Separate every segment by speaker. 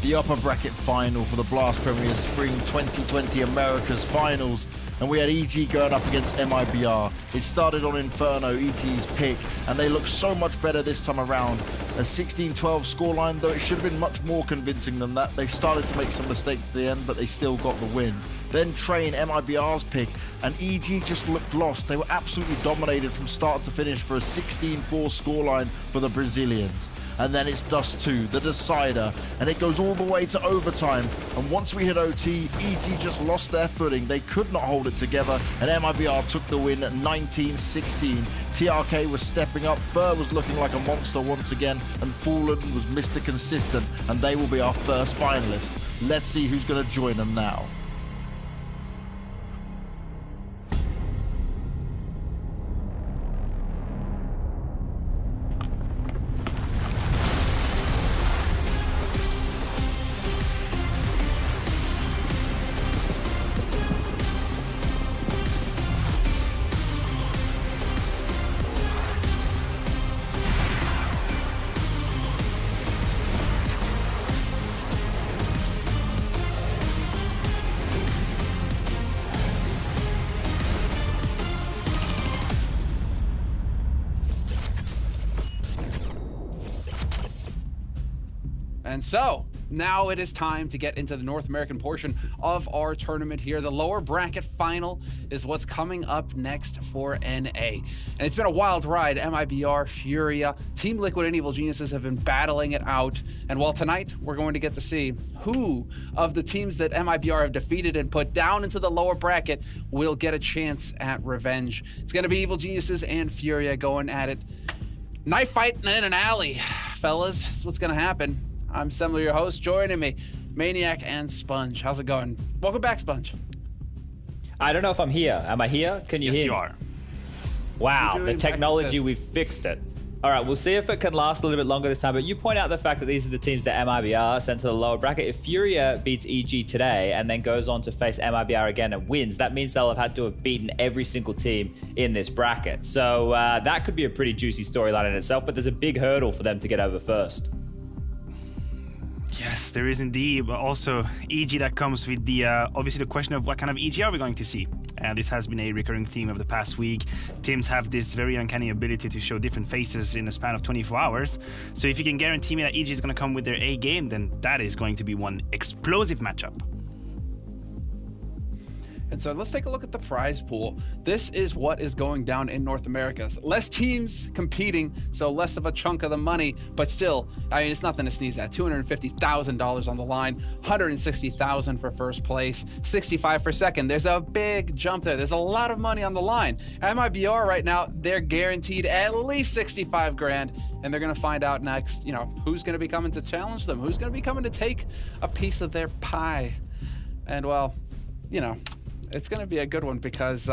Speaker 1: the upper bracket final for the Blast Premier Spring 2020 Americas Finals, and we had EG going up against MIBR. It started on Inferno, EG's pick, and they look so much better this time around. A 16-12 scoreline, though it should have been much more convincing than that. They started to make some mistakes at the end, but they still got the win. Then Train, MIBR's pick, and EG just looked lost. They were absolutely dominated from start to finish for a 16-4 scoreline for the Brazilians. And then it's Dust 2, the decider, and it goes all the way to overtime. And once we hit OT, EG just lost their footing. They could not hold it together, and MIBR took the win at 19-16. TRK was stepping up, Fur was looking like a monster once again, and Fallen was Mr. Consistent, and they will be our first finalists. Let's see who's going to join them now.
Speaker 2: And so, now it is time to get into the North American portion of our tournament here. The lower bracket final is what's coming up next for NA. And it's been a wild ride. MIBR, FURIA, Team Liquid, and Evil Geniuses have been battling it out. And while tonight, we're going to get to see who of the teams that MIBR have defeated and put down into the lower bracket will get a chance at revenge. It's going to be Evil Geniuses and FURIA going at it. Knife fight in an alley, fellas. That's what's going to happen. I'm Semler, your host. Joining me, Maniac and Sponge. How's it going? Welcome back, Sponge.
Speaker 3: I don't know if I'm here. Am I here? Can you hear me?
Speaker 4: Yes, you are.
Speaker 3: Wow, the technology, we've fixed it. All right, we'll see if it can last a little bit longer this time, but you point out the fact that these are the teams that MIBR sent to the lower bracket. If FURIA beats EG today and then goes on to face MIBR again and wins, that means they'll have had to have beaten every single team in this bracket. So that could be a pretty juicy storyline in itself, but there's a big hurdle for them to get over first.
Speaker 4: Yes, there is indeed, but also EG that comes with the obviously the question of what kind of EG are we going to see. This has been a recurring theme of the past week. Teams have this very uncanny ability to show different faces in a span of 24 hours. So if you can guarantee me that EG is going to come with their A game, then that is going to be one explosive matchup.
Speaker 2: And so let's take a look at the prize pool. This is what is going down in North America. Less teams competing, so less of a chunk of the money, but still, I mean, it's nothing to sneeze at. $250,000 on the line, $160,000 for first place, $65,000 for second. There's a big jump there. There's a lot of money on the line. MIBR right now, they're guaranteed at least $65,000, and they're gonna find out next, you know, who's gonna be coming to challenge them, who's gonna be coming to take a piece of their pie. And well, you know, it's going to be a good one because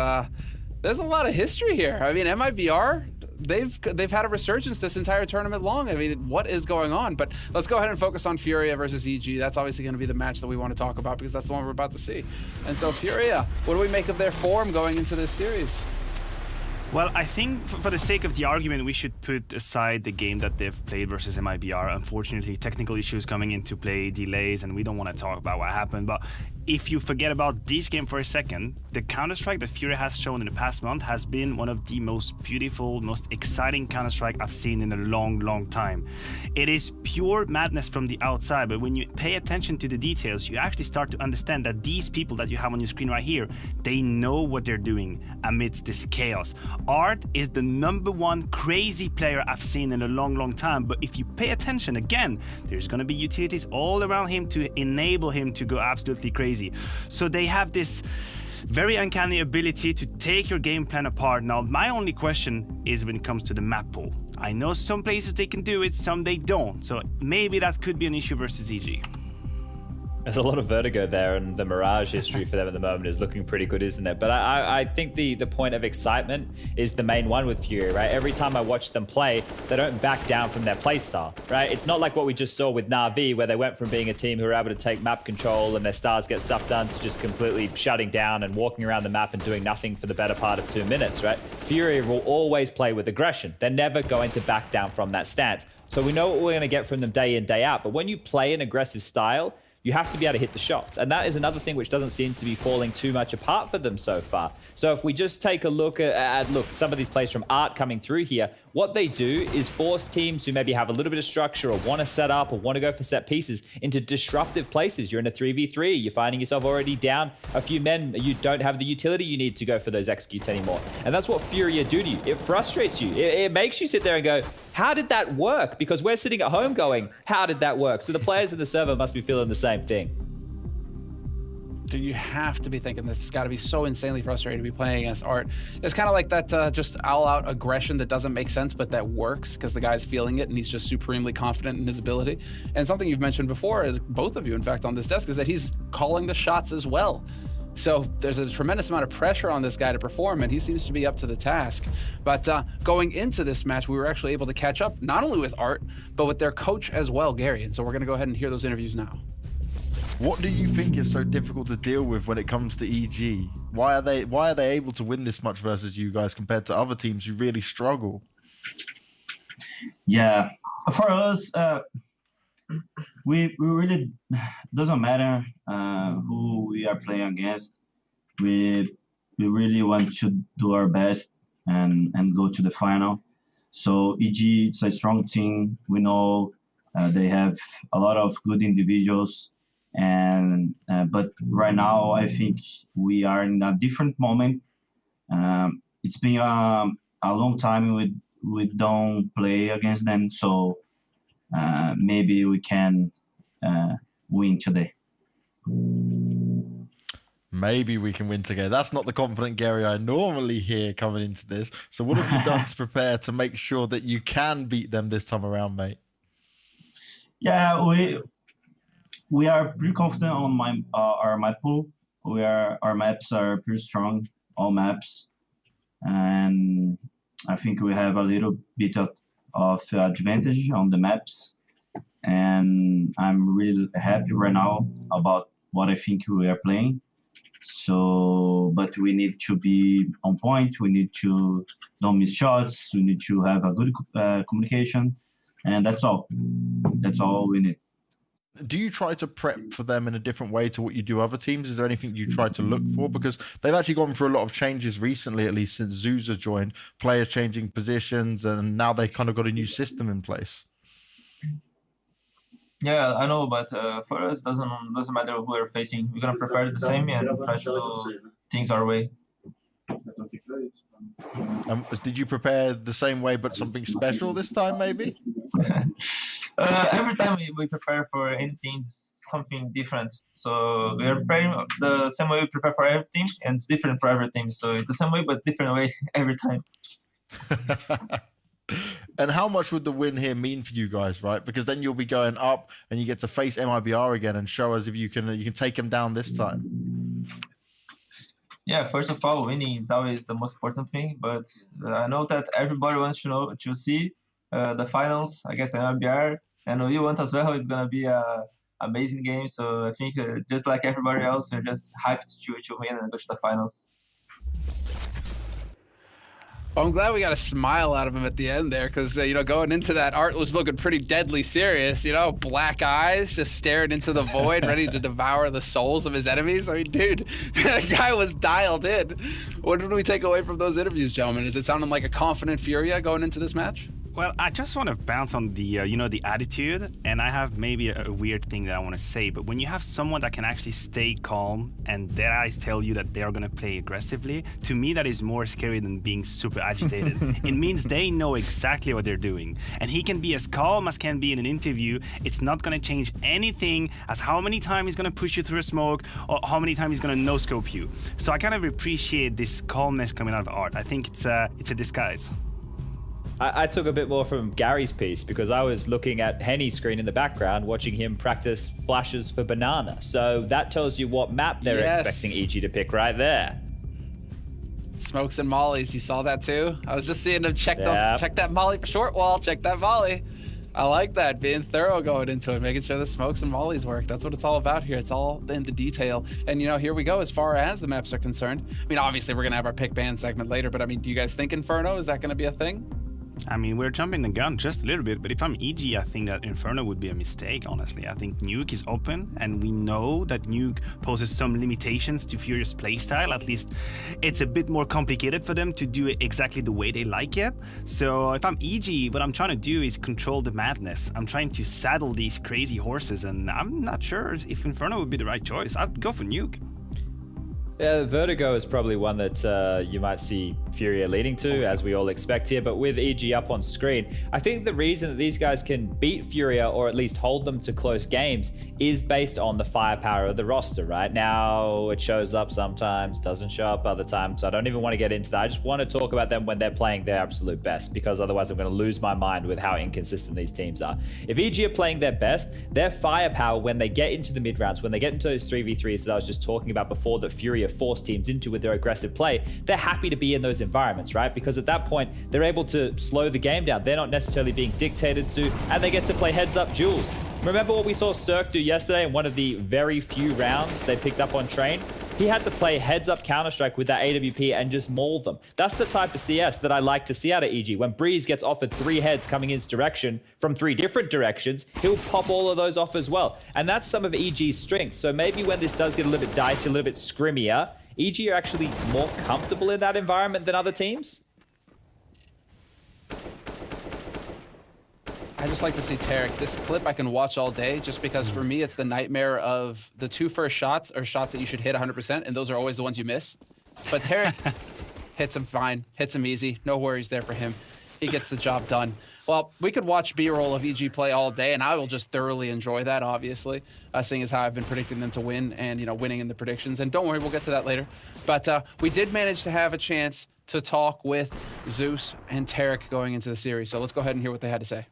Speaker 2: there's a lot of history here. I mean, MIBR, they've had a resurgence this entire tournament long. I mean, what is going on? But let's go ahead and focus on FURIA versus EG. That's obviously going to be the match that we want to talk about because that's the one we're about to see. And so FURIA, what do we make of their form going into this series?
Speaker 4: Well, I think for the sake of the argument, we should put aside the game that they've played versus MIBR. Unfortunately, technical issues coming into play, delays, and we don't want to talk about what happened. But if you forget about this game for a second, the Counter-Strike that FURIA has shown in the past month has been one of the most beautiful, most exciting Counter-Strike I've seen in a long, long time. It is pure madness from the outside, but when you pay attention to the details, you actually start to understand that these people that you have on your screen right here, they know what they're doing amidst this chaos. Art is the #1 crazy player I've seen in a long, long time, but if you pay attention again, there's going to be utilities all around him to enable him to go absolutely crazy. So they have this very uncanny ability to take your game plan apart. Now, my only question is when it comes to the map pool. I know some places they can do it, some they don't. So maybe that could be an issue versus EG.
Speaker 3: There's a lot of Vertigo there, and the Mirage history for them at the moment is looking pretty good, isn't it? But I think the point of excitement is the main one with FURIA, right? Every time I watch them play, they don't back down from their play style, right? It's not like what we just saw with Na'Vi, where they went from being a team who were able to take map control and their stars get stuff done to just completely shutting down and walking around the map and doing nothing for the better part of 2 minutes, right? FURIA will always play with aggression. They're never going to back down from that stance. So we know what we're going to get from them day in, day out. But when you play an aggressive style, you have to be able to hit the shots. And that is another thing which doesn't seem to be falling too much apart for them so far. So if we just take a look at some of these plays from Art coming through here, what they do is force teams who maybe have a little bit of structure or want to set up or want to go for set pieces into disruptive places. You're in a 3v3, you're finding yourself already down a few men, you don't have the utility you need to go for those executes anymore. And that's what FURIA do to you. It frustrates you. It makes you sit there and go, how did that work? Because we're sitting at home going, how did that work? So the players in the server must be feeling the same thing.
Speaker 2: You have to be thinking this has got to be so insanely frustrating to be playing against Art. It's kind of like that just all-out aggression that doesn't make sense, but that works because the guy's feeling it and he's just supremely confident in his ability. And something you've mentioned before, both of you, in fact, on this desk, is that he's calling the shots as well. So there's a tremendous amount of pressure on this guy to perform, and he seems to be up to the task. But going into this match, we were actually able to catch up not only with Art, but with their coach as well, Gary. And so we're going to go ahead and hear those interviews now.
Speaker 1: What do you think is so difficult to deal with when it comes to EG? Why are they able to win this much versus you guys compared to other teams who really struggle?
Speaker 5: Yeah, for us, we really doesn't matter who we are playing against. We really want to do our best and go to the final. So EG, it's a strong team. We know they have a lot of good individuals. And but right now I think we are in a different moment. It's been a long time we don't play against them, so maybe we can win today.
Speaker 1: Maybe we can win together. That's not the confident Gary I normally hear coming into this. So what have you done to prepare to make sure that you can beat them this time around, mate?
Speaker 5: Yeah, we are pretty confident on our map pool. Our maps are pretty strong, all maps, and I think we have a little bit of advantage on the maps. And I'm really happy right now about what I think we are playing. So, but we need to be on point. We need to don't miss shots. We need to have a good communication, and that's all. That's all we need.
Speaker 1: Do you try to prep for them in a different way to what you do other teams? Is there anything you try to look for? Because they've actually gone through a lot of changes recently, at least since Zuza joined, players changing positions, and now they've kind of got a new system in place.
Speaker 6: Yeah, I know, but for us, doesn't matter who we're facing. We're gonna prepare the same and try to do things our way.
Speaker 1: Did you prepare the same way, but something special this time, maybe?
Speaker 6: Every time we prepare for anything, something different. So we are preparing the same way we prepare for every team, and it's different for every team. So it's the same way, but different way every time.
Speaker 1: And how much would the win here mean for you guys, right? Because then you'll be going up and you get to face MIBR again and show us if you can take them down this time.
Speaker 6: Yeah, first of all, winning is always the most important thing. But I know that everybody wants to see the finals against MIBR, and we want as well. It's gonna be a amazing game. So I think just like everybody else, we're just hyped to win and go to the finals.
Speaker 2: Well, I'm glad we got a smile out of him at the end there, because going into that, Art was looking pretty deadly serious. Black eyes, just staring into the void, ready to devour the souls of his enemies. I mean, dude, that guy was dialed in. What did we take away from those interviews, gentlemen? Is it sounding like a confident FURIA going into this match?
Speaker 4: Well, I just want to bounce on the, the attitude, and I have maybe a weird thing that I want to say, but when you have someone that can actually stay calm and their eyes tell you that they are going to play aggressively, to me that is more scary than being super agitated. It means they know exactly what they're doing, and he can be as calm as can be in an interview. It's not going to change anything as how many times he's going to push you through a smoke or how many times he's going to no-scope you. So I kind of appreciate this calmness coming out of Art. I think it's a disguise.
Speaker 3: I took a bit more from Gary's piece because I was looking at Henny's screen in the background, watching him practice flashes for banana. So that tells you what map they're expecting EG to pick right there.
Speaker 2: Smokes and mollies, you saw that too? I was just seeing him check that molly short wall, check that molly. I like that, being thorough going into it, making sure the smokes and mollies work. That's what it's all about here. It's all in the detail. And, you know, here we go as far as the maps are concerned. I mean, obviously, we're going to have our pick ban segment later, but, I mean, do you guys think Inferno, is that going to be a thing?
Speaker 4: I mean, we're jumping the gun just a little bit, but if I'm EG, I think that Inferno would be a mistake, honestly. I think Nuke is open, and we know that Nuke poses some limitations to Furia's playstyle. At least it's a bit more complicated for them to do it exactly the way they like it. So if I'm EG, what I'm trying to do is control the madness. I'm trying to saddle these crazy horses, and I'm not sure if Inferno would be the right choice. I'd go for Nuke.
Speaker 3: Yeah, Vertigo is probably one that you might see Furia leading to, as we all expect here, but with EG up on screen, I think the reason that these guys can beat Furia, or at least hold them to close games, is based on the firepower of the roster, right? Now, it shows up sometimes, doesn't show up other times, so I don't even want to get into that. I just want to talk about them when they're playing their absolute best, because otherwise I'm going to lose my mind with how inconsistent these teams are. If EG are playing their best, their firepower when they get into the mid-rounds, when they get into those 3v3s that I was just talking about before that Furia force teams into with their aggressive play, they're happy to be in those environments, right? Because at that point, they're able to slow the game down. They're not necessarily being dictated to, and they get to play heads-up duels. Remember what we saw Cirque do yesterday in one of the very few rounds they picked up on Train? He had to play heads-up Counter-Strike with that AWP and just maul them. That's the type of CS that I like to see out of EG. When Breeze gets offered 3 heads coming in his direction from 3 different directions, he'll pop all of those off as well. And that's some of EG's strength. So maybe when this does get a little bit dicey, a little bit scrimmier, EG are actually more comfortable in that environment than other teams.
Speaker 2: I just like to see Tarek. This clip I can watch all day just because for me it's the nightmare of the 2 first shots are shots that you should hit 100%, and those are always the ones you miss. But Tarek hits him fine, hits him easy, no worries there for him. He gets the job done. Well, we could watch B-roll of EG play all day, and I will just thoroughly enjoy that, obviously, seeing as how I've been predicting them to win and, you know, winning in the predictions. And don't worry, we'll get to that later. But we did manage to have a chance to talk with Zeus and Tarek going into the series. So let's go ahead and hear what they had to say.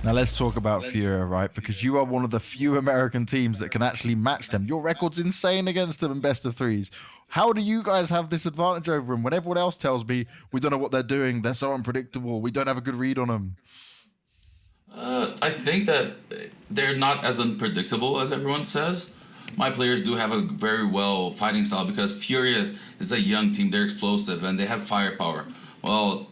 Speaker 1: Now let's talk about FURIA, right? Because you are one of the few American teams that can actually match them. Your record's insane against them in best of 3s. How do you guys have this advantage over them when everyone else tells me we don't know what they're doing, they're so unpredictable, we don't have a good read on them?
Speaker 7: I think that they're not as unpredictable as everyone says. My players do have a very well fighting style because FURIA is a young team, they're explosive, and they have firepower. Well,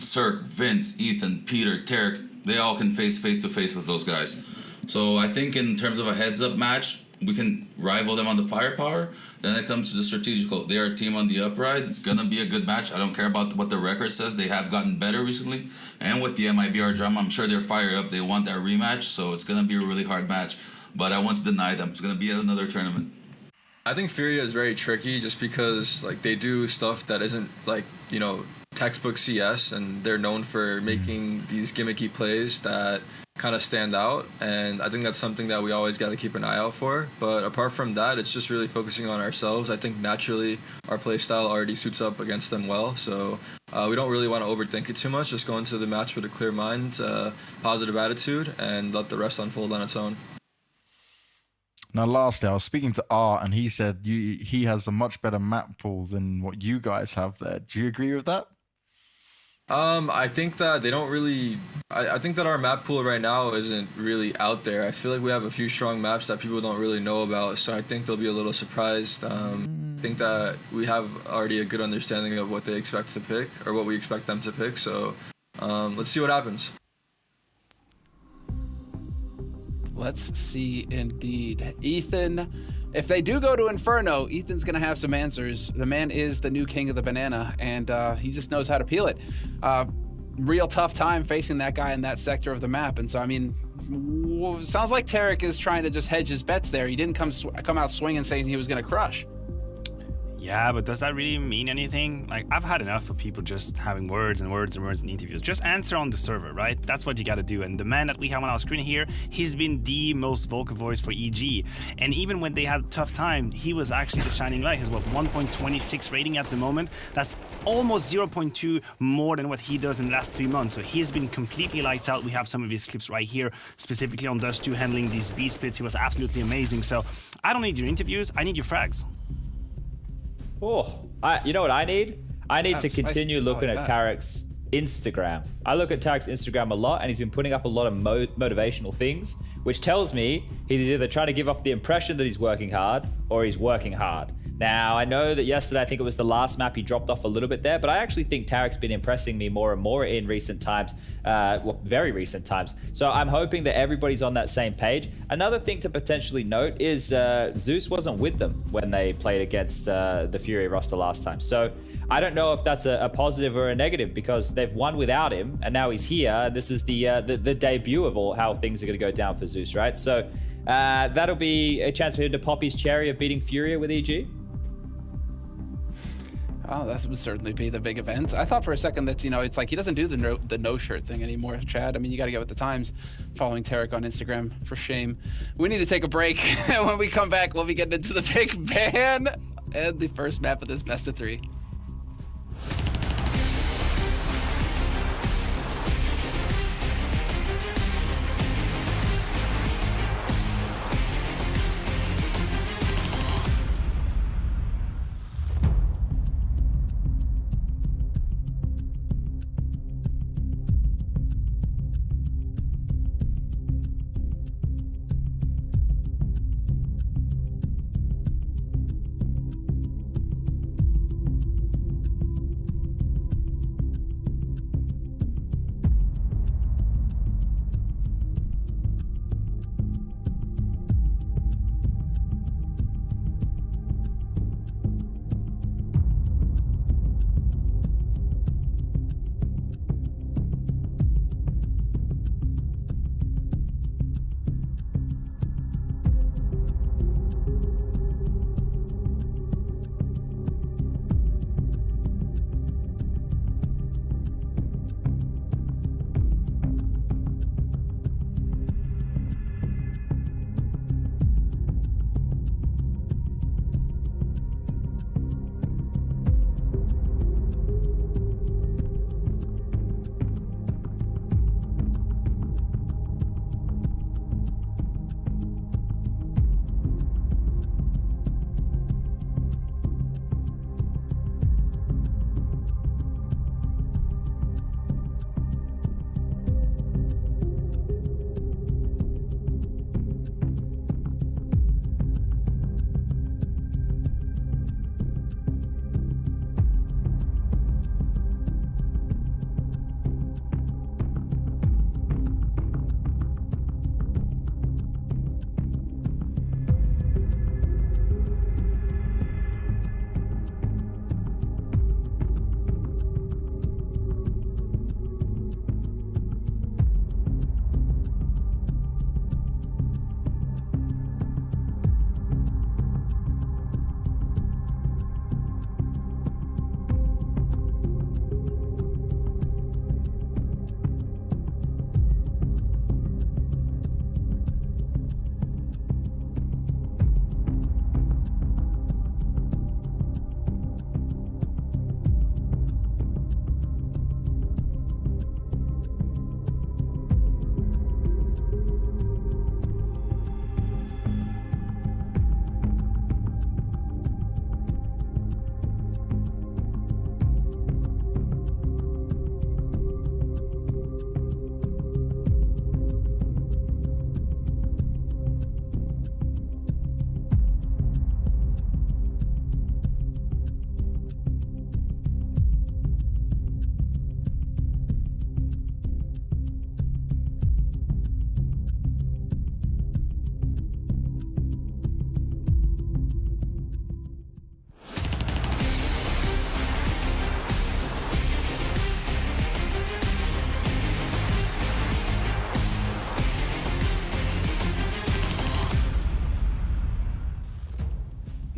Speaker 7: Cirque, Vince, Ethan, Peter, Tarek, they all can face to face with those guys. So I think in terms of a heads-up match, we can rival them on the firepower. Then it comes to the strategical. They are a team on the uprise. It's going to be a good match. I don't care about what the record says. They have gotten better recently. And with the MIBR drama, I'm sure they're fired up. They want that rematch, so it's going to be a really hard match. But I want to deny them. It's going to be at another tournament.
Speaker 8: I think FURIA is very tricky just because like they do stuff that isn't like, you know, textbook CS, and they're known for making these gimmicky plays that kind of stand out, and I think that's something that we always got to keep an eye out for. But apart from that, it's just really focusing on ourselves. I think naturally our play style already suits up against them well, so we don't really want to overthink it too much. Just go into the match with a clear mind, positive attitude, and let the rest unfold on its own.
Speaker 1: Now, lastly, I was speaking to R, and he said he has a much better map pool than what you guys have there. Do you agree with that?
Speaker 8: I think that they don't really. I think that our map pool right now isn't really out there. I feel like we have a few strong maps that people don't really know about, so I think they'll be a little surprised. I think that we have already a good understanding of what they expect to pick, or what we expect them to pick, so let's see what happens.
Speaker 2: Let's see indeed. Ethan, if they do go to Inferno, Ethan's going to have some answers. The man is the new king of the banana, and he just knows how to peel it. Real tough time facing that guy in that sector of the map. And so, I mean, sounds like Tarek is trying to just hedge his bets there. He didn't come out swinging saying he was going to crush.
Speaker 4: Yeah, but does that really mean anything? Like, I've had enough of people just having words and words and words in interviews. Just answer on the server, right? That's what you got to do. And the man that we have on our screen here, he's been the most vocal voice for EG. And even when they had a tough time, he was actually the shining light. He's what, 1.26 rating at the moment. That's almost 0.2 more than what he does in the last 3 months. So he's been completely lights out. We have some of his clips right here, specifically on Dust 2 handling these B splits. He was absolutely amazing. So I don't need your interviews. I need your frags.
Speaker 3: Oh, you know what I need? I need to continue looking at
Speaker 2: that.
Speaker 3: Tarek's Instagram. I look at Tarek's Instagram a lot, and he's been putting up a lot of motivational things, which tells me he's either trying to give off the impression that he's working hard or he's working hard. Now, I know that yesterday, I think it was the last map, he dropped off a little bit there, but I actually think Tarek's been impressing me more and more in recent times, well, very recent times. So I'm hoping that everybody's on that same page. Another thing to potentially note is Zeus wasn't with them when they played against the FURIA roster last time. So I don't know if that's a positive or a negative, because they've won without him, and now he's here. This is the debut of all how things are going to go down for Zeus, right? So that'll be a chance for him to pop his cherry of beating FURIA with EG.
Speaker 2: Oh, that would certainly be the big event. I thought for a second that, it's like he doesn't do the no shirt thing anymore, Chad. I mean, you got to get with the times. Following Tarek on Instagram, for shame. We need to take a break. When we come back, we'll be getting into the big ban and the first map of this best of 3.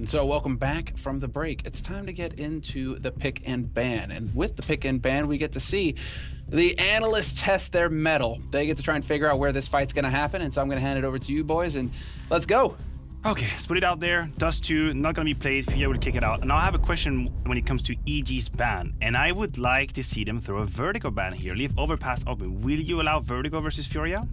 Speaker 2: And so welcome back from the break. It's time to get into the pick and ban. And with the pick and ban, we get to see the analysts test their mettle. They get to try and figure out where this fight's going to happen. And so I'm going to hand it over to you boys, and let's go.
Speaker 4: Okay, let's put it out there. Dust 2, not going to be played. FURIA will kick it out. And I have a question when it comes to EG's ban. And I would like to see them throw a VERTIGO ban here. Leave Overpass open. Will you allow VERTIGO versus FURIA?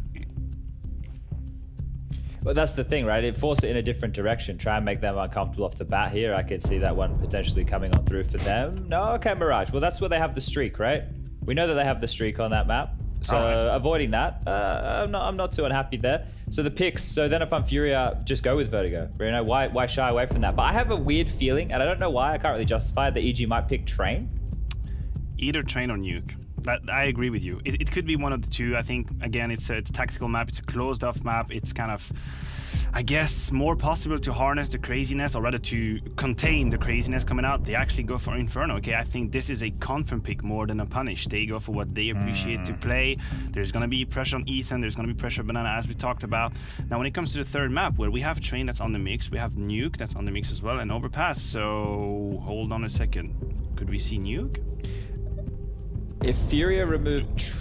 Speaker 3: Well, that's the thing, right? It forced it in a different direction. Try and make them uncomfortable off the bat here. I could see that one potentially coming on through for them. No, okay, Mirage. Well, that's where they have the streak, right? We know that they have the streak on that map. So avoiding that, I'm not too unhappy there. So the picks, so then if I'm FURIA, just go with VERTIGO. You know, why shy away from that? But I have a weird feeling, and I don't know why, I can't really justify it, that EG might pick Train.
Speaker 4: Either Train or Nuke. I agree with you. It could be one of the two. I think, again, it's a tactical map. It's a closed off map. It's kind of, I guess, more possible to harness the craziness, or rather to contain the craziness coming out. They actually go for Inferno. Okay, I think this is a confirm pick more than a punish. They go for what they appreciate to play. There's going to be pressure on Ethan. There's going to be pressure on Banana, as we talked about. Now, when it comes to the third map, where we have Train that's on the mix, we have Nuke that's on the mix as well, and Overpass. So hold on a second. Could we see Nuke?
Speaker 3: If FURIA removed...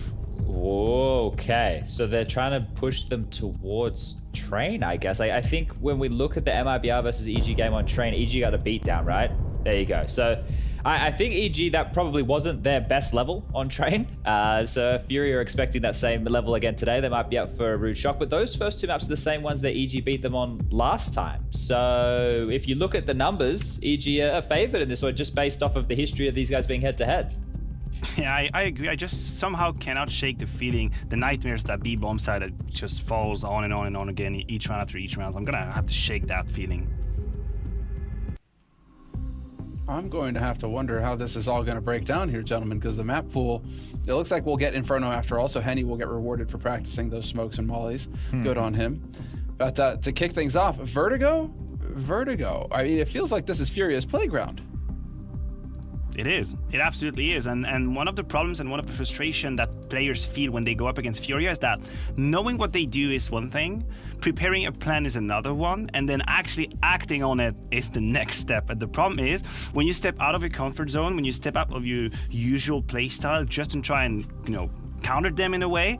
Speaker 3: Okay, so they're trying to push them towards Train, I guess. I think when we look at the MIBR versus EG game on Train, EG got a beatdown, right? There you go. So I think EG, that probably wasn't their best level on Train. So FURIA are expecting that same level again today. They might be up for a rude shock, but those first two maps are the same ones that EG beat them on last time. So if you look at the numbers, EG are favored in this one, just based off of the history of these guys being head-to-head.
Speaker 4: Yeah, I agree. I just somehow cannot shake the feeling, the nightmares that B-bomb side that just falls on and on and on again each round after each round. I'm gonna have to shake that feeling.
Speaker 2: I'm going to have to wonder how this is all going to break down here, gentlemen, because the map pool, it looks like we'll get Inferno after all, so Henny will get rewarded for practicing those smokes and mollies. Good on him. But to kick things off, VERTIGO. I mean, it feels like this is FURIA's playground.
Speaker 4: It is. It absolutely is. And one of the problems and one of the frustration that players feel when they go up against FURIA is that knowing what they do is one thing, preparing a plan is another one, and then actually acting on it is the next step. And the problem is, when you step out of your comfort zone, when you step out of your usual playstyle just to try and, counter them in a way,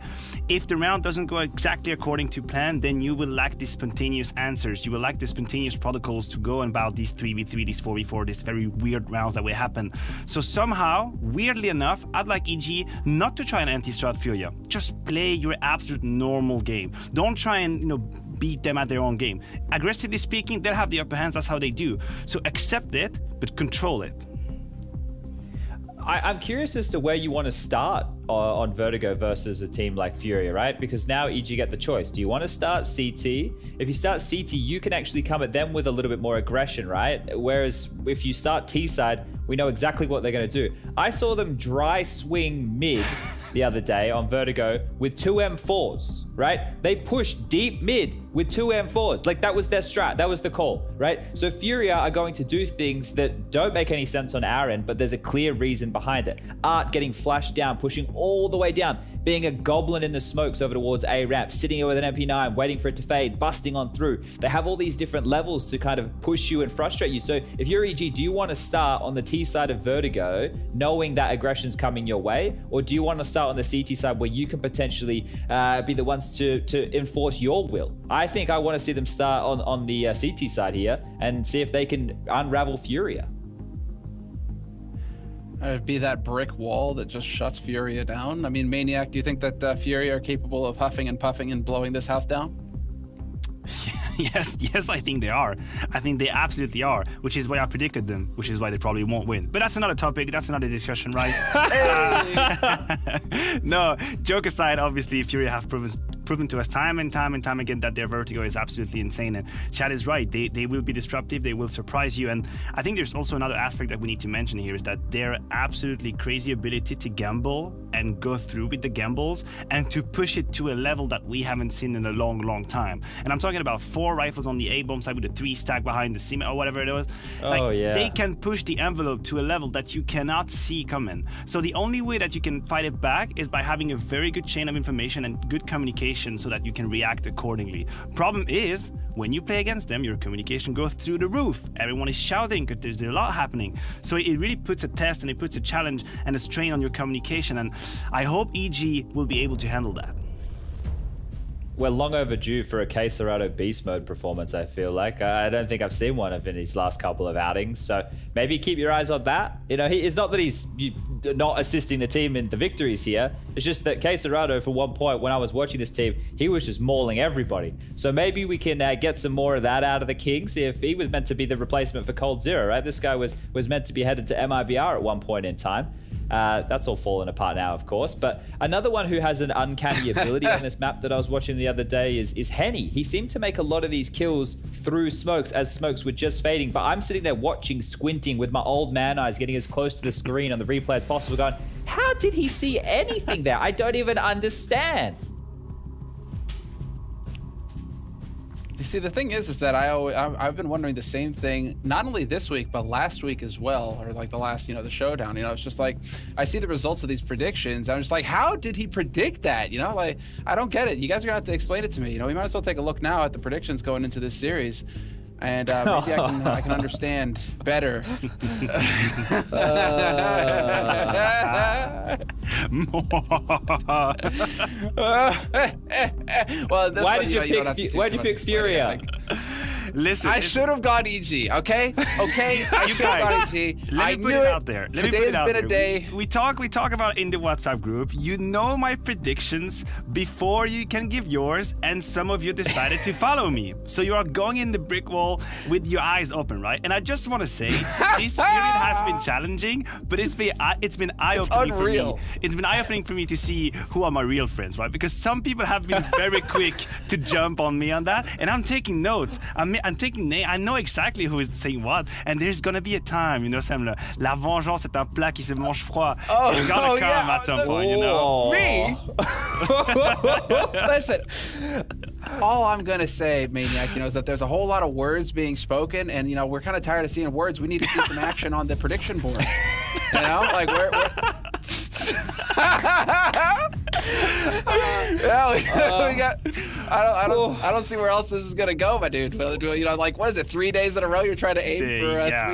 Speaker 4: if the round doesn't go exactly according to plan, then you will lack the spontaneous answers. You will lack the spontaneous protocols to go about these 3v3, these 4v4, these very weird rounds that will happen. So somehow, weirdly enough, I'd like EG not to try and anti-strat FURIA. Just play your absolute normal game. Don't try and, beat them at their own game. Aggressively speaking, they'll have the upper hands. That's how they do. So accept it, but control it.
Speaker 3: I'm curious as to where you want to start on VERTIGO versus a team like FURIA, right? Because now EG get the choice. Do you want to start CT? If you start CT, you can actually come at them with a little bit more aggression, right? Whereas if you start T side, we know exactly what they're going to do. I saw them dry swing mid the other day on VERTIGO with 2 M4s, right? They pushed deep mid with 2 M4s. Like, that was their strat. That was the call, right? So FURIA are going to do things that don't make any sense on our end, but there's a clear reason behind it. Art getting flashed down, pushing all the way down, being a goblin in the smokes over towards A ramp, sitting here with an MP9, waiting for it to fade, busting on through. They have all these different levels to kind of push you and frustrate you. So if you're EG, do you want to start on the T side of VERTIGO, knowing that aggression's coming your way? Or do you want to start on the CT side where you can potentially be the ones to enforce your will? I think I want to see them start on the CT side here and see if they can unravel FURIA.
Speaker 2: It'd be that brick wall that just shuts FURIA down. I mean, Maniac, do you think that FURIA are capable of huffing and puffing and blowing this house down?
Speaker 4: Yes, I think they are. I think they absolutely are, which is why I predicted them, which is why they probably won't win. But that's another topic, that's another discussion, right? No, joke aside, obviously FURIA have proven to us time and time again that their VERTIGO is absolutely insane, and Chad is right. They will be disruptive, they will surprise you, and I think there's also another aspect that we need to mention here is that their absolutely crazy ability to gamble and go through with the gambles and to push it to a level that we haven't seen in a long time. And I'm talking about 4 rifles on the A-bomb side with a 3 stack behind the cement or whatever it was. They can push the envelope to a level that you cannot see coming. So the only way that you can fight it back is by having a very good chain of information and good communication so that you can react accordingly. Problem is, when you play against them, your communication goes through the roof. Everyone is shouting because there's a lot happening. So it really puts a test and it puts a challenge and a strain on your communication. And I hope EG will be able to handle that.
Speaker 3: We're long overdue for a Cacerado beast mode performance, I feel like. I don't think I've seen one of in his last couple of outings, so maybe keep your eyes on that. You know, it's not that he's not assisting the team in the victories here. It's just that Cacerado, for one point, when I was watching this team, he was just mauling everybody. So maybe we can get some more of that out of the King, see if he was meant to be the replacement for Cold Zero, right? This guy was meant to be headed to MIBR at one point in time. That's all fallen apart now, of course. But another one who has an uncanny ability on this map that I was watching the other day is Henny. He seemed to make a lot of these kills through smokes as smokes were just fading. But I'm sitting there watching, squinting with my old man eyes, getting as close to the screen on the replay as possible, going, how did he see anything there? I don't even understand.
Speaker 2: You see, the thing is that I've been wondering the same thing, not only this week, but last week as well, or like the last, the showdown. It's just like, I see the results of these predictions. I'm just like, how did he predict that? Like, I don't get it. You guys are gonna have to explain it to me. We might as well take a look now at the predictions going into this series. And maybe I can understand better. Well,
Speaker 3: why did you pick FURIA?
Speaker 4: Listen,
Speaker 2: I should have got EG, okay? Okay, I should have got EG.
Speaker 4: Let me put it out there.
Speaker 2: Today has been a day.
Speaker 4: We talk about in the WhatsApp group. You know my predictions before you can give yours, and some of you decided to follow me. So you are going in the brick wall with your eyes open, right? And I just want to say, this period has been challenging, but it's been eye-opening for me. It's been eye-opening for me to see who are my real friends, right? Because some people have been very quick to jump on me on that, and I'm taking notes. I'm taking names. I know exactly who is saying what, and there's gonna be a time, Sam. La vengeance est un plat qui se mange froid. It's gonna come at some point,
Speaker 2: Me? Listen, all I'm gonna say, Maniac, is that there's a whole lot of words being spoken, and we're kind of tired of seeing words. We need to see some action on the prediction board. Like we're we got. I don't see where else this is gonna go, my dude. Like, what is it? 3 days in a row you're trying to aim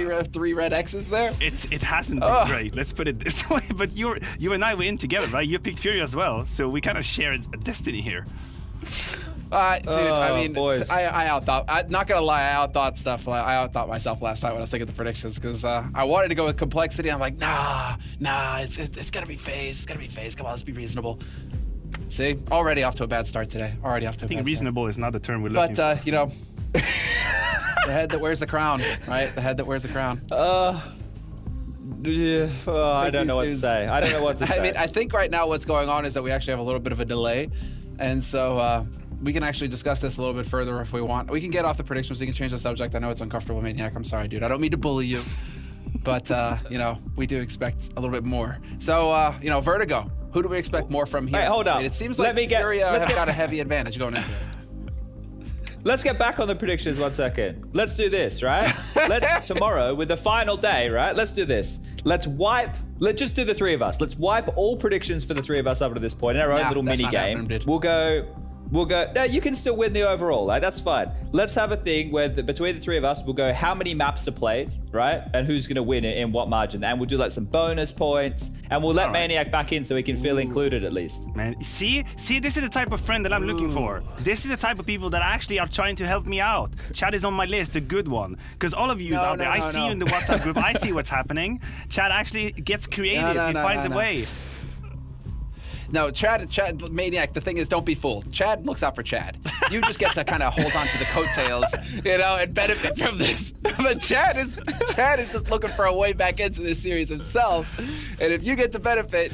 Speaker 2: for three red X's there?
Speaker 4: It hasn't been great. Let's put it this way. But you and I were in together, right? You picked FURIA as well, so we kind of share a destiny here.
Speaker 2: Dude, I mean, boys. I outthought. I'm not gonna lie, I outthought myself last night when I was thinking the predictions because I wanted to go with complexity. I'm like, nah, it's gonna be phase. It's gonna be phase. Come on, let's be reasonable. See, already off to a bad start today. I think
Speaker 4: reasonable is not the term we're looking for.
Speaker 2: But the head that wears the crown, right? The head that wears the crown.
Speaker 3: Yeah, I don't know what to say. I don't know what to say.
Speaker 2: I mean, I think right now what's going on is that we actually have a little bit of a delay, and so we can actually discuss this a little bit further if we want. We can get off the predictions. We can change the subject. I know it's uncomfortable, Maniac. I'm sorry, dude. I don't mean to bully you, but we do expect a little bit more. So VERTIGO. Who do we expect more from here?
Speaker 3: Hey, hold up.
Speaker 2: I mean, it seems like FURIA have got a heavy advantage going into it.
Speaker 3: Let's get back on the predictions 1 second. Let's do this, right? Tomorrow, with the final day, right? Let's do this. Let's just do the three of us. Let's wipe all predictions for the three of us up to this point in our own little mini game. We'll go, no, you can still win the overall, right? That's fine. Let's have a thing where between the three of us, we'll go how many maps are played, right? And who's going to win it in what margin. And we'll do like some bonus points. And we'll let Maniac back in so he can feel included at least.
Speaker 4: Man, see, this is the type of friend that I'm looking for. This is the type of people that actually are trying to help me out. Chad is on my list, a good one. Because all of you is out there. I see you in the WhatsApp group. I see what's happening. Chad actually gets creative. He finds a way.
Speaker 2: No, Chad, Maniac, the thing is, don't be fooled. Chad looks out for Chad. You just get to kind of hold on to the coattails, and benefit from this. But Chad is just looking for a way back into this series himself. And if you get to benefit,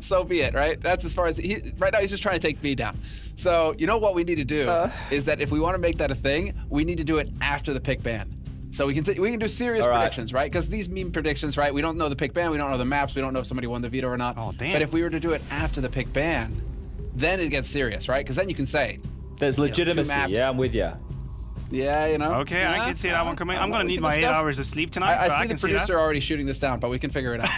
Speaker 2: so be it, right? That's as far as right now he's just trying to take me down. So, what we need to do is that if we want to make that a thing, we need to do it after the pick ban. So we can do serious predictions, right? Because these meme predictions, right? We don't know the pick ban, we don't know the maps, we don't know if somebody won the veto or not.
Speaker 4: Oh, damn.
Speaker 2: But if we were to do it after the pick ban, then it gets serious, right? Because then you can say
Speaker 3: there's legitimacy. Yeah, I'm with you.
Speaker 2: Yeah,
Speaker 4: Okay, I can see that one coming. I'm gonna need my 8 hours of sleep tonight.
Speaker 2: I see the producer already shooting this down, but we can figure it out.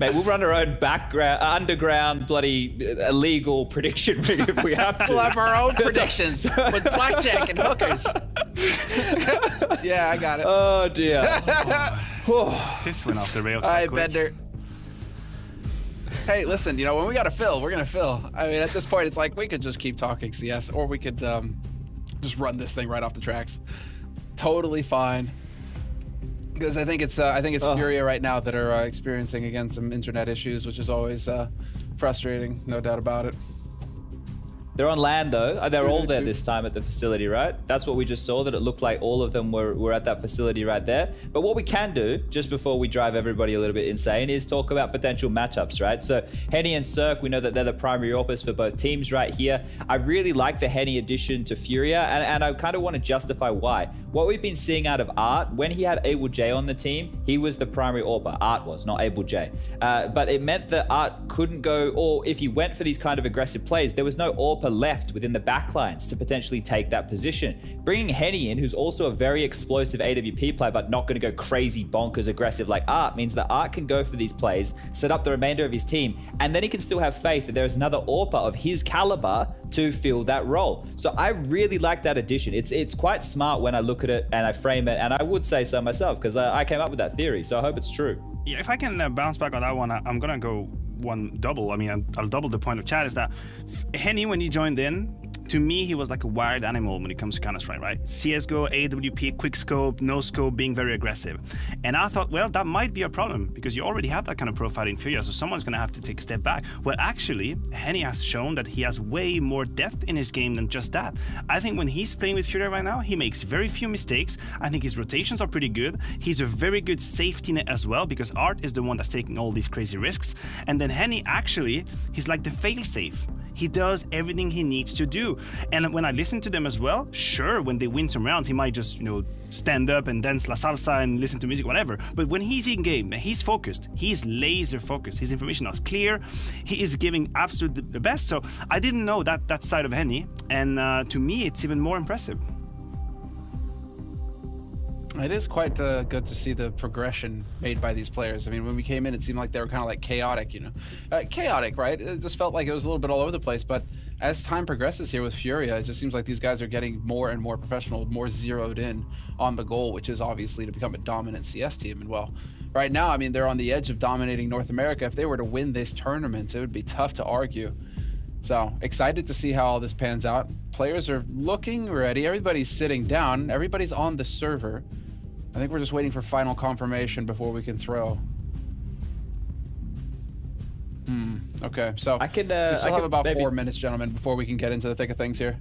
Speaker 3: Mate, we'll run our own underground, bloody illegal prediction rig if we have to.
Speaker 2: We'll have our own predictions with blackjack and hookers. Yeah, I got it.
Speaker 3: Oh, dear.
Speaker 4: This went off the rail.
Speaker 2: All right, Bender. Hey, listen, you know, when we got to fill, we're going to fill. I mean, at this point, it's like we could just keep talking CS, or we could just run this thing right off the tracks. Totally fine. Because I think it's FURIA right now that are experiencing, again, some internet issues, which is always frustrating, no doubt about it.
Speaker 3: They're on land, though. They're all there this time at the facility, right? That's what we just saw, that it looked like all of them were at that facility right there. But what we can do, just before we drive everybody a little bit insane, is talk about potential matchups, right? So Henny and Cirque, we know that they're the primary AWPers for both teams right here. I really like the Henny addition to FURIA, and I kind of want to justify why. What we've been seeing out of Art, when he had Able J on the team, he was the primary AWPer. Art was, not Able J. But it meant that Art couldn't go, or if he went for these kind of aggressive plays, there was no AWPer left within the backlines to potentially take that position. Bringing Henny in, who's also a very explosive AWP player, but not going to go crazy bonkers aggressive like Art, means that Art can go for these plays, set up the remainder of his team, and then he can still have faith that there's another AWPer of his caliber to fill that role. So I really like that addition. It's quite smart when I look at it and I frame it, and I would say so myself because I came up with that theory, so I hope it's true.
Speaker 4: Yeah, if I can bounce back on that one, I'm gonna go one double. I mean, I'll double the point of chat. Is that Henny, when he joined in, to me, he was like a wild animal when it comes to Counter-Strike, right? CSGO, AWP, quick scope, no scope, being very aggressive. And I thought, well, that might be a problem because you already have that kind of profile in FURIA, so someone's going to have to take a step back. Well, actually, Henny has shown that he has way more depth in his game than just that. I think when he's playing with FURIA right now, he makes very few mistakes. I think his rotations are pretty good. He's a very good safety net as well because Art is the one that's taking all these crazy risks. And then Henny, actually, he's like the fail-safe. He does everything he needs to do. And when I listen to them as well, sure, when they win some rounds, he might just, you know, stand up and dance la salsa and listen to music, whatever. But when he's in game, he's focused. He's laser focused. His information is clear. He is giving absolutely the best. So I didn't know that side of Henny. And to me, it's even more impressive.
Speaker 2: It is quite good to see the progression made by these players. I mean, when we came in, it seemed like they were kind of like chaotic, you know. Chaotic, right? It just felt like it was a little bit all over the place. But as time progresses here with FURIA, it just seems like these guys are getting more and more professional, more zeroed in on the goal, which is obviously to become a dominant CS team. And well, right now, I mean, they're on the edge of dominating North America. If they were to win this tournament, it would be tough to argue. So excited to see how all this pans out. Players are looking ready. Everybody's sitting down. Everybody's on the server. I think we're just waiting for final confirmation before we can throw. Okay, so we still have about 4 minutes, gentlemen, before we can get into the thick of things here.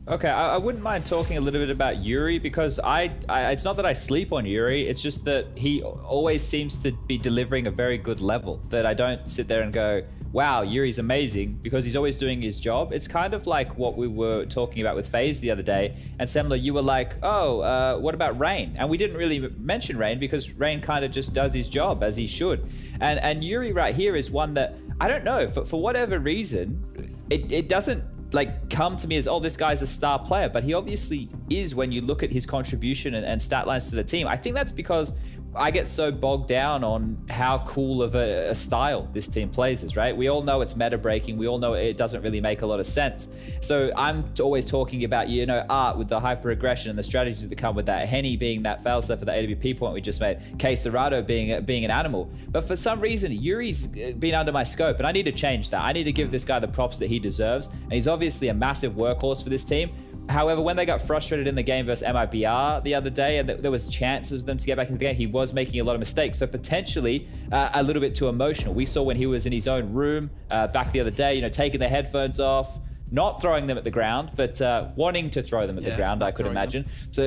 Speaker 3: Okay, I wouldn't mind talking a little bit about Yuri because it's not that I sleep on Yuri, it's just that he always seems to be delivering a very good level, that I don't sit there and go, wow, Yuri's amazing, because he's always doing his job. It's kind of like what we were talking about with FaZe the other day, and Semler, you were like, oh, what about Rain? And we didn't really mention Rain because Rain kind of just does his job as he should. And Yuri right here is one that, I don't know, for whatever reason, it doesn't like come to me as, oh, this guy's a star player, but he obviously is when you look at his contribution and stat lines to the team. I think that's because I get so bogged down on how cool of a style this team plays is, right? We all know it's meta breaking. We all know it doesn't really make a lot of sense. So I'm always talking about, you know, Art with the hyper aggression and the strategies that come with that. Henny being that failsafe for the AWP point we just made. K Serrato being an animal. But for some reason, Yuri's been under my scope, and I need to change that. I need to give this guy the props that he deserves. And he's obviously a massive workhorse for this team. However, when they got frustrated in the game versus MIBR the other day, and there was chances of them to get back into the game, he was making a lot of mistakes. So potentially a little bit too emotional. We saw when he was in his own room back the other day, you know, taking the headphones off, not throwing them at the ground, but wanting to throw them at the ground, I could imagine. So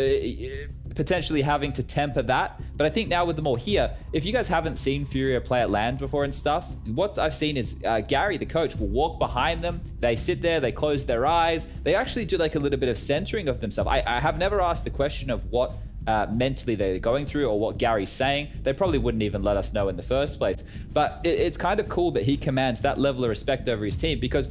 Speaker 3: potentially having to temper that. But I think now with them all here, if you guys haven't seen FURIA play at LAN before and stuff, what I've seen is Gary, the coach, will walk behind them. They sit there, they close their eyes. They actually do like a little bit of centering of themselves. I have never asked the question of what mentally they're going through or what Gary's saying. They probably wouldn't even let us know in the first place. But it's kind of cool that he commands that level of respect over his team, because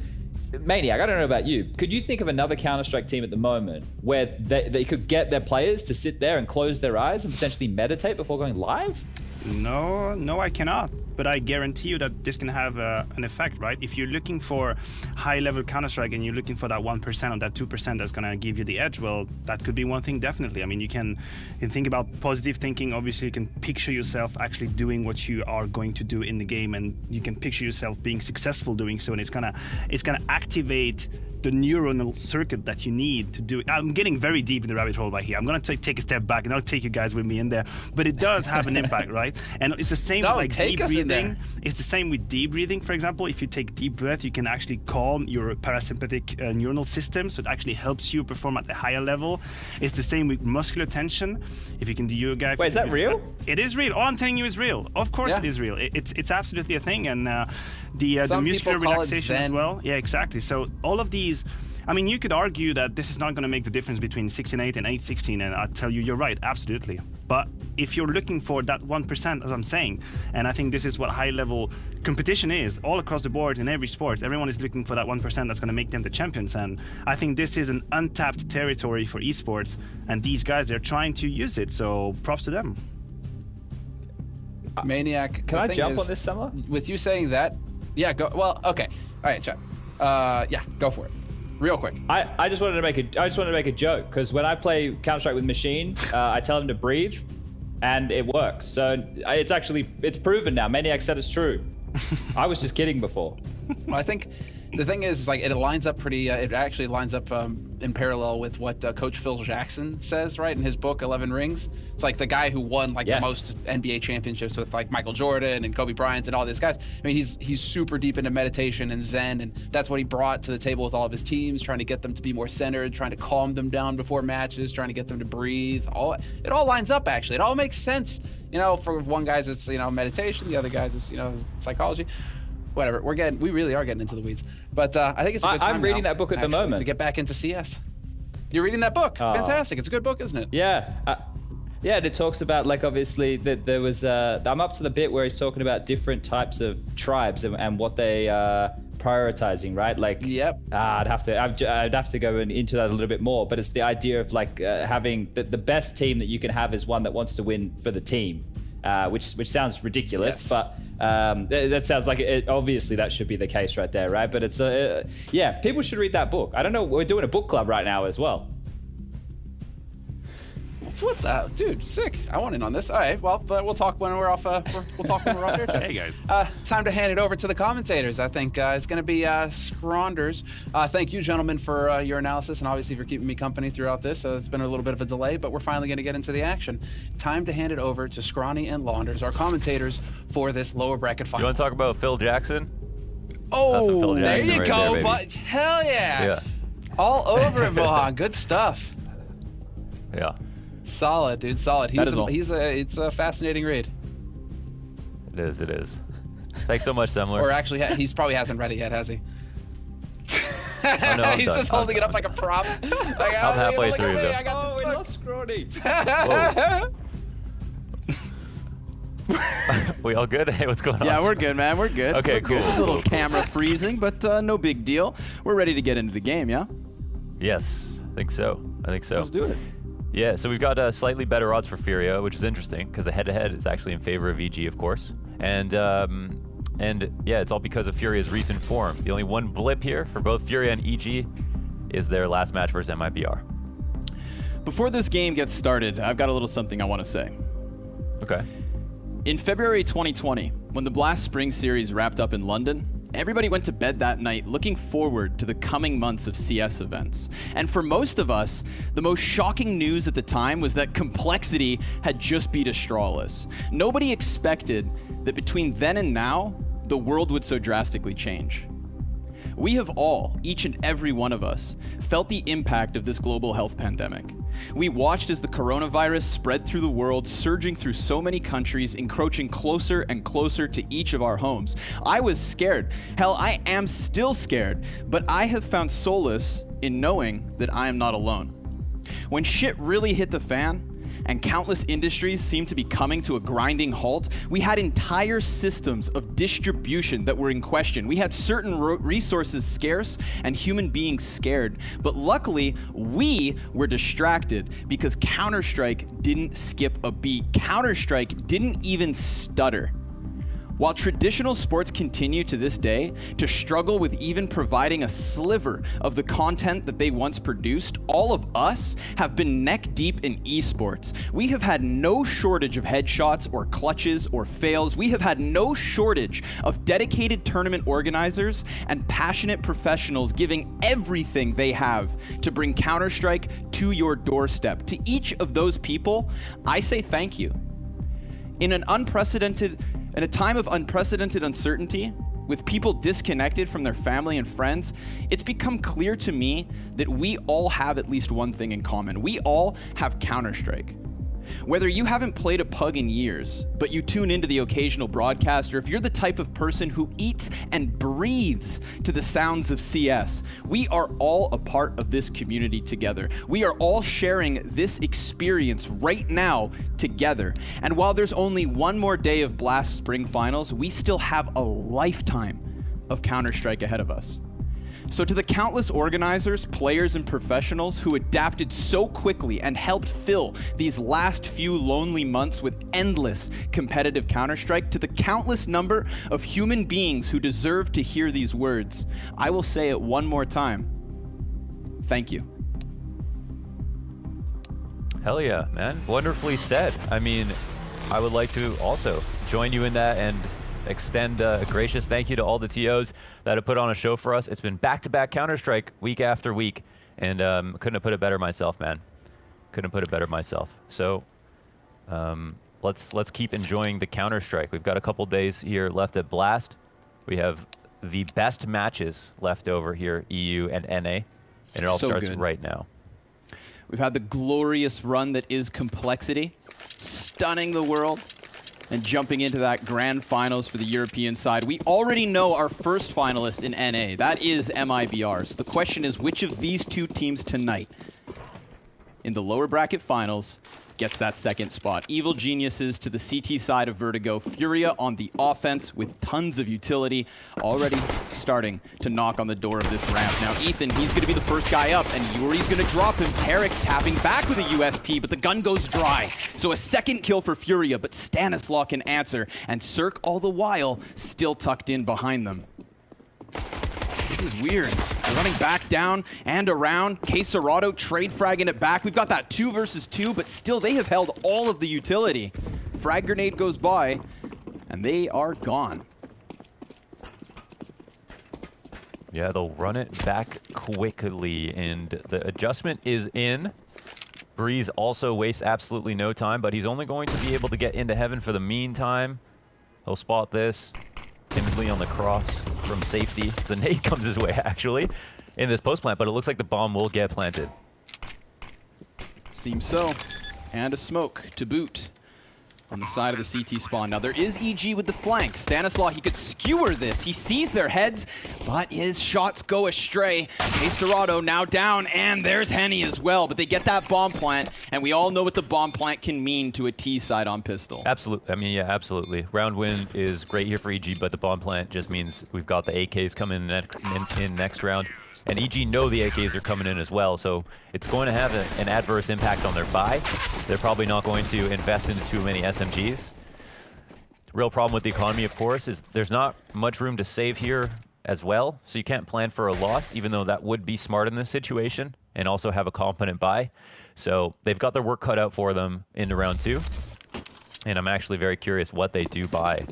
Speaker 3: Maniac, I don't know about you. Could you think of another Counter-Strike team at the moment where they could get their players to sit there and close their eyes and potentially meditate before going live?
Speaker 4: No, I cannot. But I guarantee you that this can have an effect, right? If you're looking for high-level Counter-Strike and you're looking for that 1% or that 2% that's going to give you the edge, well, that could be one thing, definitely. I mean, you can think about positive thinking. Obviously, you can picture yourself actually doing what you are going to do in the game, and you can picture yourself being successful doing so, and it's gonna activate the neuronal circuit that you need to do it. I'm getting very deep in the rabbit hole right here. I'm going to take a step back and I'll take you guys with me in there. But it does have an impact, right? And it's the same with like deep breathing. It's the same with deep breathing, for example. If you take deep breath, you can actually calm your parasympathetic neuronal system, so it actually helps you perform at the higher level. It's the same with muscular tension. If you can do yoga.
Speaker 3: Wait, is that real?
Speaker 4: It is real. All I'm telling you is real. Of course it is real. It's absolutely a thing. And the muscular relaxation as well. Yeah, exactly. So all of these, I mean, you could argue that this is not going to make the difference between 16-8 and 8-16, and I'll tell you, you're right, absolutely. But if you're looking for that 1%, as I'm saying, and I think this is what high-level competition is, all across the board in every sport, everyone is looking for that 1% that's going to make them the champions, and I think this is an untapped territory for esports, and these guys, they're trying to use it, so props to them.
Speaker 2: Maniac,
Speaker 3: can I jump on this, Summer?
Speaker 2: With you saying that, yeah, go. Well, okay, all right, Chad. Yeah, go for it. Real quick.
Speaker 3: I just wanted to make a joke, because when I play Counter-Strike with Machine, I tell him to breathe, and it works. So it's proven now. Maniac said it's true. I was just kidding before.
Speaker 2: Well, I think the thing is, like, it lines up pretty. It actually lines up in parallel with what Coach Phil Jackson says, right, in his book 11 Rings. It's like the guy who won the most NBA championships with like Michael Jordan and Kobe Bryant and all these guys. I mean, he's super deep into meditation and Zen, and that's what he brought to the table with all of his teams, trying to get them to be more centered, trying to calm them down before matches, trying to get them to breathe. It all lines up, actually. It all makes sense. You know, for one guy's it's meditation, the other guy's it's psychology. Whatever, we really are getting into the weeds, but I think it's a good time.
Speaker 3: I'm reading that book at the moment
Speaker 2: to get back into CS. You're reading that book? Fantastic! It's a good book, isn't it?
Speaker 3: Yeah, yeah. It talks about, like, obviously that there was. I'm up to the bit where he's talking about different types of tribes and what they prioritizing, right? Like,
Speaker 2: yep.
Speaker 3: I'd have to go into that a little bit more, but it's the idea of like having the best team that you can have is one that wants to win for the team. Which sounds ridiculous, but that sounds like obviously that should be the case right there, right? But it's yeah, people should read that book. I don't know, we're doing a book club right now as well.
Speaker 2: What the, dude? Sick! I want in on this. All right, well, we'll talk when we're off. We'll talk when we're off air.
Speaker 4: Hey guys.
Speaker 2: Time to hand it over to the commentators. I think it's going to be Scronders. Thank you, gentlemen, for your analysis, and obviously for keeping me company throughout this. It's been a little bit of a delay, but we're finally going to get into the action. Time to hand it over to Scrawny and Launders, our commentators for this lower bracket final.
Speaker 9: You want to talk about Phil Jackson?
Speaker 2: Oh,
Speaker 9: Jackson
Speaker 2: there you
Speaker 9: right
Speaker 2: go!
Speaker 9: there,
Speaker 2: But hell yeah!
Speaker 9: Yeah.
Speaker 2: All over it, Mohan. Good stuff.
Speaker 9: Yeah.
Speaker 2: Solid, dude. Solid. It's a fascinating read.
Speaker 9: It is. Thanks so much, Semler.
Speaker 2: Or actually, he's probably hasn't read it yet, has he?
Speaker 9: Oh, no,
Speaker 2: he's just holding it up like a prop. Like,
Speaker 9: I'm halfway through, though.
Speaker 2: I got
Speaker 3: We lost Scrawny.
Speaker 9: We all good? Hey, what's going on?
Speaker 10: Yeah, we're good, man. We're good.
Speaker 9: Okay,
Speaker 10: we're
Speaker 9: cool.
Speaker 10: Just a little camera freezing, but no big deal. We're ready to get into the game, yeah?
Speaker 9: Yes, I think so.
Speaker 10: Let's do it.
Speaker 9: Yeah, so we've got slightly better odds for FURIA, which is interesting because the head-to-head is actually in favor of EG, of course. And yeah, it's all because of FURIA's recent form. The only one blip here for both FURIA and EG is their last match versus MIBR.
Speaker 10: Before this game gets started, I've got a little something I want to say.
Speaker 9: Okay.
Speaker 10: In February 2020, when the Blast Spring Series wrapped up in London, everybody went to bed that night looking forward to the coming months of CS events. And for most of us, the most shocking news at the time was that Complexity had just beat Astralis. Nobody expected that between then and now, the world would so drastically change. We have all, each and every one of us, felt the impact of this global health pandemic. We watched as the coronavirus spread through the world, surging through so many countries, encroaching closer and closer to each of our homes. I was scared. Hell, I am still scared, but I have found solace in knowing that I am not alone. When shit really hit the fan, and countless industries seemed to be coming to a grinding halt, we had entire systems of distribution that were in question. We had certain resources scarce and human beings scared. But luckily, we were distracted because Counter-Strike didn't skip a beat. Counter-Strike didn't even stutter. While traditional sports continue to this day to struggle with even providing a sliver of the content that they once produced, all of us have been neck deep in esports. We have had no shortage of headshots or clutches or fails. We have had no shortage of dedicated tournament organizers and passionate professionals giving everything they have to bring Counter-Strike to your doorstep. To each of those people, I say thank you. In a time of unprecedented uncertainty, with people disconnected from their family and friends, it's become clear to me that we all have at least one thing in common. We all have Counter-Strike. Whether you haven't played a pug in years, but you tune into the occasional broadcast, or if you're the type of person who eats and breathes to the sounds of CS, we are all a part of this community together. We are all sharing this experience right now together. And while there's only one more day of Blast Spring Finals, we still have a lifetime of Counter-Strike ahead of us. So to the countless organizers, players, and professionals who adapted so quickly and helped fill these last few lonely months with endless competitive Counter-Strike, to the countless number of human beings who deserve to hear these words, I will say it one more time. Thank you.
Speaker 9: Hell yeah, man. Wonderfully said. I mean, I would like to also join you in that and extend a gracious thank you to all the TOs that have put on a show for us. It's been back-to-back Counter-Strike week after week, and couldn't have put it better myself, man. Couldn't put it better myself. So let's keep enjoying the Counter-Strike. We've got a couple days here left at Blast. We have the best matches left over here, EU and NA, and it all starts right now.
Speaker 10: We've had the glorious run that is Complexity, stunning the world, and jumping into that grand finals for the European side. We already know our first finalist in NA. That is MIBR. So the question is, which of these two teams tonight in the lower bracket finals gets that second spot? Evil Geniuses to the CT side of Vertigo. Furia on the offense with tons of utility, already starting to knock on the door of this ramp. Now Ethan, he's going to be the first guy up, and Yuri's going to drop him. Tarek tapping back with a USP, but the gun goes dry. So a second kill for Furia, but Stanislaw can answer, and Cirque all the while still tucked in behind them. This is weird. They're running back down and around. Quesarado trade fragging it back. We've got that 2 versus 2, but still they have held all of the utility. Frag grenade goes by, and they are gone.
Speaker 9: Yeah, they'll run it back quickly, and the adjustment is in. Breeze also wastes absolutely no time, but he's only going to be able to get into heaven for the meantime. He'll spot this timidly on the cross from safety. The nade comes his way, actually, in this post plant, but it looks like the bomb will get planted.
Speaker 10: Seems so. And a smoke to boot on the side of the CT spawn. Now there is EG with the flank. Stanislaw, he could skewer this. He sees their heads, but his shots go astray. Quesarado now down, and there's Henny as well. But they get that bomb plant, and we all know what the bomb plant can mean to a T side on pistol.
Speaker 9: Absolutely. I mean, yeah, absolutely. Round win is great here for EG, but the bomb plant just means we've got the AKs coming in next round. And EG know the AKs are coming in as well, so it's going to have an adverse impact on their buy. They're probably not going to invest into too many SMGs. The real problem with the economy, of course, is there's not much room to save here as well, so you can't plan for a loss, even though that would be smart in this situation, and also have a competent buy. So they've got their work cut out for them into round 2, and I'm actually very curious what they do buy.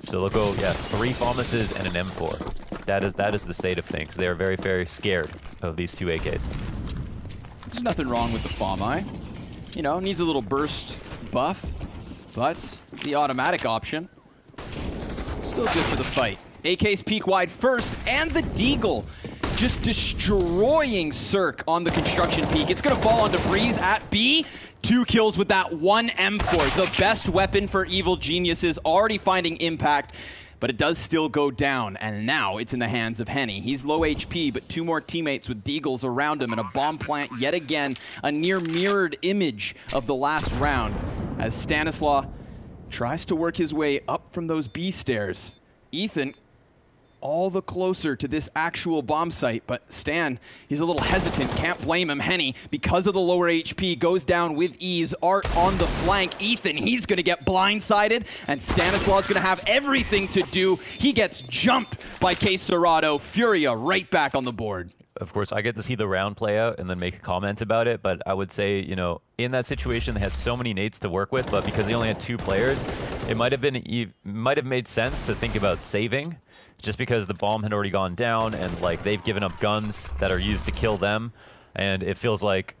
Speaker 9: So they'll go, yeah, 3 FAMASes and an M4. That is the state of things. They are very, very scared of these 2 AKs.
Speaker 10: There's nothing wrong with the FAMI. You know, needs a little burst buff, but the automatic option, still good for the fight. AK's peak wide first, and the Deagle just destroying Cirque on the construction peak. It's going to fall onto Breeze at B. 2 kills with that 1 M4. The best weapon for Evil Geniuses, already finding impact. but it does still go down, and now it's in the hands of Henny. He's low HP, but 2 more teammates with deagles around him, and a bomb plant yet again, a near mirrored image of the last round, as Stanislaw tries to work his way up from those B stairs. Ethan all the closer to this actual bomb site, but Stan, he's a little hesitant, can't blame him. Henny, because of the lower HP, goes down with ease. Art on the flank. Ethan, he's gonna get blindsided, and Stanislaw's gonna have everything to do. He gets jumped by Queserado. Furia right back on the board.
Speaker 9: Of course, I get to see the round play out and then make a comment about it, but I would say, you know, in that situation, they had so many nades to work with, but because they only had 2 players, it might have made sense to think about saving, just because the bomb had already gone down and like they've given up guns that are used to kill them, and it feels like,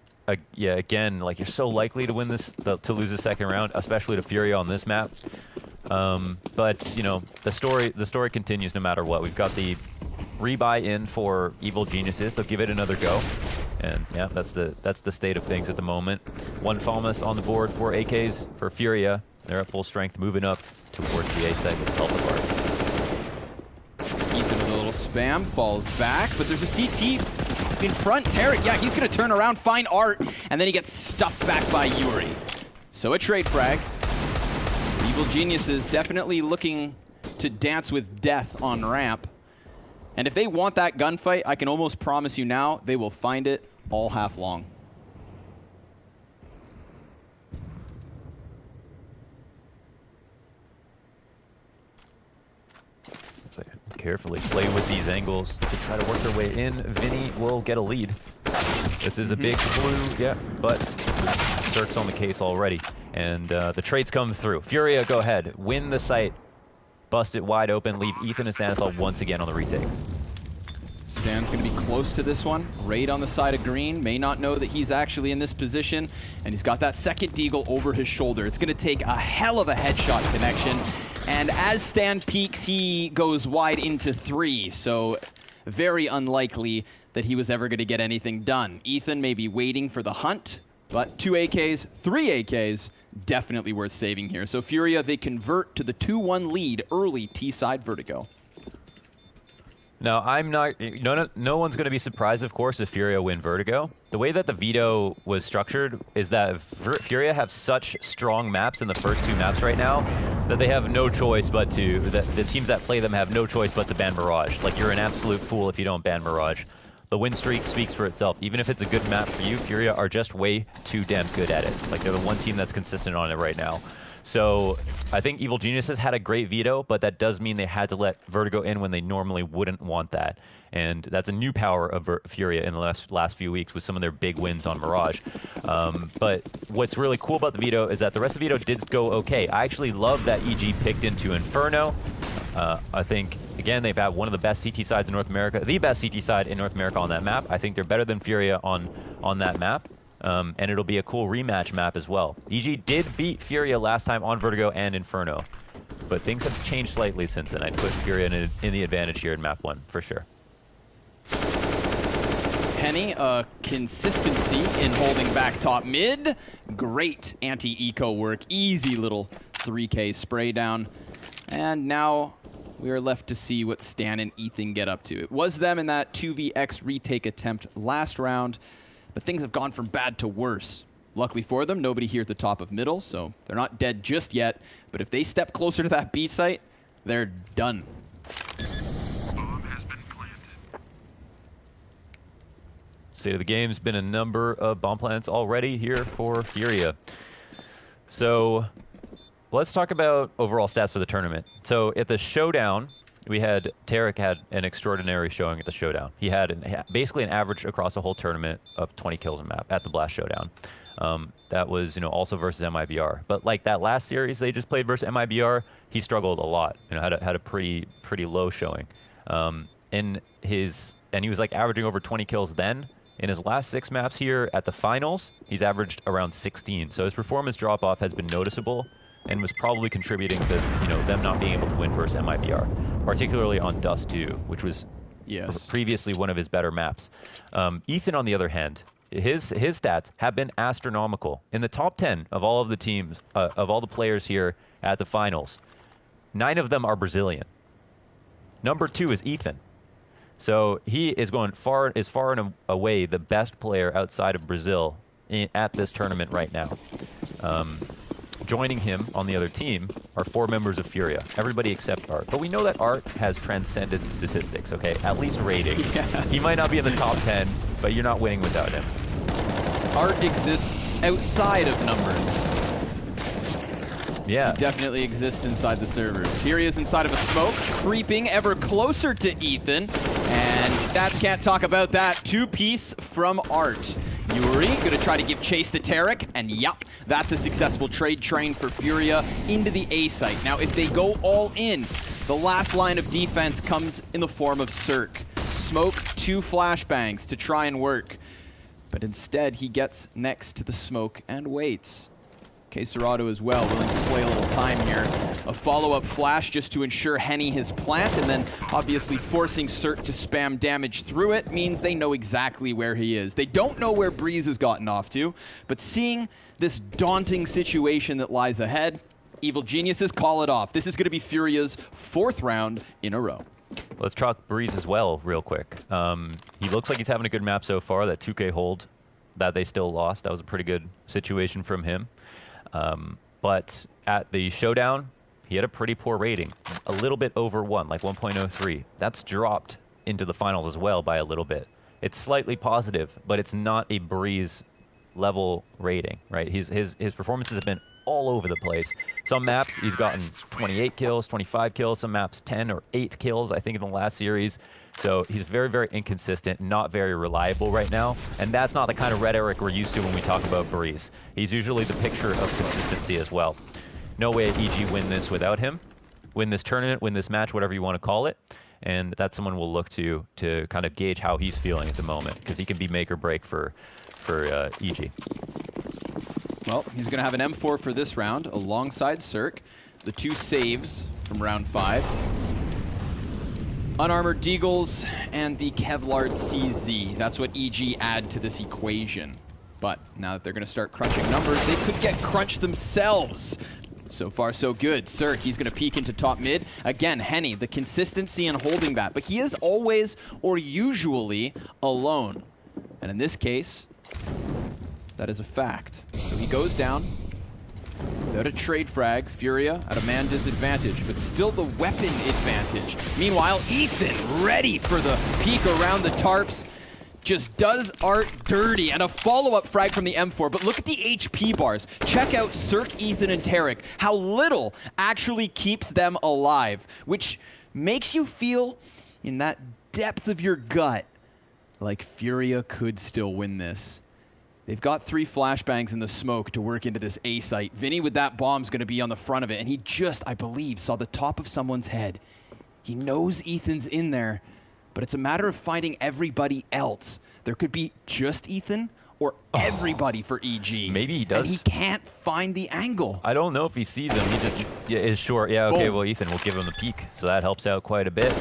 Speaker 9: yeah, again, like you're so likely to win this, to lose the second round, especially to Furia on this map. But you know, the story continues no matter what. We've got the rebuy in for Evil Geniuses. They'll give it another go, and yeah, that's the state of things at the moment. 1 Falmus on the board for AKs for Furia. They're at full strength, moving up towards the A site with help of Art.
Speaker 10: Ethan with a little spam, falls back, but there's a CT in front. Tarek, yeah, he's gonna turn around, find Art, and then he gets stuffed back by Yuri. So a trade frag. Evil Geniuses definitely looking to dance with death on ramp. And if they want that gunfight, I can almost promise you now, they will find it all half long.
Speaker 9: Carefully play with these angles to try to work their way in. Vinny will get a lead. This is a big clue, yeah, but Cirque's on the case already. And the trades come through. Furia, go ahead, win the site, bust it wide open, leave Ethan and Stanislaw once again on the retake.
Speaker 10: Stan's going to be close to this one. Raid on the side of green. May not know that he's actually in this position. And he's got that second deagle over his shoulder. It's going to take a hell of a headshot connection. And as Stan peeks, he goes wide into 3. So very unlikely that he was ever going to get anything done. Ethan may be waiting for the hunt, but 2 AKs, 3 AKs, definitely worth saving here. So Furia, they convert to the 2-1 lead early T-side Vertigo.
Speaker 9: No, I'm not. No one's going to be surprised, of course, if Furia win Vertigo. The way that the veto was structured is that Furia have such strong maps in the first 2 maps right now that they have no choice but to. The teams that play them have no choice but to ban Mirage. Like, you're an absolute fool if you don't ban Mirage. The win streak speaks for itself. Even if it's a good map for you, Furia are just way too damn good at it. Like, they're the one team that's consistent on it right now. So I think Evil Geniuses had a great veto, but that does mean they had to let Vertigo in when they normally wouldn't want that. And that's a new power of Furia in the last few weeks with some of their big wins on Mirage. But what's really cool about the veto is that the rest of the veto did go okay. I actually love that EG picked into Inferno. I think, again, they've had one of the best CT sides in North America, the best CT side in North America on that map. I think they're better than Furia on that map. And it'll be a cool rematch map as well. EG did beat Furia last time on Vertigo and Inferno, but things have changed slightly since then. I'd put Furia in the advantage here in map 1, for sure.
Speaker 10: Henny, consistency in holding back top mid. Great anti-eco work. Easy little 3K spray down. And now we are left to see what Stan and Ethan get up to. It was them in that 2vx retake attempt last round, but things have gone from bad to worse. Luckily for them, nobody here at the top of middle, so they're not dead just yet. But if they step closer to that B site, they're done.
Speaker 11: Bomb has been planted.
Speaker 9: State of the game's been a number of bomb plants already here for Furia. So let's talk about overall stats for the tournament. So at the showdown, Tarek had an extraordinary showing at the showdown. He had basically an average across the whole tournament of 20 kills a map at the Blast Showdown. That was, also versus MIBR. But like that last series they just played versus MIBR, he struggled a lot. Had a pretty low showing. And he was like averaging over 20 kills then. In his last 6 maps here at the finals, he's averaged around 16. So his performance drop off has been noticeable, and was probably contributing to them not being able to win versus MIBR, particularly on Dust 2, which was previously one of his better maps. Ethan, on the other hand, his stats have been astronomical. In the top 10 of all of the teams, of all the players here at the finals, 9 of them are Brazilian. Number 2 is Ethan. So he is going far and away the best player outside of Brazil at this tournament right now. Joining him on the other team are 4 members of FURIA, everybody except Art. But we know that Art has transcended statistics, okay? At least rating. Yeah. He might not be in the top 10, but you're not winning without him.
Speaker 10: Art exists outside of numbers.
Speaker 9: Yeah.
Speaker 10: He definitely exists inside the servers. Here he is inside of a smoke, creeping ever closer to Ethan. And stats can't talk about that. 2-piece from Art. Yuri gonna try to give chase to Tarek, and yup, that's a successful trade train for FURIA into the A site. Now, if they go all in, the last line of defense comes in the form of Cirque. Smoke 2 flashbangs to try and work. But instead, he gets next to the smoke and waits. Caserado as well, willing to play a little time here. A follow-up flash just to ensure Henny his plant, and then obviously forcing Cert to spam damage through it means they know exactly where he is. They don't know where Breeze has gotten off to, but seeing this daunting situation that lies ahead, Evil Geniuses call it off. This is going to be FURIA's 4th round in a row.
Speaker 9: Let's talk Breeze as well real quick. He looks like he's having a good map so far. That 2K hold that they still lost, that was a pretty good situation from him. But at the showdown, he had a pretty poor rating, a little bit over 1, like 1.03. That's dropped into the finals as well by a little bit. It's slightly positive, but it's not a Breeze level rating, right? His performances have been all over the place. Some maps he's gotten 28 kills, 25 kills, some maps 10 or 8 kills, I think, in the last series. So he's very, very inconsistent, not very reliable right now. And that's not the kind of rhetoric we're used to when we talk about Breeze. He's usually the picture of consistency as well. No way EG win this without him. Win this tournament, win this match, whatever you want to call it. And that's someone we'll look to kind of gauge how he's feeling at the moment, because he can be make or break for EG.
Speaker 10: Well, he's going to have an M4 for this round alongside Cirque. The 2 saves from round 5. Unarmored Deagles and the Kevlar CZ. That's what EG add to this equation. But now that they're going to start crunching numbers, they could get crunched themselves. So far, so good. Cirque, he's going to peek into top mid. Again, Henny, the consistency in holding that. But he is always or usually alone. And in this case, that is a fact. So he goes down without a trade frag. FURIA at a man disadvantage, but still the weapon advantage. Meanwhile, Ethan ready for the peek around the tarps. Just does Art dirty, and a follow-up frag from the M4. But look at the HP bars. Check out Cirque, Ethan, and Tarek. How little actually keeps them alive, which makes you feel in that depth of your gut like FURIA could still win this. They've got 3 flashbangs in the smoke to work into this A site. Vinny with that bomb's going to be on the front of it, and he just, I believe, saw the top of someone's head. He knows Ethan's in there, but it's a matter of finding everybody else. There could be just Ethan or everybody for EG.
Speaker 9: Maybe he does.
Speaker 10: And he can't find the angle.
Speaker 9: I don't know if he sees him. He just is short. Yeah, okay, well, Ethan will give him the peek, so that helps out quite a bit.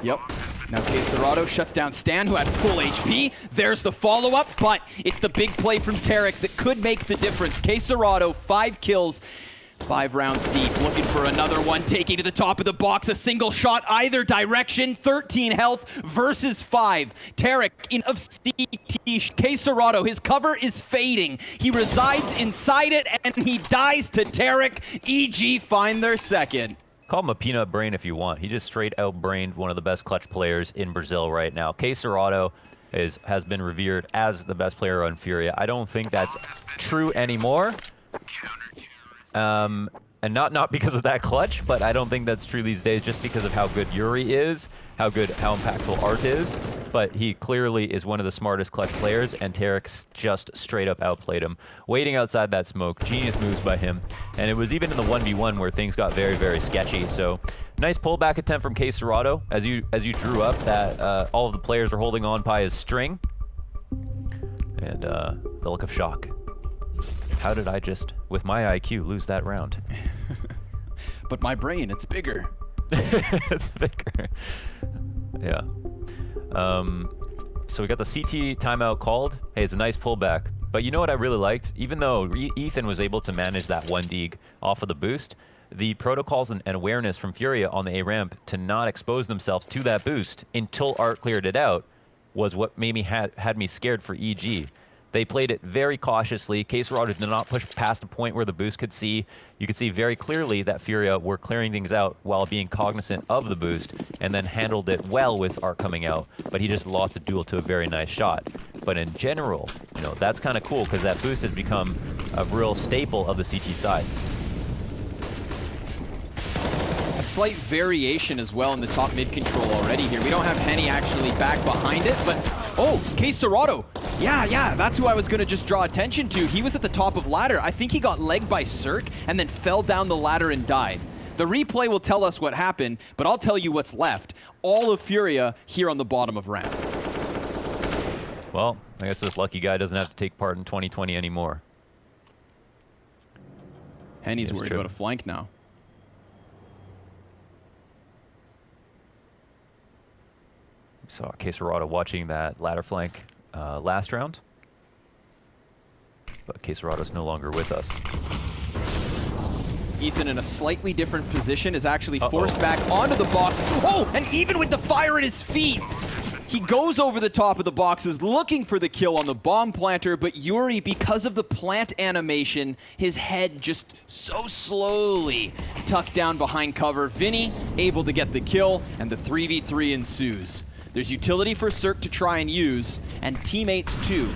Speaker 10: Yep. Now Caserado shuts down Stan, who had full HP. There's the follow-up, but it's the big play from Tarek that could make the difference. Caserado, 5 kills, 5 rounds deep, looking for another one, taking to the top of the box, a single shot either direction, 13 health versus 5. Tarek in of CT. Caserado, his cover is fading. He resides inside it, and he dies to Tarek. EG find their second.
Speaker 9: Call him a peanut brain if you want. He just straight out-brained one of the best clutch players in Brazil right now. Caserado has been revered as the best player on FURIA. I don't think that's true anymore. And not because of that clutch, but I don't think that's true these days just because of how good Yuri is, how impactful Art is. But he clearly is one of the smartest clutch players, and Tarek just straight up outplayed him. Waiting outside that smoke, genius moves by him. And it was even in the 1v1 where things got very, very sketchy. So nice pullback attempt from Caserado as you drew up that all of the players are holding on by his string. And the look of shock. How did I just, with my IQ, lose that round?
Speaker 10: But my brain, it's bigger.
Speaker 9: It's bigger. Yeah. So we got the CT timeout called. Hey, it's a nice pullback. But you know what I really liked? Even though Ethan was able to manage that 1 deeg off of the boost, the protocols and awareness from FURIA on the A ramp to not expose themselves to that boost until Art cleared it out was what made me had me scared for EG. They played it very cautiously. CSGO did not push past the point where the boost could see. You could see very clearly that FURIA were clearing things out while being cognizant of the boost, and then handled it well with Art coming out. But he just lost a duel to a very nice shot. But in general, you know, that's kind of cool because that boost has become a real staple of the CT side.
Speaker 10: A slight variation as well in the top mid control already here. We don't have Henny actually back behind it, but oh, CSGO. Yeah, that's who I was going to just draw attention to. He was at the top of ladder. I think he got legged by Cirque and then fell down the ladder and died. The replay will tell us what happened, but I'll tell you what's left. All of FURIA here on the bottom of ramp.
Speaker 9: Well, I guess this lucky guy doesn't have to take part in 2020 anymore.
Speaker 10: Henny's worried about a flank now.
Speaker 9: Saw CSGO watching that ladder flank last round, but CSGO's no longer with us.
Speaker 10: Ethan in a slightly different position is actually forced back onto the box. Oh, and even with the fire at his feet, he goes over the top of the boxes looking for the kill on the bomb planter, but Yuri, because of the plant animation, his head just so slowly tucked down behind cover. Vinny able to get the kill, and the 3v3 ensues. There's utility for Cirque to try and use, and teammates too.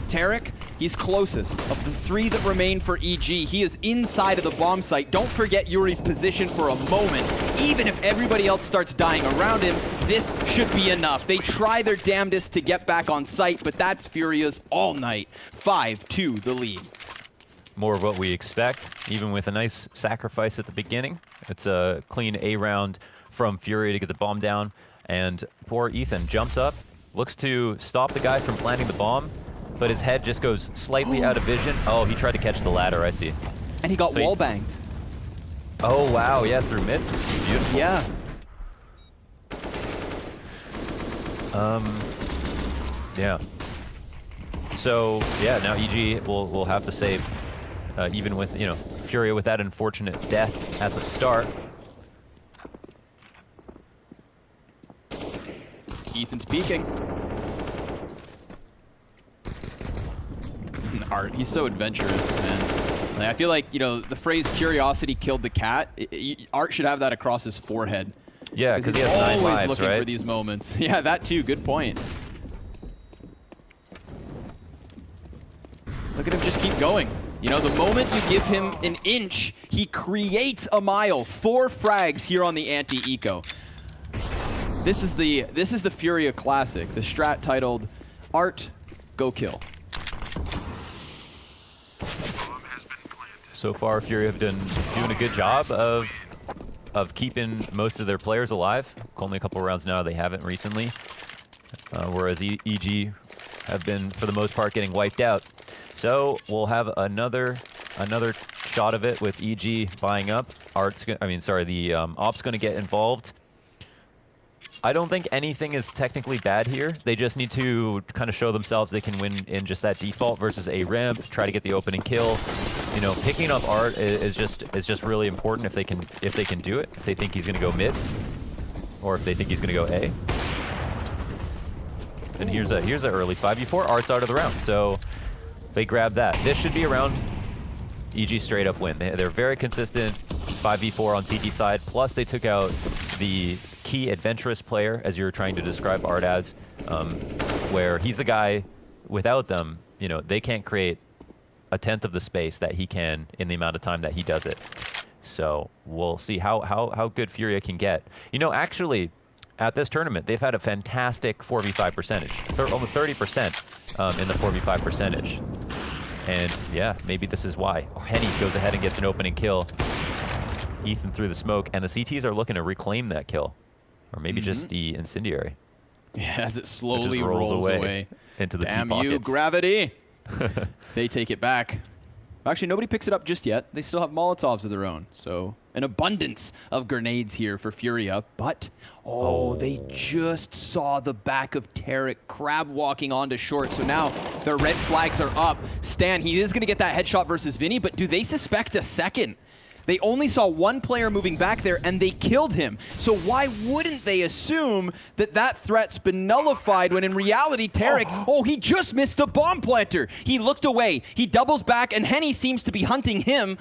Speaker 10: Tarek, he's closest. Of the 3 that remain for EG, he is inside of the bomb site. Don't forget Yuri's position for a moment. Even if everybody else starts dying around him, this should be enough. They try their damnedest to get back on site, but that's FURIA's all night. 5-2 the lead.
Speaker 9: More of what we expect, even with a nice sacrifice at the beginning. It's a clean A round from FURIA to get the bomb down. And poor Ethan jumps up, looks to stop the guy from planting the bomb, but his head just goes slightly out of vision. Oh, he tried to catch the ladder, I see.
Speaker 10: And he got wall banged.
Speaker 9: Oh, wow, yeah, through mid. Beautiful.
Speaker 10: Yeah.
Speaker 9: Yeah. So, yeah, now EG will have to save, even with, you know, FURIA with that unfortunate death at the start.
Speaker 10: Ethan's peeking. Art, he's so adventurous, man. Like, I feel like, you know, the phrase curiosity killed the cat. Art should have that across his forehead.
Speaker 9: Yeah, because he has 9
Speaker 10: always
Speaker 9: lives,
Speaker 10: looking
Speaker 9: right?
Speaker 10: for these moments. Yeah, that too. Good point. Look at him just keep going. You know, the moment you give him an inch, he creates a mile. 4 frags here on the anti-eco. This is the FURIA classic, the strat titled Art, Go Kill.
Speaker 9: So far, FURIA have doing a good job of keeping most of their players alive. Only a couple rounds now, they haven't recently. Whereas EG have been, for the most part, getting wiped out. So we'll have another shot of it with EG buying up. Op's going to get involved. I don't think anything is technically bad here. They just need to kind of show themselves they can win in just that default versus a ramp, try to get the opening kill. You know, picking up Art is just really important if they can do it. If they think he's going to go mid, or if they think he's going to go A. And here's a early 5v4. Art's out of the round, so they grab that. This should be a round EG straight up win. They're very consistent 5v4 on CT side. Plus they took out the key adventurous player, as you're trying to describe Art as, where he's the guy. Without them, you know, they can't create a tenth of the space that he can in the amount of time that he does it. So we'll see how good FURIA can get. You know, actually, at this tournament, they've had a fantastic 4v5 percentage, almost 30% in the 4v5 percentage. And yeah, maybe this is why. Henny goes ahead and gets an opening kill. Ethan through the smoke, and the CTs are looking to reclaim that kill. Or maybe just the incendiary.
Speaker 10: Yeah, as it slowly rolls away
Speaker 9: into the
Speaker 10: Damn
Speaker 9: T pockets.
Speaker 10: you, gravity! They take it back. Actually, nobody picks it up just yet. They still have Molotovs of their own. So an abundance of grenades here for FURIA. But, they just saw the back of Tarek crab walking onto short. So now their red flags are up. Stan, he is going to get that headshot versus Vinny, but do they suspect a second? They only saw one player moving back there, and they killed him. So why wouldn't they assume that that threat's been nullified when in reality, Tarek, he just missed a bomb planter. He looked away. He doubles back, and Henny seems to be hunting him.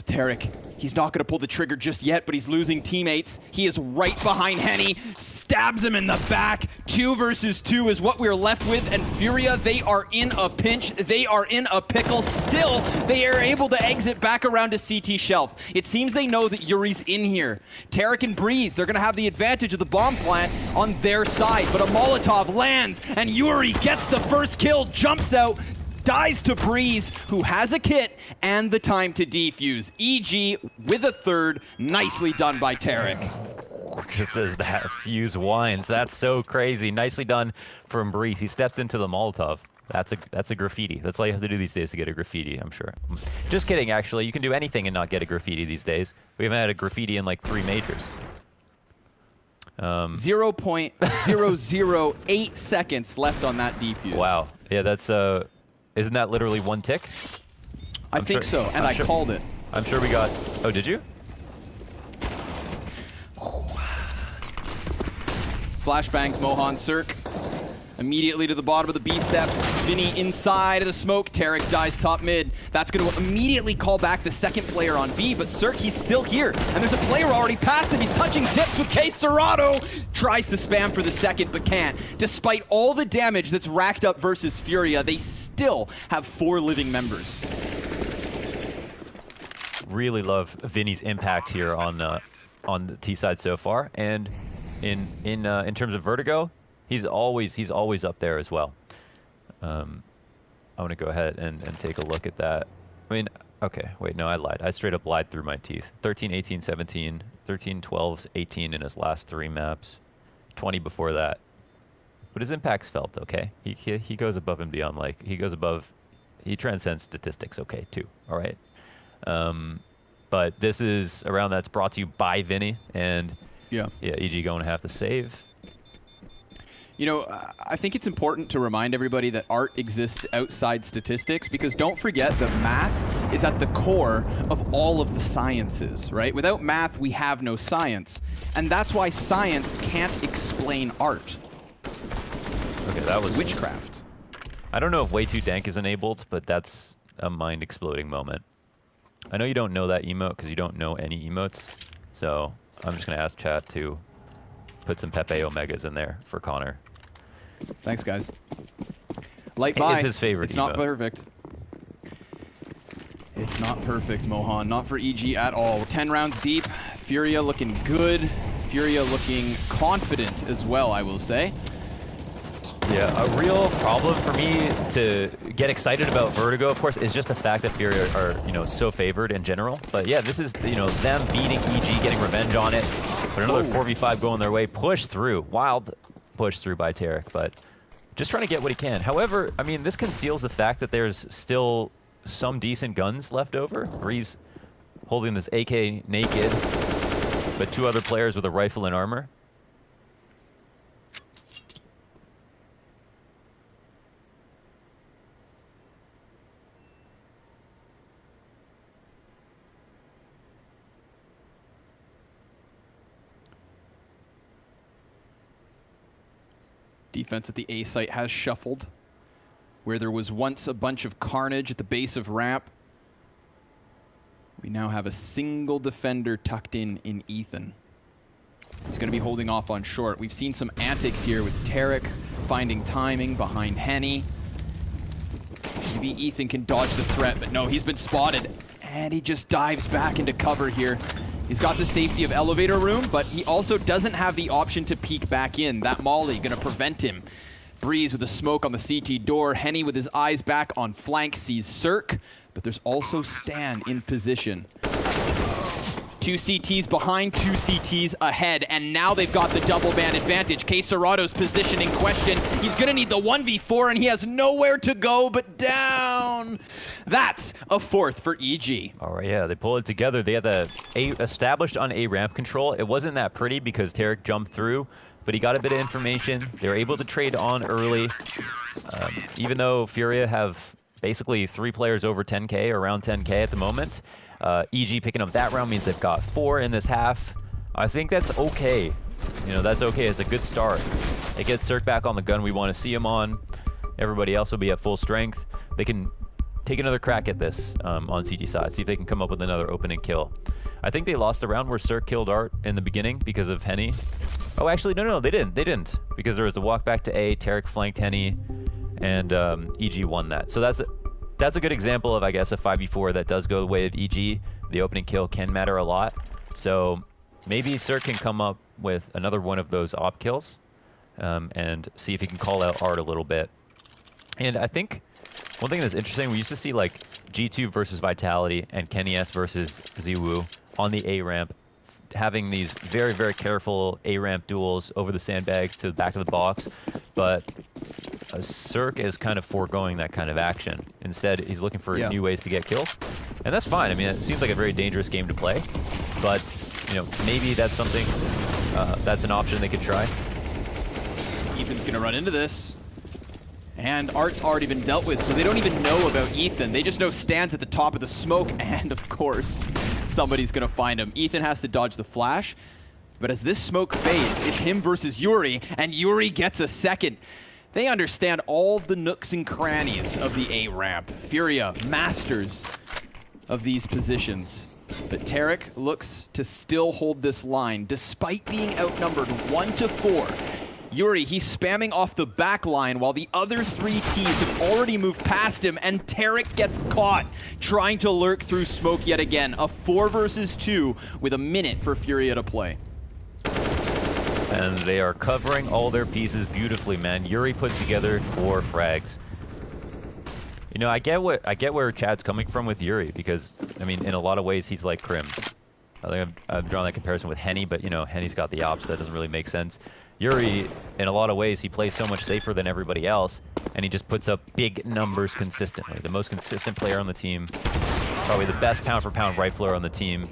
Speaker 10: Tarek, he's not going to pull the trigger just yet, but he's losing teammates. He is right behind Henny, stabs him in the back. 2 versus 2 is what we're left with, and FURIA, they are in a pinch. They are in a pickle. Still, they are able to exit back around to CT shelf. It seems they know that Yuri's in here. Tarek and Breeze, they're going to have the advantage of the bomb plant on their side, but a Molotov lands, and Yuri gets the first kill, jumps out, dies to Breeze, who has a kit and the time to defuse. EG with a third, nicely done by Tarek.
Speaker 9: Just as that fuse winds, that's so crazy. Nicely done from Breeze. He steps into the Molotov. That's a graffiti. That's all you have to do these days to get a graffiti, I'm sure. Just kidding, actually. You can do anything and not get a graffiti these days. We haven't had a graffiti in like 3 majors.
Speaker 10: 0.008 seconds left on that defuse.
Speaker 9: Wow. Yeah, that's isn't that literally 1 tick?
Speaker 10: I think so, and I called it.
Speaker 9: I'm sure we got... Oh, did you?
Speaker 10: Flashbangs, Mohan, Cirque. Immediately to the bottom of the B steps. Vinny inside of the smoke. Tarek dies top mid. That's going to immediately call back the second player on B, but Cirque, he's still here. And there's a player already past him. He's touching tips with K. Serrato. Tries to spam for the second, but can't. Despite all the damage that's racked up versus FURIA, they still have 4 living members.
Speaker 9: Really love Vinny's impact here on the T side so far. And in terms of Vertigo, he's always up there as well. I want to go ahead and take a look at that. I mean, okay, wait, no, I lied. I straight up lied through my teeth. 13, 18, 17, 13, 12, 18 in his last 3 maps, 20 before that. But his impact's felt, okay? He goes above and beyond, like, he transcends statistics, okay, too, all right? But this is a round that's brought to you by Vinny, and yeah, EG going to have to save.
Speaker 10: You know, I think it's important to remind everybody that art exists outside statistics, because don't forget that math is at the core of all of the sciences, right? Without math, we have no science. And that's why science can't explain art.
Speaker 9: Okay, that was
Speaker 10: witchcraft.
Speaker 9: I don't know if Way Too Dank is enabled, but that's a mind-exploding moment. I know you don't know that emote because you don't know any emotes, so I'm just going to ask chat to put some Pepe Omegas in there for Connor.
Speaker 10: Thanks, guys. Light by.
Speaker 9: It's his favorite
Speaker 10: It's
Speaker 9: emote.
Speaker 10: not perfect. It's not perfect, Mohan. Not for EG at all. 10 rounds deep. FURIA looking good. FURIA looking confident as well, I will say.
Speaker 9: Yeah, a real problem for me to get excited about Vertigo, of course, is just the fact that FURIA are, so favored in general. But yeah, this is, them beating EG, getting revenge on it. But another 4v5 going their way. Push through. Wild push through by Tarek, but just trying to get what he can. However, I mean, this conceals the fact that there's still some decent guns left over. Breeze holding this AK naked, but 2 other players with a rifle and armor.
Speaker 10: Defense at the A site has shuffled. Where there was once a bunch of carnage at the base of ramp, we now have a single defender tucked in Ethan. He's going to be holding off on short. We've seen some antics here with Tarek finding timing behind Henny. Maybe Ethan can dodge the threat, but no, he's been spotted. And he just dives back into cover here. He's got the safety of elevator room, but he also doesn't have the option to peek back in. That molly gonna prevent him. Breeze with a smoke on the CT door. Henny with his eyes back on flank sees Cirque, but there's also Stan in position. 2 CTs behind, 2 CTs ahead, and now they've got the double man advantage. K. Serrato's position in question. He's gonna need the 1v4, and he has nowhere to go but down. That's a 4th for EG.
Speaker 9: All right, yeah, they pull it together. They had the established on A ramp control. It wasn't that pretty because Tarek jumped through, but he got a bit of information. They were able to trade on early, even though FURIA have basically 3 players over 10K, around 10K at the moment. EG picking up that round means they've got 4 in this half. I think that's okay. You know, that's okay. It's a good start. It gets Cirque back on the gun we want to see him on. Everybody else will be at full strength. They can take another crack at this on CG side, see if they can come up with another opening kill. I think they lost the round where Cirque killed Art in the beginning because of Henny. Oh, actually, no, they didn't. They didn't, because there was the walk back to A, Tarek flanked Henny, and EG won that. So that's a good example of, I guess, a 5v4 that does go the way of EG. The opening kill can matter a lot. So maybe Cirque can come up with another one of those op kills and see if he can call out Art a little bit. And I think one thing that's interesting, we used to see like G2 versus Vitality and Kenny S versus Ziwu on the A ramp, having these very, very careful A ramp duels over the sandbags to the back of the box. But Cirque is kind of foregoing that kind of action. Instead, he's looking for new ways to get kills. And that's fine. I mean, it seems like a very dangerous game to play. But, you know, maybe that's something, that's an option they could try.
Speaker 10: Ethan's going to run into this. And Art's already been dealt with, so they don't even know about Ethan. They just know Stan's at the top of the smoke, and of course, somebody's gonna find him. Ethan has to dodge the flash, but as this smoke fades, it's him versus Yuri, and Yuri gets a second. They understand all the nooks and crannies of the A ramp. Furia, masters of these positions. But Tarek looks to still hold this line, despite being outnumbered 1-4. Yuri, he's spamming off the back line while the other 3 Ts have already moved past him, and Tarek gets caught trying to lurk through smoke yet again. A 4 versus 2 with a minute for Furia to play.
Speaker 9: And they are covering all their pieces beautifully, man. Yuri puts together 4 frags. You know, I get where Chad's coming from with Yuri, because, I mean, in a lot of ways, he's like Crims. I think I've drawn that comparison with Henny, but, you know, Henny's got the ops. That doesn't really make sense. Yuri, in a lot of ways, he plays so much safer than everybody else, and he just puts up big numbers consistently. The most consistent player on the team, probably the best pound-for-pound rifler on the team.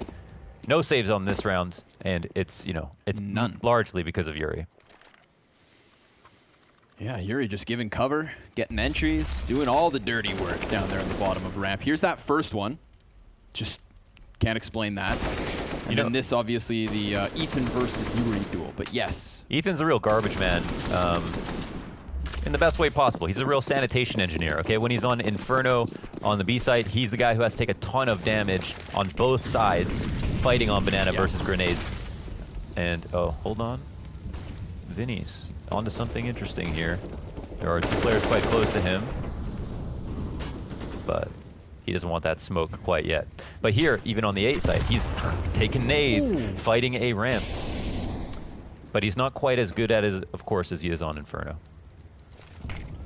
Speaker 9: No saves on this round, and it's, you know, it's
Speaker 10: none.
Speaker 9: Largely because of Yuri.
Speaker 10: Yeah, Yuri just giving cover, getting entries, doing all the dirty work down there on the bottom of ramp. Here's that first one. Just can't explain that. And then this, obviously, the Ethan versus Yuri duel. But yes.
Speaker 9: Ethan's a real garbage man. In the best way possible. He's a real sanitation engineer, okay? When he's on Inferno on the B site, he's the guy who has to take a ton of damage on both sides, fighting on Banana versus grenades. And, oh, hold on. Vinny's onto something interesting here. There are 2 players quite close to him, but he doesn't want that smoke quite yet. But here, even on the A site, he's taking nades, fighting A ramp. But he's not quite as good at it, of course, as he is on Inferno.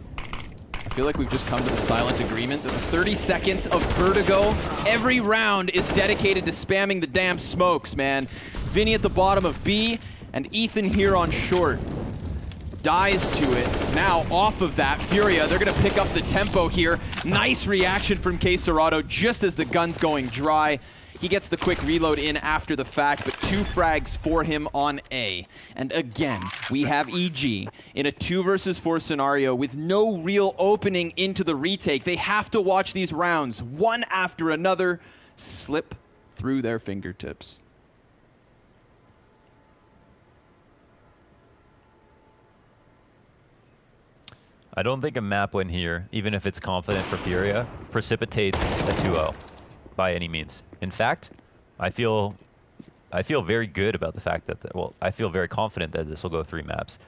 Speaker 10: I feel like we've just come to the silent agreement that the 30 seconds of Vertigo, every round is dedicated to spamming the damn smokes, man. Vinny at the bottom of B, and Ethan here on short. Dies to it. Now, off of that, Furia, they're going to pick up the tempo here. Nice reaction from K Serato just as the gun's going dry. He gets the quick reload in after the fact, but 2 frags for him on A. And again, we have EG in a 2 versus 4 scenario with no real opening into the retake. They have to watch these rounds, one after another, slip through their fingertips.
Speaker 9: I don't think a map win here, even if it's confident for Furia, precipitates a 2-0 by any means. In fact, I feel very good about the fact that, well, I feel very confident that this will go 3 maps,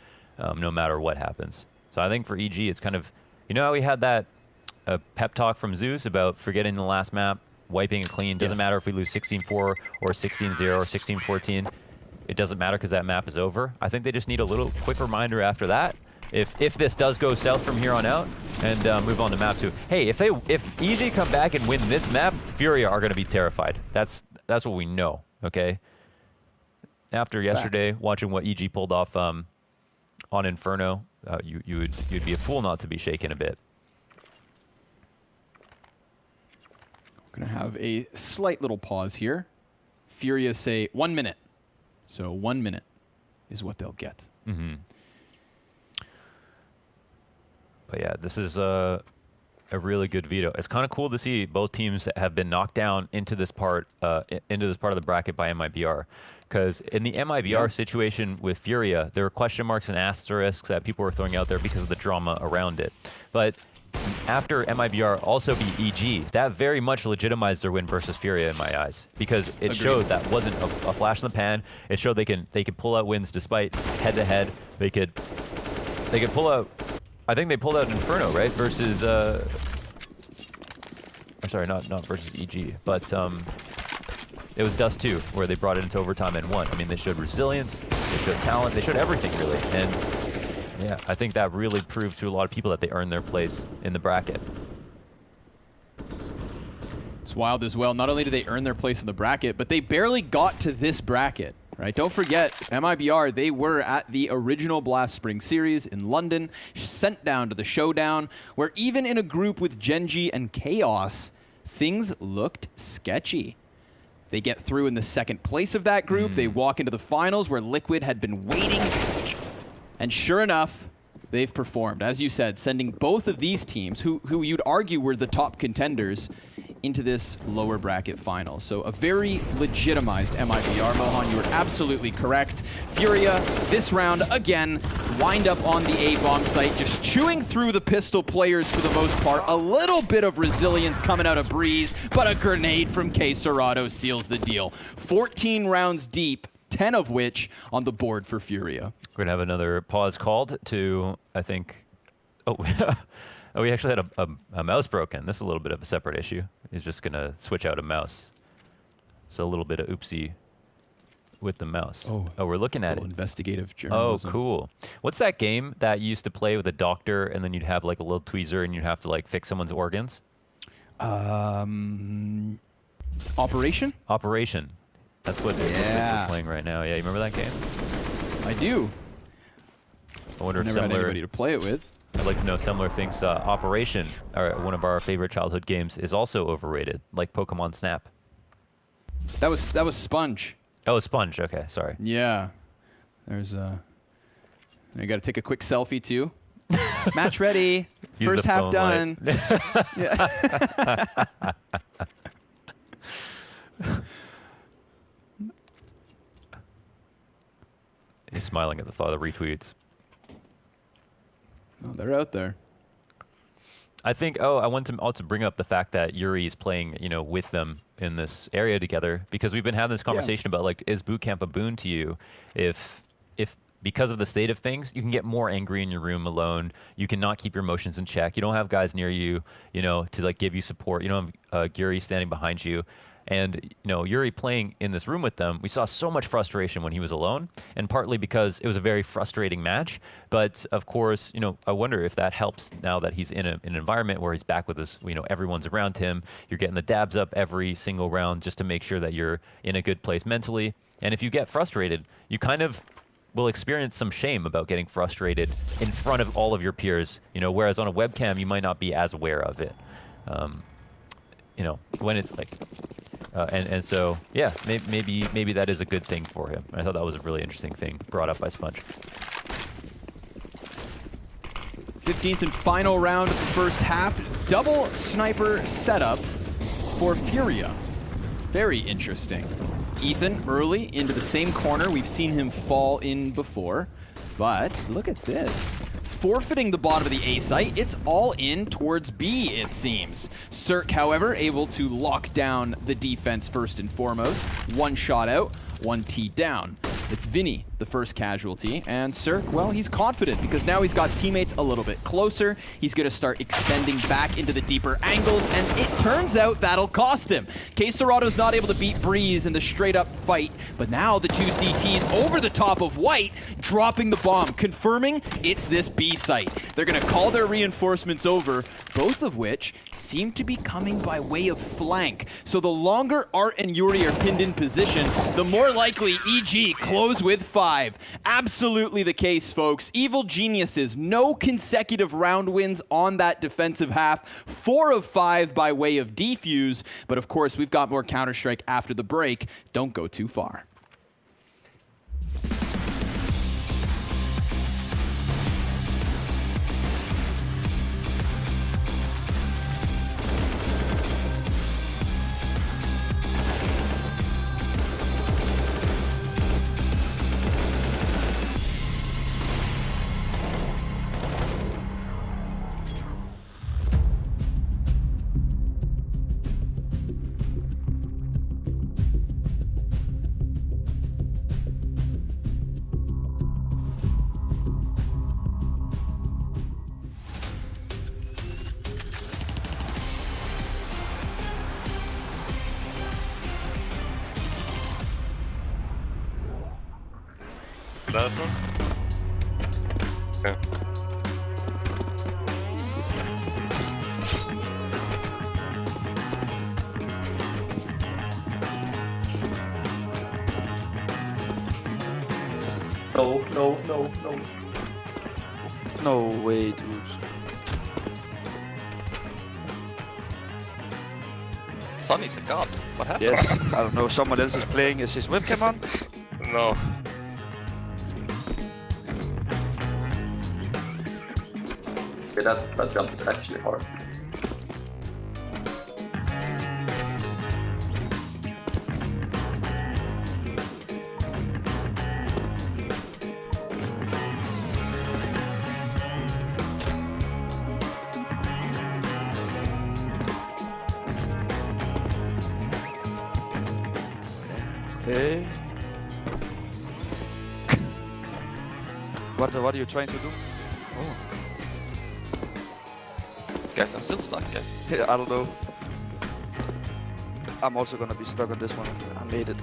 Speaker 9: no matter what happens. So I think for EG, it's kind of, you know how we had that pep talk from Zeus about forgetting the last map, wiping it clean. Doesn't matter if we lose 16-4 or 16-0 or 16-14. It doesn't matter because that map is over. I think they just need a little quick reminder after that. If this does go south from here on out and move on to map 2. Hey, if EG come back and win this map, Furia are going to be terrified. That's what we know, okay? After yesterday, watching what EG pulled off on Inferno, you'd be a fool not to be shaken a bit.
Speaker 10: We're going to have a slight little pause here. Furia say 1 minute. So 1 minute is what they'll get.
Speaker 9: Mm-hmm. But yeah, this is a really good veto. It's kind of cool to see both teams that have been knocked down into this part of the bracket by MIBR. Because in the MIBR situation with Furia, there were question marks and asterisks that people were throwing out there because of the drama around it. But after MIBR also beat EG, that very much legitimized their win versus Furia in my eyes, because it showed that wasn't a flash in the pan. It showed they can pull out wins despite head-to-head. They could pull out. I think they pulled out Inferno, right? Versus I'm sorry, not versus EG, but it was Dust 2 where they brought it into overtime and won. I mean, they showed resilience, they showed talent, they showed everything really, and yeah, I think that really proved to a lot of people that they earned their place in the bracket.
Speaker 10: It's wild as well. Not only did they earn their place in the bracket, but they barely got to this bracket, right? Don't forget, MIBR, they were at the original Blast Spring Series in London, sent down to the Showdown, where even in a group with Genji and Chaos, things looked sketchy. They get through in the second place of that group. They walk into the finals where Liquid had been waiting. And sure enough, they've performed. As you said, sending both of these teams, who you'd argue were the top contenders, into this lower bracket final. So a very legitimized MIBR. Mohan, you were absolutely correct. Furia, this round, again, wind up on the A-bomb site, just chewing through the pistol players for the most part. A little bit of resilience coming out of Breeze, but a grenade from K Serato seals the deal. 14 rounds deep, 10 of which on the board for Furia.
Speaker 9: We're gonna have another pause called to, I think, oh, we actually had a mouse broken. This is a little bit of a separate issue. He's just gonna switch out a mouse. So a little bit of oopsie with the mouse. Oh, we're looking at it.
Speaker 10: Investigative journalism.
Speaker 9: Oh, cool. What's that game that you used to play with a doctor and then you'd have like a little tweezer and you'd have to like fix someone's organs?
Speaker 10: Operation?
Speaker 9: Operation. That's what we're playing right now. Yeah, you remember that game?
Speaker 10: I do.
Speaker 9: I wonder if
Speaker 10: never had
Speaker 9: similar.
Speaker 10: anybody to play it with.
Speaker 9: I'd like to know similar things. Operation, one of our favorite childhood games, is also overrated, like Pokemon Snap.
Speaker 10: That was Sponge.
Speaker 9: Oh, Sponge. Okay, sorry.
Speaker 10: Yeah. There's I got to take a quick selfie too. Match ready.
Speaker 9: Use
Speaker 10: First
Speaker 9: the
Speaker 10: half
Speaker 9: phone
Speaker 10: done.
Speaker 9: He's smiling at the thought of the retweets.
Speaker 10: Oh, they're out there.
Speaker 9: I think. I want to also bring up the fact that Yuri is playing, with them in this area together, because we've been having this conversation about like, is boot camp a boon to you? If because of the state of things, you can get more angry in your room alone. You cannot keep your emotions in check. You don't have guys near you, to like give you support. You don't have Yuri standing behind you. And, Yuri playing in this room with them, we saw so much frustration when he was alone, and partly because it was a very frustrating match. But, of course, I wonder if that helps now that he's in an environment where he's back with us, everyone's around him. You're getting the dabs up every single round just to make sure that you're in a good place mentally. And if you get frustrated, you kind of will experience some shame about getting frustrated in front of all of your peers, whereas on a webcam, you might not be as aware of it. When it's like... and so, yeah, maybe that is a good thing for him. I thought that was a really interesting thing brought up by Sponge.
Speaker 10: 15th and final round of the first half. Double sniper setup for Furia. Very interesting. Ethan early into the same corner. We've seen him fall in before. But look at this. Forfeiting the bottom of the A site. It's all in towards B, it seems. Cirque, however, able to lock down the defense first and foremost. One shot out, one T down. It's Vinny, the first casualty, and Cirque, well, he's confident because now he's got teammates a little bit closer. He's going to start extending back into the deeper angles, and it turns out that'll cost him. K Serato's not able to beat Breeze in the straight-up fight, but now the two CTs over the top of White, dropping the bomb, confirming it's this B site. They're going to call their reinforcements over, both of which seem to be coming by way of flank. So the longer Art and Yuri are pinned in position, the more likely EG close with 5. Absolutely the case, folks. Evil geniuses, no consecutive round wins on that defensive half. 4 of 5 by way of defuse. But of course, we've got more Counter-Strike after the break. Don't go too far.
Speaker 12: Last one? Okay.
Speaker 6: No.
Speaker 13: No way, dude.
Speaker 12: Sonny's a god. What happened?
Speaker 13: Yes, I don't know. Someone else is playing. Is his webcam on?
Speaker 12: No.
Speaker 6: Okay, that jump is actually hard.
Speaker 13: Okay. What are you trying to do?
Speaker 12: Oh. Guys, I'm still stuck, guys.
Speaker 13: I don't know. I'm also gonna be stuck on this one. I made it.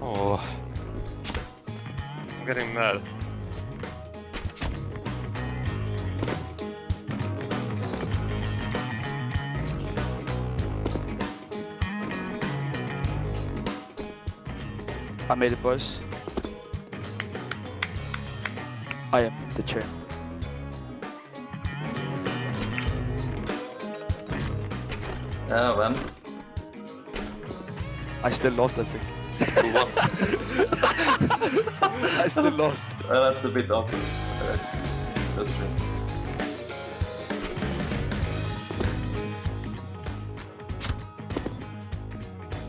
Speaker 12: Oh. I'm getting mad.
Speaker 13: I made it, boys. I am the champ.
Speaker 6: When?
Speaker 13: I still lost, I think.
Speaker 6: Who won?
Speaker 13: I still lost.
Speaker 6: That's a bit awkward. That's true.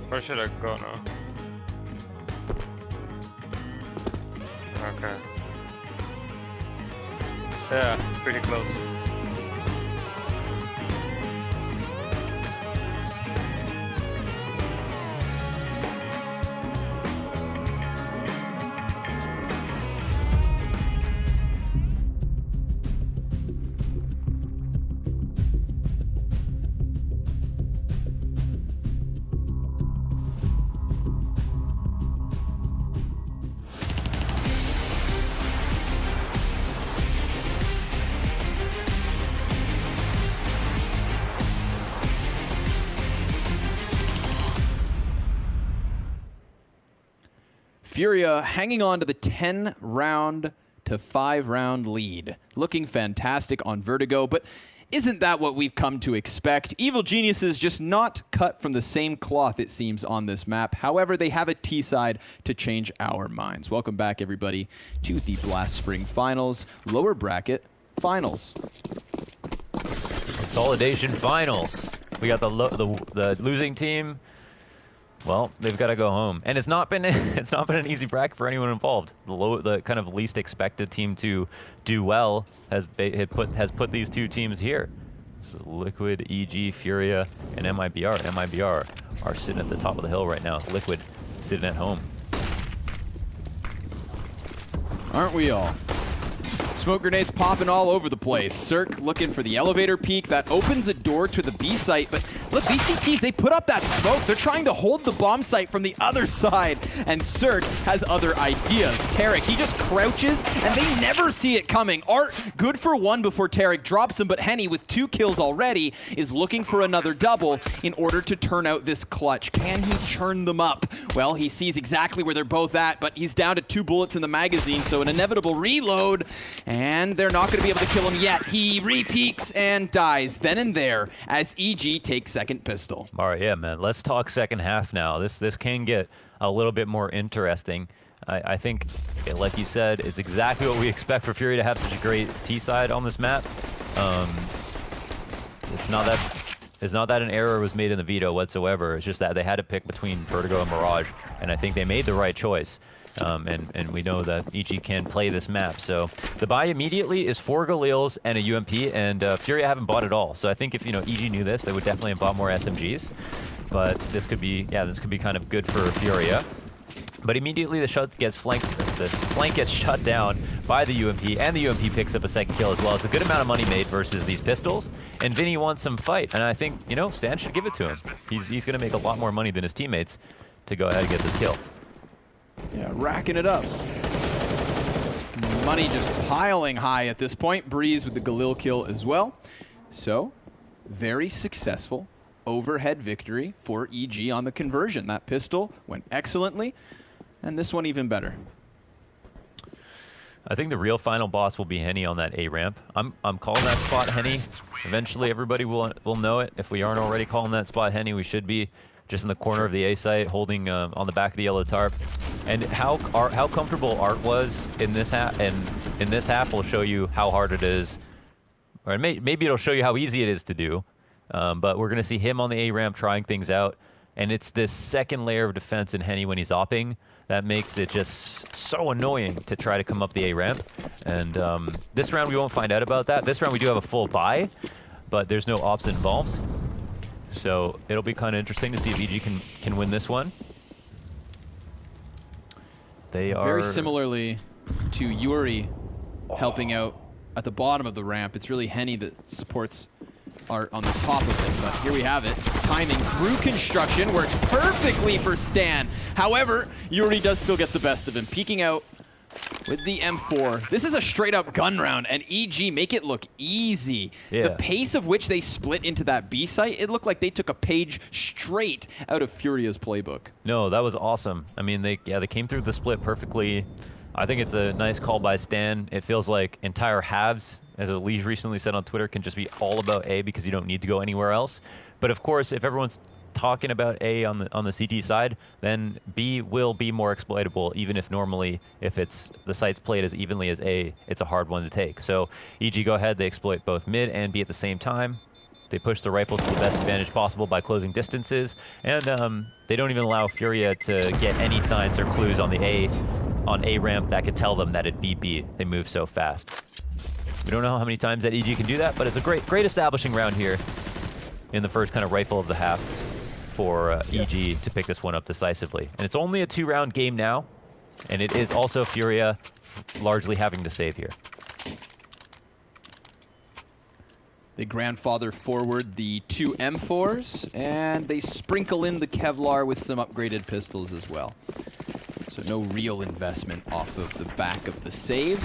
Speaker 12: Where should I go now? Okay. Yeah, pretty close.
Speaker 10: FURIA hanging on to the 10-round to 5-round lead. Looking fantastic on VERTIGO, but isn't that what we've come to expect? Evil Geniuses just not cut from the same cloth, it seems, on this map. However, they have a T-side to change our minds. Welcome back, everybody, to the Blast Spring Finals, lower bracket finals.
Speaker 9: Consolidation finals. We got the losing team. Well, they've got to go home, and it's not been an easy bracket for anyone involved. The kind of least expected team to do well has put these two teams here. This is Liquid, EG, FURIA, and MIBR. MIBR are sitting at the top of the hill right now. Liquid sitting at home.
Speaker 10: Aren't we all? Smoke grenades popping all over the place. Cirque looking for the elevator peak. That opens a door to the B site. But look, BCTs, they put up that smoke. They're trying to hold the bomb site from the other side. And Cirque has other ideas. Tarek, he just crouches, and they never see it coming. Art, good for one before Tarek drops him. But Henny, with 2 kills already, is looking for another double in order to turn out this clutch. Can he churn them up? Well, he sees exactly where they're both at, but he's down to 2 bullets in the magazine, so an inevitable reload. And they're not going to be able to kill him yet. He re-peeks and dies then and there as EG takes second pistol.
Speaker 9: All right, yeah, man. Let's talk second half now. This can get a little bit more interesting. I think, like you said, it's exactly what we expect for FURIA to have such a great T-side on this map. It's not that an error was made in the veto whatsoever. It's just that they had to pick between VERTIGO and Mirage, and I think they made the right choice. And we know that EG can play this map. So the buy immediately is 4 Galils and a UMP, and FURIA haven't bought it all. So I think if EG knew this, they would definitely have bought more SMGs. But this could be kind of good for FURIA. But immediately the flank gets shut down by the UMP, and the UMP picks up a second kill as well. It's a good amount of money made versus these pistols, and Vinny wants some fight, and I think, you know, Stan should give it to him. He's going to make a lot more money than his teammates to go ahead and get this kill.
Speaker 10: Yeah, racking it up. Money just piling high at this point. Breeze with the Galil kill as well. So, very successful overhead victory for EG on the conversion. That pistol went excellently, and this one even better.
Speaker 9: I think the real final boss will be Henny on that A ramp. I'm calling that spot Henny. Eventually everybody will know it. If we aren't already calling that spot Henny, we should be just in the corner of the A site, holding on the back of the yellow tarp. And how comfortable Art was in this half, and in this half will show you how hard it is, or maybe it'll show you how easy it is to do. But we're gonna see him on the A ramp trying things out, and it's this second layer of defense in Henny when he's opping that makes it just so annoying to try to come up the A ramp. And this round we won't find out about that. This round we do have a full buy, but there's no ops involved. So it'll be kind of interesting to see if EG can win this one. They are
Speaker 10: very similarly to Yuri helping out at the bottom of the ramp. It's really Henny that supports Art on the top of it, but here we have it. Timing through construction works perfectly for Stan. However, Yuri does still get the best of him, peeking out with the M4. This is a straight up gun round, and EG make it look easy.
Speaker 9: Yeah.
Speaker 10: The pace of which they split into that B site, it looked like they took a page straight out of Furia's playbook.
Speaker 9: No, that was awesome. I mean, they came through the split perfectly. I think it's a nice call by Stan. It feels like entire halves, as Elise recently said on Twitter, can just be all about A because you don't need to go anywhere else. But of course, if everyone's talking about A on the CT side, then B will be more exploitable, even if normally, if it's the site's played as evenly as A, it's a hard one to take. So EG go ahead, they exploit both mid and B at the same time. They push the rifles to the best advantage possible by closing distances, and they don't even allow Furia to get any signs or clues on the A ramp that could tell them that it'd be B. They move so fast. We don't know how many times that EG can do that, but it's a great establishing round here in the first kind of rifle of the half for EG to pick this one up decisively. And it's only a 2-round game now, and it is also Furia largely having to save here.
Speaker 10: They grandfather forward the 2 M4s, and they sprinkle in the Kevlar with some upgraded pistols as well. So no real investment off of the back of the save.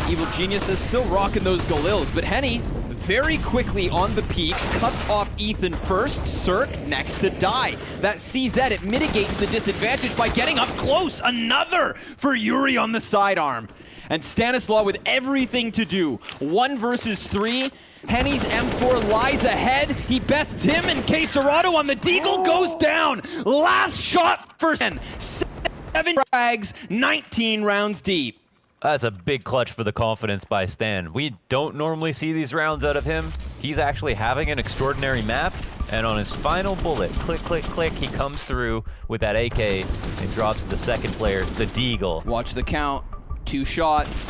Speaker 10: Evil Genius is still rocking those Galils, but Henny very quickly on the peak, cuts off Ethan first, Cirque next to die. That CZ, it mitigates the disadvantage by getting up close. Another for Yuri on the sidearm. And Stanislaw with everything to do. 1 versus 3. Henny's M4 lies ahead. He bests him, and Quesarado on the Deagle goes down. Last shot for 10. 7 frags, 19 rounds deep.
Speaker 9: That's a big clutch for the confidence by Stan. We don't normally see these rounds out of him. He's actually having an extraordinary map, and on his final bullet, click, click, click, he comes through with that AK and drops the second player, the Deagle.
Speaker 10: Watch the count. 2 shots.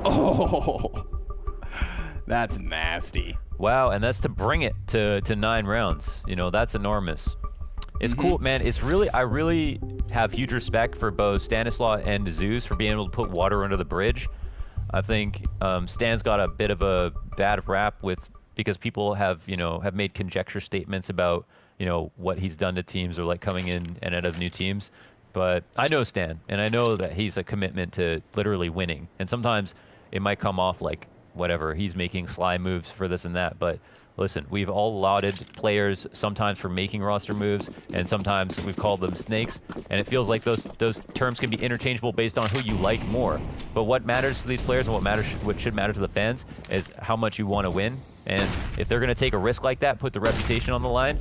Speaker 10: Oh, that's nasty.
Speaker 9: Wow, and that's to bring it to 9 rounds. You know, that's enormous. It's cool, man. It's really, I really have huge respect for both Stanislaw and Zeus for being able to put water under the bridge. I think Stan's got a bit of a bad rap because people have made conjecture statements about, what he's done to teams or like coming in and out of new teams. But I know Stan, and I know that he's a commitment to literally winning. And sometimes it might come off like, whatever, he's making sly moves for this and that, but listen, we've all lauded players sometimes for making roster moves, and sometimes we've called them snakes, and it feels like those terms can be interchangeable based on who you like more. But what matters to these players and what should matter to the fans is how much you want to win. And if they're going to take a risk like that, put the reputation on the line,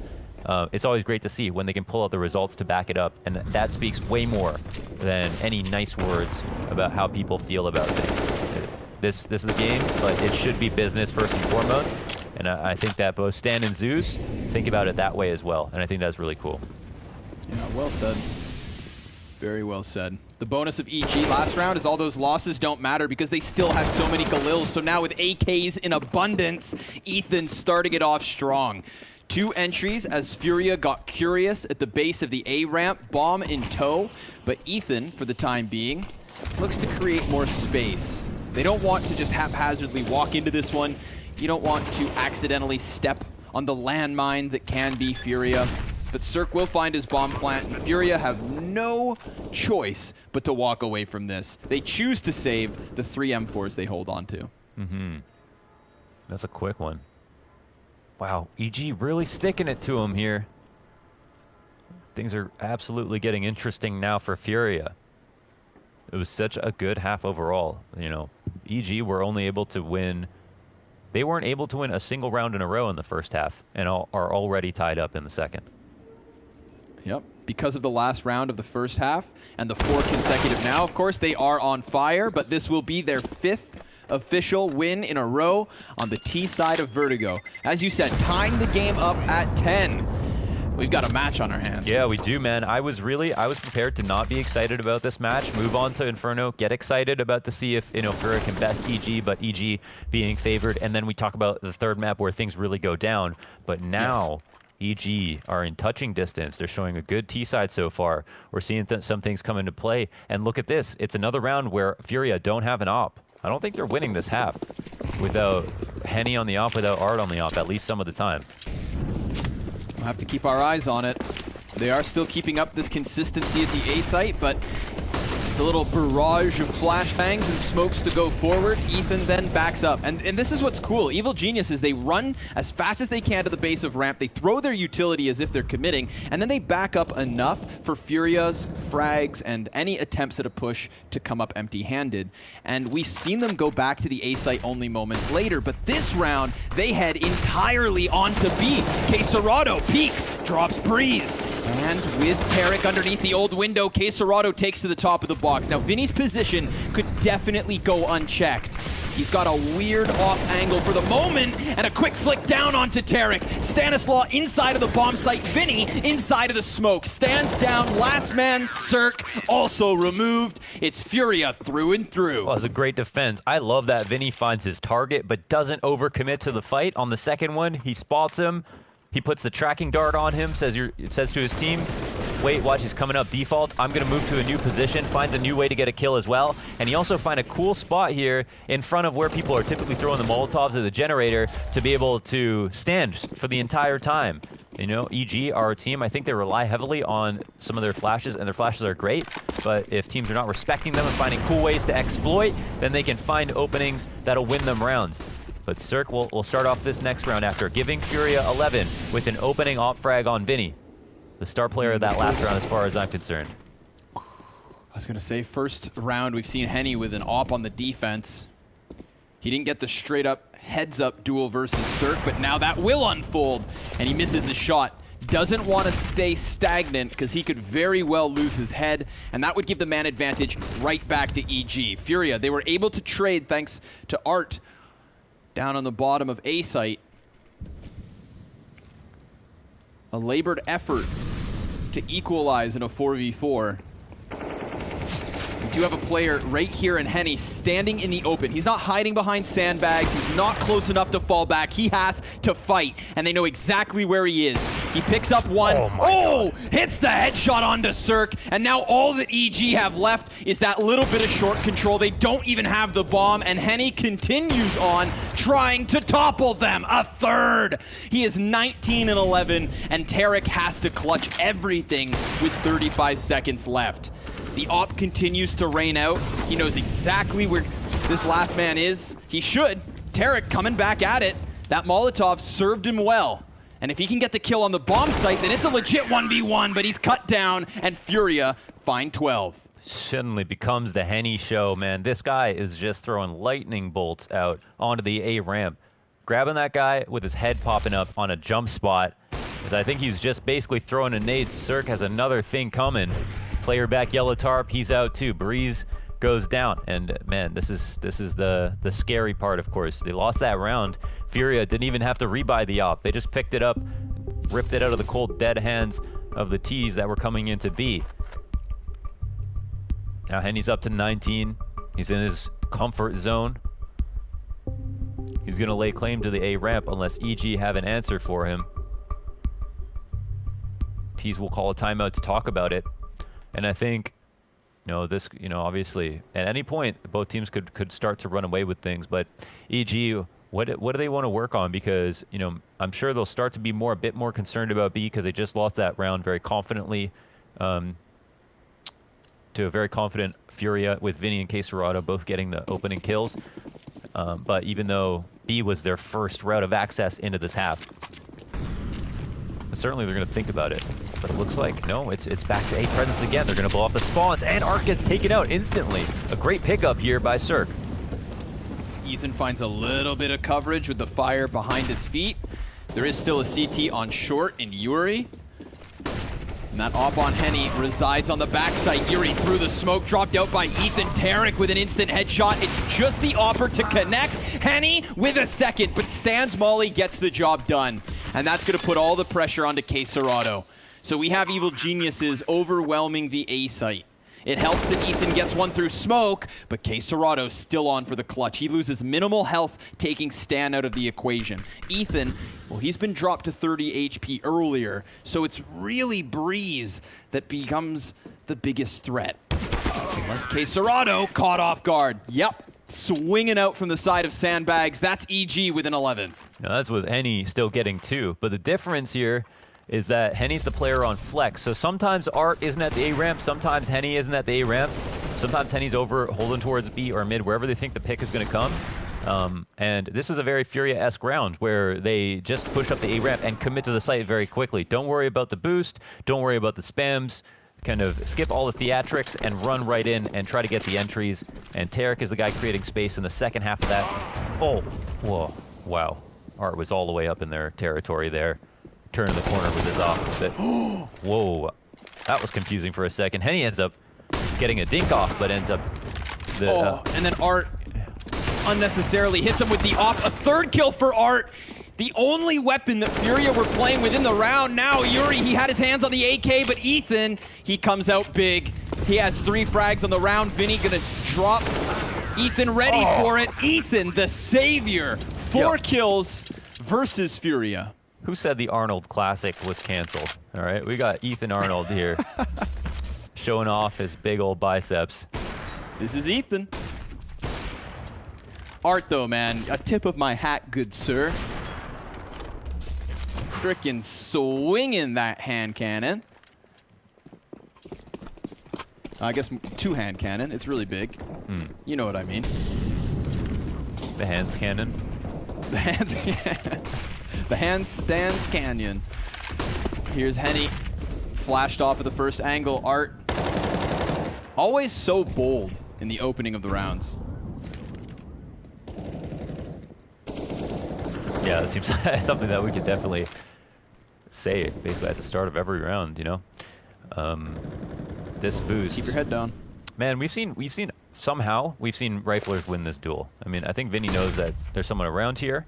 Speaker 9: it's always great to see when they can pull out the results to back it up, and that speaks way more than any nice words about how people feel about things. This is a game, but it should be business first and foremost. And I think that both Stan and Zeus think about it that way as well. And I think that's really cool.
Speaker 10: Yeah, well said. Very well said. The bonus of EG last round is all those losses don't matter because they still have so many Galils. So now with AKs in abundance, Ethan starting it off strong. 2 entries as Furia got curious at the base of the A ramp, bomb in tow, but Ethan, for the time being, looks to create more space. They don't want to just haphazardly walk into this one. You don't want to accidentally step on the landmine that can be Furia. But Cirque will find his bomb plant, and Furia have no choice but to walk away from this. They choose to save the 3 M4s they hold on to.
Speaker 9: That's a quick one. Wow, EG really sticking it to him here. Things are absolutely getting interesting now for Furia. It was such a good half overall. You know, EG were only able to win. They weren't able to win a single round in a row in the first half and are already tied up in the second.
Speaker 10: Yep, because of the last round of the first half and the 4 consecutive now, of course, they are on fire, but this will be their 5th official win in a row on the T side of Vertigo. As you said, tying the game up at 10. We've got a match on our hands.
Speaker 9: Yeah, we do, man. I was prepared to not be excited about this match, move on to Inferno, get excited about to see if, you know, FURIA can best EG, but EG being favored, and then we talk about the third map where things really go down. But now, EG are in touching distance. They're showing a good T side so far. We're seeing some things come into play, and look at this. It's another round where FURIA don't have an op. I don't think they're winning this half without Henny on the op, without Art on the op, at least some of the time.
Speaker 10: We'll have to keep our eyes on it. They are still keeping up this consistency at the A site, but it's a little barrage of flashbangs and smokes to go forward. Ethan then backs up. And this is what's cool. Evil Genius is they run as fast as they can to the base of ramp. They throw their utility as if they're committing, and then they back up enough for Furia's, frags, and any attempts at a push to come up empty-handed. And we've seen them go back to the A site only moments later, but this round, they head entirely onto B. Quesarado peeks, drops Breeze. And with Tarek underneath the old window, Quesarado takes to the top of the box. Now, Vinny's position could definitely go unchecked. He's got a weird off angle for the moment, and a quick flick down onto Tarek. Stanislaw inside of the bomb site, Vinny inside of the smoke. Stands down, last man, Cirque, also removed. It's Furia through and through.
Speaker 9: Well, it was a great defense. I love that Vinny finds his target, but doesn't overcommit to the fight. On the second one, he spots him. He puts the tracking dart on him, says to his team, wait, watch, he's coming up default. I'm going to move to a new position, finds a new way to get a kill as well. And he also finds a cool spot here in front of where people are typically throwing the Molotovs at the generator to be able to stand for the entire time. You know, EG are a team, I think they rely heavily on some of their flashes, and their flashes are great. But if teams are not respecting them and finding cool ways to exploit, then they can find openings that'll win them rounds. But Cirque will start off this next round after giving Furia 11 with an opening op frag on Vinny. The star player of that last round as far as I'm concerned.
Speaker 10: I was going to say, first round we've seen Henny with an op on the defense. He didn't get the straight up heads up duel versus Cirque, but now that will unfold, and he misses his shot. Doesn't want to stay stagnant because he could very well lose his head, and that would give the man advantage right back to EG. Furia, they were able to trade thanks to Art down on the bottom of A site. A labored effort to equalize in a 4v4. We do have a player right here in Henny standing in the open. He's not hiding behind sandbags. He's not close enough to fall back. He has to fight, and they know exactly where he is. He picks up one. Oh, hits the headshot onto Cirque, and now all that EG have left is that little bit of short control. They don't even have the bomb, and Henny continues on trying to topple them. A third. He is 19-11, and Tarek has to clutch everything with 35 seconds left. The op continues to rain out. He knows exactly where this last man is. He should. Tarek coming back at it. That Molotov served him well. And if he can get the kill on the bomb site, then it's a legit 1v1, but he's cut down, and Furia find 12.
Speaker 9: Suddenly becomes the Henny show, man. This guy is just throwing lightning bolts out onto the A ramp. Grabbing that guy with his head popping up on a jump spot. Because I think he's just basically throwing a nade. Cirque has another thing coming. Player back yellow tarp, he's out too. Breeze goes down, and man, this is the scary part. Of course, they lost that round. Furia didn't even have to rebuy the op. They just picked it up, ripped it out of the cold dead hands of the T's that were coming into B. Now Henny's up to 19. He's in his comfort zone. He's gonna lay claim to the A ramp unless EG have an answer for him. Tease will call a timeout to talk about it. And I think, this, obviously, at any point, both teams could start to run away with things. But EG, what do they want to work on? Because, I'm sure they'll start to be a bit more concerned about B because they just lost that round very confidently to a very confident Furia with Vinny and Caserado both getting the opening kills. But even though B was their first route of access into this half, but certainly they're going to think about it. But it looks like, no, it's back to A presence again. They're going to blow off the spawns, and Arc gets taken out instantly. A great pickup here by Cirque.
Speaker 10: Ethan finds a little bit of coverage with the fire behind his feet. There is still a CT on short in Yuri. And that op on Henny resides on the backside. Yuri through the smoke, dropped out by Ethan. Tarek with an instant headshot. It's just the offer to connect. Henny with a second, but Stan's Molly gets the job done. And that's going to put all the pressure onto Caserado. So we have Evil Geniuses overwhelming the A site. It helps that Ethan gets one through smoke, but Caserato's still on for the clutch. He loses minimal health, taking Stan out of the equation. Ethan, well, he's been dropped to 30 HP earlier, so it's really Breeze that becomes the biggest threat. Unless Caserado caught off guard. Yep, swinging out from the side of Sandbags. That's EG with an 11th.
Speaker 9: Now that's with Henny still getting 2, but the difference here is that Henny's the player on flex. So sometimes Art isn't at the A ramp, sometimes Henny isn't at the A ramp, sometimes Henny's over holding towards B or mid, wherever they think the pick is going to come. And this is a very Furia-esque round where they just push up the A ramp and commit to the site very quickly. Don't worry about the boost, don't worry about the spams, kind of skip all the theatrics and run right in and try to get the entries. And Tarek is the guy creating space in the second half of that. Oh, whoa, wow. Art was all the way up in their territory there. Turning the corner with his off. But, whoa, that was confusing for a second. Henny ends up getting a dink off, but ends up
Speaker 10: and then Art unnecessarily hits him with the off. A third kill for Art. The only weapon that Furia were playing within the round. Now Yuri, he had his hands on the AK, but Ethan, he comes out big. He has 3 frags on the round. Vinny gonna drop. Ethan ready for it. Ethan, the savior. 4 kills versus Furia.
Speaker 9: Who said the Arnold Classic was canceled? All right, we got Ethan Arnold here showing off his big old biceps.
Speaker 10: This is Ethan. Art, though, man, a tip of my hat, good sir. Frickin' swinging that hand cannon. I guess 2-hand cannon. It's really big. You know what I mean.
Speaker 9: The hands cannon.
Speaker 10: The hands cannon. The handstands canyon. Here's Henny. Flashed off at the first angle. Art. Always so bold in the opening of the rounds.
Speaker 9: Yeah, that seems something that we could definitely say basically at the start of every round, This boost.
Speaker 10: Keep your head down.
Speaker 9: Man, we've seen riflers win this duel. I mean, I think Vinny knows that there's someone around here.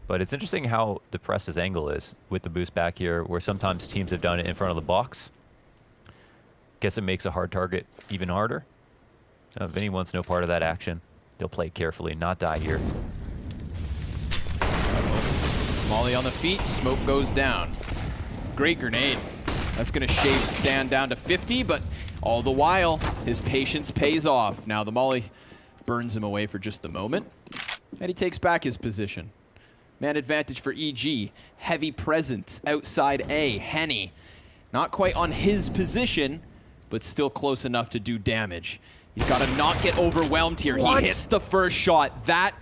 Speaker 9: But it's interesting how depressed his angle is with the boost back here, where sometimes teams have done it in front of the box. Guess it makes a hard target even harder. Vinny wants no part of that action. They'll play carefully, not die here.
Speaker 10: Molly on the feet, smoke goes down. Great grenade. That's gonna shave Stan down to 50, but all the while, his patience pays off. Now the Molly burns him away for just the moment, and he takes back his position. Man advantage for EG. Heavy presence outside A. Henny. Not quite on his position, but still close enough to do damage. He's got to not get overwhelmed here.
Speaker 9: What?
Speaker 10: He hits the first shot. That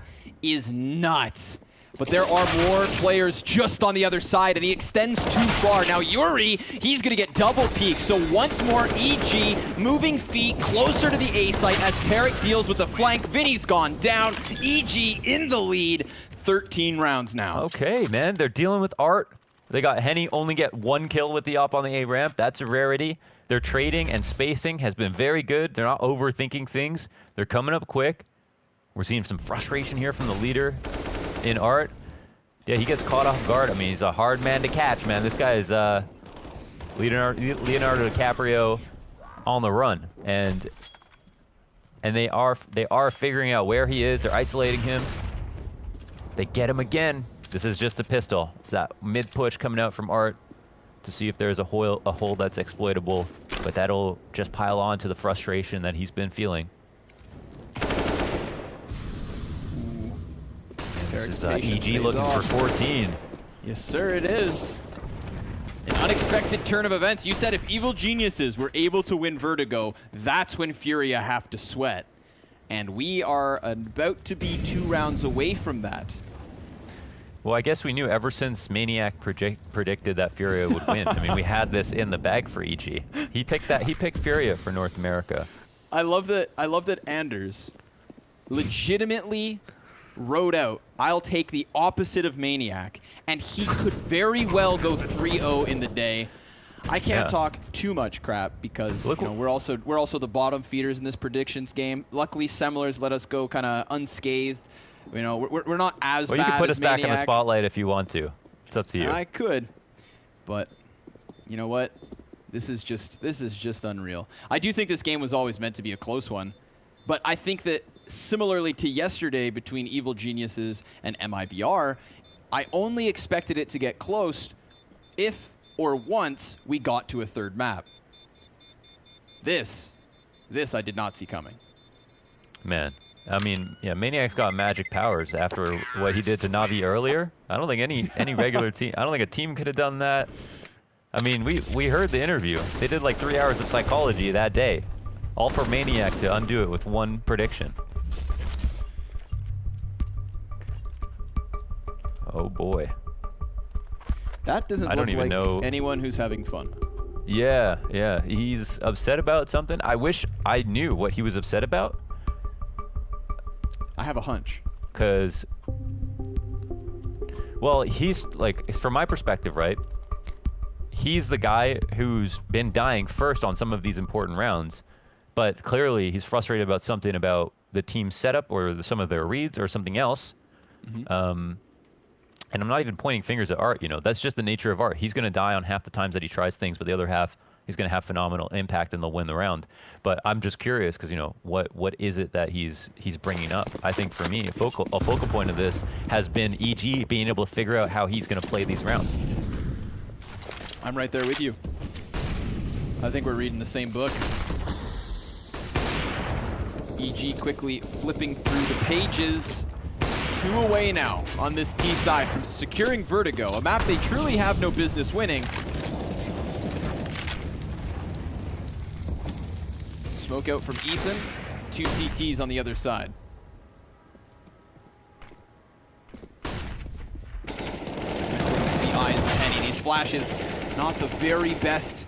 Speaker 10: is nuts. But there are more players just on the other side, and he extends too far. Now Yuri, he's going to get double peek. So once more, EG moving feet closer to the A site as Tarek deals with the flank. Vinny's gone down. EG in the lead. 13 rounds now.
Speaker 9: Okay, man, they're dealing with Art. They got Henny only get 1 kill with the op on the A ramp. That's a rarity. Their trading and spacing has been very good. They're not overthinking things. They're coming up quick. We're seeing some frustration here from the leader in Art. Yeah, he gets caught off guard. I mean, he's a hard man to catch, man. This guy is Leonardo DiCaprio on the run, and they are figuring out where he is. They're isolating him. They get him again. This is just a pistol. It's that mid push coming out from Art. to see if there's a hole that's exploitable, but that'll just pile on to the frustration that he's been feeling. This is EG looking for 14.
Speaker 10: Yes, sir, it is. An unexpected turn of events. You said if Evil Geniuses were able to win Vertigo, that's when FURIA have to sweat. And we are about to be 2 rounds away from that.
Speaker 9: Well, I guess we knew ever since Maniac predicted that FURIA would win. I mean, we had this in the bag for EG. He picked that. He picked FURIA for North America.
Speaker 10: I love that Anders legitimately wrote out, I'll take the opposite of Maniac, and he could very well go 3-0 in the day. I can't talk too much crap because you know, we're also the bottom feeders in this predictions game. Luckily, Semler's let us go kind of unscathed. You know, we're not as bad as Maniac.
Speaker 9: Well, you can put us back in the spotlight if you want to. It's up to you.
Speaker 10: I could, but you know what? This is just unreal. I do think this game was always meant to be a close one, but I think that similarly to yesterday between Evil Geniuses and MIBR, I only expected it to get close if or once we got to a third map. This I did not see coming.
Speaker 9: Man, I mean, yeah, Maniac's got magic powers after what he did to Navi earlier. I don't think any regular team, I don't think a team could have done that. I mean, we heard the interview. They did like 3 hours of psychology that day, all for Maniac to undo it with one prediction. Oh boy.
Speaker 10: That doesn't look like anyone who's having fun.
Speaker 9: Yeah, he's upset about something. I wish I knew what he was upset about.
Speaker 10: I have a hunch.
Speaker 9: Because, well, he's like, from my perspective, right? He's the guy who's been dying first on some of these important rounds, but clearly he's frustrated about something about the team setup or some of their reads or something else. Mm-hmm. And I'm not even pointing fingers at Art, you know, that's just the nature of Art. He's going to die on half the times that he tries things, but the other half, he's going to have phenomenal impact and they'll win the round. But I'm just curious because, you know, what is it that he's bringing up? I think for me, a focal point of this has been EG being able to figure out how he's going to play these rounds.
Speaker 10: I'm right there with you. I think we're reading the same book. EG quickly flipping through the pages. 2 away now on this T side from securing Vertigo, a map they truly have no business winning. Smoke out from Ethan, 2 CTs on the other side. Missing the eyes of Henny. These flashes, not the very best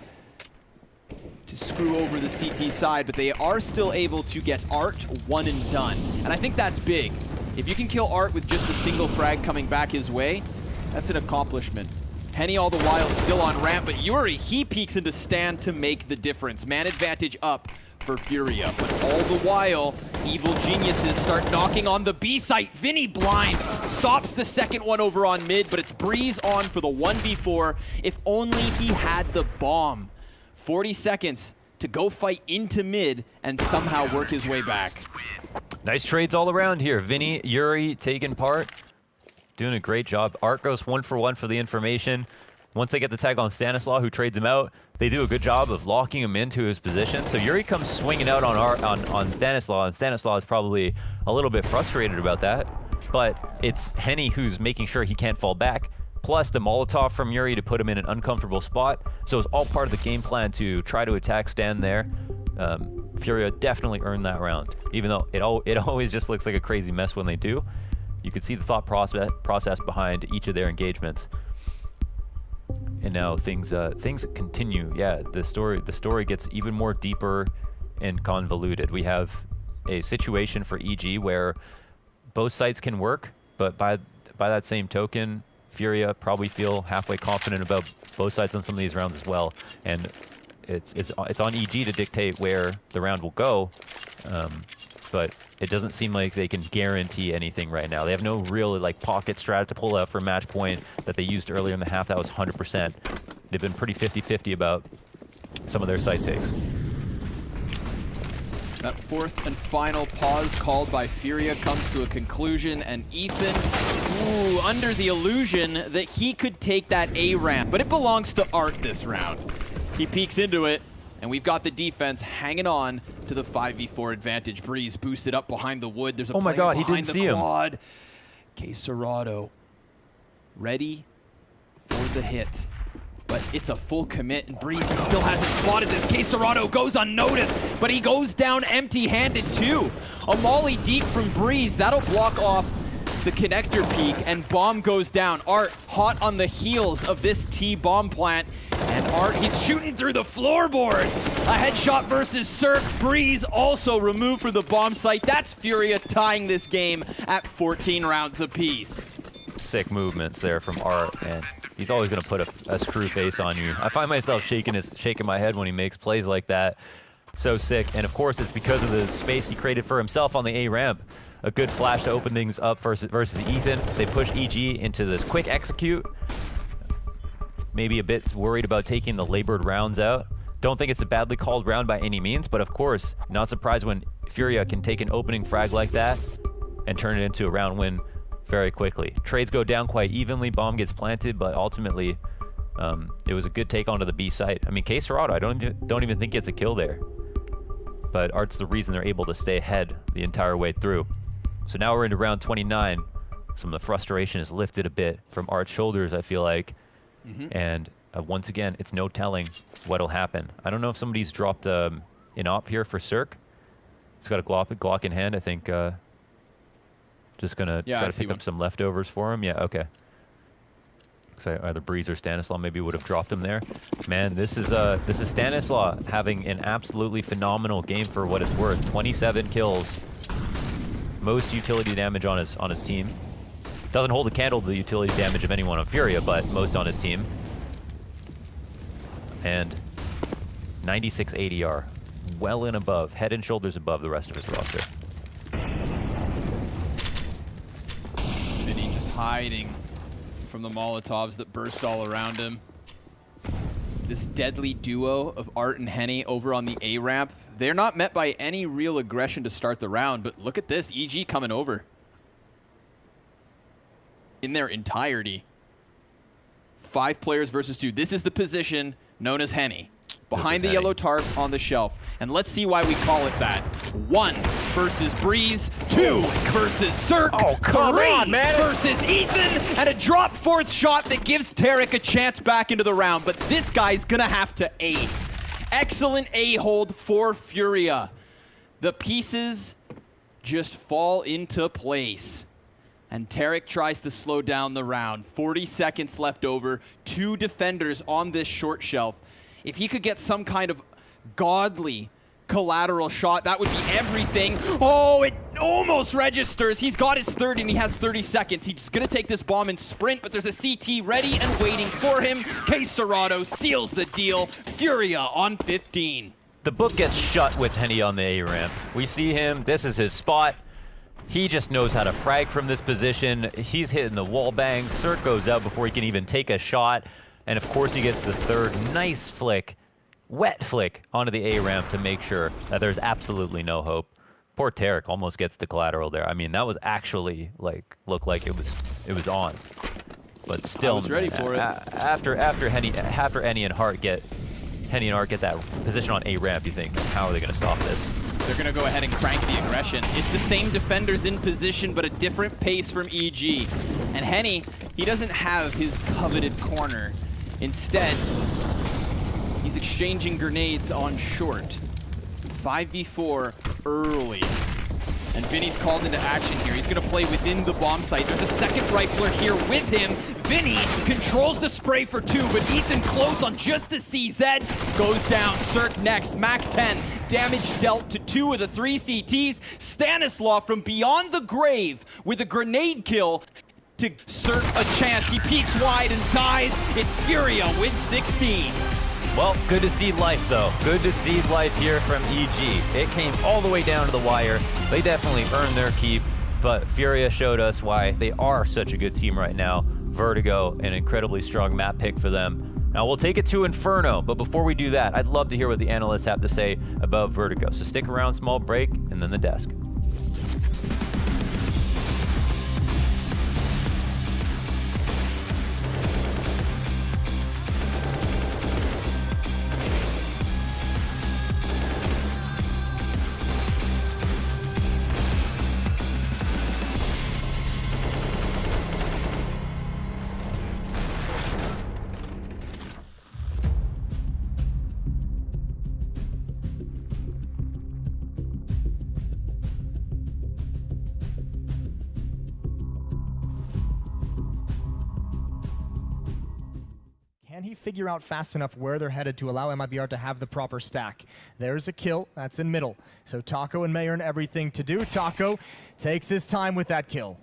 Speaker 10: to screw over the CT side, but they are still able to get Art 1 and done. And I think that's big. If you can kill Art with just a single frag coming back his way, that's an accomplishment. Henny all the while still on ramp, but Yuri, he peeks into stand to make the difference. Man advantage up for FURIA, but all the while, Evil Geniuses start knocking on the B site. Vinny blind, stops the second one over on mid, but it's Breeze on for the 1v4. If only he had the bomb. 40 seconds to go fight into mid and somehow work his way back.
Speaker 9: Nice trades all around here. Vinny, Yuri taking part, doing a great job. Art goes 1 for 1 for the information. Once they get the tag on Stanislaw, who trades him out, they do a good job of locking him into his position. So Yuri comes swinging out on Stanislaw, and Stanislaw is probably a little bit frustrated about that. But it's Henny who's making sure he can't fall back. Plus the Molotov from Yuri to put him in an uncomfortable spot. So it's all part of the game plan to try to attack Stan there. FURIA definitely earned that round, even though it always just looks like a crazy mess when they do. You could see the thought process behind each of their engagements. And now things continue. Yeah, the story gets even more deeper and convoluted. We have a situation for EG where both sides can work, but by that same token, FURIA probably feel halfway confident about both sides on some of these rounds as well. And it's on EG to dictate where the round will go, but it doesn't seem like they can guarantee anything right now. They have no real like pocket strat to pull out for match point that they used earlier in the half. That was 100%. They've been pretty 50-50 about some of their side takes.
Speaker 10: That fourth and final pause called by FURIA comes to a conclusion, and Ethan, under the illusion that he could take that A ramp, but it belongs to Art this round. He peeks into it, and we've got the defense hanging on to the 5v4 advantage. Breeze boosted up behind the wood. There's a
Speaker 9: my
Speaker 10: player
Speaker 9: God, he
Speaker 10: behind
Speaker 9: didn't
Speaker 10: the
Speaker 9: see him.
Speaker 10: quad. CSGO ready for the hit. But it's a full commit, and Breeze, he still hasn't spotted this. CSGO goes unnoticed, but he goes down empty-handed too. A molly deep from Breeze, that'll block off the connector peak, and bomb goes down. Art hot on the heels of this T-bomb plant, and Art, he's shooting through the floorboards. A headshot versus Cirque. Breeze also removed from the bomb site. That's FURIA tying this game at 14 rounds apiece.
Speaker 9: Sick movements there from Art, and he's always going to put a screw face on you. I find myself shaking my head when he makes plays like that. So sick, and of course it's because of the space he created for himself on the A ramp. A good flash to open things up versus Ethan. They push EG into this quick execute. Maybe a bit worried about taking the labored rounds out. Don't think it's a badly called round by any means, but of course, not surprised when FURIA can take an opening frag like that and turn it into a round win very quickly. Trades go down quite evenly, bomb gets planted, but ultimately, it was a good take onto the B site. I mean, CSGO, I don't even think gets a kill there. But Art's the reason they're able to stay ahead the entire way through. So now we're into round 29. Some of the frustration is lifted a bit from Art's shoulders, I feel like. And once again, it's no telling what'll happen. I don't know if somebody's dropped an op here for Cirque. He's got a Glock in hand, I think. Just gonna try to pick up some leftovers for him. Yeah, okay. So either Breeze or Stanislaw maybe would have dropped him there. Man, this is Stanislaw having an absolutely phenomenal game for what it's worth. 27 kills, most utility damage on his team. Doesn't hold a candle to the utility damage of anyone on FURIA, but most on his team. And 96 ADR, well and above, head and shoulders above the rest of his roster.
Speaker 10: Vinny just hiding from the Molotovs that burst all around him. This deadly duo of Art and Henny over on the A ramp, they're not met by any real aggression to start the round, but look at this, EG coming over in their entirety. 5 players versus 2. This is the position known as Henny. Behind the yellow tarps on the shelf. And let's see why we call it that. 1 versus Breeze. 2 versus Cirque.
Speaker 9: Oh, come
Speaker 10: 3
Speaker 9: on, man.
Speaker 10: versus Ethan. And a drop fourth shot that gives Tarek a chance back into the round. But this guy's gonna have to ace. Excellent A-hold for FURIA. The pieces just fall into place. And Tarek tries to slow down the round. 40 seconds left over. 2 defenders on this short shelf. If he could get some kind of godly collateral shot, that would be everything. Oh, it almost registers. He's got his 30 and he has 30 seconds. He's gonna take this bomb and sprint, but there's a CT ready and waiting for him. CSGO seals the deal. FURIA on 15.
Speaker 9: The book gets shut with Henny on the A ramp. We see him, this is his spot. He just knows how to frag from this position. He's hitting the wall bang. Cirque goes out before he can even take a shot. And of course he gets the third nice flick, wet flick onto the A ramp to make sure that there's absolutely no hope. Poor Tarek almost gets the collateral there. I mean, that was actually like, looked like it was on. But still,
Speaker 10: I was ready for it.
Speaker 9: After Henny and Art get that position on A ramp, you think, how are they gonna stop this?
Speaker 10: They're gonna go ahead and crank the aggression. It's the same defenders in position, but a different pace from EG. And Henny, he doesn't have his coveted corner. Instead, he's exchanging grenades on short. 5v4 early. And Vinny's called into action here. He's gonna play within the bomb site. There's a second rifler here with him. Vinny controls the spray for 2, but Ethan close on just the CZ. Goes down, Cirque next, Mac 10. Damage dealt to 2 of the 3 CTs. Stanislaw from beyond the grave with a grenade kill to Cirque a chance. He peeks wide and dies. It's FURIA with 16.
Speaker 9: Well, good to see life, though. Good to see life here from EG. It came all the way down to the wire. They definitely earned their keep, but FURIA showed us why they are such a good team right now. VERTIGO, an incredibly strong map pick for them. Now we'll take it to Inferno, but before we do that, I'd love to hear what the analysts have to say about Vertigo. So stick around, small break, and then the desk.
Speaker 14: Can he figure out fast enough where they're headed to allow MIBR to have the proper stack? There's a kill. That's in middle. So Taco and Mayern everything to do. Taco takes his time with that kill.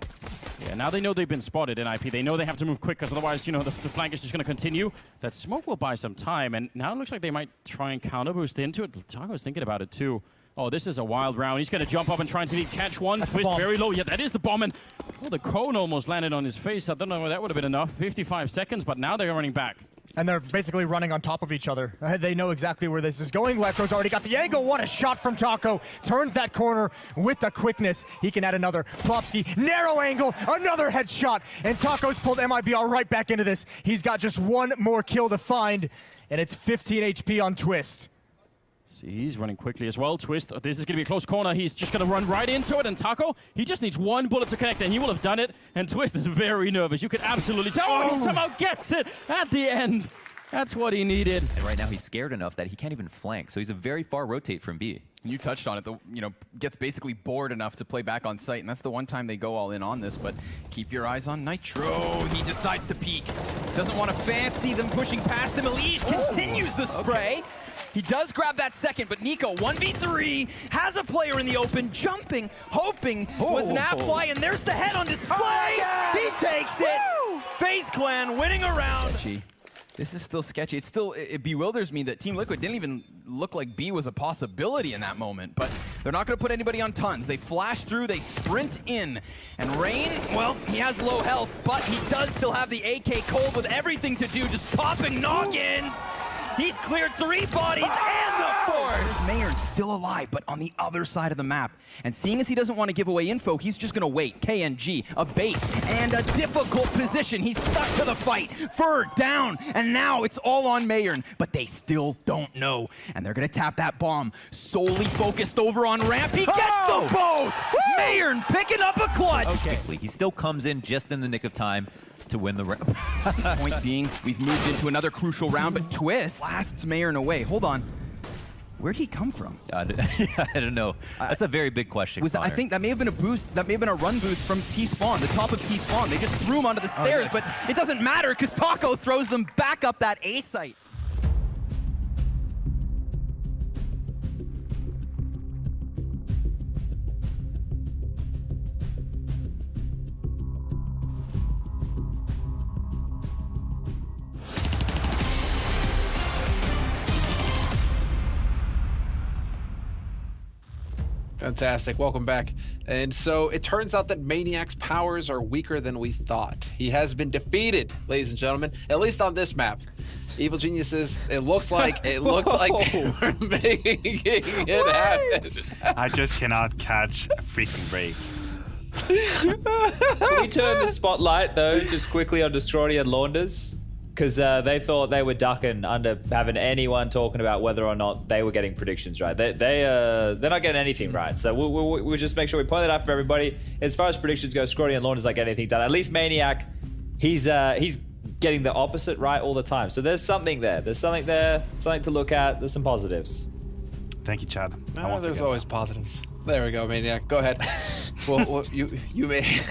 Speaker 15: Yeah, now they know they've been spotted in IP. They know they have to move quick because otherwise, you know, the flank is just going to continue. That smoke will buy some time, and now it looks like they might try and counter boost into it. Taco's thinking about it too. Oh, this is a wild round. He's going to jump up and try to catch one.
Speaker 14: That's
Speaker 15: Twist very low. Yeah, that is the bomb. And oh, the cone almost landed on his face. I don't know whether that would have been enough. 55 seconds, but now they're running back.
Speaker 14: And they're basically running on top of each other. They know exactly where this is going. Lecro's already got the angle. What a shot from Taco. Turns that corner with the quickness. He can add another. Plopsky, narrow angle, another headshot. And Taco's pulled MIBR right back into this. He's got just one more kill to find, and it's 15 HP on Twist.
Speaker 15: See, he's running quickly as well. Twist, this is going to be a close corner. He's just going to run right into it. And Taco, he just needs one bullet to connect, and he will have done it. And Twist is very nervous. You can absolutely tell. Oh, he somehow gets it at the end. That's what he needed.
Speaker 9: And right now he's scared enough that he can't even flank. So he's a very far rotate from B.
Speaker 10: You touched on it, gets basically bored enough to play back on site, and that's the one time they go all in on this, but keep your eyes on Nitro. He decides to peek. Doesn't want to fancy them pushing past him. Elige continues the spray. Okay. He does grab that second, but Nico, 1v3, has a player in the open, jumping, hoping was an fly, and there's the head on display. He takes it. FaZe Clan winning a round. Sketchy. This is still sketchy. It bewilders me that Team Liquid didn't even look like B was a possibility in that moment, but they're not going to put anybody on tons. They flash through, they sprint in, and Rain, well, he has low health, but he does still have the AK cold with everything to do, just popping noggins. He's cleared 3 bodies and the 4th. Mayern's still alive, but on the other side of the map. And seeing as he doesn't want to give away info, he's just going to wait. KNG, a bait, and a difficult position. He's stuck to the fight. Fur down, and now it's all on Mayern. But they still don't know. And they're going to tap that bomb. Solely focused over on ramp. He gets the both! Mayern picking up a clutch!
Speaker 9: Okay. He still comes in just in the nick of time to win the round.
Speaker 10: Point being, we've moved into another crucial round, but Twist blasts Mayern away. Hold on. Where'd he come from?
Speaker 9: I don't know. That's a very big question.
Speaker 10: I think that may have been a boost. That may have been a run boost from T-Spawn, the top of T-Spawn. They just threw him onto the stairs, but it doesn't matter because Taco throws them back up that A site.
Speaker 2: Fantastic. Welcome back. And so it turns out that Maniac's powers are weaker than we thought. He has been defeated, ladies and gentlemen, at least on this map. Evil Geniuses, it looked like they were making it happen.
Speaker 4: I just cannot catch a freaking break.
Speaker 3: Can we turn the spotlight, though, just quickly on Destroni and Launders? Because they thought they were ducking under having anyone talking about whether or not they were getting predictions right. They're not getting anything right. So we'll just make sure we point that out for everybody. As far as predictions go, Scrawny and Launders not getting anything done. At least Maniac, he's getting the opposite right all the time. So there's something there. There's something there, something to look at. There's some positives.
Speaker 4: Thank you, Chad.
Speaker 2: There's always positives. There we go, Maniac. Go ahead. well, you may.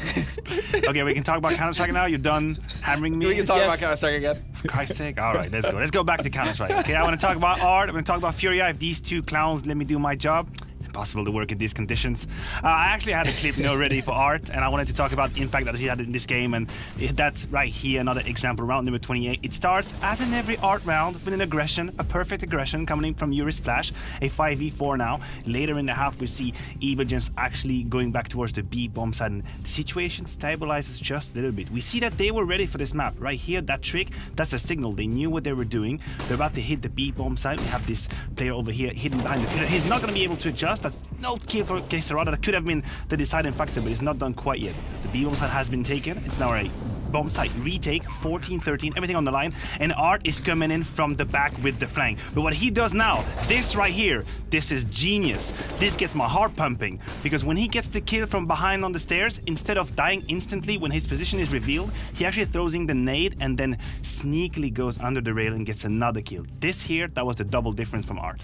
Speaker 4: Okay, we can talk about Counter-Strike now. You're done hammering me.
Speaker 2: We can talk about Counter-Strike again.
Speaker 4: For Christ's sake. All right, let's go. Let's go back to Counter-Strike. Okay, I want to talk about art. I'm going to talk about FURIA. If these two clowns let me do my job, impossible to work in these conditions. I actually had a clip ready for Art, and I wanted to talk about the impact that he had in this game, and that's right here, another example, round number 28. It starts, as in every Art round, with an aggression, a perfect aggression coming in from Yuri's flash, a 5v4 now. Later in the half, we see Evil just actually going back towards the B bomb side, and the situation stabilizes just a little bit. We see that they were ready for this map. Right here, that trick, that's a signal. They knew what they were doing. They're about to hit the B bomb side. We have this player over here hidden behind the pillar. He's not going to be able to adjust. That's no kill for Quesarada. That could have been the deciding factor, but it's not done quite yet. The B bomb side has been taken. It's now a bomb site retake, 14-13, everything on the line, and Art is coming in from the back with the flank. But what he does now, this right here, this is genius. This gets my heart pumping, because when he gets the kill from behind on the stairs, instead of dying instantly when his position is revealed, he actually throws in the nade and then sneakily goes under the rail and gets another kill. This here, that was the double difference from Art.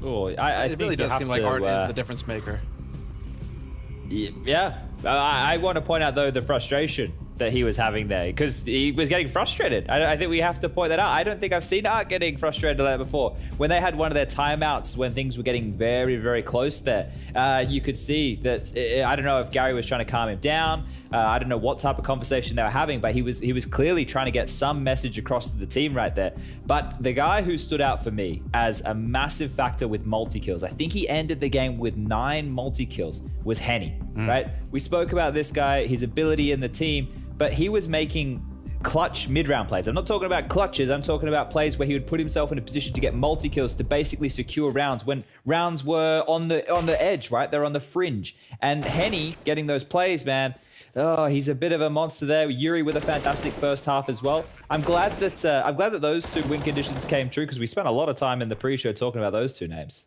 Speaker 3: Oh,
Speaker 2: It
Speaker 3: think
Speaker 2: really
Speaker 3: you
Speaker 2: does
Speaker 3: have
Speaker 2: seem like
Speaker 3: to,
Speaker 2: Art is the difference maker.
Speaker 3: Yeah. I want to point out, though, the frustration that he was having there, because he was getting frustrated. I think we have to point that out. I don't think I've seen Art getting frustrated like that before. When they had one of their timeouts, when things were getting very, very close there, you could see that, I don't know if Gary was trying to calm him down. I don't know what type of conversation they were having, but he was clearly trying to get some message across to the team right there. But the guy who stood out for me as a massive factor with multi-kills, I think he ended the game with 9 multi-kills, was Henny, right? We spoke about this guy, his ability in the team, but he was making clutch mid-round plays. I'm not talking about clutches, I'm talking about plays where he would put himself in a position to get multi-kills to basically secure rounds when rounds were on the edge, right? They're on the fringe. And Henny getting those plays, man, oh, he's a bit of a monster there. Yuri with a fantastic first half as well. I'm glad that those two win conditions came true, because we spent a lot of time in the pre-show talking about those two names.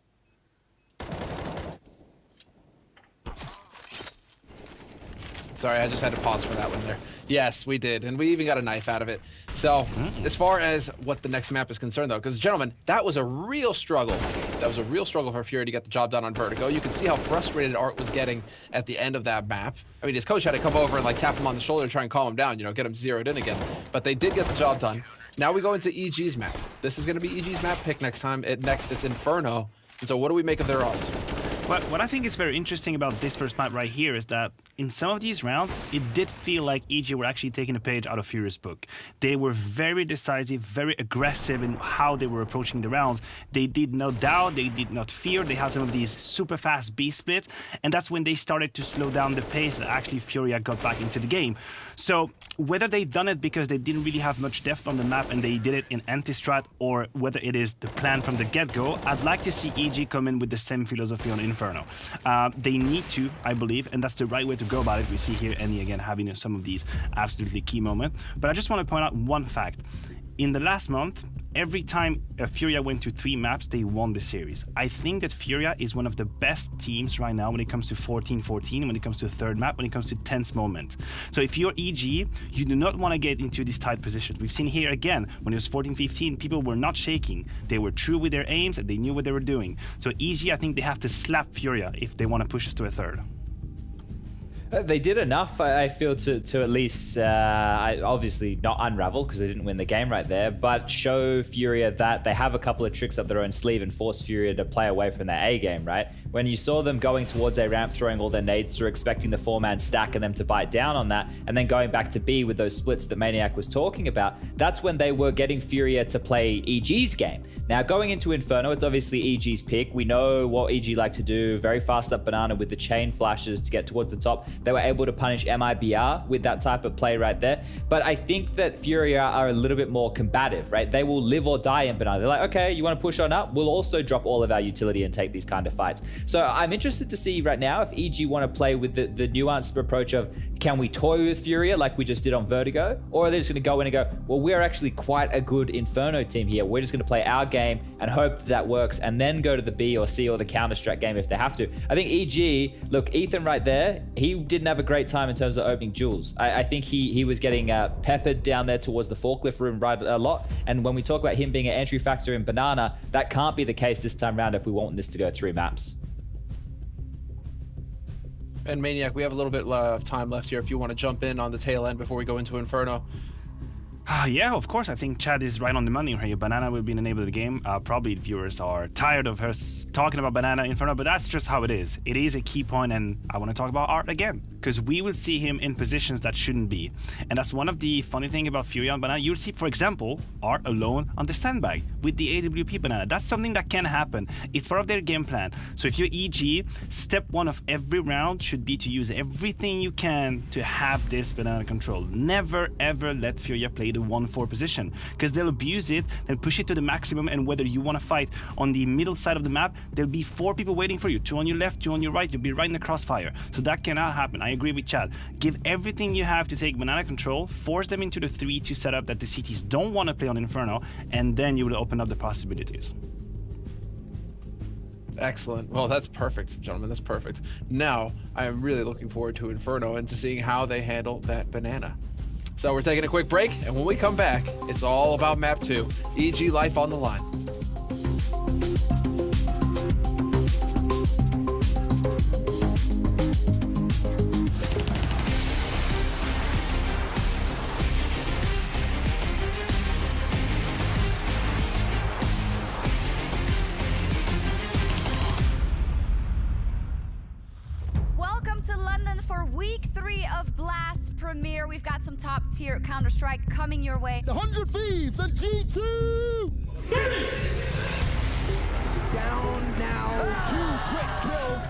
Speaker 2: Sorry, I just had to pause for that one there. Yes, we did, and we even got a knife out of it. So, as far as what the next map is concerned, though, because, gentlemen, that was a real struggle. That was a real struggle for Furia to get the job done on Vertigo. You can see how frustrated Art was getting at the end of that map. I mean, his coach had to come over and, like, tap him on the shoulder and try and calm him down, get him zeroed in again. But they did get the job done. Now we go into EG's map. This is going to be EG's map pick next time. Next, it's Inferno. And so what do we make of their odds?
Speaker 4: Well, what I think is very interesting about this first map right here is that in some of these rounds, it did feel like EG were actually taking a page out of Furia's book. They were very decisive, very aggressive in how they were approaching the rounds. They did not doubt, they did not fear. They had some of these super fast B splits, and that's when they started to slow down the pace that actually Furia got back into the game. So whether they've done it because they didn't really have much depth on the map and they did it in anti-strat, or whether it is the plan from the get-go, I'd like to see EG come in with the same philosophy on Inferno. They need to, I believe, and that's the right way to go about it. We see here Annie again having some of these absolutely key moments. But I just want to point out one fact. In the last month, every time Furia went to 3 maps, they won the series. I think that Furia is one of the best teams right now when it comes to 14-14, when it comes to the third map, when it comes to tense moment. So if you're EG, you do not want to get into this tight position. We've seen here again, when it was 14-15, people were not shaking. They were true with their aims and they knew what they were doing. So EG, I think they have to slap Furia if they want to push us to a third.
Speaker 3: They did enough, I feel, to at least, obviously not unravel because they didn't win the game right there, but show Furia that they have a couple of tricks up their own sleeve and force Furia to play away from their A game, right? When you saw them going towards A ramp, throwing all their nades through, expecting the 4-man stack and them to bite down on that, and then going back to B with those splits that Maniac was talking about, that's when they were getting Furia to play EG's game. Now, going into Inferno, it's obviously EG's pick. We know what EG like to do, very fast up banana with the chain flashes to get towards the top. They were able to punish MIBR with that type of play right there. But I think that Furia are a little bit more combative, right? They will live or die in banana. They're like, okay, you want to push on up? We'll also drop all of our utility and take these kind of fights. So I'm interested to see right now if EG want to play with the nuanced approach of, can we toy with Furia like we just did on Vertigo? Or are they just going to go in and go, well, we're actually quite a good Inferno team here. We're just going to play our game and hope that works, and then go to the B or C or the Counter-Strike game if they have to. I think EG, look, Ethan right there, he didn't have a great time in terms of opening duels. I think he was getting peppered down there towards the forklift room right a lot. And when we talk about him being an entry factor in Banana, that can't be the case this time around if we want this to go 3 maps.
Speaker 2: And Maniac, we have a little bit of time left here if you want to jump in on the tail end before we go into Inferno.
Speaker 4: Yeah, of course. I think Chad is right on the money here. Banana will be in the name of the game. Probably viewers are tired of us talking about Banana Inferno, but that's just how it is. It is a key point, and I want to talk about Art again, because we will see him in positions that shouldn't be. And that's one of the funny things about FURIA and Banana. You'll see, for example, Art alone on the sandbag with the AWP Banana. That's something that can happen. It's part of their game plan. So if you're EG, step one of every round should be to use everything you can to have this Banana control. Never, ever let FURIA play the 1-4 position, because they'll abuse it, they'll push it to the maximum, and whether you want to fight on the middle side of the map, there'll be 4 people waiting for you, 2 on your left, 2 on your right, you'll be right in the crossfire. So that cannot happen. I agree with Chad. Give everything you have to take Banana control, force them into the 3-2 setup that the CTs don't want to play on Inferno, and then you will open up the possibilities.
Speaker 2: Excellent. Well, that's perfect, gentlemen. That's perfect. Now, I am really looking forward to Inferno and to seeing how they handle that Banana. So we're taking a quick break, and when we come back, it's all about Map 2. EG Life on the line.
Speaker 16: Welcome to London for week 3 of Blast Premiere. We've got some top-tier Counter-Strike coming your way.
Speaker 17: The 100 Thieves and G2! Finish! Down now, 2 quick kills.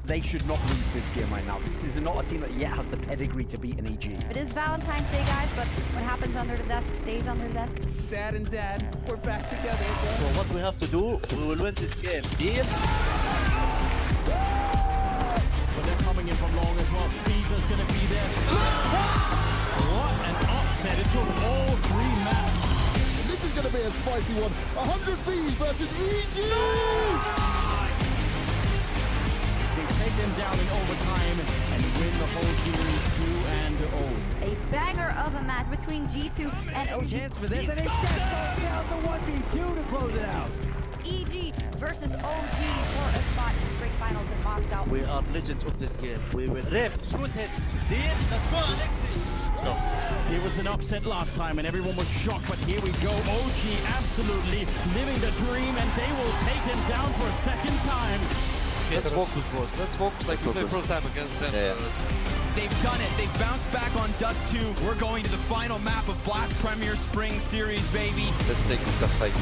Speaker 18: They should not lose this game right now. This is not a team that yet has the pedigree to beat an EG.
Speaker 16: It is Valentine's Day, guys, but what happens under the desk stays under the desk.
Speaker 18: Dad and Dad, we're back together again.
Speaker 19: So what we have to do, we will win this game. Deal?
Speaker 15: But they're coming in from long as well. Visa's gonna be there. What an upset. It took all 3 maps.
Speaker 17: And this is gonna be a spicy one. 100 Thieves versus EG!
Speaker 15: They take them down in overtime and win the whole series 2-0.
Speaker 16: A banger of a match between G2 and OG.
Speaker 18: Chance for this, and they down the 1v2 to close it out.
Speaker 16: EG versus OG for a spot in straight finals in Moscow.
Speaker 19: We are legends of this game. We will rip, shoot hits. Deal? That's one, Alexi. No.
Speaker 15: It was an upset last time and everyone was shocked, but here we go. OG absolutely living the dream, and they will take him down for a second time.
Speaker 13: Let's focus, boys. Let's focus like we played first time against them.
Speaker 18: Yeah.
Speaker 20: They've done it. They've bounced back on Dust 2. We're going to the final map of Blast Premier Spring Series, baby.
Speaker 13: Let's take this Dust fight.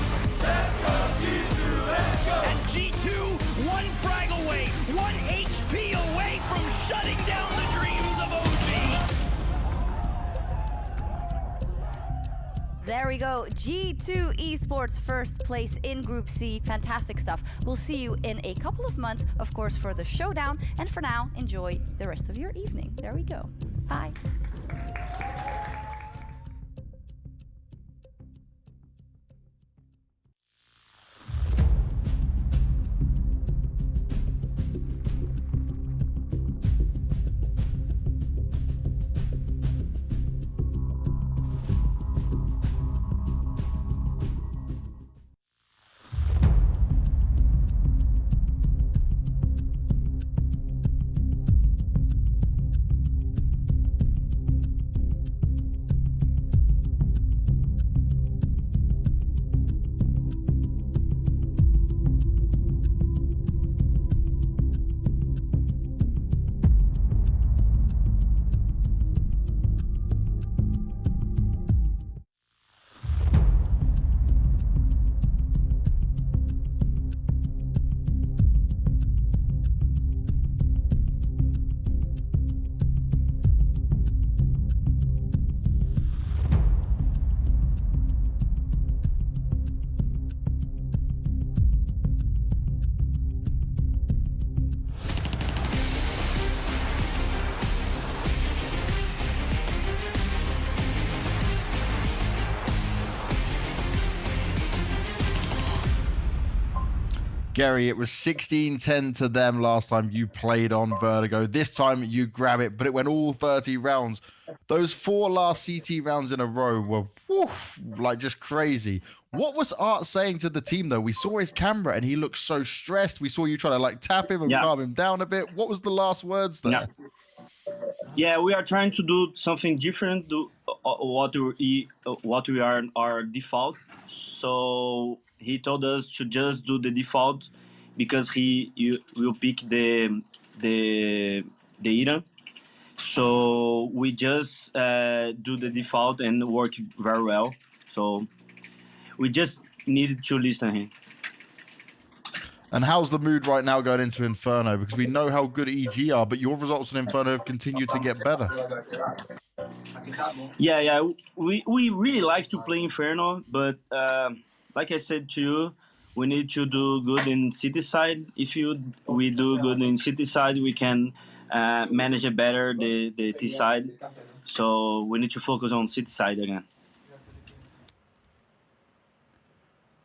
Speaker 20: And G2, 1 frag away, 1 HP away from shutting down the dreams of OG.
Speaker 16: There we go. G2 Esports first place in Group C. Fantastic stuff. We'll see you in a couple of months, of course, for the showdown. And for now, enjoy the rest of your evening. There we go. Bye.
Speaker 1: Gary, it was 16-10 to them last time you played on Vertigo. This time you grab it, but it went all 30 rounds. Those 4 last CT rounds in a row were like just crazy. What was Art saying to the team, though? We saw his camera and he looked so stressed. We saw you try to like tap him and calm him down a bit. What was the last words there?
Speaker 21: Yeah, we are trying to do something different. what we are our default. So he told us to just do the default because you will pick the Iran. So we just do the default and work very well. So we just needed to listen him.
Speaker 1: And how's the mood right now going into Inferno? Because we know how good EG are, but your results in Inferno have continued to get better.
Speaker 21: Yeah. We really like to play Inferno, but like I said to you, we need to do good in city side. If we do good in city side, we can manage it better the T side. So we need to focus on city side again.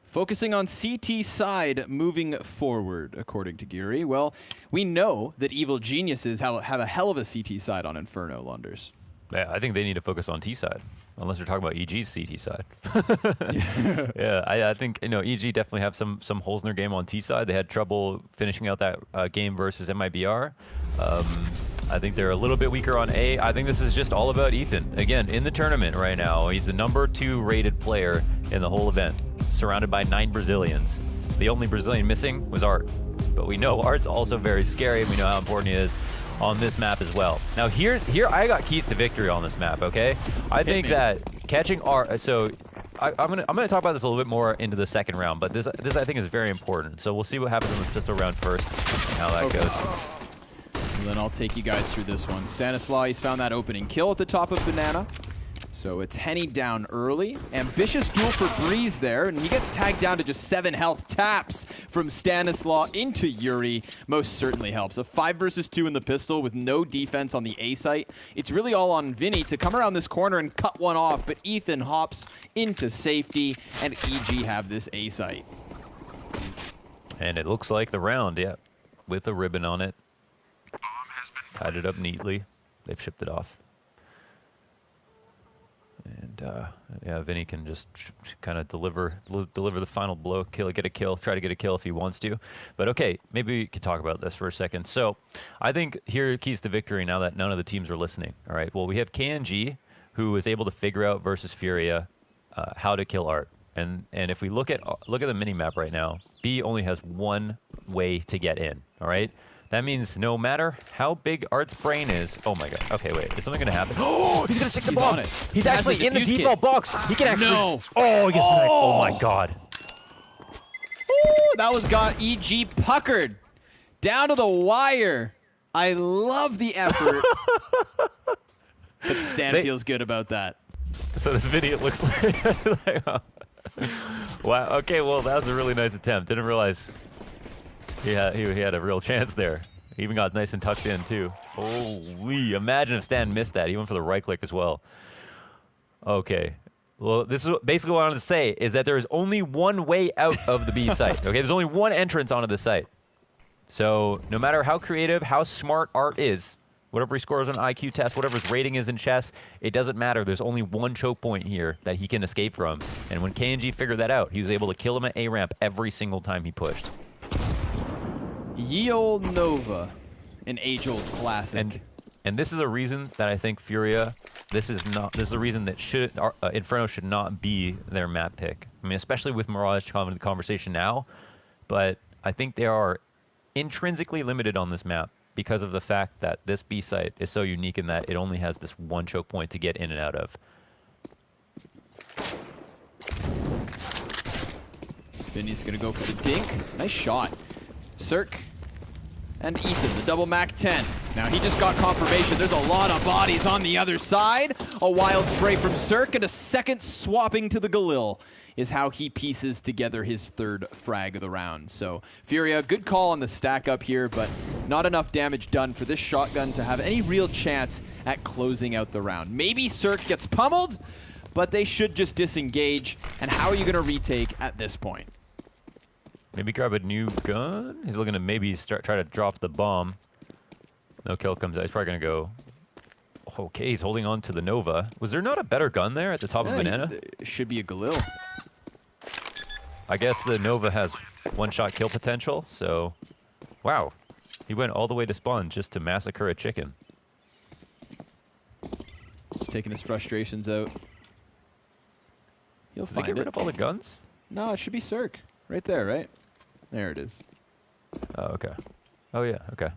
Speaker 10: Focusing on CT side moving forward, according to Geary. Well, we know that Evil Geniuses have a hell of a CT side on Inferno, Lunders.
Speaker 9: Yeah, I think they need to focus on T side, unless you're talking about EG's CT side. Yeah, I think EG definitely have some holes in their game on T side. They had trouble finishing out that game versus MIBR. I think they're a little bit weaker on A. I think this is just all about Ethan. Again, in the tournament right now, he's the #2 rated player in the whole event, surrounded by 9 Brazilians. The only Brazilian missing was Art. But we know Art's also very scary, and we know how important he is on this map as well. Now here I got keys to victory on this map, okay? I think that catching Art, so I'm gonna talk about this a little bit more into the second round, but this I think is very important. So we'll see what happens in this pistol round first and how that goes.
Speaker 10: And then I'll take you guys through this one. Stanislaw, he's found that opening kill at the top of Banana. So it's Henny down early. Ambitious duel for Breeze there, and he gets tagged down to just 7 health. Taps from Stanislaw into Yuri most certainly helps. A 5 versus 2 in the pistol with no defense on the A site. It's really all on Vinny to come around this corner and cut one off, but Ethan hops into safety, and EG have this A site.
Speaker 9: And it looks like the round, yeah, with a ribbon on it. Tied it up neatly. They've shipped it off. And yeah, Vinny can just kind of deliver the final blow, get a kill, try to get a kill if he wants to. But okay, maybe we could talk about this for a second. So I think here are keys to victory now that none of the teams are listening. All right, well, we have KNG, who was able to figure out versus FURIA how to kill Art. And if we look at the mini-map right now, B only has one way to get in, all right? That means no matter how big Art's brain is... Oh my god. Okay, wait. Is something going to happen? Oh, he's going to stick the bomb! He's actually in the default box! He can actually...
Speaker 10: No!
Speaker 9: Oh, he gets sniped. Oh my god.
Speaker 10: Ooh, that was got EG puckered. Down to the wire. I love the effort. But Stan feels good about that.
Speaker 9: So this video looks like... Wow. Okay, well, that was a really nice attempt. Didn't realize... He had a real chance there. He even got nice and tucked in, too. Holy, imagine if Stan missed that. He went for the right click as well. Okay. Well, this is basically what I wanted to say, is that there is only one way out of the B site. Okay, there's only one entrance onto the site. So no matter how creative, how smart Art is, whatever he scores on IQ test, whatever his rating is in chess, it doesn't matter. There's only one choke point here that he can escape from. And when KNG figured that out, he was able to kill him at A ramp every single time he pushed.
Speaker 10: Ye Olde Nova, an age-old classic.
Speaker 9: And this is a reason that I think FURIA, this is a reason that Inferno should not be their map pick. I mean, especially with Mirage coming to the conversation now, but I think they are intrinsically limited on this map because of the fact that this B site is so unique in that it only has this one choke point to get in and out of.
Speaker 10: Vinny's gonna go for the dink. Nice shot. Cirque and Ethan, the double Mac 10. Now he just got confirmation. There's a lot of bodies on the other side. A wild spray from Cirque and a second swapping to the Galil is how he pieces together his third frag of the round. So FURIA, good call on the stack up here, but not enough damage done for this shotgun to have any real chance at closing out the round. Maybe Cirque gets pummeled, but they should just disengage. And how are you gonna retake at this point?
Speaker 9: Maybe grab a new gun? He's looking to maybe try to drop the bomb. No kill comes out. He's probably going to go... Okay, he's holding on to the Nova. Was there not a better gun there at the top of Banana?
Speaker 10: It should be a Galil.
Speaker 9: I guess the Nova has one-shot kill potential, so... Wow. He went all the way to spawn just to massacre a chicken.
Speaker 10: Just taking his frustrations out. He'll
Speaker 9: Did they
Speaker 10: find
Speaker 9: get rid
Speaker 10: it.
Speaker 9: of all the guns?
Speaker 10: No, it should be Cirque. Right there, right? There it is.
Speaker 9: Oh, okay. Oh, yeah, okay.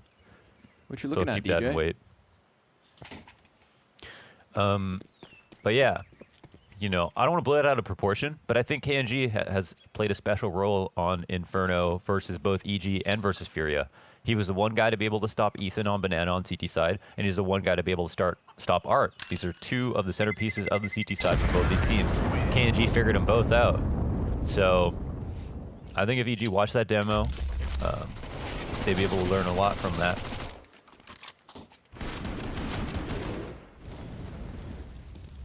Speaker 10: What you
Speaker 9: So
Speaker 10: looking
Speaker 9: I'll
Speaker 10: at,
Speaker 9: keep that
Speaker 10: DJ?
Speaker 9: and wait. But yeah, you know, I don't want to blow it out of proportion, but I think KNG has played a special role on Inferno versus both EG and versus FURIA. He was the one guy to be able to stop Ethan on Banana on CT side, and he's the one guy to be able to stop Art. These are two of the centerpieces of the CT side for both these teams. KNG figured them both out. So I think if EG watched that demo, they'd be able to learn a lot from that.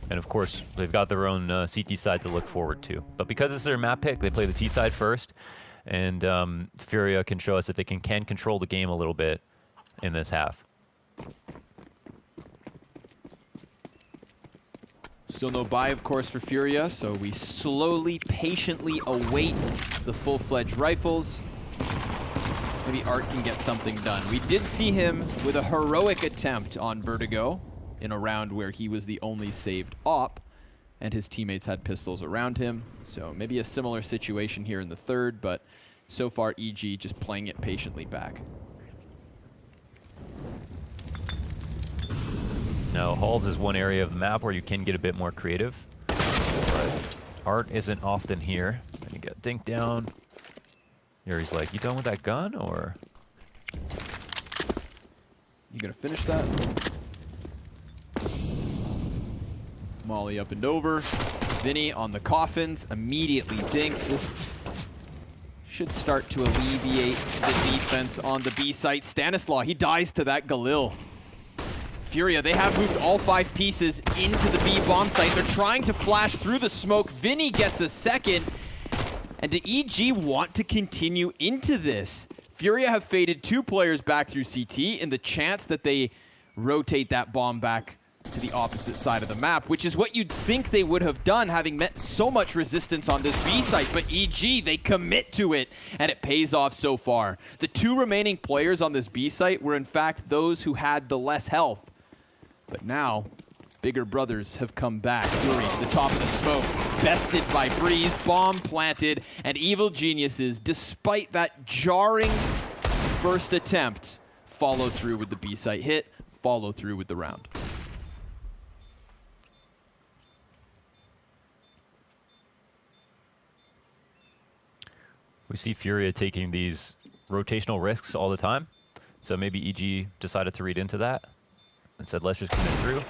Speaker 9: And of course, they've got their own CT side to look forward to. But because it's their map pick, they play the T side first. And FURIA can show us if they can control the game a little bit in this half.
Speaker 10: Still no buy, of course, for FURIA, so we slowly, patiently await the full-fledged rifles. Maybe Art can get something done. We did see him with a heroic attempt on VERTIGO in a round where he was the only saved op, and his teammates had pistols around him. So maybe a similar situation here in the third, but so far EG just playing it patiently back.
Speaker 9: Now, Halls is one area of the map where you can get a bit more creative, but Art isn't often here. And you get dinked down. Yuri's like, you done with that gun, or?
Speaker 10: You gonna finish that? Molly up and over. Vinny on the coffins, immediately dinked. This should start to alleviate the defense on the B site. Stanislaw, he dies to that Galil. FURIA, they have moved all 5 pieces into the B bomb site. They're trying to flash through the smoke. Vinny gets a second. And do EG want to continue into this? FURIA have faded 2 players back through CT in the chance that they rotate that bomb back to the opposite side of the map, which is what you'd think they would have done, having met so much resistance on this B site. But EG, they commit to it, and it pays off so far. The 2 remaining players on this B site were in fact those who had the less health. But now, bigger brothers have come back. Fury to the top of the smoke, bested by Breeze, bomb planted, and Evil Geniuses, despite that jarring first attempt, follow through with the B site hit, follow through with the round.
Speaker 9: We see FURIA taking these rotational risks all the time. So maybe EG decided to read into that and said, let's just commit through.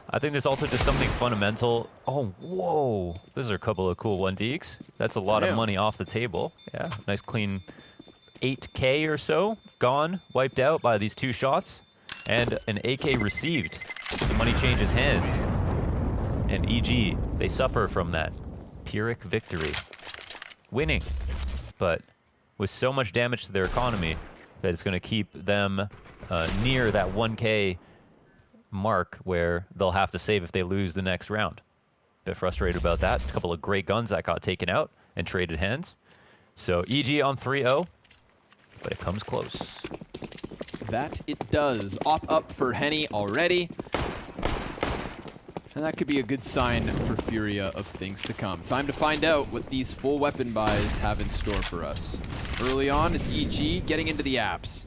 Speaker 9: I think there's also just something fundamental. Oh, whoa. Those are a couple of cool 1Ds. That's a lot of money off the table. Yeah, nice clean 8K or so. Gone, wiped out by these 2 shots. And an AK received. Some money changes hands. And EG, they suffer from that. Pyrrhic victory. Winning. But with so much damage to their economy that it's going to keep them near that 1K mark where they'll have to save if they lose the next round. Bit frustrated about that. A couple of great guns that got taken out and traded hands. So EG on 3-0, but it comes close.
Speaker 10: That it does. Op up for Henny already. And that could be a good sign for FURIA of things to come. Time to find out what these full weapon buys have in store for us. Early on, it's EG getting into the apps.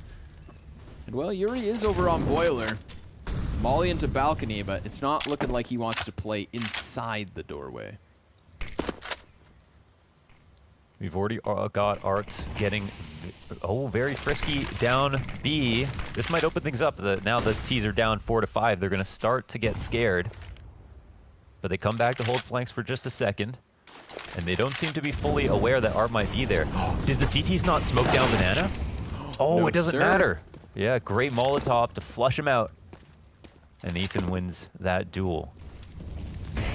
Speaker 10: And well, Yuri is over on Boiler. Molly into balcony, but it's not looking like he wants to play inside the doorway.
Speaker 9: We've already got Art getting, very frisky down B. This might open things up. Now the T's are down 4 to 5. They're going to start to get scared. But they come back to hold flanks for just a second. And they don't seem to be fully aware that Art might be there. Did the CTs not smoke down Banana? Oh, no, it doesn't matter. Yeah, great Molotov to flush him out. And Ethan wins that duel.
Speaker 10: And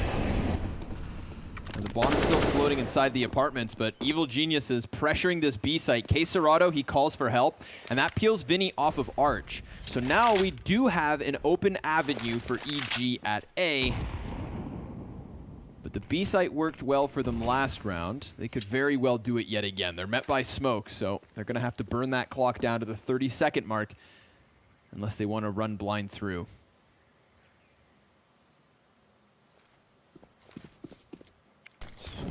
Speaker 10: the bomb's still floating inside the apartments, but Evil Genius is pressuring this B site. Quesarado, he calls for help, and that peels Vinny off of Arch. So now we do have an open avenue for EG at A. But the B site worked well for them last round. They could very well do it yet again. They're met by smoke, so they're going to have to burn that clock down to the 30-second mark unless they want to run blind through.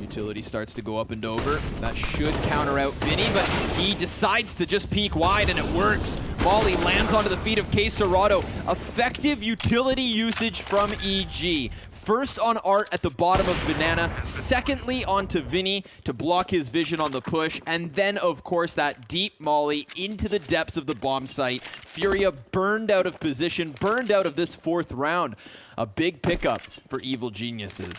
Speaker 10: Utility starts to go up and over. That should counter out Vinny, but he decides to just peek wide, and it works. Molly lands onto the feet of Quesarado. Effective utility usage from EG. First on Art at the bottom of Banana, secondly onto Vinny to block his vision on the push, and then, of course, that deep Molly into the depths of the bomb site. Furia burned out of position, burned out of this 4th round. A big pickup for Evil Geniuses.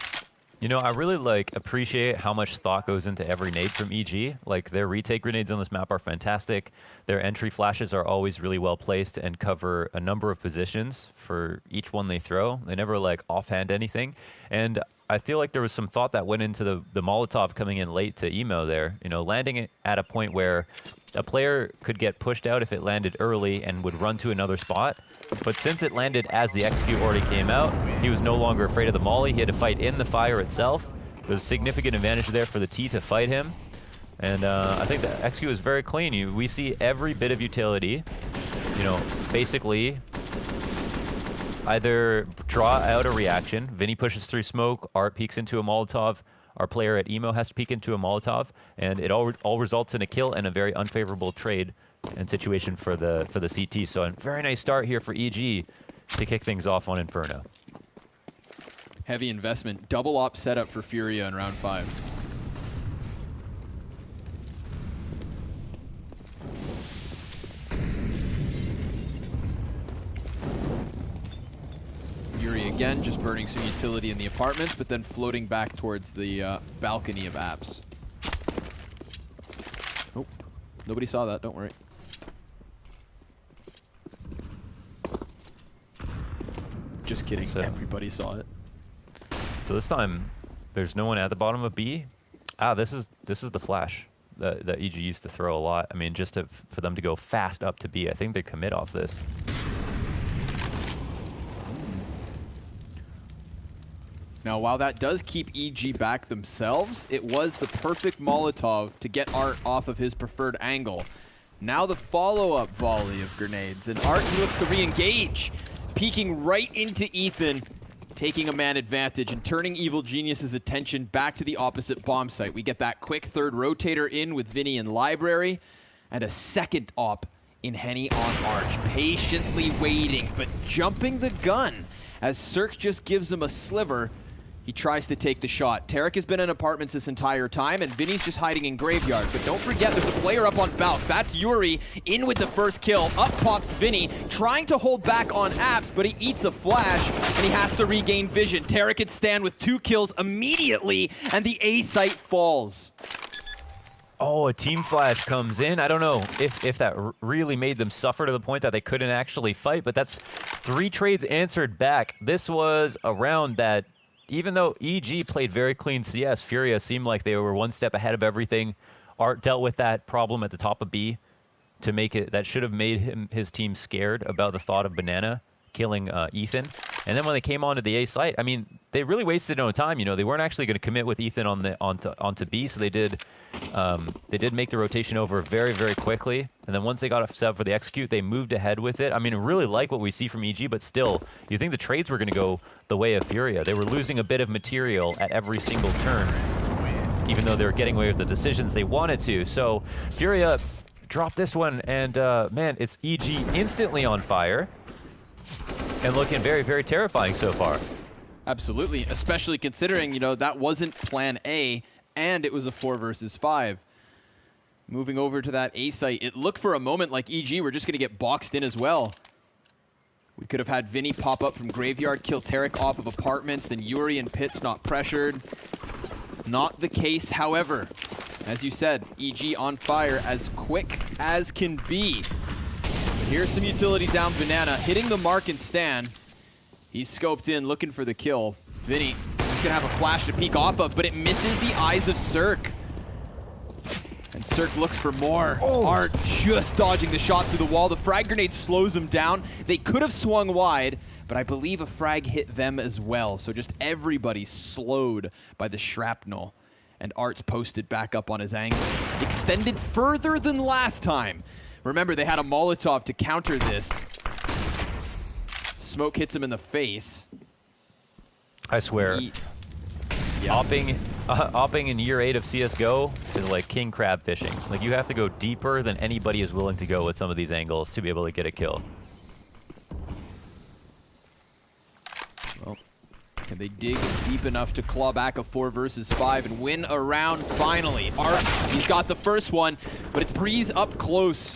Speaker 9: You know, I really appreciate how much thought goes into every nade from EG. Like, their retake grenades on this map are fantastic. Their entry flashes are always really well placed and cover a number of positions for each one they throw. They never offhand anything. And I feel like there was some thought that went into the Molotov coming in late to Emo there. You know, landing it at a point where a player could get pushed out if it landed early and would run to another spot. But since it landed as the execute already came out, he was no longer afraid of the molly. He had to fight in the fire itself. There's significant advantage there for the T to fight him. And I think the execute is very clean. We see every bit of utility, you know, basically either draw out a reaction. Vinny pushes through smoke, Art peeks into a Molotov, our player at Emo has to peek into a Molotov, and it all results in a kill and a very unfavorable trade and situation for the CT. So a very nice start here for EG to kick things off on Inferno.
Speaker 10: Heavy investment, double op setup for Furia in round 5. Fury again, just burning some utility in the apartments, but then floating back towards the balcony of apps. Oh, nobody saw that, don't worry. Just kidding,
Speaker 9: So,
Speaker 10: everybody saw it.
Speaker 9: So this time, there's no one at the bottom of B. This is the flash that EG used to throw a lot. I mean, just for them to go fast up to B. I think they commit off this.
Speaker 10: Now, while that does keep EG back themselves, it was the perfect Molotov to get Art off of his preferred angle. Now the follow-up volley of grenades, and Art looks to re-engage, peeking right into Ethan, taking a man advantage and turning Evil Genius's attention back to the opposite bomb site. We get that quick third rotator in with Vinny in Library, and a second op in Henny on Arch, patiently waiting, but jumping the gun as Cirque just gives him a sliver. He tries to take the shot. Tarek has been in apartments this entire time, and Vinny's just hiding in Graveyard. But don't forget, there's a player up on Balk. That's Yuri, in with the first kill. Up pops Vinny, trying to hold back on Apps, but he eats a flash, and he has to regain vision. Tarek could stand with 2 kills immediately, and the A site falls.
Speaker 9: Oh, a team flash comes in. I don't know if that really made them suffer to the point that they couldn't actually fight, but that's 3 trades answered back. This was a round that, even though EG played very clean CS, Furia seemed like they were one step ahead of everything. Art dealt with that problem at the top of B to make it, that should have made his team scared about the thought of Banana killing Ethan. And then when they came onto the A site, I mean, they really wasted no time. You know, they weren't actually going to commit with Ethan onto B, so they did make the rotation over very, very quickly. And then once they got set up for the execute, they moved ahead with it. I mean, I really like what we see from EG, but still, you think the trades were going to go the way of Furia. They were losing a bit of material at every single turn, even though they were getting away with the decisions they wanted to. So Furia dropped this one, and man, it's EG instantly on fire. And looking very, very terrifying so far.
Speaker 10: Absolutely, especially considering, you know, that wasn't plan A, and it was a 4 versus 5. Moving over to that A site, it looked for a moment like EG were just going to get boxed in as well. We could have had Vinny pop up from Graveyard, kill Tarek off of apartments, then Yuri and Pitts not pressured. Not the case, however. As you said, EG on fire as quick as can be. Here's some utility down Banana, hitting the mark and stand. He's scoped in, looking for the kill. Vinny, he's gonna have a flash to peek off of, but it misses the eyes of Cirque. And Cirque looks for more. Art just dodging the shot through the wall. The frag grenade slows him down. They could have swung wide, but I believe a frag hit them as well. So just everybody slowed by the shrapnel. And Art's posted back up on his angle. Extended further than last time. Remember, they had a Molotov to counter this. Smoke hits him in the face.
Speaker 9: I swear, opping Opping in year 8 of CSGO is like king crab fishing. Like, you have to go deeper than anybody is willing to go with some of these angles to be able to get a kill.
Speaker 10: Well, can they dig deep enough to claw back a 4 versus 5 and win a round finally? Art, he's got the first one, but it's Breeze up close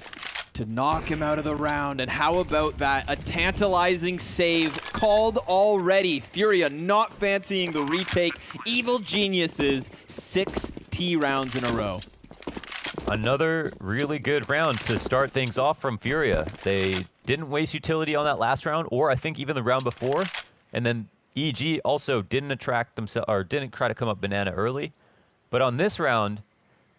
Speaker 10: to knock him out of the round. And how about that? A tantalizing save called already. FURIA not fancying the retake. Evil geniuses, 6 T rounds in a row.
Speaker 9: Another really good round to start things off from FURIA. They didn't waste utility on that last round, or I think even the round before. And then EG also didn't attract themselves, or didn't try to come up banana early. But on this round,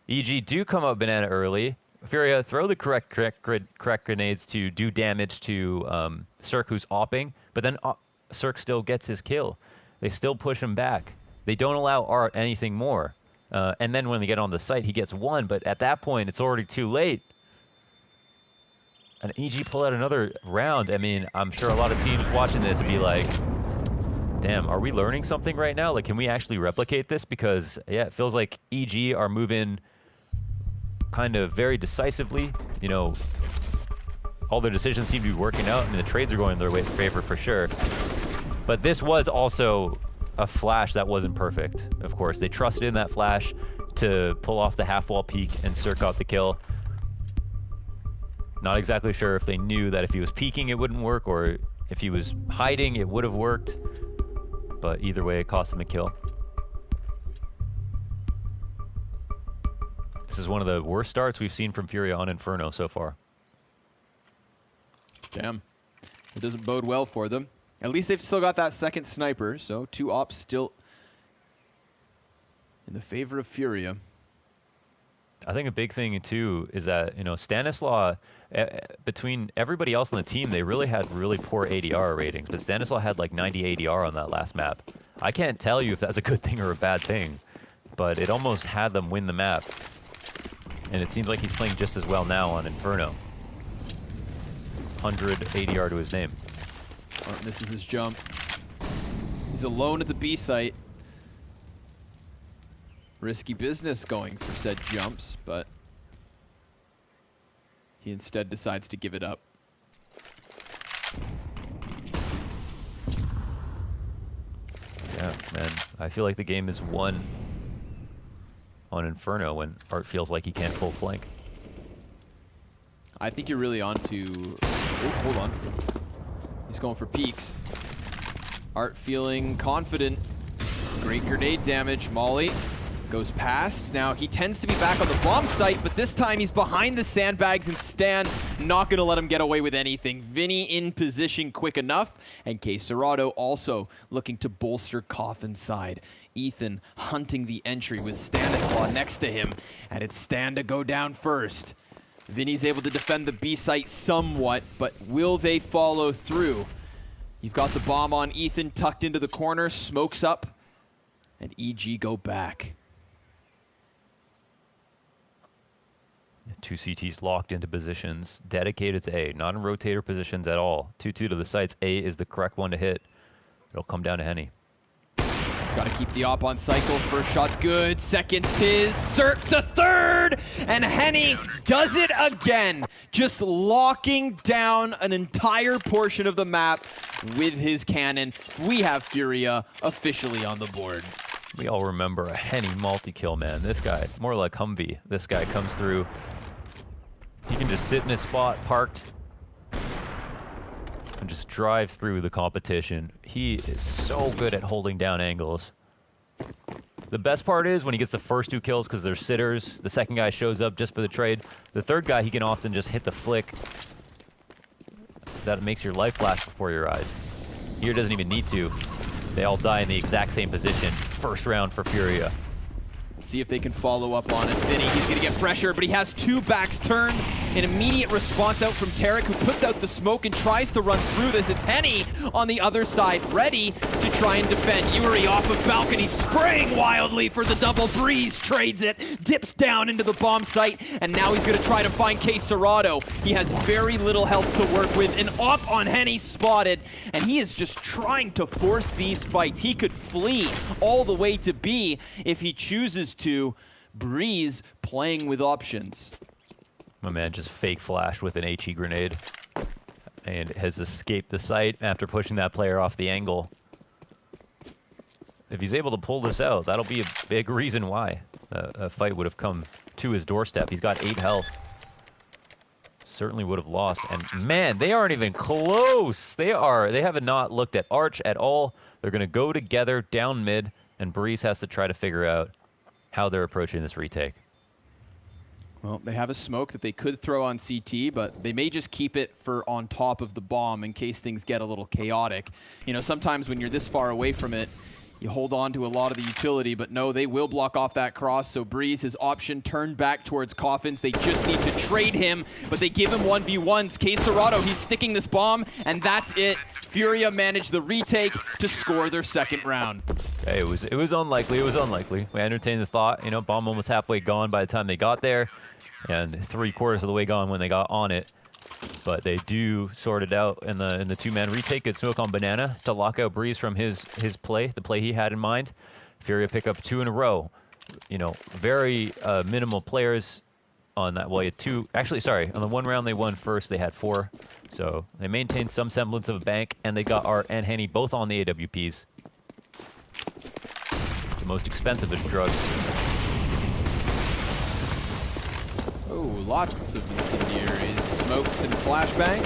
Speaker 9: EG do come up banana early. FURIA throw the correct grenades to do damage to Cirque, who's opping, but then Cirque still gets his kill. They still push him back. They don't allow Art anything more. And then when they get on the site, he gets 1, but at that point, it's already too late. And EG pull out another round. I mean, I'm sure a lot of teams watching this would be like, damn, are we learning something right now? Like, can we actually replicate this? Because, yeah, it feels like EG are moving kind of very decisively. You know, all their decisions seem to be working out. I mean, the trades are going in their favor for sure. But this was also a flash that wasn't perfect, of course. They trusted in that flash to pull off the half-wall peek and Cirque out the kill. Not exactly sure if they knew that if he was peeking it wouldn't work, or if he was hiding it would have worked. But either way, it cost him a kill. This is one of the worst starts we've seen from FURIA on Inferno so far.
Speaker 10: Damn. It doesn't bode well for them. At least they've still got that second sniper, so 2 ops still in the favor of FURIA.
Speaker 9: I think a big thing, too, is that, you know, Stanislaw, between everybody else on the team, they really had really poor ADR ratings, but Stanislaw had like 90 ADR on that last map. I can't tell you if that's a good thing or a bad thing, but it almost had them win the map. And it seems like he's playing just as well now on Inferno. 100 ADR to his name.
Speaker 10: Art misses his jump. He's alone at the B site. Risky business going for said jumps, but he instead decides to give it up.
Speaker 9: Yeah, man. I feel like the game is won on Inferno when Art feels like he can't full flank.
Speaker 10: I think you're really on to... Oh, hold on. He's going for peaks. Art feeling confident. Great grenade damage. Molly goes past. Now he tends to be back on the bomb site, but this time he's behind the sandbags, and Stan not going to let him get away with anything. Vinny in position quick enough, and K Serrato also looking to bolster Coffin's side. Ethan hunting the entry with Stanislaw next to him, and it's Stan to go down first. Vinny's able to defend the B site somewhat, but will they follow through? You've got the bomb on Ethan tucked into the corner, smokes up, and EG go back.
Speaker 9: 2 CTs locked into positions, dedicated to A, not in rotator positions at all. 2-2 to the sites. A is the correct one to hit. It'll come down to Henny.
Speaker 10: He's got to keep the op on cycle. First shot's good. Second's his. Cirque to third. And Henny does it again. Just locking down an entire portion of the map with his cannon. We have FURIA officially on the board.
Speaker 9: We all remember a Henny multi-kill, man. This guy, more like Humvee. This guy comes through. He can just sit in his spot, parked, and just drive through the competition. He is so good at holding down angles. The best part is when he gets the first 2 kills because they're sitters. The second guy shows up just for the trade. The third guy, he can often just hit the flick that makes your life flash before your eyes. Here doesn't even need to. They all die in the exact same position. First round for FURIA.
Speaker 10: See if they can follow up on it. Vinny, he's gonna get pressure, but he has two backs turned. An immediate response out from Tarek, who puts out the smoke and tries to run through this. It's Henny on the other side, ready to try and defend. Yuri off of balcony, spraying wildly for the double. Breeze trades it, dips down into the bomb site, and now he's gonna try to find Cerrado. He has very little health to work with. An op on Henny spotted, and he is just trying to force these fights. He could flee all the way to B if he chooses to. Breeze playing with options.
Speaker 9: My man just fake flashed with an HE grenade and has escaped the site after pushing that player off the angle. If he's able to pull this out, that'll be a big reason why a fight would have come to his doorstep. He's got 8 health. Certainly would have lost. And man, they aren't even close. They have not looked at Arch at all. They're going to go together down mid, and Breeze has to try to figure out how they're approaching this retake.
Speaker 10: Well, they have a smoke that they could throw on CT, but they may just keep it for on top of the bomb in case things get a little chaotic. You know, sometimes when you're this far away from it, you hold on to a lot of the utility, but no, they will block off that cross, so Breeze, his option turned back towards Coffins. They just need to trade him, but they give him 1v1s. Cerrado, he's sticking this bomb, and that's it. Furia managed the retake to score their second round.
Speaker 9: Hey, it was unlikely. It was unlikely. We entertained the thought. You know, bomb almost halfway gone by the time they got there, and 3/4 of the way gone when they got on it. But they do sort it out in the two-man retake. Good smoke on Banana to lock out Breeze from his play, the play he had in mind. Furia pick up 2 in a row. You know, very minimal players on that. Well, you had 2. Actually, sorry, on the one round they won first, they had 4. So they maintained some semblance of a bank, and they got Art and Henny both on the AWPs. The most expensive of drugs.
Speaker 10: Oh, lots of incendiaries, smokes, and flashbangs.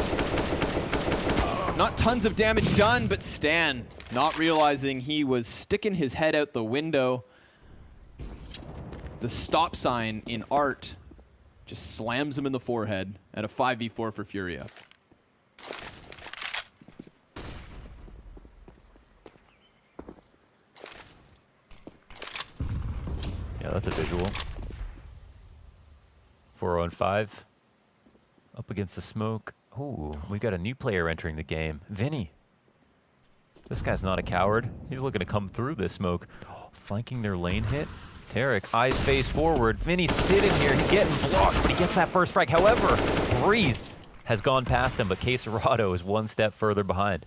Speaker 10: Not tons of damage done, but Stan, not realizing he was sticking his head out the window. The stop sign in Art just slams him in the forehead at a 5v4 for Furia.
Speaker 9: Yeah, that's a visual. 4-on-5. Up against the smoke. Ooh, we got a new player entering the game. Vinny. This guy's not a coward. He's looking to come through this smoke. Oh, flanking their lane hit. Tarek, eyes face forward. Vinny's sitting here. He's getting blocked, but he gets that first frag. However, Breeze has gone past him, but Cerrado is 1 step further behind.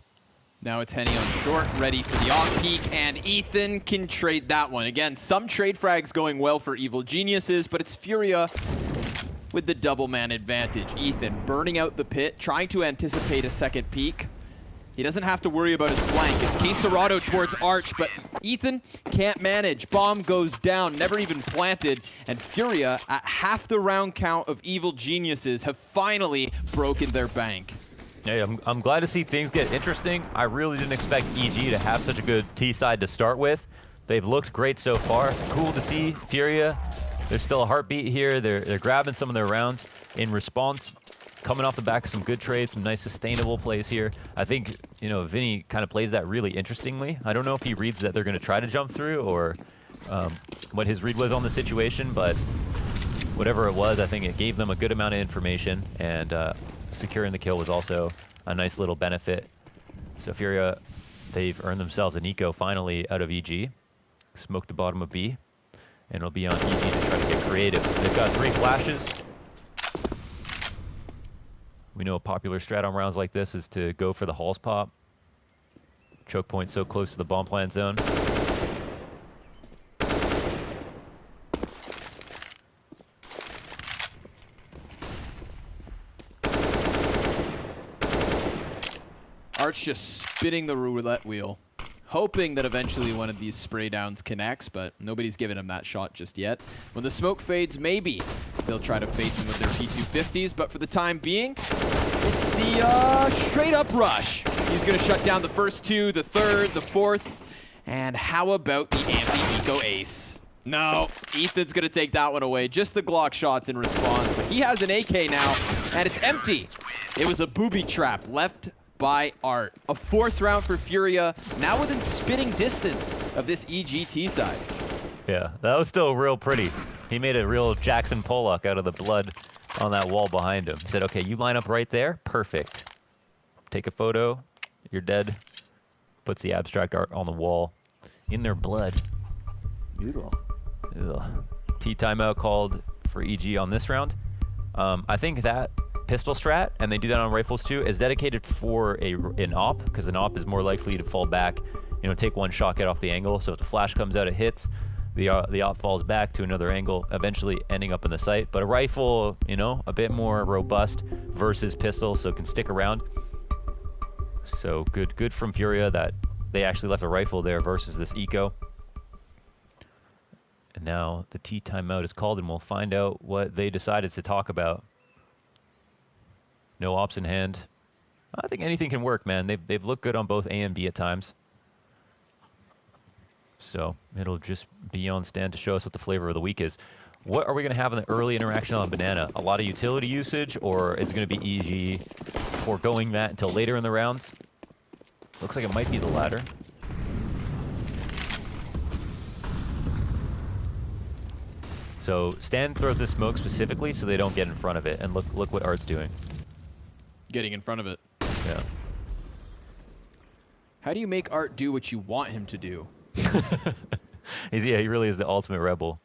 Speaker 10: Now it's Henny on short, ready for the off peak, and Ethan can trade that one. Again, some trade frags going well for Evil Geniuses, but it's Furia with the double man advantage. Ethan burning out the pit, trying to anticipate a second peak. He doesn't have to worry about his flank. It's Cerrado towards Arch, but Ethan can't manage. Bomb goes down, never even planted, and Furia, at half the round count of Evil Geniuses, have finally broken their bank.
Speaker 9: Yeah, I'm glad to see things get interesting. I really didn't expect EG to have such a good T side to start with. They've looked great so far. Cool to see Furia. There's still a heartbeat here. They're grabbing some of their rounds in response. Coming off the back of some good trades, some nice sustainable plays here. I think, you know, Vinny kind of plays that really interestingly. I don't know if he reads that they're going to try to jump through or what his read was on the situation, but whatever it was, I think it gave them a good amount of information, and securing the kill was also a nice little benefit. So Furia, they've earned themselves an eco finally out of EG. Smoked the bottom of B, and it'll be on EG to try to get creative. They've got 3 flashes. We know a popular strat on rounds like this is to go for the Halls pop. Choke point so close to the bomb plant zone.
Speaker 10: Arch just spinning the roulette wheel, hoping that eventually one of these spray downs connects, but nobody's given him that shot just yet. When the smoke fades, maybe they'll try to face him with their P250s, but for the time being, it's the straight up rush. He's gonna shut down the first 2, the third, the fourth, and how about the anti-eco ace? No, Ethan's gonna take that one away. Just the Glock shots in response, but he has an AK now, and it's empty. It was a booby trap left by Art. A 4th round for Furia, now within spitting distance of this EGT side.
Speaker 9: Yeah, that was still real pretty. He made a real Jackson Pollock out of the blood on that wall behind him. He said, okay, you line up right there. Perfect. Take a photo. You're dead. Puts the abstract art on the wall. In their blood. Ugh. T timeout called for EG on this round. I think that pistol strat, and they do that on rifles too, is dedicated for an op, because an op is more likely to fall back, take one shot, get off the angle. So if the flash comes out, it hits. The op falls back to another angle, eventually ending up in the sight. But a rifle, a bit more robust versus pistol, so it can stick around. So good from FURIA that they actually left a rifle there versus this eco. And now the T timeout is called, and we'll find out what they decided to talk about. No ops in hand. I think anything can work, man. They've looked good on both A and B at times. So it'll just be on stand to show us what the flavor of the week is. What are we going to have in the early interaction on Banana? A lot of utility usage, or is it going to be EG foregoing that until later in the rounds? Looks like it might be the latter. So Stan throws this smoke specifically so they don't get in front of it. And look what Art's doing.
Speaker 10: Getting in front of it.
Speaker 9: Yeah.
Speaker 10: How do you make Art do what you want him to do?
Speaker 9: He really is the ultimate rebel.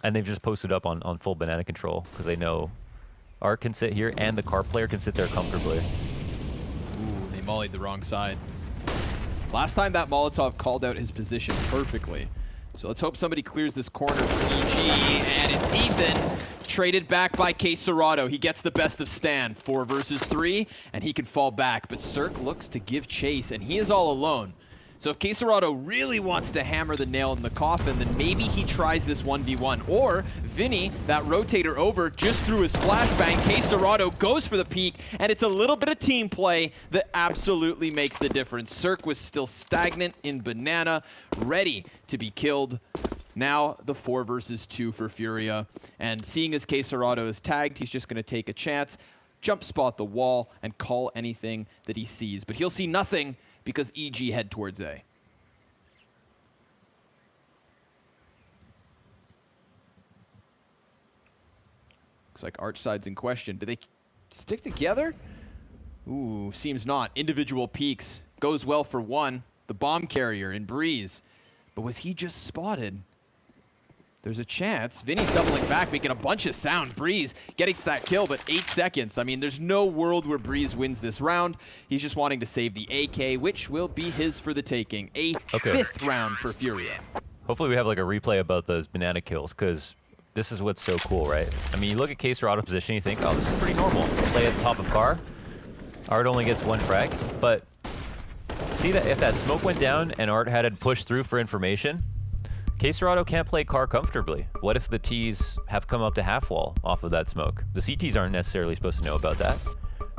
Speaker 9: And they've just posted up on full banana control because they know Art can sit here and the car player can sit there comfortably.
Speaker 10: Ooh, they mollied the wrong side. Last time that Molotov called out his position perfectly. So let's hope somebody clears this corner for EG, and it's Ethan, traded back by Quesarado. He gets the best of Stan, 4 versus 3, and he can fall back, but Cirque looks to give chase, and he is all alone. So if Quesarado really wants to hammer the nail in the coffin, then maybe he tries this 1v1. Or Vinny, that rotator over, just threw his flashbang. Quesarado goes for the peek, and it's a little bit of team play that absolutely makes the difference. Cirque was still stagnant in Banana, ready to be killed. Now the 4 versus 2 for FURIA. And seeing as Quesarado is tagged, he's just going to take a chance, jump spot the wall, and call anything that he sees. But he'll see nothing, because EG head towards A. Looks like Arch side's in question. Do they stick together? Ooh, seems not. Individual peeks. Goes well for one. The bomb carrier in Breeze. But was he just spotted? There's a chance. Vinny's doubling back, making a bunch of sound. Breeze getting that kill, but 8 seconds. I mean, there's no world where Breeze wins this round. He's just wanting to save the AK, which will be his for the taking. A 5th round for FURIA.
Speaker 9: Hopefully we have like a replay about those banana kills, because this is what's so cool, right? I mean, you look at Quesarado position, you think, oh, this is pretty normal. Play at the top of car. Art only gets 1 frag, but see that if that smoke went down and Art had to push through for information, Quesarado can't play car comfortably. What if the Ts have come up to half wall off of that smoke? The CTs aren't necessarily supposed to know about that.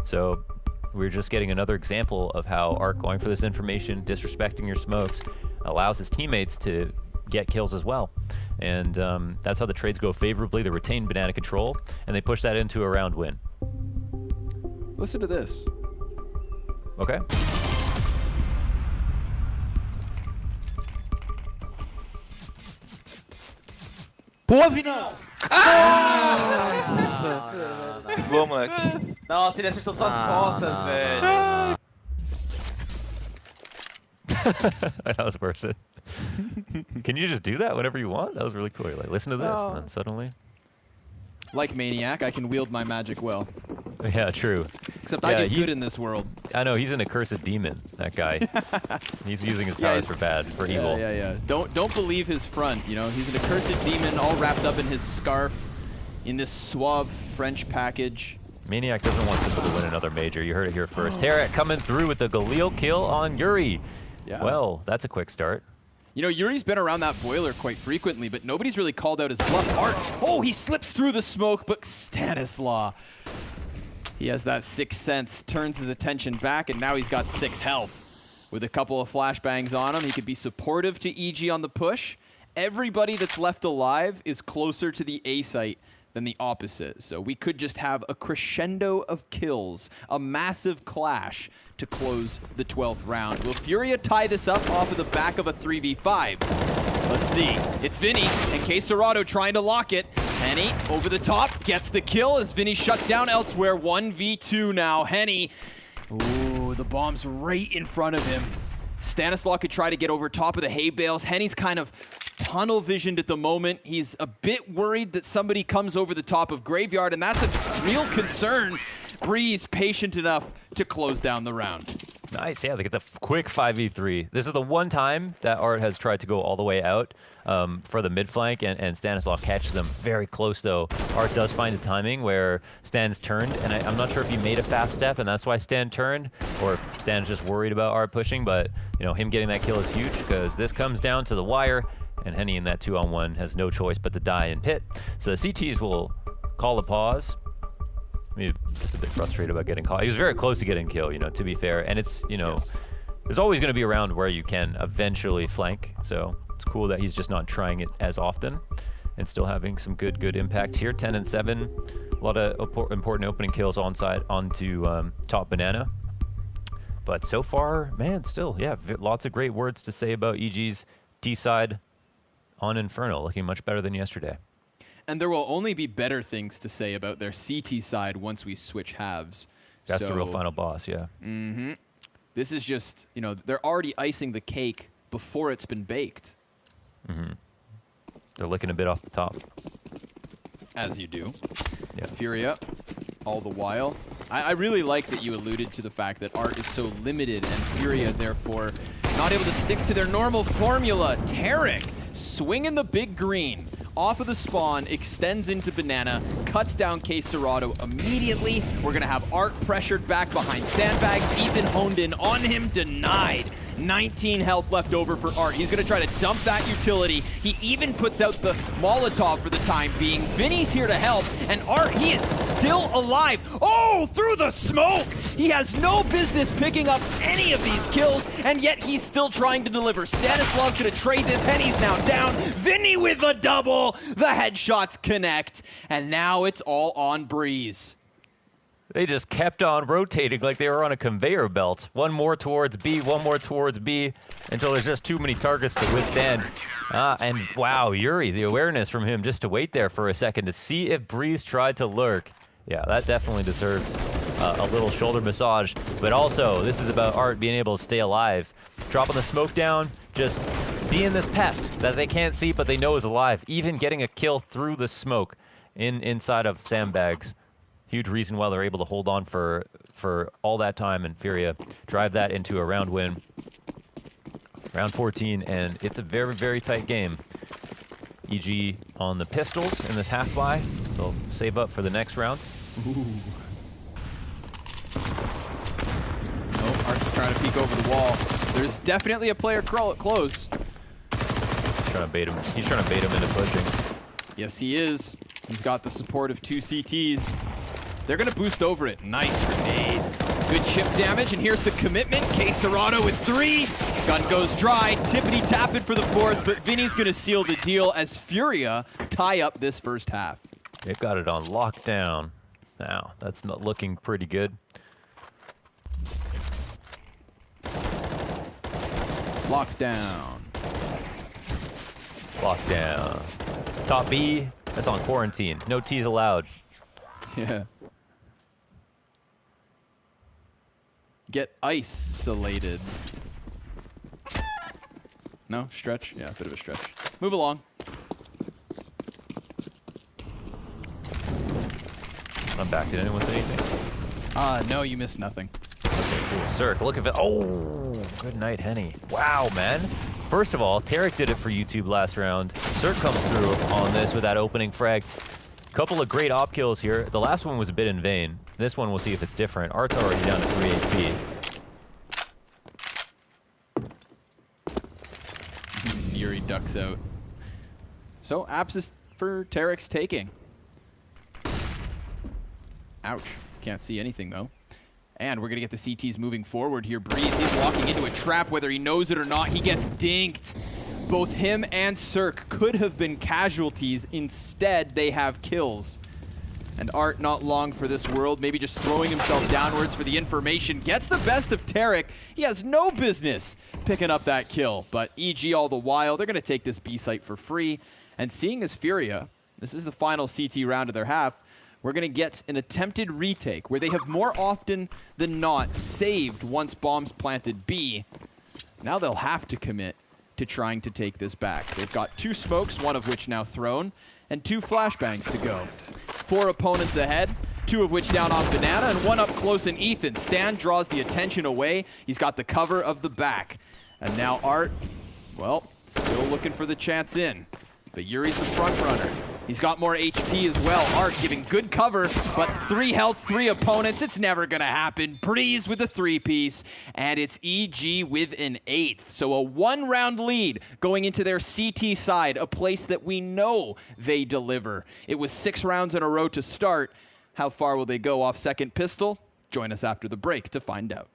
Speaker 9: So we're just getting another example of how Art going for this information, disrespecting your smokes, allows his teammates to get kills as well. And that's how the trades go favorably. They retain banana control, and they push that into a round win.
Speaker 10: Listen to this.
Speaker 9: Okay.
Speaker 5: Boa, Vinão! Boa, moleque. Nossa, ele acertou suas costas, velho.
Speaker 9: That was worth it. Can you just do that whenever you want? That was really cool. You're like, listen to this, and then suddenly...
Speaker 10: Like Maniac, I can wield my magic well.
Speaker 9: Yeah, true.
Speaker 10: Except I do good in this world.
Speaker 9: I know, he's an accursed demon, that guy. He's using his powers for bad, for evil.
Speaker 10: Yeah. Don't believe his front, you know? He's an accursed demon all wrapped up in his scarf, in this suave French package.
Speaker 9: Maniac doesn't want Simple to win another major. You heard it here first. Terrat coming through with the Galil kill on Yuri.
Speaker 10: Yeah.
Speaker 9: Well, that's a quick start.
Speaker 10: You know, Yuri's been around that boiler quite frequently, but nobody's really called out his bluff. Art, oh, he slips through the smoke, but Stanislaw, he has that 6th sense, turns his attention back, and now he's got 6 health. With a couple of flashbangs on him, he could be supportive to EG on the push. Everybody that's left alive is closer to the A site than the opposite. So we could just have a crescendo of kills, a massive clash to close the 12th round. Will FURIA tie this up off of the back of a 3v5? Let's see. It's Vinny and CSGO trying to lock it. Henny over the top, gets the kill as Vinny shut down elsewhere. 1v2 now. Henny, ooh, the bomb's right in front of him. Stanislaw could try to get over top of the hay bales. Henny's kind of tunnel visioned at the moment. He's a bit worried that somebody comes over the top of Graveyard, and that's a real concern. Breeze patient enough to close down the round.
Speaker 9: Nice, yeah, they get the quick 5v3. This is the one time that Art has tried to go all the way out for the mid flank, and Stanislaw catches them very close, though. Art does find a timing where Stan's turned, and I'm not sure if he made a fast step, and that's why Stan turned, or if Stan's just worried about Art pushing, but you know, him getting that kill is huge, because this comes down to the wire, and Henny in that 2-on-1 has no choice but to die in pit. So the CTs will call a pause. Maybe just a bit frustrated about getting caught. He was very close to getting killed, you know, to be fair. And it's, you know, there's always going to be a round where you can eventually flank. So it's cool that he's just not trying it as often and still having some good impact here. 10 and 7, a lot of important opening kills onto top banana. But so far, man, still, yeah, lots of great words to say about EG's T side on Inferno, looking much better than yesterday.
Speaker 10: And there will only be better things to say about their CT side once we switch halves.
Speaker 9: That's the real final boss, yeah.
Speaker 10: Mm-hmm. This is just, you know, they're already icing the cake before it's been baked.
Speaker 9: Mm-hmm. They're licking a bit off the top.
Speaker 10: As you do.
Speaker 9: Yeah.
Speaker 10: FURIA, all the while. I really like that you alluded to the fact that Art is so limited and FURIA, therefore, not able to stick to their normal formula. Tarek swinging the big green. Off of the spawn, extends into banana, cuts down CSGO immediately. We're going to have Art pressured back behind sandbags. Ethan honed in on him, denied. 19 health left over for Art. He's going to try to dump that utility. He even puts out the Molotov for the time being. Vinny's here to help, and Art, he is still alive. Oh, through the smoke! He has no business picking up any of these kills, and yet he's still trying to deliver. Stanislav's going to trade this. Henny's now down. Vinny with a double. The headshots connect, and now it's all on Breeze.
Speaker 9: They just kept on rotating like they were on a conveyor belt. One more towards B, one more towards B, until there's just too many targets to withstand. And wow, Yuri, the awareness from him just to wait there for a second to see if Breeze tried to lurk. Yeah, that definitely deserves a little shoulder massage. But also, this is about Art being able to stay alive. Dropping the smoke down, just being this pest that they can't see but they know is alive. Even getting a kill through the smoke inside of sandbags. Huge reason why they're able to hold on for all that time, and FURIA drive that into a round win. Round 14, and it's a very, very tight game. EG on the pistols in this half buy. They'll save up for the next round.
Speaker 10: Ooh. Oh, Art's trying to peek over the wall. There's definitely a player close.
Speaker 9: Trying to bait him. He's trying to bait him into pushing.
Speaker 10: Yes, he is. He's got the support of 2 CTs. They're going to boost over it. Nice grenade. Good chip damage, and here's the commitment. CSGO with 3. Gun goes dry. Tippity-tapping for the 4th, but Vinny's going to seal the deal as FURIA tie up this first half.
Speaker 9: They've got it on lockdown. Now, that's not looking pretty good.
Speaker 10: Lockdown.
Speaker 9: Lockdown. Top B, that's on quarantine. No T's allowed.
Speaker 10: Yeah. Get isolated. No? Stretch? Yeah, a bit of a stretch. Move along.
Speaker 9: I'm back. Did anyone say anything?
Speaker 10: No, you missed nothing.
Speaker 9: Okay, cool. Cirque, look at it. Oh, good night, Henny. Wow, man. First of all, Tarek did it for YouTube last round. Cirque comes through on this with that opening frag. Couple of great op kills here. The last one was a bit in vain. This one, we'll see if it's different. Art's already down to 3 HP.
Speaker 10: Yuri ducks out. So, Apps is for Tarek's taking. Ouch. Can't see anything, though. And we're going to get the CTs moving forward here. Breeze, he's walking into a trap, whether he knows it or not. He gets dinked. Both him and Cirque could have been casualties. Instead, they have kills. And Art, not long for this world, maybe just throwing himself downwards for the information, gets the best of Tarek. He has no business picking up that kill, but EG all the while, they're going to take this B site for free. And seeing as FURIA, this is the final CT round of their half, we're going to get an attempted retake where they have more often than not saved once bombs planted B. Now they'll have to commit to trying to take this back. They've got 2 smokes, one of which now thrown, and 2 flashbangs to go. 4 opponents ahead, 2 of which down on Banana, and 1 up close in Ethan. Stan draws the attention away. He's got the cover of the back. And now Art, well, still looking for the chance in. But Yuri's the front runner. He's got more HP as well. Art giving good cover, but 3 health, 3 opponents. It's never gonna happen. Breeze with a 3-piece, and it's EG with an 8th. So a 1-round lead going into their CT side, a place that we know they deliver. It was 6 rounds in a row to start. How far will they go off second pistol? Join us after the break to find out.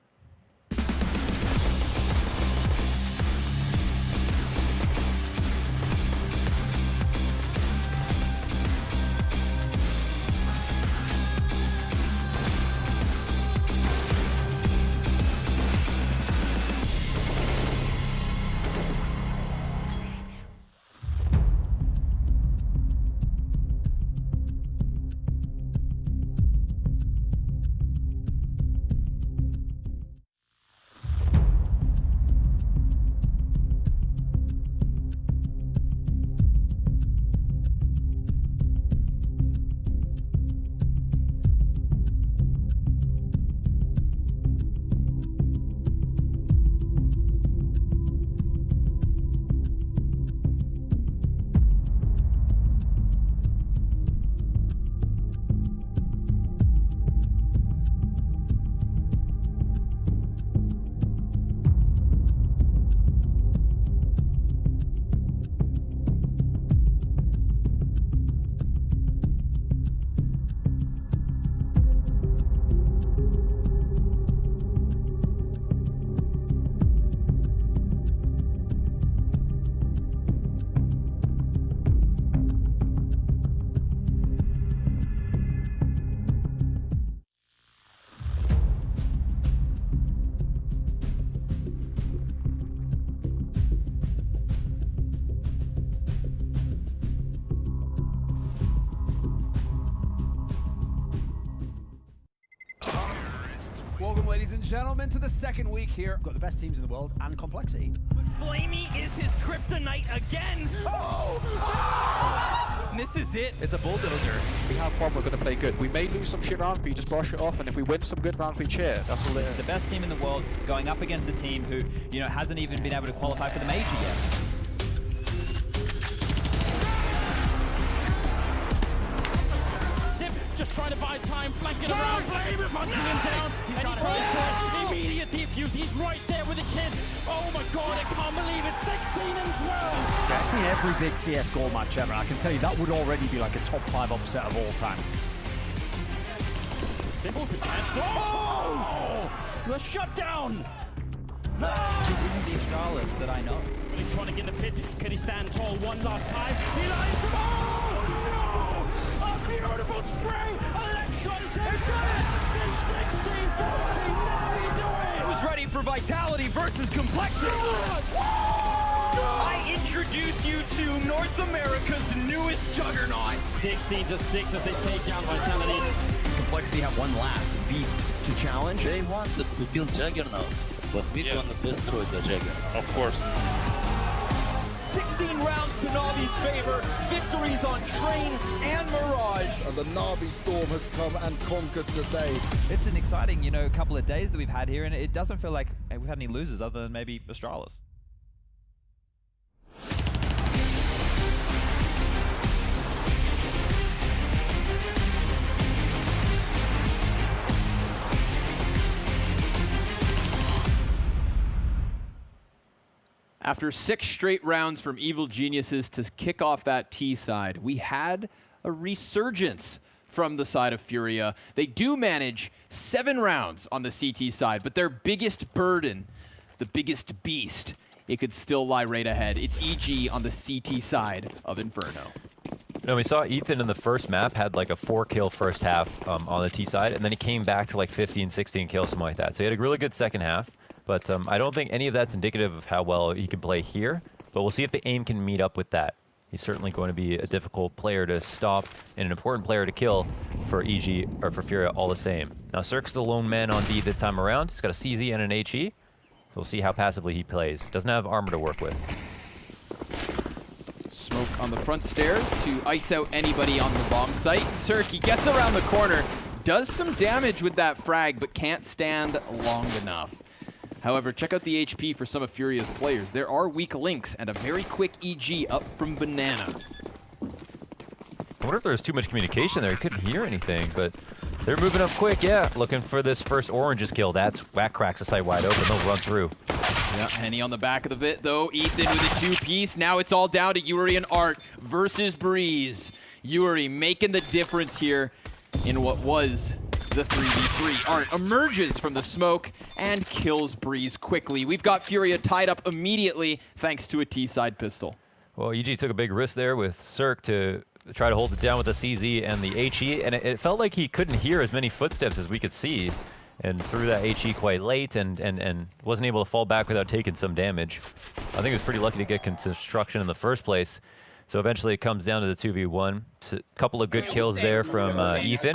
Speaker 7: Welcome, ladies and gentlemen, to the second week here.
Speaker 18: Got the best teams in the world and complexity.
Speaker 20: But Flamey is his kryptonite again.
Speaker 7: This is it.
Speaker 13: It's a bulldozer. We have fun, we're going to play good. We may lose some shit round, but you just brush it off, and if we win some good rounds, we cheer. That's all it
Speaker 3: This
Speaker 13: is.
Speaker 3: is the best team in the world going up against a team who, you know, hasn't even been able to qualify for the major yet.
Speaker 15: Just trying to buy time, flanking around, punching him down, and he tries to immediate defuse. He's right there with the kid. Oh my god, I can't believe it. 16 and 12.
Speaker 18: Yeah, I've seen every big CSGO match ever. I can tell you that would already be like a top 5 upset of all time.
Speaker 15: Simple could catch. Oh! The shutdown!
Speaker 3: This isn't the Astralis that I know.
Speaker 15: Really trying to get in the pit. Can he stand tall one last time? He lies from. Oh no! A beautiful spray! Electrons have done it! Since 16-14, now we do it!
Speaker 20: Who's ready for vitality versus complexity? I introduce you to North America's newest juggernaut.
Speaker 15: 16-6 as they take down vitality.
Speaker 19: Complexity have one last beast to challenge. They wanted to build Juggernaut, but we want to destroy the Juggernaut.
Speaker 12: Of course.
Speaker 20: 16 rounds to Navi's favor, victories on Train and Mirage.
Speaker 17: And the Navi Storm has come and conquered today.
Speaker 3: It's an exciting, you know, couple of days that we've had here, and it doesn't feel like we've had any losers other than maybe Astralis.
Speaker 10: After 6 straight rounds from Evil Geniuses to kick off that T side, we had a resurgence from the side of FURIA. They do manage 7 rounds on the CT side, but their biggest burden, the biggest beast, it could still lie right ahead. It's EG on the CT side of Inferno.
Speaker 9: You know, we saw Ethan in the first map had like a 4-kill first half on the T side, and then he came back to like 15, 16 kills, something like that. So he had a really good second half, but I don't think any of that's indicative of how well he can play here, but we'll see if the aim can meet up with that. He's certainly going to be a difficult player to stop and an important player to kill for EG, or for FURIA all the same. Now, Cirque's the lone man on B this time around. He's got a CZ and an HE, so we'll see how passively he plays. Doesn't have armor to work with.
Speaker 10: Smoke on the front stairs to ice out anybody on the bomb site. Cirque, he gets around the corner, does some damage with that frag, but can't stand long enough. However, check out the HP for some of FURIA's players. There are weak links and a very quick EG up from Banana.
Speaker 9: I wonder if there was too much communication there. He couldn't hear anything, but they're moving up quick, yeah. Looking for this first Orange's kill. That cracks the site wide open. They'll run through.
Speaker 10: Yeah, Henny on the back of the bit, though. Ethan with a two-piece. Now it's all down to Yuri and Art versus Breeze. Yuri making the difference here in what was the 3v3. Art emerges from the smoke and kills Breeze quickly. We've got FURIA tied up immediately thanks to a T-side pistol.
Speaker 9: Well, EG took a big risk there with Cirque to try to hold it down with the CZ and the HE, and it felt like he couldn't hear as many footsteps as we could see, and threw that HE quite late and wasn't able to fall back without taking some damage. I think he was pretty lucky to get construction in the first place. So eventually it comes down to the 2v1. A couple of good kills there from Ethan.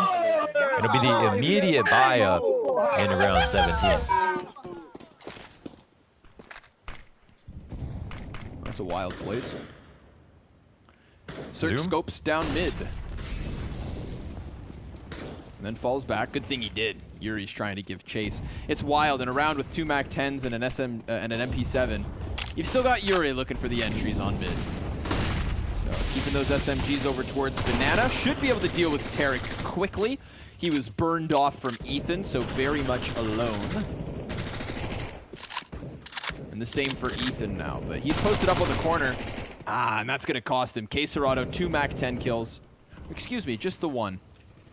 Speaker 9: It'll be the immediate buy-up in round 17.
Speaker 10: That's a wild place. Cirque scopes down mid. And then falls back. Good thing he did. Yuri's trying to give chase. It's wild. In a round with 2 MAC-10s and an and an MP7, you've still got Yuri looking for the entries on mid. So keeping those SMGs over towards Banana. Should be able to deal with Tarek quickly. He was burned off from Ethan, so very much alone. And the same for Ethan now. But he's posted up on the corner. And that's going to cost him. Quesarado, 2 MAC-10 kills. Excuse me, just the one.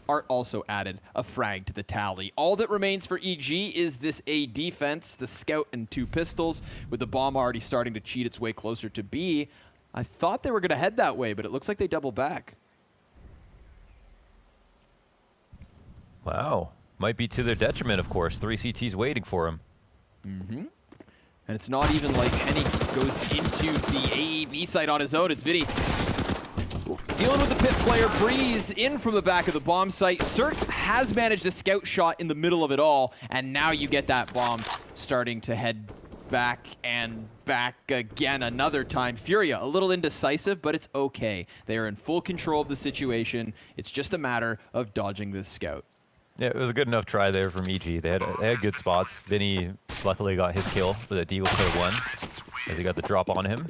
Speaker 10: Art also added a frag to the tally. All that remains for EG is this A defense, the scout and 2 pistols, with the bomb already starting to cheat its way closer to B. I thought they were going to head that way, but it looks like they double back.
Speaker 9: Wow. Might be to their detriment, of course. 3 CTs waiting for him.
Speaker 10: Mm-hmm. And it's not even like Henny goes into the AEB site on his own. It's Vinny dealing with the pit player. Breeze in from the back of the bomb site. Cirque has managed a scout shot in the middle of it all, and now you get that bomb starting to head back and back again another time. FURIA, a little indecisive, but it's okay. They are in full control of the situation. It's just a matter of dodging this scout.
Speaker 9: Yeah, it was a good enough try there from EG. They had good spots. Vinny luckily got his kill, but that Deagle could have won as he got the drop on him.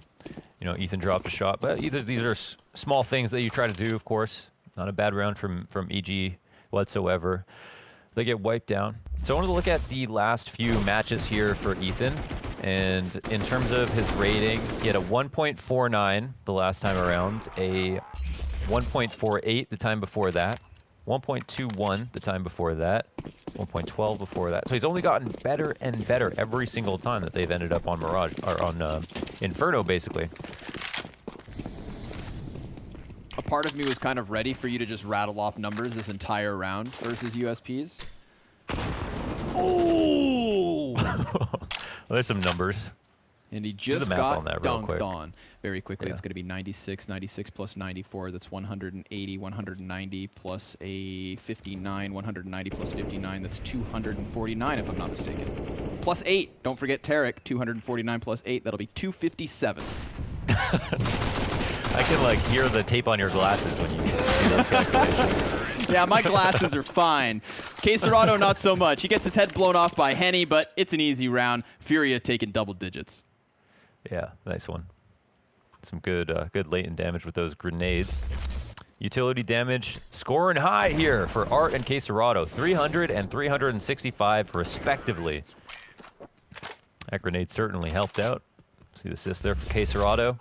Speaker 9: You know, Ethan dropped a shot, but these are small things that you try to do, of course. Not a bad round from EG whatsoever. They get wiped down. So I wanted to look at the last few matches here for Ethan. And in terms of his rating, he had a 1.49 the last time around, a 1.48 the time before that, 1.21 the time before that, 1.12 before that. So he's only gotten better and better every single time that they've ended up on Mirage, or on Inferno, basically.
Speaker 10: A part of me was kind of ready for you to just rattle off numbers this entire round versus USPs. Oh!
Speaker 9: Well, there's some numbers.
Speaker 10: And he just got dunked on very quickly. It's going to be 96, 96 plus 94. That's 180, 190 plus a 59, 190 plus 59. That's 249, if I'm not mistaken. Plus 8. Don't forget Tarek. 249 plus 8. That'll be 257.
Speaker 9: I can, like, hear the tape on your glasses when you do those calculations.
Speaker 10: Yeah, my glasses are fine. Quesarado, not so much. He gets his head blown off by Henny, but it's an easy round. FURIA taking double digits.
Speaker 9: Yeah, nice one. Some good latent damage with those grenades. Utility damage scoring high here for Art and Quesarado, 300 and 365 respectively. That grenade certainly helped out. See the assist there for Quesarado.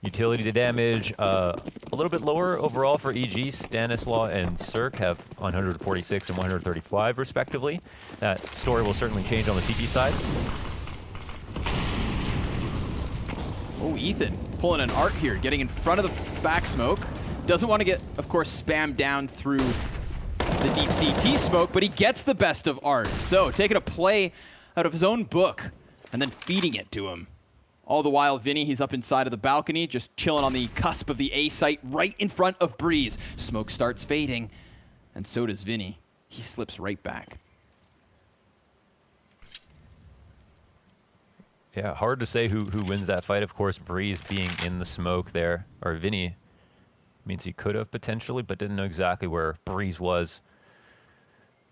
Speaker 9: Utility damage a little bit lower overall for EG. Stanislaw and Cirque have 146 and 135 respectively. That story will certainly change on the CT side.
Speaker 10: Oh, Ethan pulling an art here, getting in front of the back smoke. Doesn't want to get, of course, spammed down through the deep CT smoke, but he gets the best of art. So taking a play out of his own book and then feeding it to him. All the while, Vinny, he's up inside of the balcony, just chilling on the cusp of the A site right in front of Breeze. Smoke starts fading, and so does Vinny. He slips right back.
Speaker 9: Yeah, hard to say who wins that fight. Of course, Breeze being in the smoke there, or Vinny, means he could have potentially, but didn't know exactly where Breeze was.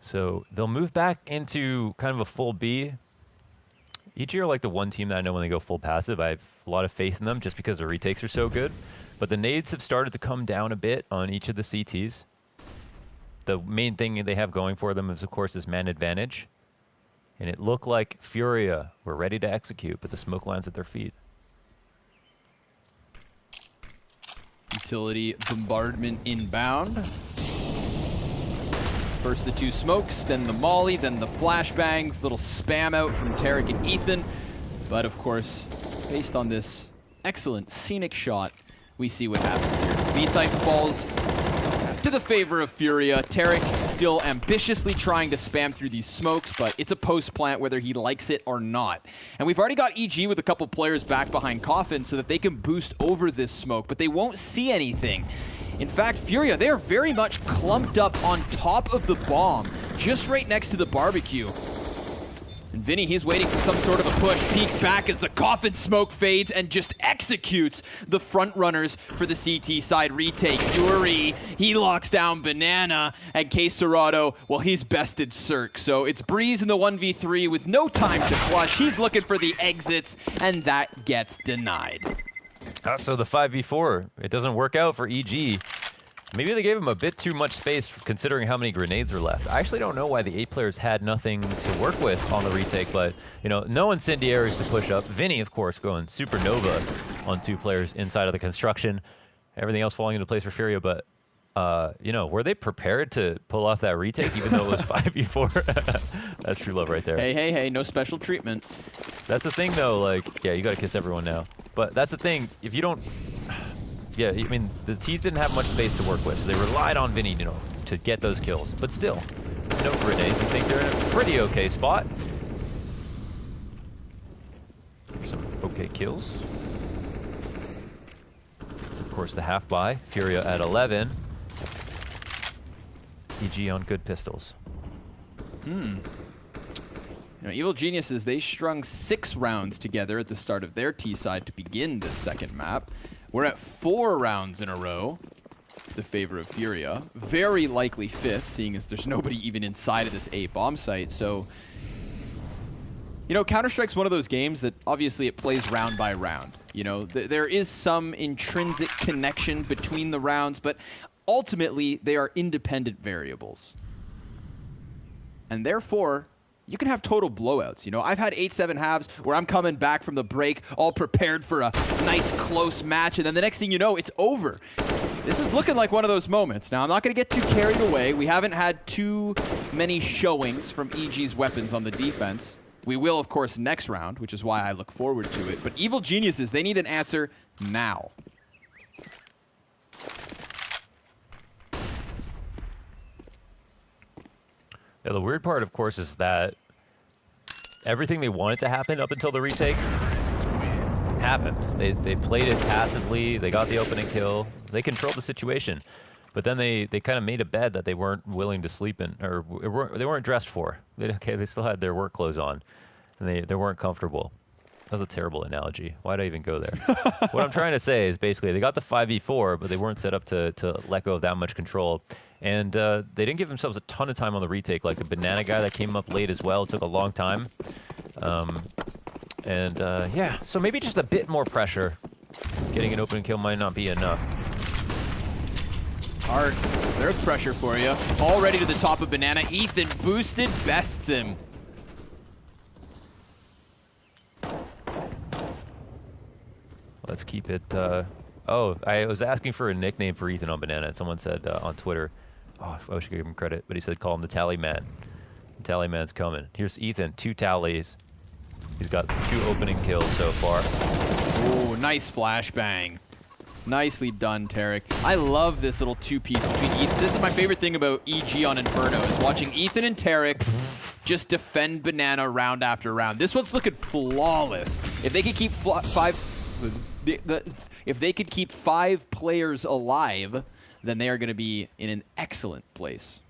Speaker 9: So they'll move back into kind of a full B. EG are like the one team that I know when they go full passive, I have a lot of faith in them just because the retakes are so good. But the nades have started to come down a bit on each of the CTs. The main thing they have going for them is, of course, this man advantage. And it looked like Furia were ready to execute, but the smoke lands at their feet.
Speaker 10: Utility bombardment inbound. First the two smokes, then the molly, then the flashbangs. Little spam out from Tarek and Ethan. But of course, based on this excellent scenic shot, we see what happens here. B-site falls to the favor of Furia. Tarek still ambitiously trying to spam through these smokes, but it's a post plant whether he likes it or not. And we've already got EG with a couple players back behind Coffin so that they can boost over this smoke, but they won't see anything. In fact, Furia, they are very much clumped up on top of the bomb, just right next to the barbecue. And Vinny, he's waiting for some sort of a push, peeks back as the Coffin smoke fades and just executes the front runners for the CT side retake. Fury, he locks down Banana, and K-Serrato, well, he's bested Cirque. So it's Breeze in the 1v3 with no time to flush. He's looking for the exits, and that gets denied.
Speaker 9: So the 5v4, it doesn't work out for EG. Maybe they gave him a bit too much space considering how many grenades are left. I actually don't know why the 8 players had nothing to work with on the retake, but, you know, no incendiaries to push up. Vinny, of course, going supernova on 2 players inside of the construction. Everything else falling into place for Furia, but, you know, were they prepared to pull off that retake even though it was 5v4? That's true love right there.
Speaker 10: Hey, hey, hey, no special treatment.
Speaker 9: That's the thing, though, like, yeah, you gotta kiss everyone now. But that's the thing, if you don't... Yeah, I mean, the T's didn't have much space to work with, so they relied on Vinny, you know, to get those kills. But still, no grenades. You think they're in a pretty okay spot. Some okay kills. It's, of course, the half buy. Furia at 11. EG on good pistols.
Speaker 10: You know, Evil Geniuses, they strung 6 rounds together at the start of their T side to begin this second map. We're at 4 rounds in a row to the favor of Furia. Very likely 5th, seeing as there's nobody even inside of this A bomb site. So, you know, Counter-Strike's one of those games that obviously it plays round by round. You know, there is some intrinsic connection between the rounds, but ultimately they are independent variables. And therefore, you can have total blowouts. You know, I've had 8-7 halves where I'm coming back from the break all prepared for a nice close match, and then the next thing you know, it's over. This is looking like one of those moments. Now, I'm not going to get too carried away. We haven't had too many showings from EG's weapons on the defense. We will, of course, next round, which is why I look forward to it. But Evil Geniuses, they need an answer now.
Speaker 9: Yeah, the weird part, of course, is that everything they wanted to happen up until the retake happened. They played it passively. They got the opening kill. They controlled the situation. But then they kind of made a bed that they weren't willing to sleep in, or they weren't dressed for. They still had their work clothes on, and they weren't comfortable. That was a terrible analogy. Why'd I even go there? What I'm trying to say is basically they got the 5v4, but they weren't set up to let go of that much control. And they didn't give themselves a ton of time on the retake. Like the Banana guy that came up late as well. It took a long time. Yeah, so maybe just a bit more pressure. Getting an opening kill might not be enough.
Speaker 10: Art, there's pressure for you. Already to the top of Banana. Ethan boosted, bests him.
Speaker 9: Let's keep it... oh, I was asking for a nickname for Ethan on Banana, and someone said on Twitter, oh, I wish I could give him credit, but he said call him the Tally Man. The Tally Man's coming. Here's Ethan, 2 tallies. He's got 2 opening kills so far.
Speaker 10: Oh, nice flashbang. Nicely done, Tarek. I love this little two-piece between Ethan. This is my favorite thing about EG on Inferno, is watching Ethan and Tarek just defend Banana round after round. This one's looking flawless. If they could keep if they could keep 5 players alive, then they are going to be in an excellent place.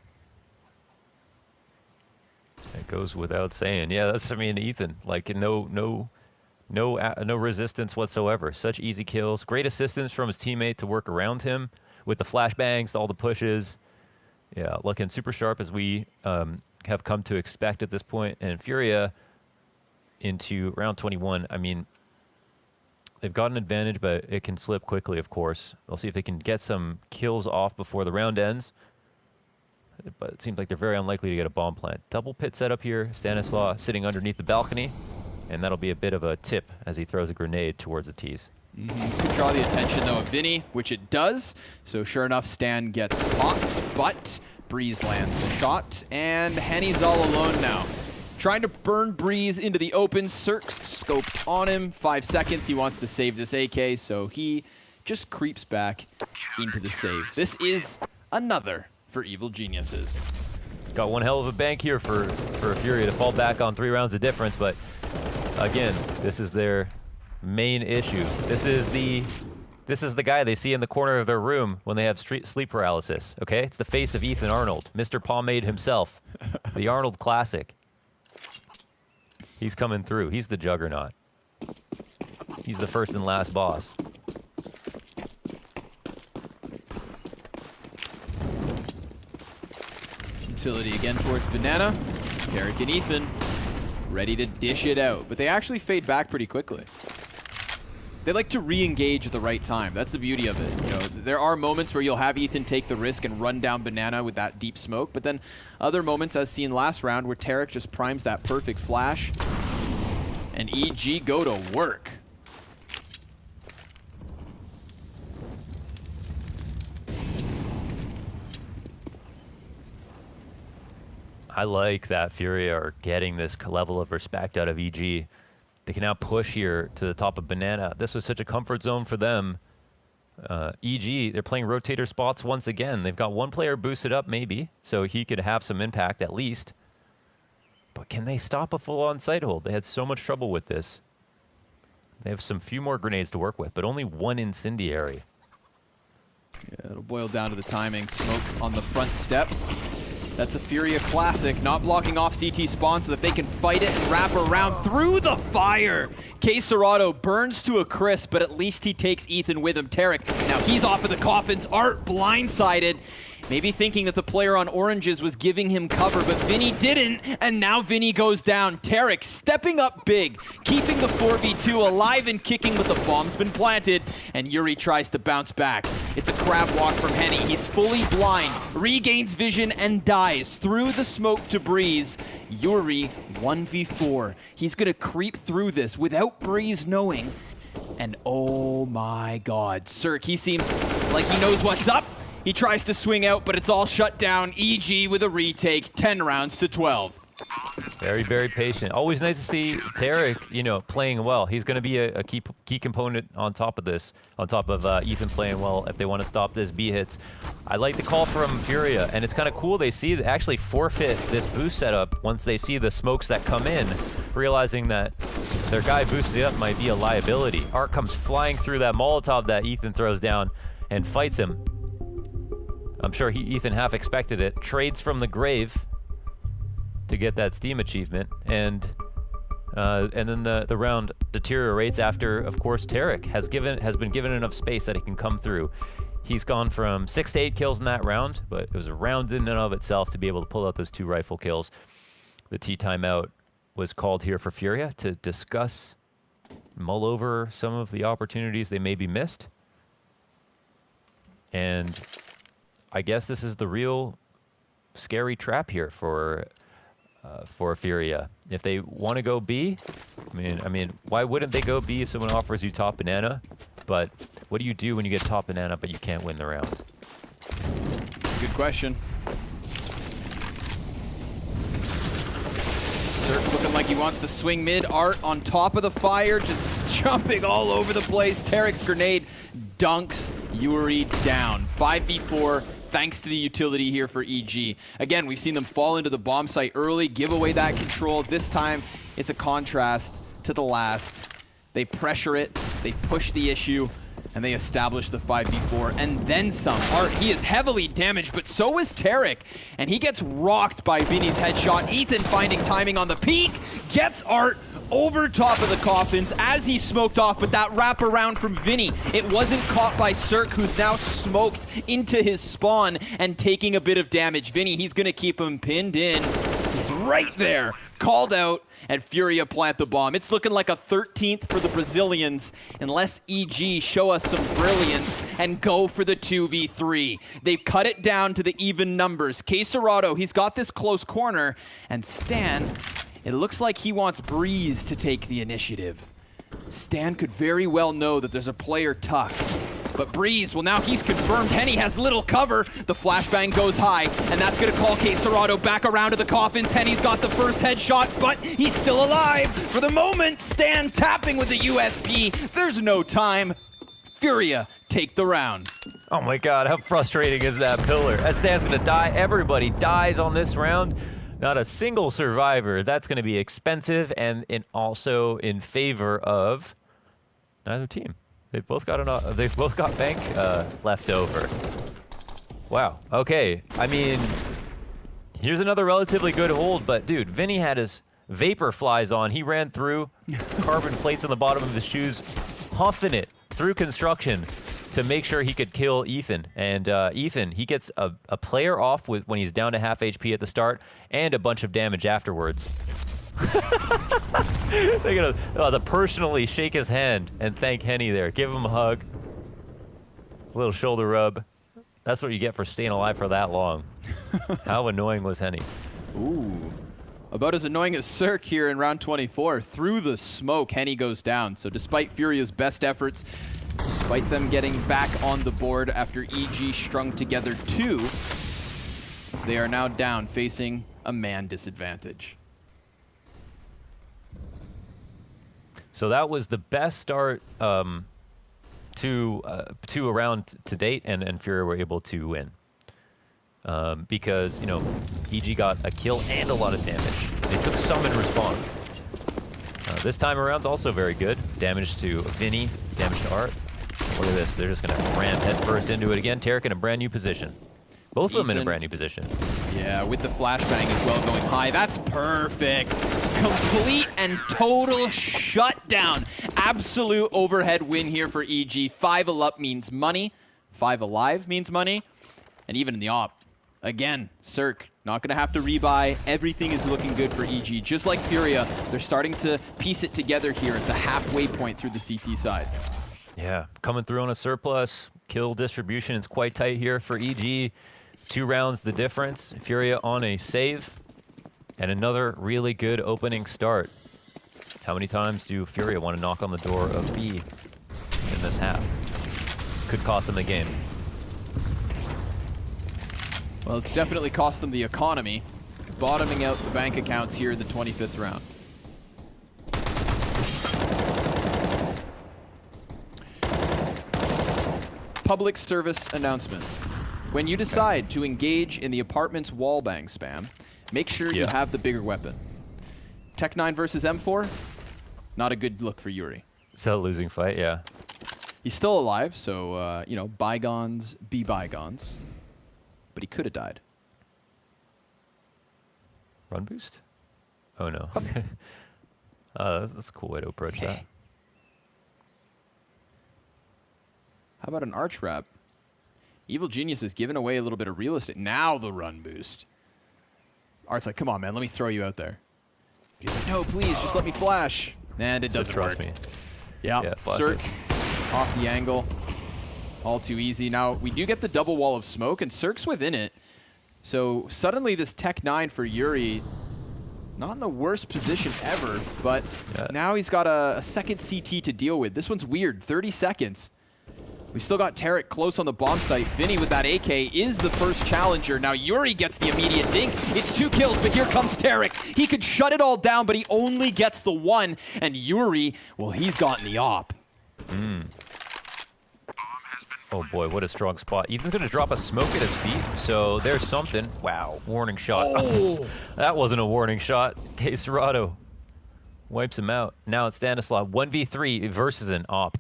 Speaker 9: It goes without saying. Yeah, that's, I mean, Ethan, like no resistance whatsoever. Such easy kills. Great assistance from his teammate to work around him with the flashbangs, all the pushes. Yeah, looking super sharp as we have come to expect at this point. And FURIA into round 21. I mean, they've got an advantage, but it can slip quickly, of course. We'll see if they can get some kills off before the round ends. But it seems like they're very unlikely to get a bomb plant. Double pit setup here. Stanislaw sitting underneath the balcony. And that'll be a bit of a tip as he throws a grenade towards the tees.
Speaker 10: Could draw the attention, though, of Vinny, which it does. So sure enough, Stan gets popped, but Breeze lands the shot, and Henny's all alone now. Trying to burn Breeze into the open. Cirque's scoped on him. 5 seconds. He wants to save this AK, so he just creeps back into the save. This is another for Evil Geniuses.
Speaker 9: Got one hell of a bank here for FURIA to fall back on 3 rounds of difference, but again, this is their main issue. This is the guy they see in the corner of their room when they have sleep paralysis, okay? It's the face of Ethan Arnold, Mr. Pomade himself, the Arnold classic. He's coming through. He's the juggernaut. He's the first and last boss.
Speaker 10: Utility again towards Banana. Tarek and Ethan ready to dish it out, but they actually fade back pretty quickly. They like to re-engage at the right time. That's the beauty of it. You know, there are moments where you'll have Ethan take the risk and run down Banana with that deep smoke, but then other moments, as seen last round, where Tarek just primes that perfect flash, and EG go to work.
Speaker 9: I like that FURIA are getting this level of respect out of EG. They can now push here to the top of Banana. This was such a comfort zone for them. EG, they're playing rotator spots once again. They've got one player boosted up maybe, so he could have some impact at least. But can they stop a full-on site hold? They had so much trouble with this. They have some few more grenades to work with, but only one incendiary.
Speaker 10: Yeah, it'll boil down to the timing. Smoke on the front steps. That's a FURIA classic, not blocking off CT spawn so that they can fight it and wrap around through the fire. K Serato burns to a crisp, but at least he takes Ethan with him. Tarek, now he's off of the coffins. Art blindsided. Maybe thinking that the player on oranges was giving him cover, but Vinny didn't, and now Vinny goes down. Tarek stepping up big, keeping the 4v2 alive and kicking, but the bomb's been planted, and Yuri tries to bounce back. It's a crab walk from Henny. He's fully blind, regains vision, and dies through the smoke to Breeze. Yuri 1v4. He's gonna creep through this without Breeze knowing, and oh my god, Cirque, he seems like he knows what's up. He tries to swing out, but it's all shut down. EG with a retake, 10 rounds to 12.
Speaker 9: Very, very patient. Always nice to see Tarek, you know, playing well. He's going to be a key component on top of this, on top of Ethan playing well if they want to stop this B hits. I like the call from FURIA, and it's kind of cool they see actually forfeit this boost setup once they see the smokes that come in, realizing that their guy boosted up might be a liability. Art comes flying through that Molotov that Ethan throws down and fights him. I'm sure Ethan half expected it. Trades from the grave to get that Steam achievement, and then the round deteriorates after, of course, Tarek has been given enough space that he can come through. He's gone from 6 to 8 kills in that round, but it was a round in and of itself to be able to pull out those 2 rifle kills. The tea timeout was called here for FURIA to discuss, mull over some of the opportunities they maybe missed, and I guess this is the real scary trap here for FURIA. If they want to go B, I mean, why wouldn't they go B if someone offers you top banana? But what do you do when you get top banana but you can't win the round?
Speaker 10: Good question. Cirque looking like He wants to swing mid. Art on top of the fire, just jumping all over the place. Tarek's grenade dunks Yuri down. 5v4. Thanks to the utility here for EG. Again, we've seen them fall into the bomb site early, give away that control. This time, it's a contrast to the last. They pressure it, they push the issue, and they establish the 5v4, and then some. Art, he is heavily damaged, but so is Tarek, and he gets rocked by Vinny's headshot. Ethan finding timing on the peak, gets Art over top of the coffins as he smoked off, but that wraparound from Vinny, it wasn't caught by Cirque, who's now smoked into his spawn and taking a bit of damage. Vinny, he's gonna keep him pinned in. He's right there, called out, and Furia plant the bomb. It's looking like a 13th for the Brazilians, unless EG show us some brilliance and go for the 2v3. They've cut it down to the even numbers. Quesarado, he's got this close corner, and Stan, it looks like he wants Breeze to take the initiative. Stan could very well know that there's a player tucked. But Breeze, well now he's confirmed Henny has little cover. The flashbang goes high, and that's gonna call Quesarado back around to the coffins. Henny's got the first headshot, but he's still alive. For the moment, Stan tapping with the USP. There's no time. Furia take the round.
Speaker 9: Oh my God, how frustrating is that pillar? That Stan's gonna die. Everybody dies on this round. Not a single survivor. That's going to be expensive and also in favor of neither team. They've both got bank left over. Wow. Okay. I mean, here's another relatively good hold, but dude, Vinny had his vapor flies on. He ran through carbon plates on the bottom of his shoes, huffing it through construction to make sure he could kill Ethan. And Ethan, he gets a player off when he's down to half HP at the start and a bunch of damage afterwards. They're gonna personally shake his hand and thank Henny there. Give him a hug. A little shoulder rub. That's what you get for staying alive for that long. How annoying was Henny?
Speaker 10: Ooh. About as annoying as Cirque here in round 24. Through the smoke, Henny goes down. So despite Furia's best efforts, despite them getting back on the board after EG strung together 2, they are now down, facing a man disadvantage.
Speaker 9: So that was the best start to a round to date, and Furia were able to win. Because, you know, EG got a kill and a lot of damage. They took some in response. This time around, also very good. Damage to Vinny, damage to Art. Look at this, they're just gonna ram headfirst into it again. Tarek in a brand new position. Both of them in a brand new position.
Speaker 10: Yeah, with the flashbang as well going high. That's perfect. Complete and total shutdown. Absolute overhead win here for EG. 5 up means money. 5 alive means money. And even in the op, again, Cirque not going to have to rebuy. Everything is looking good for EG. Just like Furia, they're starting to piece it together here at the halfway point through the CT side.
Speaker 9: Yeah, coming through on a surplus. Kill distribution is quite tight here for EG. 2 rounds the difference. Furia on a save. And another really good opening start. How many times do Furia want to knock on the door of B in this half? Could cost them the game.
Speaker 10: Well, it's definitely cost them the economy, bottoming out the bank accounts here in the 25th round. Public service announcement. When you decide to engage in the apartment's wallbang spam, make sure you have the bigger weapon. Tech 9 versus M4, not a good look for Yuri.
Speaker 9: Is that a losing fight? Yeah.
Speaker 10: He's still alive, so, you know, bygones be bygones. But he could have died.
Speaker 9: Run boost? Oh no. That's a cool way to approach that.
Speaker 10: How about an arch wrap? Evil Genius has given away a little bit of real estate. Now the run boost. Art's like, come on, man, let me throw you out there. He's like, no, please, just let me flash. And it doesn't
Speaker 9: trust
Speaker 10: work.
Speaker 9: me.
Speaker 10: Yeah, Cirque off the angle. All too easy. Now, we do get the double wall of smoke, and Cirque's within it. So suddenly this Tech 9 for Yuri, not in the worst position ever, but now he's got a second CT to deal with. This one's weird, 30 seconds. We still got Tarek close on the bomb site. Vinny with that AK is the first challenger. Now Yuri gets the immediate dink. It's 2 kills, but here comes Tarek. He could shut it all down, but he only gets the 1. And Yuri, well, he's gotten the op.
Speaker 9: Oh boy, what a strong spot. Ethan's gonna drop a smoke at his feet, so there's something. Wow, warning shot.
Speaker 10: Oh.
Speaker 9: That wasn't a warning shot. Caserado wipes him out. Now it's Stanislav, 1v3 versus an op.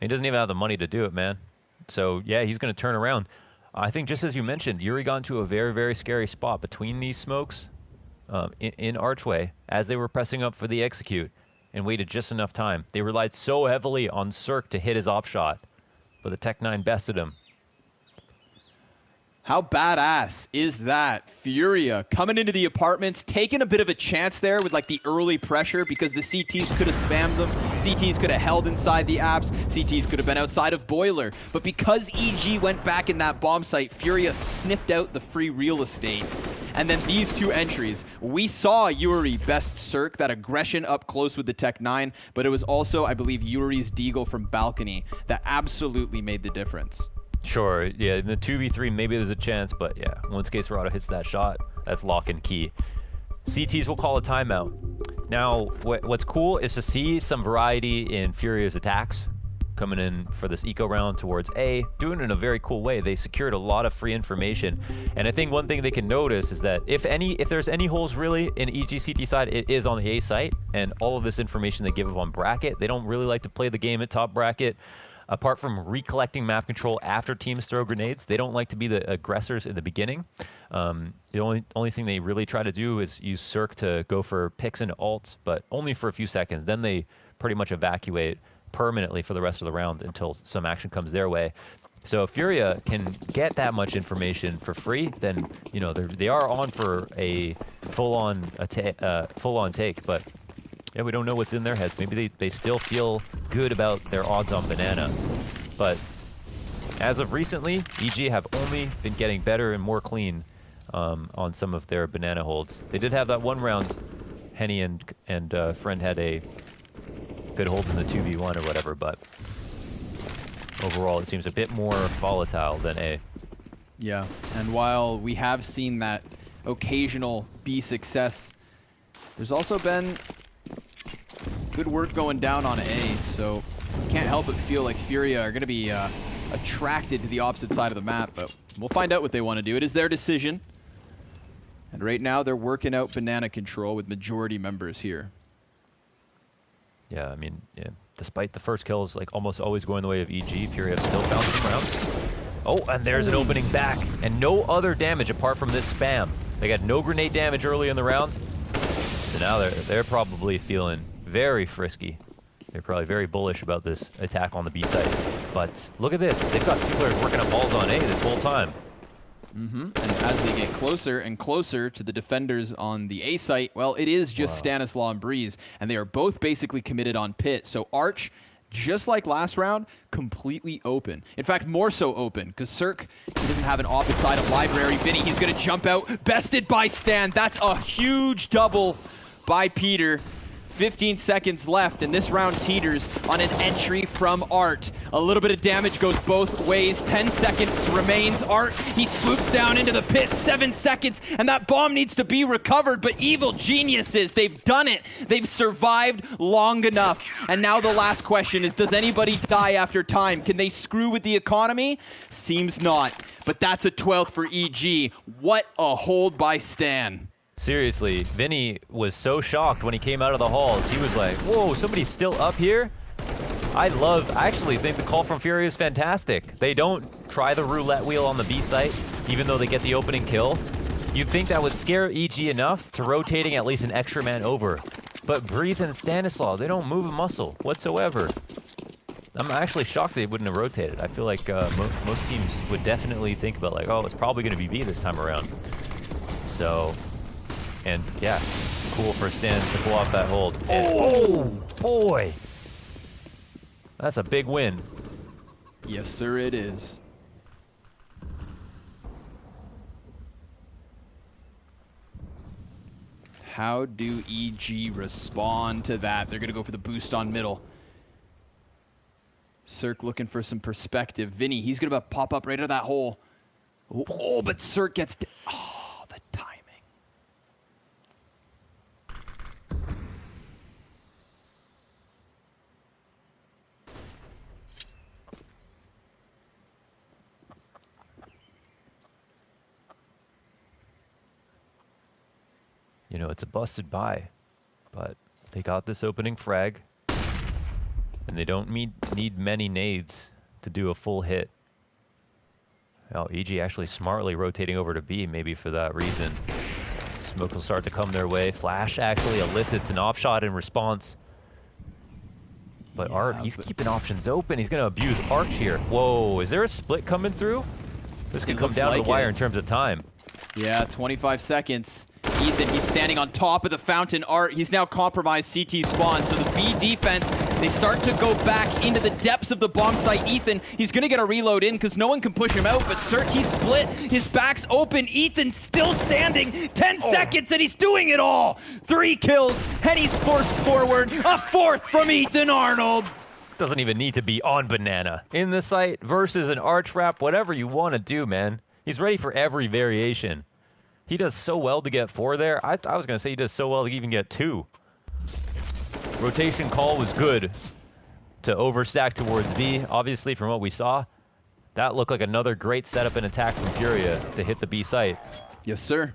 Speaker 9: He doesn't even have the money to do it, man. So yeah, he's gonna turn around. I think just as you mentioned, Yuri got into a very, very scary spot between these smokes in Archway as they were pressing up for the execute and waited just enough time. They relied so heavily on Cirque to hit his op shot, but the Tech-9 bested him.
Speaker 10: How badass is that? Furia coming into the apartments, taking a bit of a chance there with like the early pressure because the CTs could have spammed them. CTs could have held inside the apps. CTs could have been outside of Boiler. But because EG went back in that bomb site, Furia sniffed out the free real estate. And then these 2 entries, we saw Yuri best Cirque, that aggression up close with the Tech-9, but it was also, I believe, Yuri's deagle from balcony that absolutely made the difference.
Speaker 9: Sure, yeah, in the 2v3, maybe there's a chance, but yeah, once Caserado hits that shot, that's lock and key. CTs will call a timeout. Now, what's cool is to see some variety in Furia's attacks coming in for this eco round towards A, doing it in a very cool way. They secured a lot of free information, and I think one thing they can notice is that if there's any holes really in EG-CT side, it is on the A site, and all of this information they give up on bracket. They don't really like to play the game at top bracket. Apart from recollecting map control after teams throw grenades, they don't like to be the aggressors in the beginning. The only thing they really try to do is use Cirque to go for picks and ults, but only for a few seconds. Then they pretty much evacuate permanently for the rest of the round until some action comes their way. So if Furia can get that much information for free, then they are on for a full-on take, but yeah, we don't know what's in their heads. Maybe they still feel good about their odds on Banana. But as of recently, EG have only been getting better and more clean on some of their Banana holds. They did have that one round. Henny and Friend had a good hold in the 2v1 or whatever, but overall it seems a bit more volatile than A.
Speaker 10: Yeah, and while we have seen that occasional B success, there's also been good work going down on A, so can't help but feel like Furia are going to be attracted to the opposite side of the map, but we'll find out what they want to do. It is their decision. And right now they're working out Banana control with majority members here.
Speaker 9: Yeah, I mean, yeah, despite the first kills like almost always going the way of EG, Furia have still found some rounds. Oh, and there's an opening back, and no other damage apart from this spam. They got no grenade damage early in the round, so now they're probably feeling very frisky. They're probably very bullish about this attack on the B site. But look at this. They've got people working up balls on A this whole time.
Speaker 10: And as they get closer and closer to the defenders on the A site, well, it is just Stanislaw and Breeze, and they are both basically committed on pit. So Arch, just like last round, completely open. In fact, more so open, because Cirque, he doesn't have an off inside of Library. Vinny, he's going to jump out, bested by Stan. That's a huge double by Peter. 15 seconds left, and this round teeters on an entry from Art. A little bit of damage goes both ways. 10 seconds remains. Art, he swoops down into the pit. 7 seconds, and that bomb needs to be recovered, but evil geniuses, they've done it. They've survived long enough. And now the last question is, does anybody die after time? Can they screw with the economy? Seems not, but that's a 12th for EG. What a hold by Stan.
Speaker 9: Seriously, Vinny was so shocked when he came out of the halls. He was like, whoa, somebody's still up here? I actually think the call from Furia is fantastic. They don't try the roulette wheel on the B site, even though they get the opening kill. You'd think that would scare EG enough to rotating at least an extra man over. But Breeze and Stanislaw, they don't move a muscle whatsoever. I'm actually shocked they wouldn't have rotated. I feel like most teams would definitely think about like, oh, it's probably going to be B this time around. So... and yeah, cool for Stan to pull off that hold. And, oh boy, that's a big win.
Speaker 10: Yes, sir, it is. How do EG respond to that? They're gonna go for the boost on middle. Cirque looking for some perspective. Vinny, he's going to pop up right out of that hole. Oh, but Cirque gets... Oh, the timing.
Speaker 9: You know, it's a busted buy, but they got this opening frag, and they don't need many nades to do a full hit. Oh, EG actually smartly rotating over to B, maybe for that reason. Smoke will start to come their way. Flash actually elicits an off shot in response. But Art, he's keeping options open. He's going to abuse Arch here. Whoa, is there a split coming through? This could come down to the wire in terms of time.
Speaker 10: Yeah, 25 seconds. Ethan, he's standing on top of the fountain. Art, he's now compromised CT spawn. So the B defense, they start to go back into the depths of the bomb site. Ethan, he's going to get a reload in because no one can push him out. But Cirque, he's split. His back's open. Ethan still standing. 10 seconds and he's doing it all. 3 kills. Henny's forced forward. A 4th from Ethan Arnold.
Speaker 9: Doesn't even need to be on banana. In the site versus an arch wrap, whatever you want to do, man. He's ready for every variation. He does so well to get 4 there. I was going to say he does so well to even get 2. Rotation call was good to overstack towards B. Obviously, from what we saw, that looked like another great setup and attack from Furia to hit the B site.
Speaker 10: Yes, sir.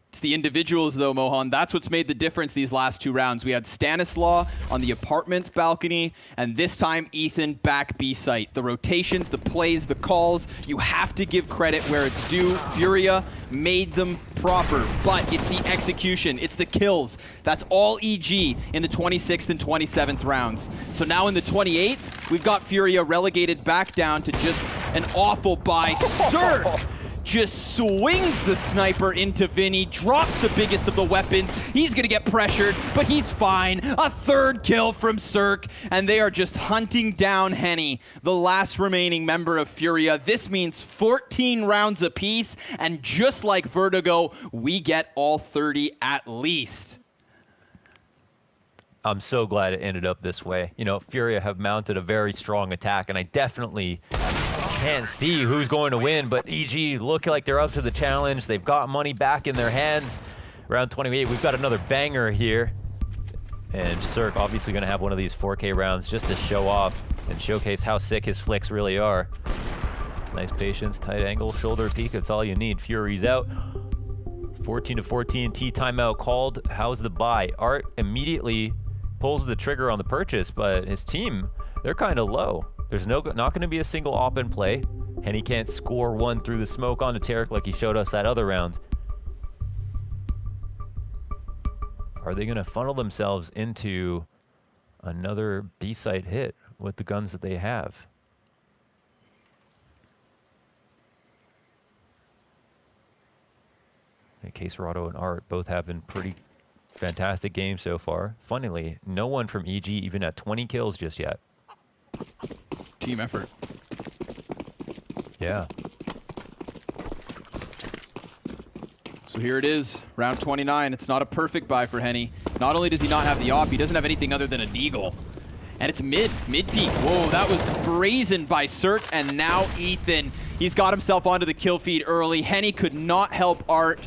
Speaker 10: It's the individuals, though, Mohan. That's what's made the difference these last 2 rounds. We had Stanislaw on the apartment balcony, and this time Ethan back B site. The rotations, the plays, the calls, you have to give credit where it's due. Furia made them proper, but it's the execution. It's the kills. That's all EG in the 26th and 27th rounds. So now in the 28th, we've got Furia relegated back down to just an awful buy. Cirque just swings the sniper into Vinny, drops the biggest of the weapons. He's gonna get pressured, but he's fine. A 3rd kill from Cirque, and they are just hunting down Henny, the last remaining member of Furia. This means 14 rounds apiece, and just like Vertigo, we get all 30 at least.
Speaker 9: I'm so glad it ended up this way. You know, Furia have mounted a very strong attack, and I definitely can't see who's going to win, but EG look like they're up to the challenge. They've got money back in their hands. Round 28, we've got another banger here. And Cirque obviously going to have one of these 4K rounds just to show off and showcase how sick his flicks really are. Nice patience, tight angle, shoulder peek, that's all you need. Fury's out. 14-14, T timeout called. How's the buy? Art immediately pulls the trigger on the purchase, but his team, they're kind of low. There's not going to be a single op in play, and he can't score one through the smoke onto Tarek like he showed us that other round. Are they going to funnel themselves into another B-site hit with the guns that they have? Case Rado and Art both having pretty fantastic games so far. Funnily, no one from EG even at 20 kills just yet.
Speaker 10: Team effort.
Speaker 9: Yeah.
Speaker 10: So here it is, round 29. It's not a perfect buy for Henny. Not only does he not have the op, he doesn't have anything other than a deagle. And it's mid-peak. Whoa, that was brazen by Cirque, and now Ethan. He's got himself onto the kill feed early. Henny could not help Art.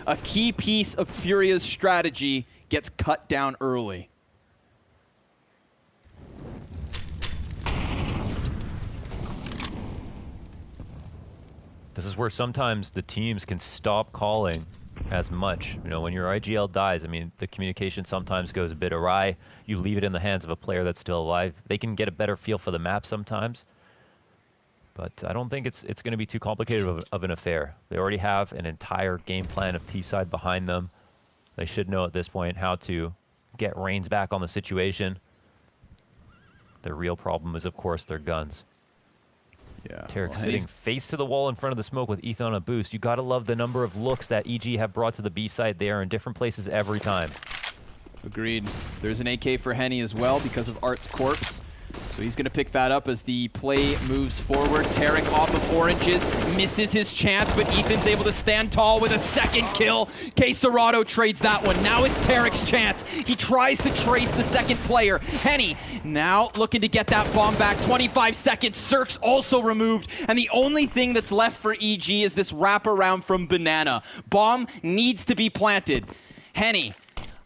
Speaker 10: A key piece of Furia's strategy gets cut down early.
Speaker 9: This is where sometimes the teams can stop calling as much. You know, when your IGL dies, I mean, the communication sometimes goes a bit awry. You leave it in the hands of a player that's still alive. They can get a better feel for the map sometimes. But I don't think it's going to be too complicated of an affair. They already have an entire game plan of T-side behind them. They should know at this point how to get reins back on the situation. The real problem is, of course, their guns.
Speaker 10: Yeah.
Speaker 9: Tarek sitting face to the wall in front of the smoke with Ethan on a boost. You gotta love the number of looks that EG have brought to the B side. They are in different places every time.
Speaker 10: Agreed. There's an AK for Henny as well because of Art's corpse. So he's going to pick that up as the play moves forward. Tarek off of oranges, misses his chance, but Ethan's able to stand tall with a second kill. Quesarado trades that one. Now it's Tarek's chance. He tries to trace the second player. Henny now looking to get that bomb back. 25 seconds. Cirque's also removed. And the only thing that's left for EG is this wraparound from Banana. Bomb needs to be planted. Henny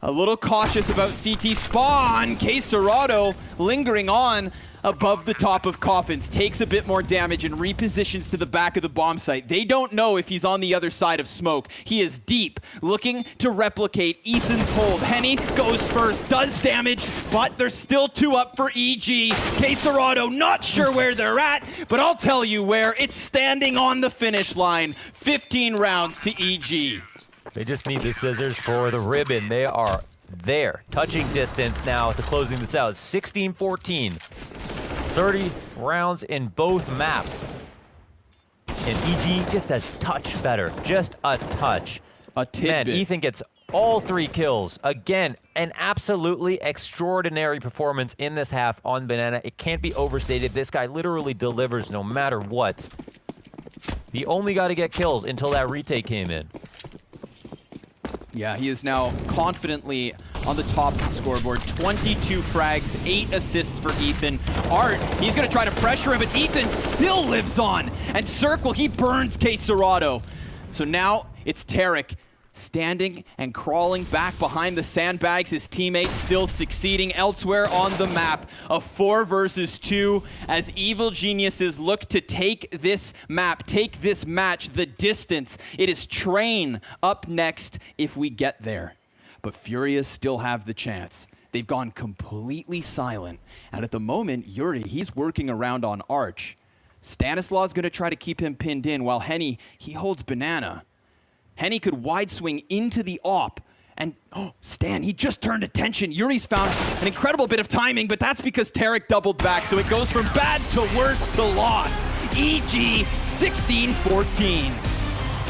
Speaker 10: a little cautious about CT spawn. Quesarado lingering on above the top of Coffins. Takes a bit more damage and repositions to the back of the bomb site. They don't know if he's on the other side of smoke. He is deep, looking to replicate Ethan's hold. Henny goes first, does damage, but there's still 2 up for EG. Quesarado not sure where they're at, but I'll tell you where. It's standing on the finish line. 15 rounds to EG.
Speaker 9: They just need the scissors for the ribbon. They are there. Touching distance now to closing this out. 16-14. 30 rounds in both maps. And EG just a touch better. Just a touch.
Speaker 10: A tidbit.
Speaker 9: Man, Ethan gets all 3 kills. Again, an absolutely extraordinary performance in this half on Banana. It can't be overstated. This guy literally delivers no matter what. He only got to get kills until that retake came in.
Speaker 10: Yeah, he is now confidently on the top of the scoreboard. 22 frags, 8 assists for Ethan. Art, he's going to try to pressure him, but Ethan still lives on. And Cirque, well, he burns Quesarado. So now it's Tarek standing and crawling back behind the sandbags. His teammates still succeeding elsewhere on the map. A 4 versus 2 as Evil Geniuses look to take this map, take this match the distance. It is Train up next if we get there. But FURIA still have the chance. They've gone completely silent. And at the moment, Yuri, he's working around on Arch. Stanislaw's going to try to keep him pinned in while Henny, he holds Banana. Henny could wide swing into the op. And Stan, he just turned attention. Yuri's found an incredible bit of timing, but that's because Tarek doubled back. So it goes from bad to worse to loss. EG 16-14.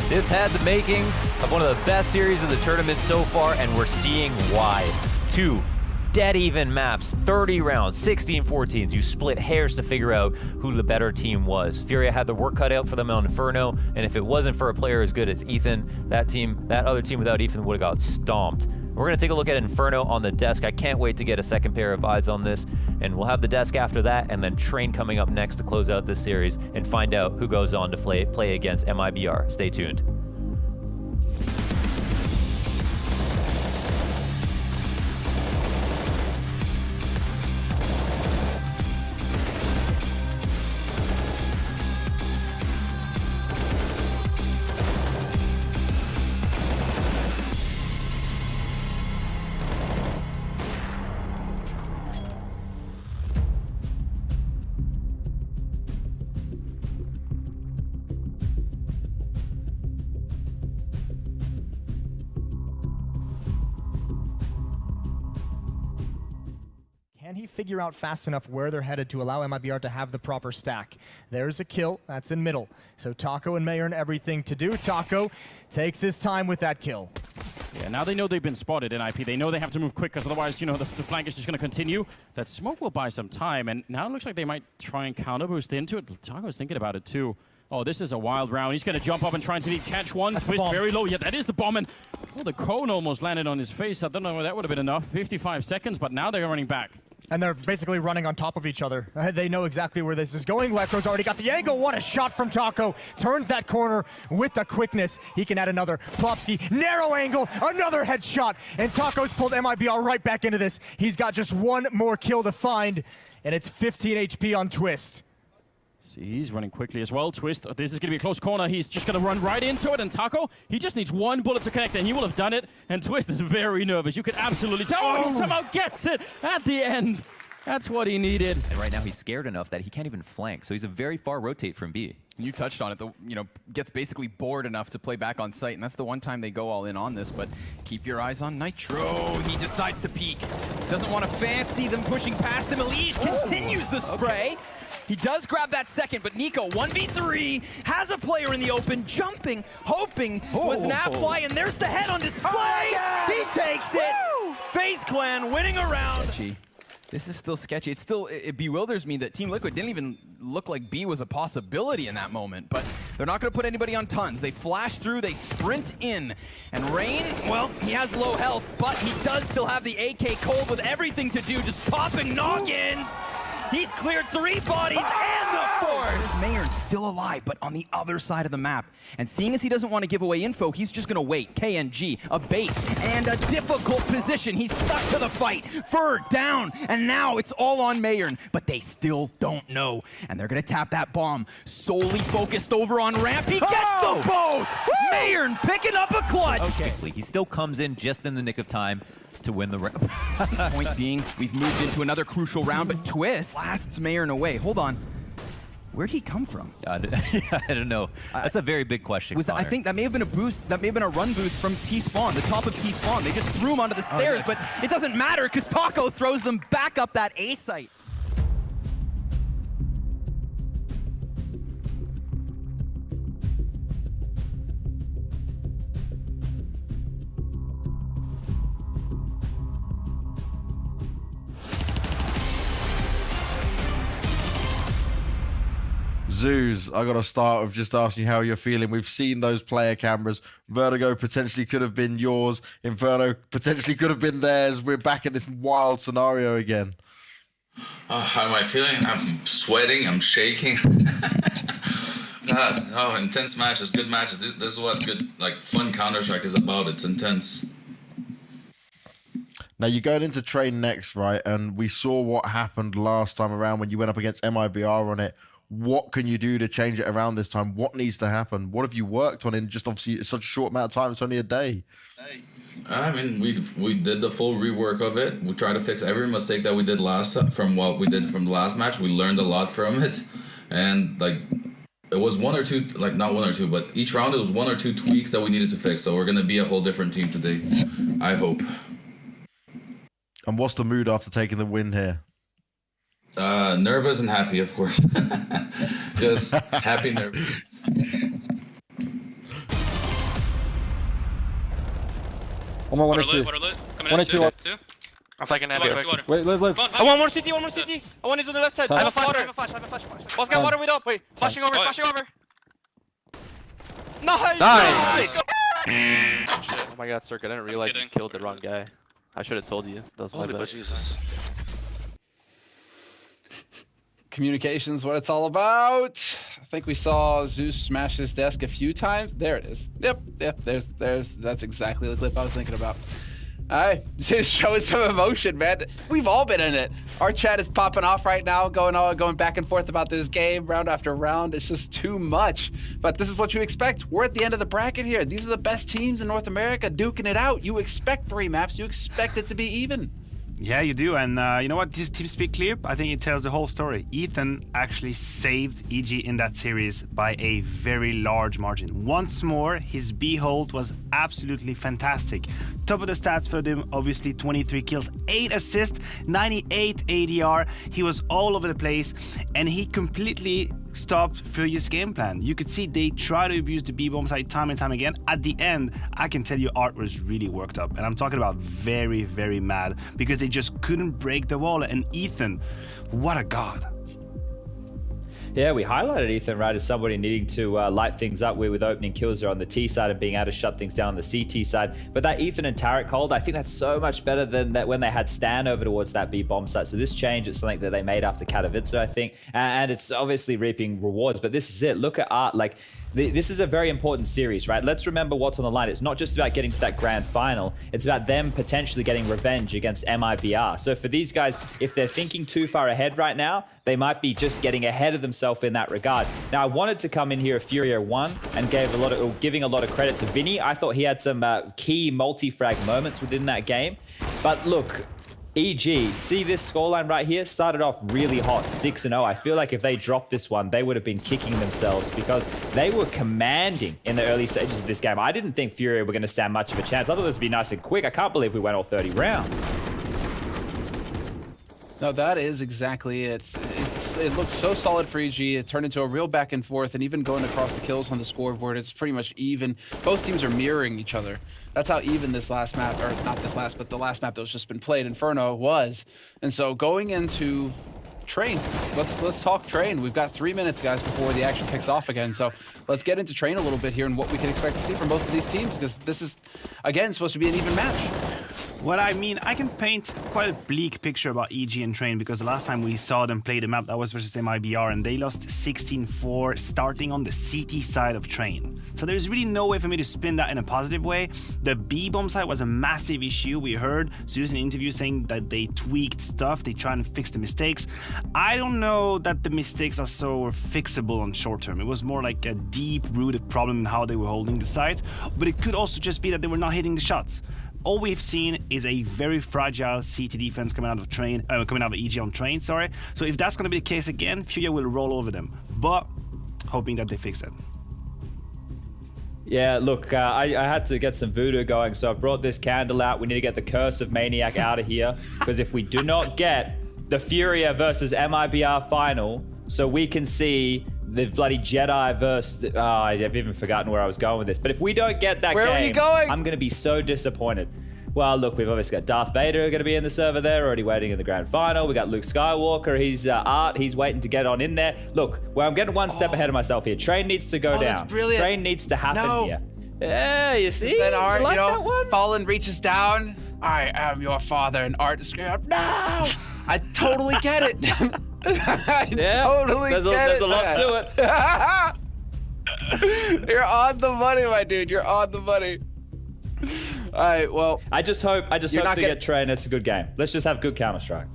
Speaker 9: This had the makings of one of the best series of the tournament so far, and we're seeing why. 2 dead even maps, 30 rounds, 16-14s. You split hairs to figure out who the better team was. FURIA had the work cut out for them on Inferno, and if it wasn't for a player as good as Ethan, that other team without Ethan would have got stomped. We're going to take a look at Inferno on the desk. I can't wait to get a second pair of eyes on this, and we'll have the desk after that, and then Train coming up next to close out this series and find out who goes on to play against MIBR. Stay tuned.
Speaker 14: Can he figure out fast enough where they're headed to allow MIBR to have the proper stack? There's a kill. That's in middle. So Taco and Mayern everything to do. Taco takes his time with that kill.
Speaker 15: Yeah, now they know they've been spotted in IP. They know they have to move quick because otherwise, you know, the flank is just going to continue. That smoke will buy some time, and now it looks like they might try and counter boost into it. Taco's thinking about it too. Oh, this is a wild round. He's going to jump up and try and catch one.
Speaker 14: That's
Speaker 15: Twist very low. Yeah, that is the bomb. And oh, the cone almost landed on his face. I don't know if that would have been enough. 55 seconds, but now they're running back.
Speaker 14: And they're basically running on top of each other. They know exactly where this is going. Lecro's already got the angle. What a shot from Taco. Turns that corner with the quickness. He can add another. Plopsky, narrow angle, another headshot. And Taco's pulled MIBR right back into this. He's got just one more kill to find, and it's 15 HP on Twist.
Speaker 15: See, he's running quickly as well. Twist, this is going to be a close corner. He's just going to run right into it. And Taco, he just needs one bullet to connect, and he will have done it. And Twist is very nervous. You could absolutely tell. Oh, he somehow gets it at the end. That's what he needed.
Speaker 8: And right now he's scared enough that he can't even flank. So he's a very far rotate from B.
Speaker 10: You touched on it, gets basically bored enough to play back on site, and that's the one time they go all in on this, but keep your eyes on Nitro. He decides to peek. Doesn't want to fancy them pushing past him. Elige continues the spray. Okay. He does grab that second, but Nico, 1v3, has a player in the open, jumping, hoping was an fly, and there's the head on display. He takes it. FaZe Clan winning a round. This is still sketchy. It bewilders me that Team Liquid didn't even look like B was a possibility in that moment, but they're not going to put anybody on tons. They flash through, they sprint in, and Rain, well, he has low health, but he does still have the AK cold with everything to do, just popping noggins. He's cleared 3 bodies and the 4th! Mayern's still alive, but on the other side of the map. And seeing as he doesn't want to give away info, he's just going to wait. KNG, a bait, and a difficult position. He's stuck to the fight. Fur down, and now it's all on Mayern, but they still don't know. And they're going to tap that bomb. Solely focused over on ramp. He gets them both! Mayern picking up a clutch!
Speaker 8: Okay. He still comes in just in the nick of time to win the round.
Speaker 10: Point being, we've moved into another crucial round, but Twist blasts Mayern away. Hold on. Where'd he come from?
Speaker 8: I don't know. That's a very big question,
Speaker 10: I think that may have been a boost. That may have been a run boost from T-Spawn, the top of T-Spawn. They just threw him onto the stairs, but it doesn't matter because Taco throws them back up that A site.
Speaker 1: Zeus, I got to start with just asking you how you're feeling. We've seen those player cameras. Vertigo potentially could have been yours. Inferno potentially could have been theirs. We're back in this wild scenario again.
Speaker 11: How am I feeling? I'm sweating. I'm shaking. God, no, intense matches, good matches. This is what good, like, fun Counter-Strike is about. It's intense.
Speaker 1: Now, you're going into train next, right? And we saw what happened last time around when you went up against MIBR on it. What can you do to change it around this time? What needs to happen? What have you worked on in just obviously such a short amount of time? It's only a day.
Speaker 11: I mean, we did the full rework of it. We tried to fix every mistake that we did last time from what we did from the last match. We learned a lot from it, and like it was one or two, like not one or two, but each round it was 1 or 2 tweaks that we needed to fix. So we're gonna be a whole different team today, I hope.
Speaker 1: And what's the mood after taking the win here?
Speaker 11: Nervous and happy, of course. Just happy, nervous.
Speaker 13: One more, 1 HP. One HP, one.
Speaker 12: I'm flanking that.
Speaker 13: Wait, live.
Speaker 12: I want more CT, one more CT. I want to do the left side. I have a flash. Boss got water, wait up. Wait, flashing over. Nice!
Speaker 22: Oh my god, Cirque, I didn't realize you killed the wrong guy. I should have told you. That was my bad.
Speaker 12: Jesus.
Speaker 2: Communication's what it's all about. I think we saw Zeus smash his desk a few times. There it is. Yep. That's exactly the clip I was thinking about. All right, Zeus showing some emotion, man. We've all been in it. Our chat is popping off right now, going back and forth about this game, round after round. It's just too much. But this is what you expect. We're at the end of the bracket here. These are the best teams in North America duking it out. You expect 3 maps. You expect it to be even.
Speaker 4: Yeah, you do, and you know what? This TeamSpeak clip, I think it tells the whole story. Ethan actually saved EG in that series by a very large margin. Once more, his B hold was absolutely fantastic. Top of the stats for him, obviously 23 kills, 8 assists, 98 ADR. He was all over the place, and he completely stopped Furia's game plan. You could see they try to abuse the B-bomb side time and time again. At the end, I can tell you Art was really worked up, and I'm talking about very, very mad because they just couldn't break the wall. And Ethan, what a god.
Speaker 3: Yeah, we highlighted Ethan, right, as somebody needing to light things up with opening kills there on the T side and being able to shut things down on the CT side. But that Ethan and Tarek hold, I think that's so much better than that when they had Stan over towards that B bomb site. So this change is something that they made after Katowice, I think, and it's obviously reaping rewards. But this is it. Look at Art. Like, this is a very important series, right? Let's remember what's on the line. It's not just about getting to that grand final. It's about them potentially getting revenge against MIBR. So for these guys, if they're thinking too far ahead right now, they might be just getting ahead of themselves in that regard. Now, I wanted to come in here if FURIA won and giving a lot of credit to Vinny. I thought he had some key multi-frag moments within that game. But look, EG, see this scoreline right here? Started off really hot, 6-0. I feel like if they dropped this one, they would have been kicking themselves because they were commanding in the early stages of this game. I didn't think FURIA were going to stand much of a chance. I thought this would be nice and quick. I can't believe we went all 30 rounds.
Speaker 2: No, that is exactly it. It's looked so solid for EG. It turned into a real back and forth, and even going across the kills on the scoreboard, it's pretty much even. Both teams are mirroring each other. That's how even this last map, or not this last, but the last map that was just been played, Inferno, was. And so going into Train, let's talk Train. We've got 3 minutes, guys, before the action kicks off again. So let's get into Train a little bit here and what we can expect to see from both of these teams, because this is, again, supposed to be an even match.
Speaker 4: Well, I mean, I can paint quite a bleak picture about EG and Train, because the last time we saw them play the map, that was versus MIBR, and they lost 16-4, starting on the CT side of Train. So there's really no way for me to spin that in a positive way. The B-bomb side was a massive issue. We heard Zeus in an interview saying that they tweaked stuff, they tried to fix the mistakes. I don't know that the mistakes are so fixable on short term. It was more like a deep-rooted problem in how they were holding the sides, but it could also just be that they were not hitting the shots. All we've seen is a very fragile CT defense coming out of EG on Train, sorry. So if that's going to be the case again, FURIA will roll over them. But hoping that they fix it.
Speaker 3: Yeah, look, I had to get some voodoo going, so I brought this candle out. We need to get the Curse of Maniac out of here, because if we do not get the FURIA versus MIBR final, so we can see the bloody Jedi versus... I've even forgotten where I was going with this. But if we don't get that game,
Speaker 2: where are you going?
Speaker 3: I'm going to be so disappointed. Well, look, we've obviously got Darth Vader going to be in the server there, already waiting in the grand final. We got Luke Skywalker. He's Art. He's waiting to get on in there. Look, well, I'm getting one step ahead of myself here. Train needs to go down.
Speaker 2: That's brilliant.
Speaker 3: Train needs to happen here. Yeah, you see?
Speaker 2: Is that Art,
Speaker 3: like
Speaker 2: you know,
Speaker 3: that one?
Speaker 2: Fallen reaches down. I am your father, and Art screams, no! I totally get it. I totally get it.
Speaker 3: There's a lot to
Speaker 2: it. You're on the money, my dude. You're on the money. All right, well,
Speaker 3: I just hope to get Train. It's a good game. Let's just have good Counter-Strike.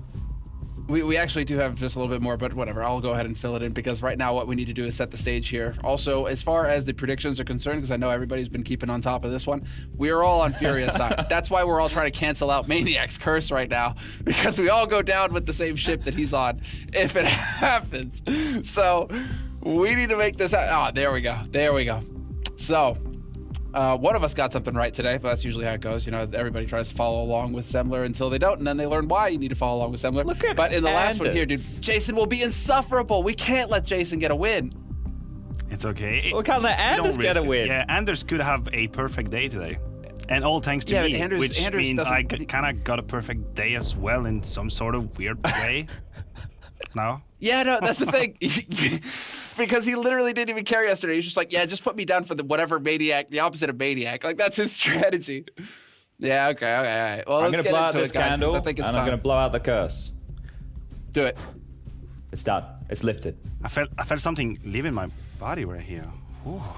Speaker 2: We actually do have just a little bit more, but whatever. I'll go ahead and fill it in, because right now what we need to do is set the stage here. Also, as far as the predictions are concerned, because I know everybody's been keeping on top of this one, we are all on Furia's side. That's why we're all trying to cancel out Maniac's curse right now, because we all go down with the same ship that he's on if it happens. So we need to make this happen. Oh, there we go. There we go. So one of us got something right today, but that's usually how it goes. You know, everybody tries to follow along with Semler until they don't, and then they learn why you need to follow along with Semler. But in the last one here, dude, Jason will be insufferable. We can't let Jason get a win.
Speaker 4: It's okay.
Speaker 3: We can't let Anders get a win.
Speaker 4: Yeah, Anders could have a perfect day today. And all thanks to me, which means I kind of got a perfect day as well in some sort of weird way. No?
Speaker 2: Yeah, no, that's the thing. Because he literally didn't even care yesterday. He's just like, yeah, just put me down for the whatever Maniac, the opposite of Maniac. Like, that's his strategy. Yeah, okay, all right. Well,
Speaker 3: I'm
Speaker 2: let's
Speaker 3: going to
Speaker 2: get
Speaker 3: blow out
Speaker 2: into
Speaker 3: this
Speaker 2: it, guys,
Speaker 3: candle,
Speaker 2: I think it's
Speaker 3: and
Speaker 2: time.
Speaker 3: I'm going to blow out the curse.
Speaker 2: Do it.
Speaker 3: It's done. It's lifted.
Speaker 4: I felt something leaving my body right here. Ooh.
Speaker 2: All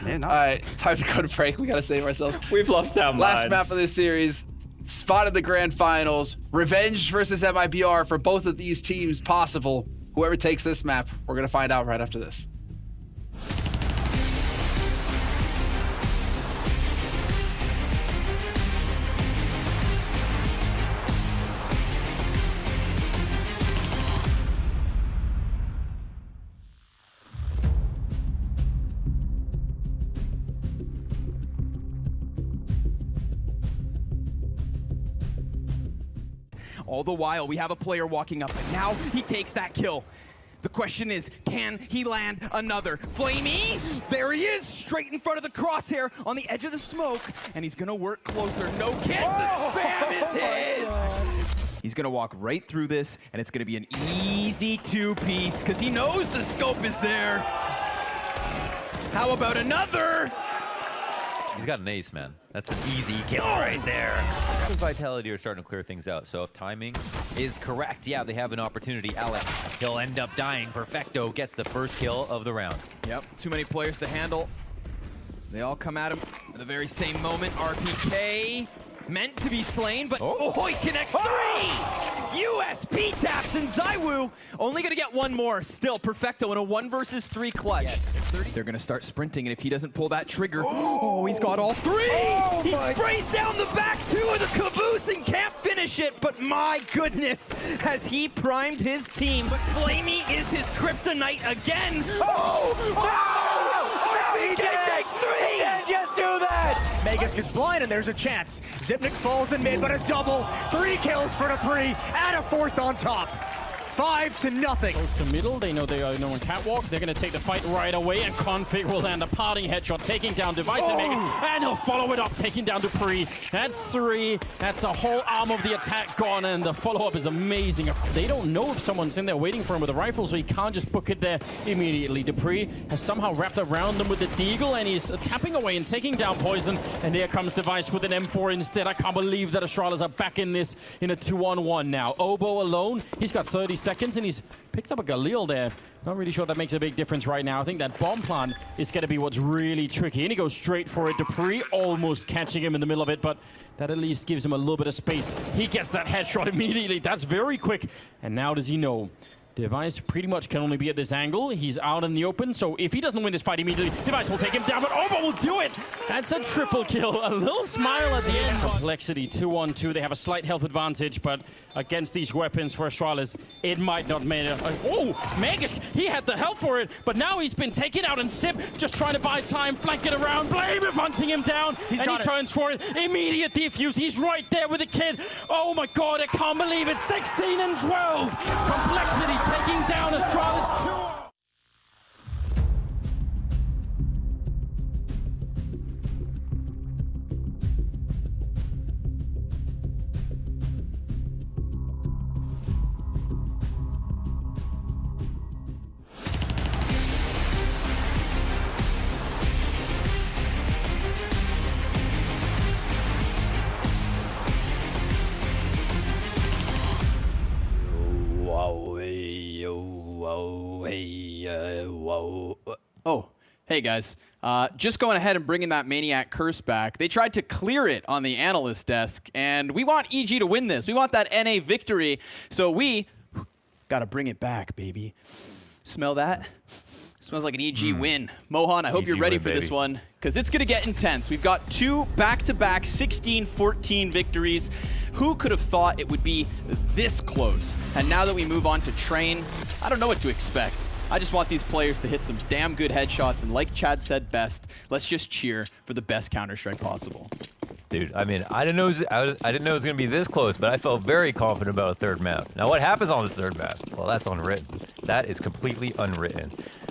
Speaker 2: right, time to go to break. We got to save ourselves.
Speaker 3: We've lost our minds.
Speaker 2: Last map of this series. Spot in the grand finals. Revenge versus MIBR for both of these teams possible. Whoever takes this map, we're going to find out right after this.
Speaker 6: All the while, we have a player walking up, and now he takes that kill. The question is, can he land another? Flamey, there he is, straight in front of the crosshair on the edge of the smoke, and he's gonna work closer. No kid, the spam is his! He's gonna walk right through this, and it's gonna be an easy two-piece, because he knows the scope is there. How about another?
Speaker 9: He's got an ace, man. That's an easy kill right there. Vitality are starting to clear things out, so if timing is correct, yeah, they have an opportunity. Alex, he'll end up dying. Perfecto gets the first kill of the round.
Speaker 6: Yep, too many players to handle. They all come at him at the very same moment. RPK meant to be slain, but he connects three! USP taps, and Zywoo only gonna get one more. Still, Perfecto in a 1 versus 3 clutch. Yes. They're gonna start sprinting, and if he doesn't pull that trigger, he's got all three! He sprays down the back two of the caboose and can't finish it, but my goodness, has he primed his team. But Flamey is his kryptonite again. RPK takes three!
Speaker 14: Just do that! Magus gets blind, and there's a chance. Zipnik falls in mid, but a double. 3 kills for Dupree, and a 4th on top. 5-0.
Speaker 15: Close to middle, they know they are no one catwalk. They're gonna take the fight right away, and Config will land a parting headshot, taking down Device and Megan, and he'll follow it up, taking down Dupree. That's 3. That's a whole arm of the attack gone, and the follow-up is amazing. They don't know if someone's in there waiting for him with a rifle, so he can't just book it there immediately. Dupree has somehow wrapped around him with the Deagle, and he's tapping away and taking down Poison, and here comes Device with an M4 instead. I can't believe that Astralis are back in this in a 2-on-1 now. Oboe alone, he's got 30 seconds, and he's picked up a Galil there. Not really sure that makes a big difference right now. I think that bomb plant is going to be what's really tricky. And he goes straight for it. Dupree almost catching him in the middle of it, but that at least gives him a little bit of space. He gets that headshot immediately. That's very quick. And now does he know? Device pretty much can only be at this angle. He's out in the open, so if he doesn't win this fight immediately, Device will take him down, but Obo will do it! That's a triple kill. A little smile at the end. Complexity, 2-on-2. They have a slight health advantage, but against these weapons for Astralis, it might not matter. Oh, Magish, he had the health for it, but now he's been taken out, and Sip just trying to buy time, flank it around, Blame hunting him down, and he turns for it. Immediate defuse, he's right there with the kid. Oh my god, I can't believe it. 16 and 12. Complexity taking down Astralis 2.
Speaker 10: Oh, hey guys. Just going ahead and bringing that Maniac curse back. They tried to clear it on the analyst desk, and we want EG to win this. We want that NA victory, so we gotta bring it back, baby. Smell that? Smells like an EG win. Mohan, I hope you're ready for this one, because it's gonna get intense. We've got 2 back-to-back 16-14 victories. Who could have thought it would be this close? And now that we move on to Train, I don't know what to expect. I just want these players to hit some damn good headshots, and like Chad said best, let's just cheer for the best Counter-Strike possible.
Speaker 9: Dude, I mean, I didn't know it was gonna be this close, but I felt very confident about a third map. Now, what happens on this third map? Well, that's unwritten. That is completely unwritten.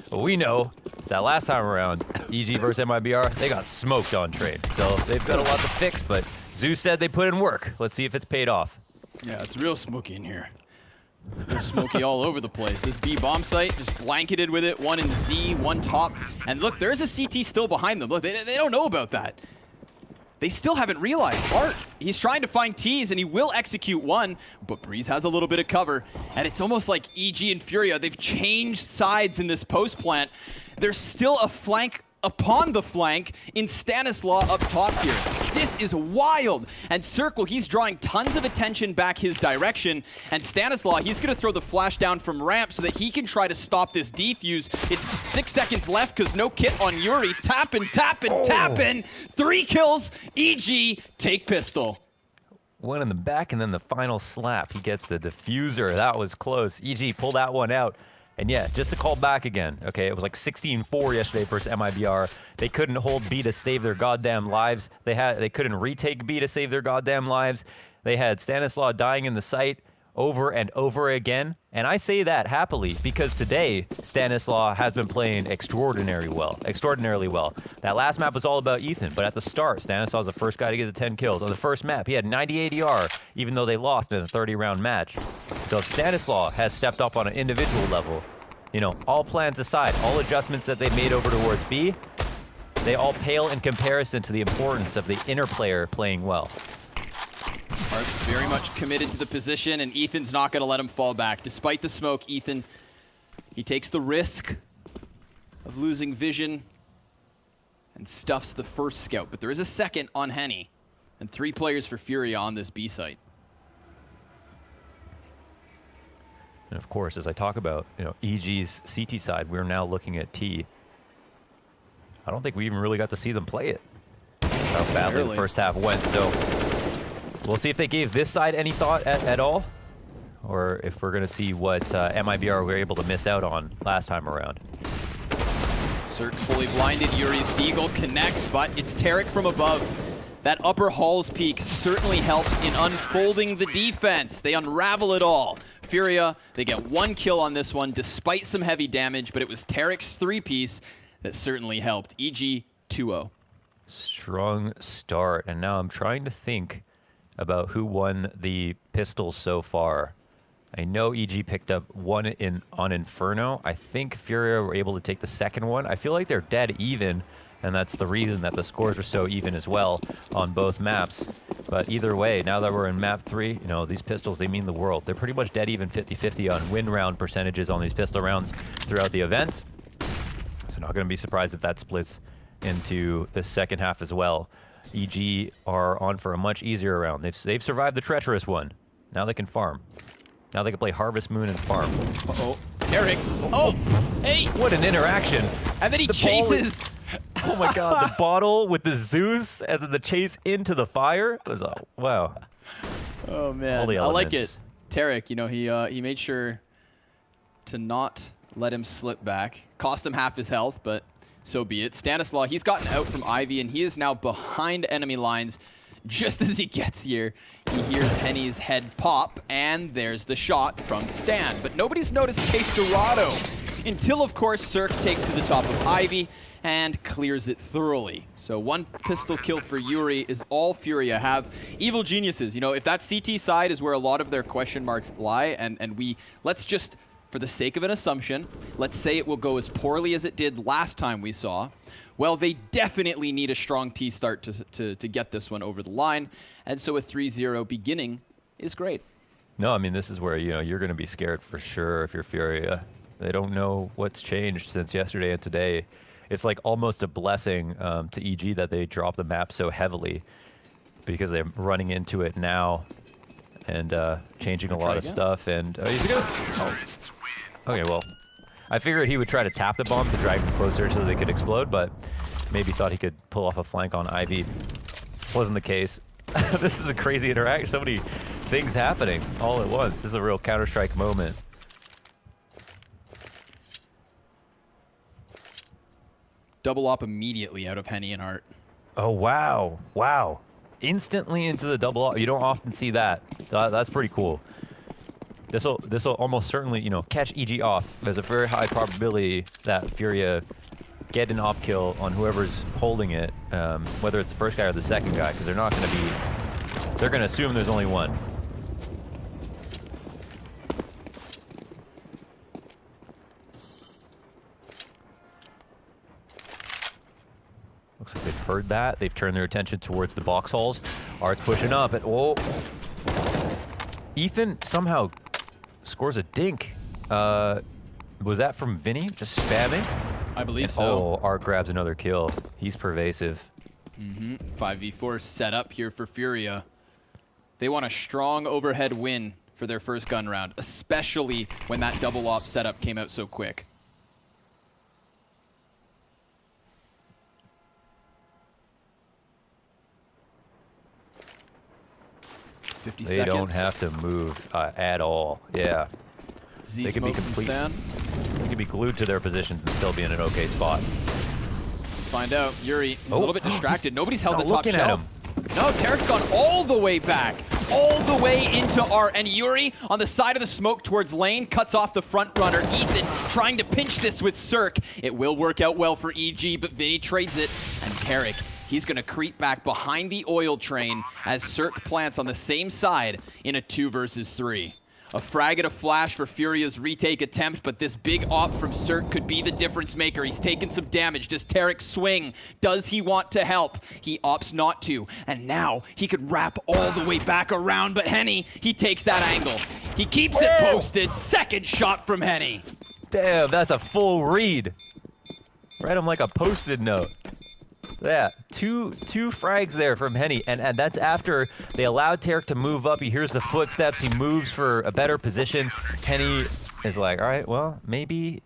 Speaker 9: What we know is that last time around, EG versus MIBR, they got smoked on Train. So they've got a lot to fix, but Zeus said they put in work. Let's see if it's paid off.
Speaker 10: Yeah, it's real smoky in here. There's smoky all over the place. This B bomb site just blanketed with it. One in Z, one top. And look, there's a CT still behind them. Look, they don't know about that. They still haven't realized. Art, he's trying to find T's, and he will execute one, but Breeze has a little bit of cover. And it's almost like EG and Furia, they've changed sides in this post plant. There's still a flank upon the flank in Stanislaw up top here. This is wild. And Circle, he's drawing tons of attention back his direction. And Stanislaw, he's going to throw the flash down from ramp so that he can try to stop this defuse. It's 6 seconds left because no kit on Yuri. Tapping, tapping, tapping. 3 kills. EG, take pistol.
Speaker 9: One in the back and then the final slap. He gets the diffuser. That was close. EG pulled that one out. And yeah, just to call back again, okay, it was like 16-4 yesterday versus MIBR. They couldn't hold B to save their goddamn lives. They couldn't retake B to save their goddamn lives. They had Stanislaw dying in the site over and over again. And I say that happily because today, Stanislaw has been playing extraordinarily well. That last map was all about Ethan, but at the start, Stanislaw was the first guy to get the 10 kills. On the first map, he had 90 ADR, even though they lost in a 30-round match. So if Stanislaw has stepped up on an individual level, you know, all plans aside, all adjustments that they made over towards B, they all pale in comparison to the importance of the inner player playing well.
Speaker 10: Art's very much committed to the position, and Ethan's not going to let him fall back. Despite the smoke, Ethan, he takes the risk of losing vision and stuffs the first scout. But there is a second on Henny, and 3 players for Furia on this B site.
Speaker 9: And of course, as I talk about, you know, EG's CT side, we're now looking at T. I don't think we even really got to see them play it. How badly the first half went, so we'll see if they gave this side any thought at all, or if we're going to see what MIBR were able to miss out on last time around.
Speaker 10: Cirque fully blinded. Yuri's Deagle connects, but it's Tarek from above. That upper Halls peak certainly helps in unfolding the defense. They unravel it all. FURIA, they get 1 kill on this one, despite some heavy damage, but it was Tarek's 3-piece that certainly helped. EG 2-0.
Speaker 9: Strong start, and now I'm trying to think about who won the pistols so far. I know EG picked up one on Inferno. I think FURIA were able to take the second one. I feel like they're dead even, and that's the reason that the scores are so even as well on both maps. But either way, now that we're in map 3, you know, these pistols, they mean the world. They're pretty much dead even 50-50 on win round percentages on these pistol rounds throughout the event. So not going to be surprised if that splits into the second half as well. EG are on for a much easier round. They've survived the treacherous one. Now they can farm. Now they can play Harvest Moon and farm.
Speaker 10: Uh-oh. Tarek. Oh, hey.
Speaker 9: What an interaction.
Speaker 10: And then he chases.
Speaker 9: Oh my god, the bottle with the Zeus and then the chase into the fire. It was, wow.
Speaker 10: Oh, man. I like it. Tarek, you know, he made sure to not let him slip back. Cost him half his health, but so be it. Stanislaw, he's gotten out from Ivy, and he is now behind enemy lines. Just as he gets here, he hears Henny's head pop, and there's the shot from Stan. But nobody's noticed Case Dorado until, of course, Cirque takes to the top of Ivy and clears it thoroughly. So 1 pistol kill for Yuri is all FURIA have. Evil geniuses, you know, if that CT side is where a lot of their question marks lie, and let's just, for the sake of an assumption, let's say it will go as poorly as it did last time we saw. Well, they definitely need a strong T start to get this one over the line, and so a 3-0 beginning is great.
Speaker 9: No, I mean, this is where, you know, you're going to be scared for sure if you're FURIA. They don't know what's changed since yesterday and today. It's like almost a blessing to EG that they dropped the map so heavily, because they're running into it now and changing a lot of stuff. And okay, well, I figured he would try to tap the bomb to drag them closer so they could explode, but maybe thought he could pull off a flank on Ivy. Wasn't the case. This is a crazy interaction. So many things happening all at once. This is a real Counter-Strike moment.
Speaker 10: Double op immediately out of Henny and Art.
Speaker 9: Oh, wow. Wow. Instantly into the double op. You don't often see that. That's pretty cool. This'll almost certainly, you know, catch EG off. There's a very high probability that FURIA get an op kill on whoever's holding it, whether it's the first guy or the second guy, because they're not going to be... They're going to assume there's only one. Looks like they've heard that. They've turned their attention towards the box holes. Art's pushing up, and oh! Ethan somehow scores a dink. Was that from Vinny? Just spamming?
Speaker 10: I believe
Speaker 9: and,
Speaker 10: so.
Speaker 9: Oh, Art grabs another kill. He's pervasive.
Speaker 10: 5v4 set up here for FURIA. They want a strong overhead win for their first gun round, especially when that double op setup came out so quick.
Speaker 9: They don't have to move at all. Yeah. They could be complete. They could be glued to their positions and still be in an okay spot.
Speaker 10: Let's find out. Yuri is a little bit distracted. Nobody's held the top
Speaker 9: shelf.
Speaker 10: At him. No, Tarek's gone all the way back. All the way into Art. And Yuri on the side of the smoke towards lane cuts off the front runner. Ethan trying to pinch this with Cirque. It will work out well for EG, but Vinny trades it. And Tarek, he's going to creep back behind the oil train as Cirque plants on the same side in a 2 versus 3. A frag and a flash for FURIA's retake attempt, but this big op from Cirque could be the difference maker. He's taken some damage. Does Tarek swing? Does he want to help? He opts not to. And now he could wrap all the way back around, but Henny, he takes that angle. He keeps it posted. Second shot from Henny.
Speaker 9: Damn, that's a full read. Write him like a post-it note. Yeah, two frags there from Henny, and that's after they allowed Tarek to move up. He hears the footsteps. He moves for a better position. Henny is like, all right, well, maybe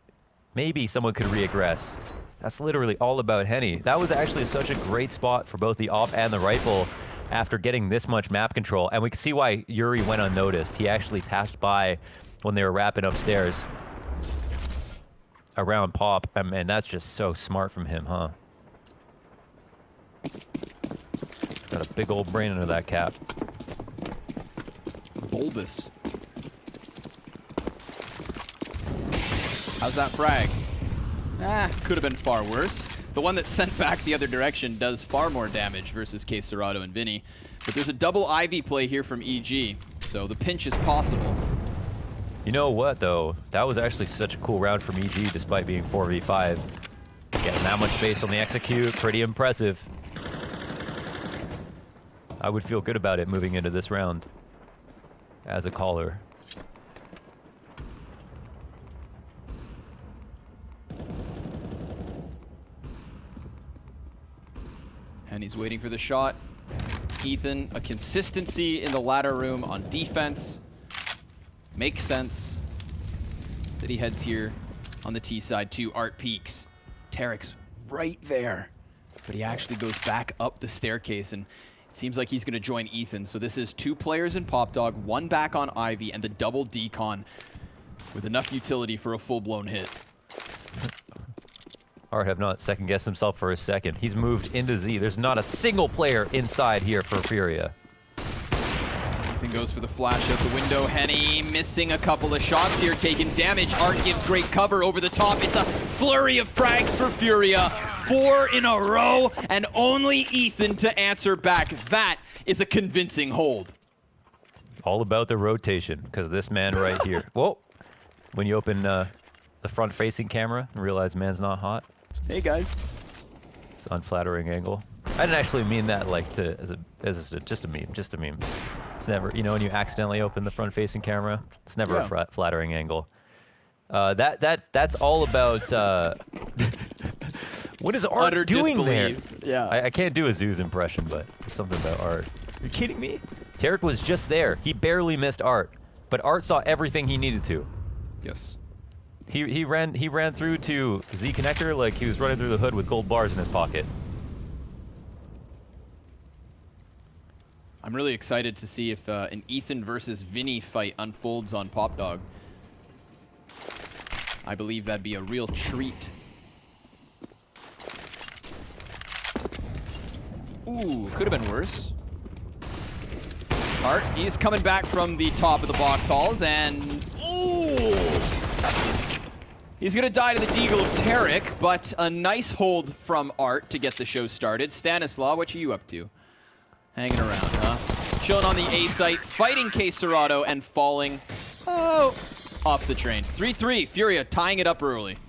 Speaker 9: someone could reaggress. That's literally all about Henny. That was actually such a great spot for both the op and the rifle after getting this much map control, and we can see why Yuri went unnoticed. He actually passed by when they were wrapping upstairs around Pop, and that's just so smart from him, huh? He's got a big old brain under that cap.
Speaker 10: Bulbous. How's that frag? Could have been far worse. The one that's sent back the other direction does far more damage versus CSGO and Vinny. But there's a double Ivy play here from EG, so the pinch is possible.
Speaker 9: You know what, though? That was actually such a cool round from EG, despite being 4v5. Getting that much space on the execute, pretty impressive. I would feel good about it moving into this round as a caller.
Speaker 10: And he's waiting for the shot. Ethan, a consistency in the ladder room on defense. Makes sense that he heads here on the T side to Art peaks. Tarek's right there, but he actually goes back up the staircase, and it seems like he's going to join Ethan. So this is 2 players in Pop Dog, 1 back on Ivy, and the double decon with enough utility for a full-blown hit.
Speaker 9: Art have not second-guessed himself for a second. He's moved into Z. There's not a single player inside here for Furia.
Speaker 10: Ethan goes for the flash out the window. Henny missing a couple of shots here, taking damage. Art gives great cover over the top. It's a flurry of frags for Furia. 4 in a row, and only Ethan to answer back. That is a convincing hold.
Speaker 9: All about the rotation, because this man right here. Whoa! When you open the front-facing camera and realize man's not hot.
Speaker 10: Hey guys.
Speaker 9: It's an unflattering angle. I didn't actually mean that like just a meme. It's never, you know, when you accidentally open the front-facing camera, it's never a flattering angle. That's all about. What is Art
Speaker 10: Utter
Speaker 9: doing there?
Speaker 10: Yeah.
Speaker 9: I can't do a Zeus impression, but there's something about Art. Are you kidding me? Tarek was just there. He barely missed Art, but Art saw everything he needed to.
Speaker 10: Yes.
Speaker 9: He ran through to Z connector like he was running through the hood with gold bars in his pocket.
Speaker 10: I'm really excited to see if an Ethan versus Vinny fight unfolds on Pop Dog. I believe that'd be a real treat. Ooh, could have been worse. Art, he's coming back from the top of the box halls, and ooh! He's gonna die to the deagle of Tarek, but a nice hold from Art to get the show started. Stanislaw, what are you up to? Hanging around, huh? Chilling on the A site, fighting CSGO and falling off the train. 3-3, Furia tying it up early.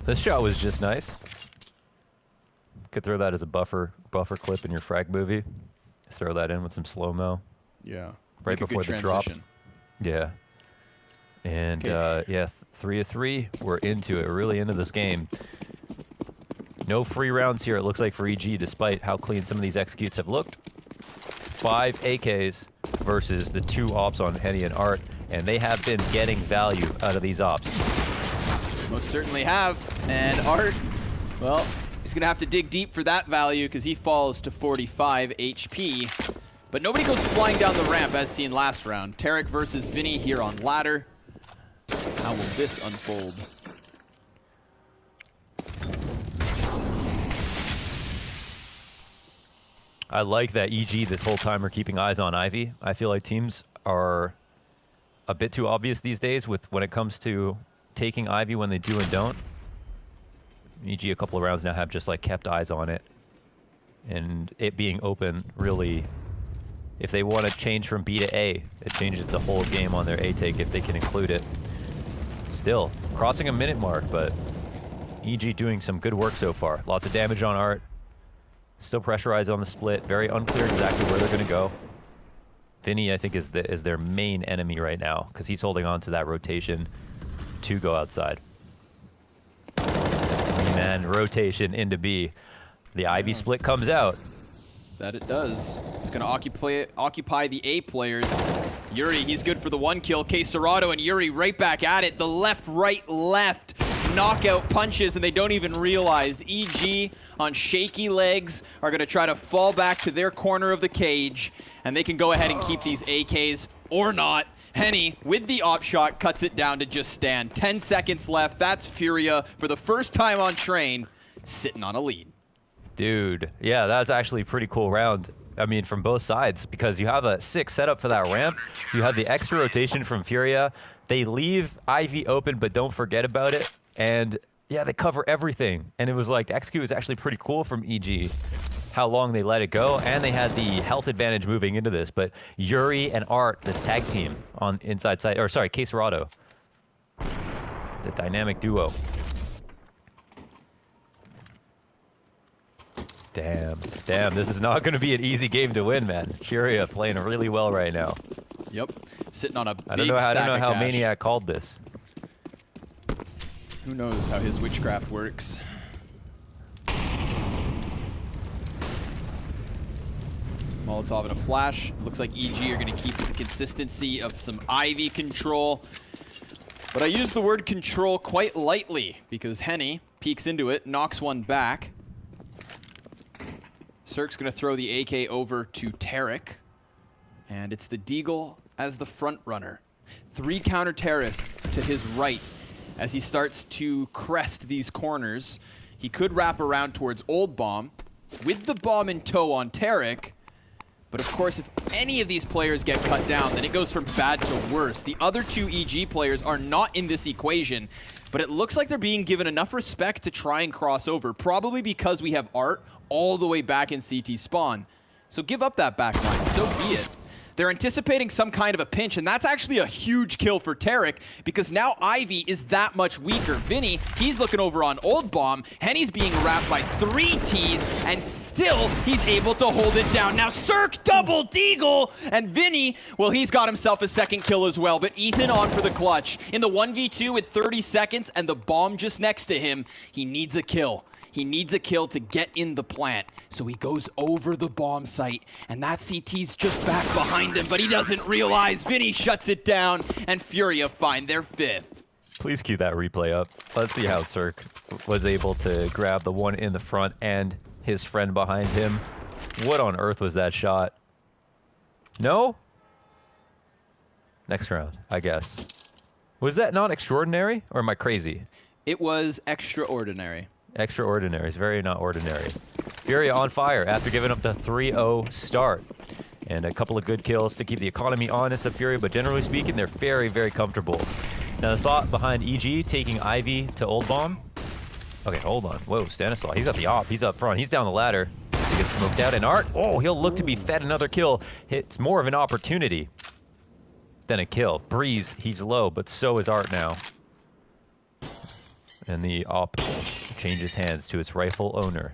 Speaker 9: This shot was just nice. Could throw that as a buffer clip in your frag movie. Throw that in with some slow-mo.
Speaker 10: Yeah.
Speaker 9: Right before the drop. Yeah. And yeah, 3-3. We're into it. We're really into this game. No free rounds here, it looks like, for EG, despite how clean some of these executes have looked. 5 AKs versus the 2 ops on Henny and Art, and they have been getting value out of these ops.
Speaker 10: Most certainly have. And Art, well, he's going to have to dig deep for that value because he falls to 45 HP. But nobody goes flying down the ramp as seen last round. Tarek versus Vinny here on ladder. How will this unfold?
Speaker 9: I like that EG this whole time are keeping eyes on Ivy. I feel like teams are a bit too obvious these days when it comes to taking Ivy when they do and don't. EG a couple of rounds now have just like kept eyes on it. And it being open really, if they want to change from B to A, it changes the whole game on their A take if they can include it. Still, crossing a minute mark, but EG doing some good work so far. Lots of damage on Art. Still pressurized on the split. Very unclear exactly where they're going to go. Vinny, I think, is their main enemy right now because he's holding on to that rotation to go outside. Man, rotation into B. The Ivy split comes out.
Speaker 10: That it does. It's going to occupy the A players. Yuri, he's good for the 1 kill. CSGO and Yuri right back at it. The left, right, left. Knockout punches, and they don't even realize. EG on shaky legs are going to try to fall back to their corner of the cage, and they can go ahead and keep these AKs or not. Henny, with the op shot, cuts it down to just stand. 10 seconds left. That's Furia for the first time on train, sitting on a lead.
Speaker 9: Dude, yeah, that's actually a pretty cool round. I mean, from both sides, because you have a sick setup for that ramp. You have the extra rotation from FURIA. They leave Ivy open, but don't forget about it. And yeah, they cover everything. And it was like, the execute was actually pretty cool from EG, how long they let it go. And they had the health advantage moving into this. But Yuri and Art, this tag team on inside side, or sorry, Caserado, the dynamic duo. Damn, this is not going to be an easy game to win, man. FURIA playing really well right now.
Speaker 10: Yep, sitting on a big
Speaker 9: I don't know how
Speaker 10: cash.
Speaker 9: Maniac called this.
Speaker 10: Who knows how his witchcraft works. Molotov and a flash. Looks like EG are going to keep the consistency of some Ivy control. But I use the word control quite lightly because Henny peeks into it, knocks one back. Cirque's going to throw the AK over to Tarek. And it's the Deagle as the front runner. 3 counter-terrorists to his right as he starts to crest these corners. He could wrap around towards Old Bomb with the bomb in tow on Tarek. But of course, if any of these players get cut down, then it goes from bad to worse. The other 2 EG players are not in this equation, but it looks like they're being given enough respect to try and cross over, probably because we have Art all the way back in CT spawn. So give up that back line, so be it. They're anticipating some kind of a pinch, and that's actually a huge kill for Tarek, because now Ivy is that much weaker. Vinny, he's looking over on Old Bomb. Henny's being wrapped by 3 Ts, and still he's able to hold it down. Now Cirque double deagle, and Vinny, well, he's got himself a second kill as well, but Ethan on for the clutch. In the 1v2 with 30 seconds and the bomb just next to him, he needs a kill. He needs a kill to get in the plant. So he goes over the bomb site, and that CT's just back behind him, but he doesn't realize. Vinny shuts it down, and FURIA find their 5th.
Speaker 9: Please cue that replay up. Let's see how Cirque was able to grab the one in the front and his friend behind him. What on earth was that shot? No? Next round, I guess. Was that not extraordinary, or am I crazy?
Speaker 10: It was extraordinary.
Speaker 9: Extraordinary. It's very not ordinary. FURIA on fire after giving up the 3-0 start. And a couple of good kills to keep the economy honest of FURIA, but generally speaking, they're very, very comfortable. Now, the thought behind EG taking Ivy to Old Bomb. Okay, hold on. Whoa, Stanislaw. He's at the op. He's up front. He's down the ladder. He gets smoked out. And Art, oh, he'll look to be fed another kill. It's more of an opportunity than a kill. Breeze, he's low, but so is Art now. And the op changes hands to its rightful owner.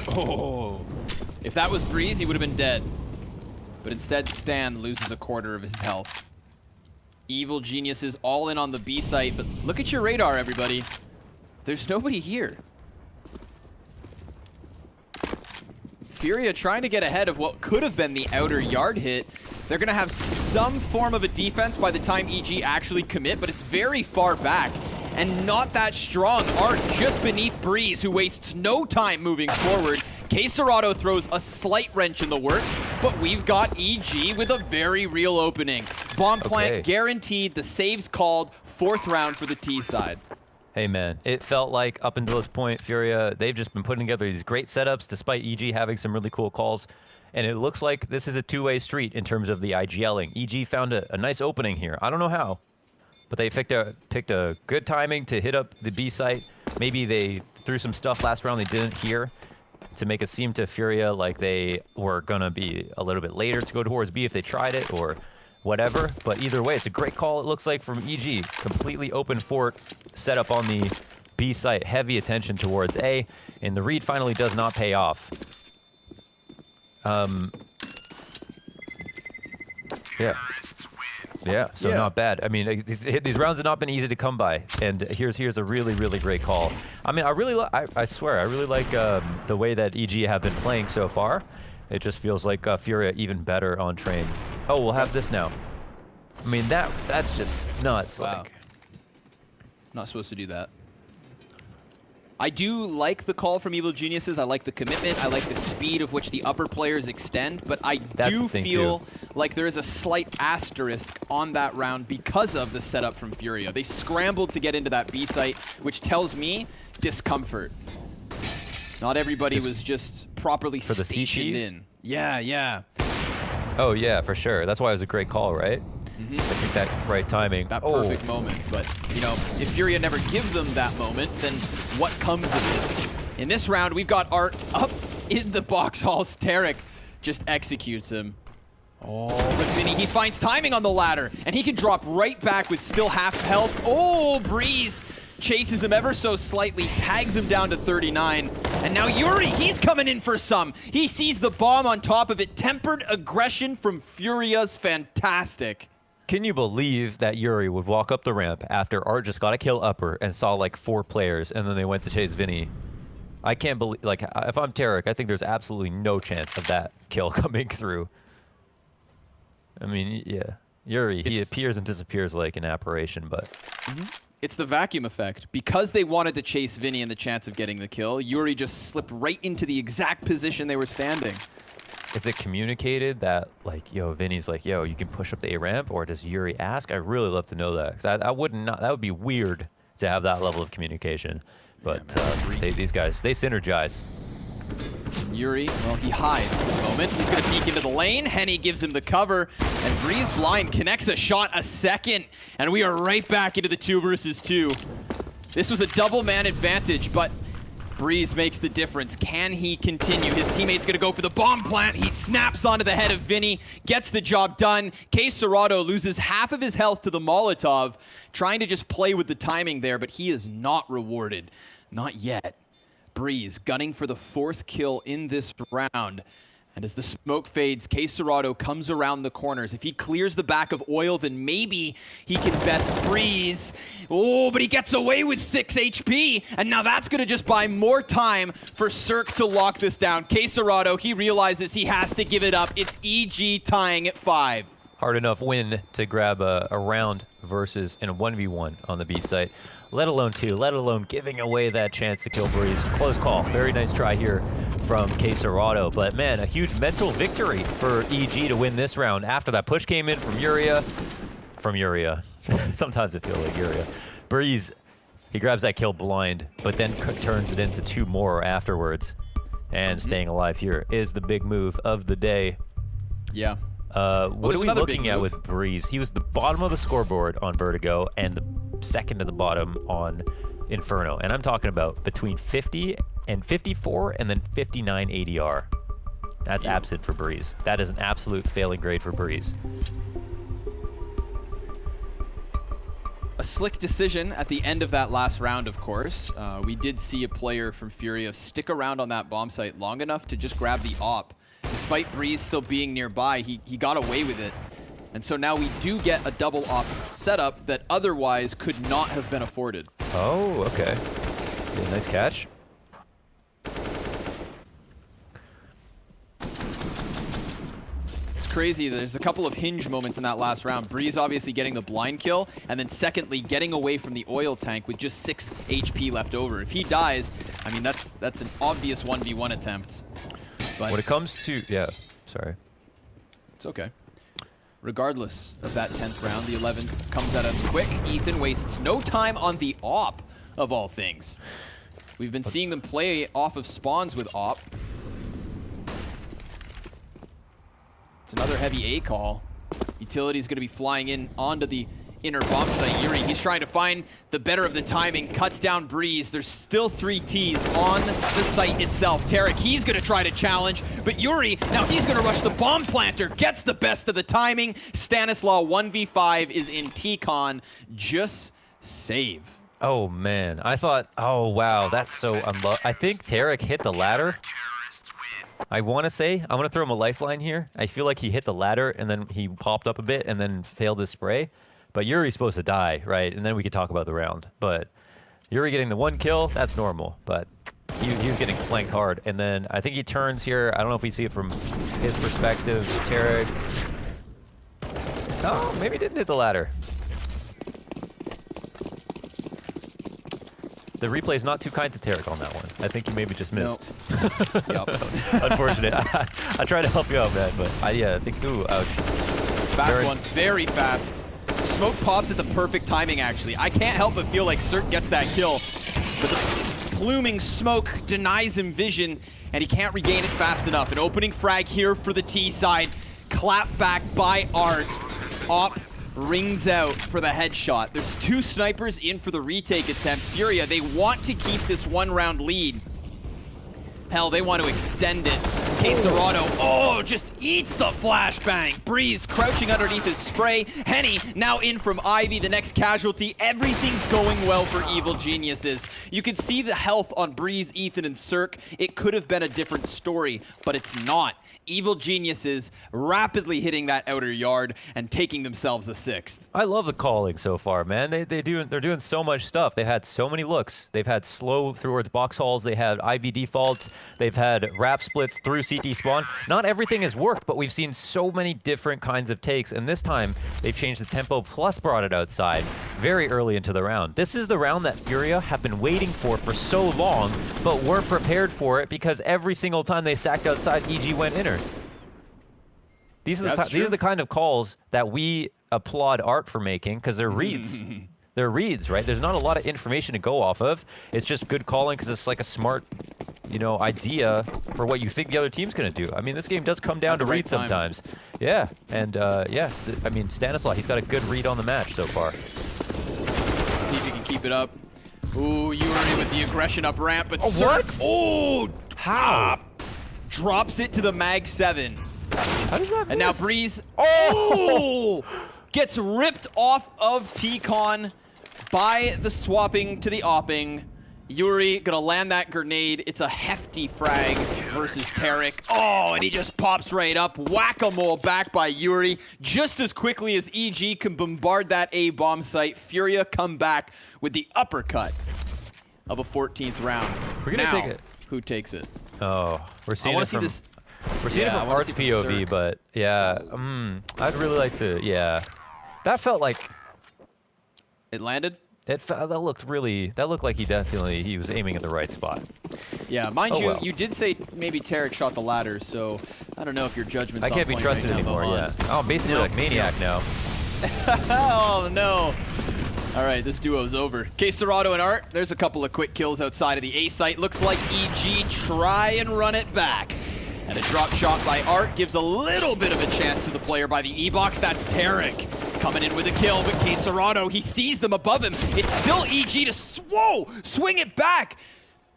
Speaker 10: Oh, if that was Breeze, he would have been dead. But instead, Stan loses a quarter of his health. Evil geniuses all in on the B site, but look at your radar, everybody. There's nobody here. FURIA trying to get ahead of what could have been the outer yard hit. They're going to have some form of a defense by the time EG actually commit, but it's very far back. And not that strong. Art just beneath Breeze, who wastes no time moving forward. Caserado throws a slight wrench in the works, but we've got EG with a very real opening. Bomb plant guaranteed, the saves called, 4th round for the T side.
Speaker 9: Hey man, it felt like up until this point, FURIA, they've just been putting together these great setups despite EG having some really cool calls. And it looks like this is a 2-way street in terms of the IGLing. EG found a nice opening here. I don't know how. But they picked a good timing to hit up the B site. Maybe they threw some stuff last round they didn't hear to make it seem to FURIA like they were going to be a little bit later to go towards B if they tried it or whatever. But either way, it's a great call, it looks like, from EG. Completely open fort set up on the B site. Heavy attention towards A. And the read finally does not pay off. Yeah, so not bad. I mean, these rounds have not been easy to come by, and here's a really, really great call. I mean, I swear, I really like the way that EG have been playing so far. It just feels like FURIA even better on train. Oh, we'll have this now. I mean, that's just nuts.
Speaker 10: Wow.
Speaker 9: Like,
Speaker 10: not supposed to do that. I do like the call from Evil Geniuses. I like the commitment. I like the speed of which the upper players extend. But I do feel like there is a slight asterisk on that round because of the setup from FURIA. They scrambled to get into that B site, which tells me discomfort. Not everybody was just properly stationed in. Yeah, yeah.
Speaker 9: Oh yeah, for sure. That's why it was a great call, right? I think that right timing.
Speaker 10: That perfect moment. But, you know, if FURIA never give them that moment, then what comes of it? In this round, we've got Art up in the box halls. Tarek just executes him. Oh, but Vinny, he finds timing on the ladder, and he can drop right back with still half health. Oh, Breeze chases him ever so slightly, tags him down to 39. And now Yuri, he's coming in for some. He sees the bomb on top of it. Tempered aggression from Furia's fantastic.
Speaker 9: Can you believe that Yuri would walk up the ramp after Art just got a kill upper and saw like 4 players, and then they went to chase Vinny? I can't believe, like, if I'm Tarek, I think there's absolutely no chance of that kill coming through. I mean, yeah. Yuri, he appears and disappears like an apparition, but...
Speaker 10: It's the vacuum effect. Because they wanted to chase Vinny and the chance of getting the kill, Yuri just slipped right into the exact position they were standing.
Speaker 9: Is it communicated that, like, yo, Vinny's like, yo, you can push up the A ramp, or does Yuri ask? I'd really love to know that, because that would be weird to have that level of communication. But these guys, they synergize.
Speaker 10: Yuri, well, he hides for the moment. He's going to peek into the lane. Henny gives him the cover, and Breeze blind connects a shot a second, and we are right back into the 2 versus 2. This was a double man advantage, but Breeze makes the difference. Can he continue? His teammate's going to go for the bomb plant. He snaps onto the head of Vinny, gets the job done. Cerrado loses half of his health to the Molotov, trying to just play with the timing there, but he is not rewarded. Not yet. Breeze gunning for the 4th kill in this round. And as the smoke fades, Cerrado comes around the corners. If he clears the back of Oil, then maybe he can best Breeze. Oh, but he gets away with 6 HP. And now that's going to just buy more time for Cirque to lock this down. Cerrado, he realizes he has to give it up. It's EG tying at 5.
Speaker 9: Hard enough win to grab a round versus in a 1v1 on the B site, let alone 2, let alone giving away that chance to kill Breeze. Close call. Very nice try here from Cerrado. But man, a huge mental victory for EG to win this round after that push came in from Uria. Sometimes it feels like Uria. Breeze, he grabs that kill blind, but then turns it into 2 more afterwards. And staying alive here is the big move of the day.
Speaker 10: Yeah.
Speaker 9: What are we looking at with Breeze? He was the bottom of the scoreboard on Vertigo and the second to the bottom on Inferno. And I'm talking about between 50 and 54 and then 59 ADR. That's absent for Breeze. That is an absolute failing grade for Breeze.
Speaker 10: A slick decision at the end of that last round, of course. We did see a player from FURIA stick around on that bomb site long enough to just grab the op. Despite Breeze still being nearby, he got away with it. And so now we do get a double op setup that otherwise could not have been afforded.
Speaker 9: Oh, okay. Yeah, nice catch.
Speaker 10: It's crazy. There's a couple of hinge moments in that last round. Breeze obviously getting the blind kill, and then secondly, getting away from the oil tank with just 6 HP left over. If he dies, I mean, that's an obvious 1v1 attempt. But
Speaker 9: when it comes to, yeah, sorry.
Speaker 10: It's okay. Regardless of that 10th round, the 11 comes at us quick. Ethan wastes no time on the op, of all things. We've been seeing them play off of spawns with op. It's another heavy A call. Utility's going to be flying in onto the inner bomb site. Yuri, he's trying to find the better of the timing, cuts down Breeze. There's still 3 Ts on the site itself. Tarek, he's going to try to challenge, but Yuri, now he's going to rush the bomb planter, gets the best of the timing. Stanislaw 1v5 is in T-Con. Just save.
Speaker 9: Oh, man. I thought, oh, wow, that's so I think Tarek hit the ladder. I want to say, I'm going to throw him a lifeline here. I feel like he hit the ladder, and then he popped up a bit, and then failed his spray. But Yuri's supposed to die, right? And then we could talk about the round. But Yuri getting the 1 kill, that's normal. But he was getting flanked hard. And then I think he turns here. I don't know if we see it from his perspective. Tarek. Oh, maybe he didn't hit the ladder. The replay's not too kind to Tarek on that one. I think he maybe just missed.
Speaker 10: Nope.
Speaker 9: Unfortunate. I tried to help you out, man, but I think, ooh, ouch.
Speaker 10: Fast one, very fast. Smoke pops at the perfect timing, actually. I can't help but feel like Cirque gets that kill. But pluming smoke denies him vision, and he can't regain it fast enough. An opening frag here for the T side. Clap back by Art. Op rings out for the headshot. There's 2 snipers in for the retake attempt. FURIA, they want to keep this 1-round lead. Hell, they want to extend it. CSGO, just eats the flashbang. Breeze crouching underneath his spray. Henny now in from Ivy, the next casualty. Everything's going well for Evil Geniuses. You can see the health on Breeze, Ethan, and Cirque. It could have been a different story, but it's not. Evil Geniuses rapidly hitting that outer yard and taking themselves a 6th.
Speaker 9: I love the calling so far, man. They're doing so much stuff. They've had so many looks. They've had slow towards box halls. They had IV defaults. They've had wrap splits through CT spawn. Not everything has worked, but we've seen so many different kinds of takes. And this time, they've changed the tempo plus brought it outside very early into the round. This is the round that FURIA have been waiting for so long, but weren't prepared for it because every single time they stacked outside, EG went inner. These are the kind of calls that we applaud Art for making because they're reads. They're reads, right? There's not a lot of information to go off of. It's just good calling because it's like a smart, idea for what you think the other team's going to do. I mean, this game does come down to read sometimes. Yeah, and I mean, Stanislaw, he's got a good read on the match so far.
Speaker 10: Let's see if he can keep it up. Ooh, Yuri with the aggression up ramp, but
Speaker 9: what?
Speaker 10: Oh, how? Drops it to the Mag 7.
Speaker 9: How does that miss?
Speaker 10: And now Breeze, gets ripped off of T-Con by the swapping to the opping. Yuri gonna land that grenade. It's a hefty frag versus Tarek. Oh, and he just pops right up. Whack-a-mole back by Yuri. Just as quickly as EG can bombard that A bomb site, FURIA come back with the uppercut of a 14th round.
Speaker 9: We're gonna take it.
Speaker 10: Who takes it?
Speaker 9: Oh, we're seeing it from...
Speaker 10: this.
Speaker 9: We're seeing it from Art's POV, but yeah, I'd really like to, That felt like...
Speaker 10: It landed?
Speaker 9: That looked like he was aiming at the right spot.
Speaker 10: Yeah, mind you, you did say maybe Tarek shot the ladder, so I don't know if your judgment's
Speaker 9: I can't be trusted anymore, Oh, I'm basically like Maniac now.
Speaker 10: Oh, no. All right, this duo's over. CSGO and Art, there's a couple of quick kills outside of the A site. Looks like EG try and run it back. And a drop shot by Art gives a little bit of a chance to the player by the E-box. That's Tarek coming in with a kill, but CSGO, he sees them above him. It's still EG to swing it back.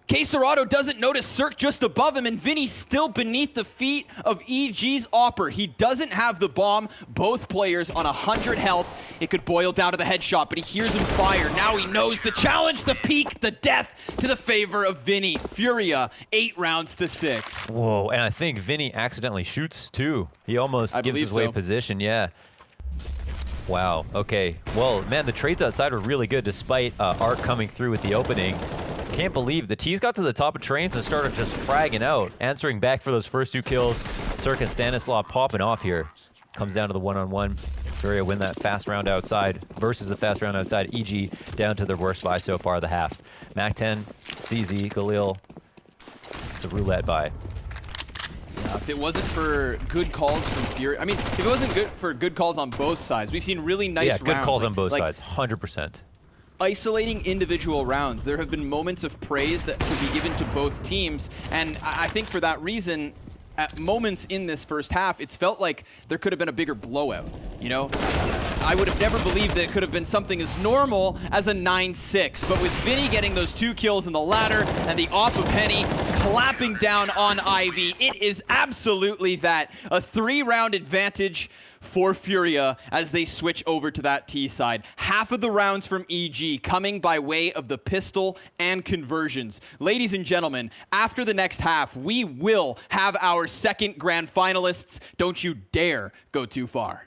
Speaker 10: CSGO doesn't notice Cirque just above him, and Vinny's still beneath the feet of EG's Opper. He doesn't have the bomb. Both players on 100 health. It could boil down to the headshot, but he hears him fire. Now he knows the challenge, the peak, the death to the favor of Vinny. FURIA, 8 rounds to 6.
Speaker 9: Whoa, and I think Vinny accidentally shoots too. He almost gives his way position, Wow, okay. Well, man, the trades outside were really good despite Art coming through with the opening. Can't believe the T's got to the top of trains and started just fragging out, answering back for those first 2 kills. Cirque and Stanislaw popping off here. Comes down to the one-on-one. FURIA win that fast round outside versus the fast round outside. EG down to their worst buy so far of the half. Mac 10, CZ, Galil. It's a roulette buy.
Speaker 10: If it wasn't for good calls from FURIA, I mean, if it wasn't good for good calls on both sides, we've seen really nice rounds.
Speaker 9: Yeah, good calls on both sides, 100%.
Speaker 10: Isolating individual rounds, there have been moments of praise that could be given to both teams, and I think for that reason, at moments in this first half, it's felt like there could have been a bigger blowout, I would have never believed that it could have been something as normal as a 9-6, but with Vinny getting those 2 kills in the ladder and the off of Henny clapping down on Ivy, it is absolutely that. A 3-round advantage for FURIA as they switch over to that T side. Half of the rounds from EG coming by way of the pistol and conversions. Ladies and gentlemen, after the next half, we will have our second grand finalists. Don't you dare go too far.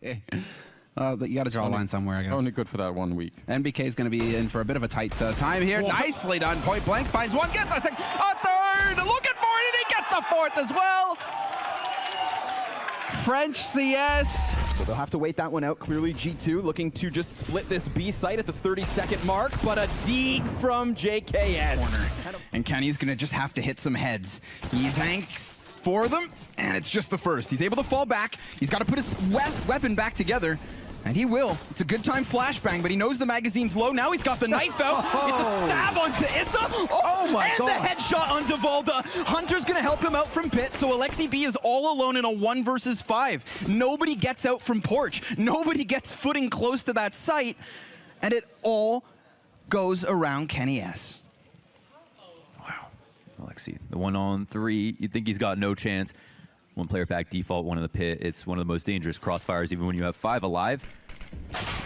Speaker 2: You got to draw a line somewhere, I guess.
Speaker 13: Only good for that 1 week.
Speaker 2: NBK is going to be in for a bit of a tight time here. Nicely done. Point blank finds one, gets a second, a third, looking for it, and he gets the fourth as well. French CS.
Speaker 10: So they'll have to wait that one out. Clearly G2 looking to just split this B site at the 30-second mark, but a dig from JKS. And Kenny's gonna just have to hit some heads. He's hanks for them, and it's just the first. He's able to fall back. He's got to put his weapon back together. And he will. It's a good time flashbang, but he knows the magazine's low. Now he's got the knife out. It's a stab onto Issa. Oh my God. And the headshot onto Valda. Hunter's going to help him out from pit, so Alexi B is all alone in a 1 versus 5. Nobody gets out from porch. Nobody gets footing close to that site. And it all goes around Kenny S.
Speaker 8: Wow. Alexi, the 1-on-3, you'd think he's got no chance. One player back default, one in the pit. It's one of the most dangerous crossfires, even when you have 5 alive.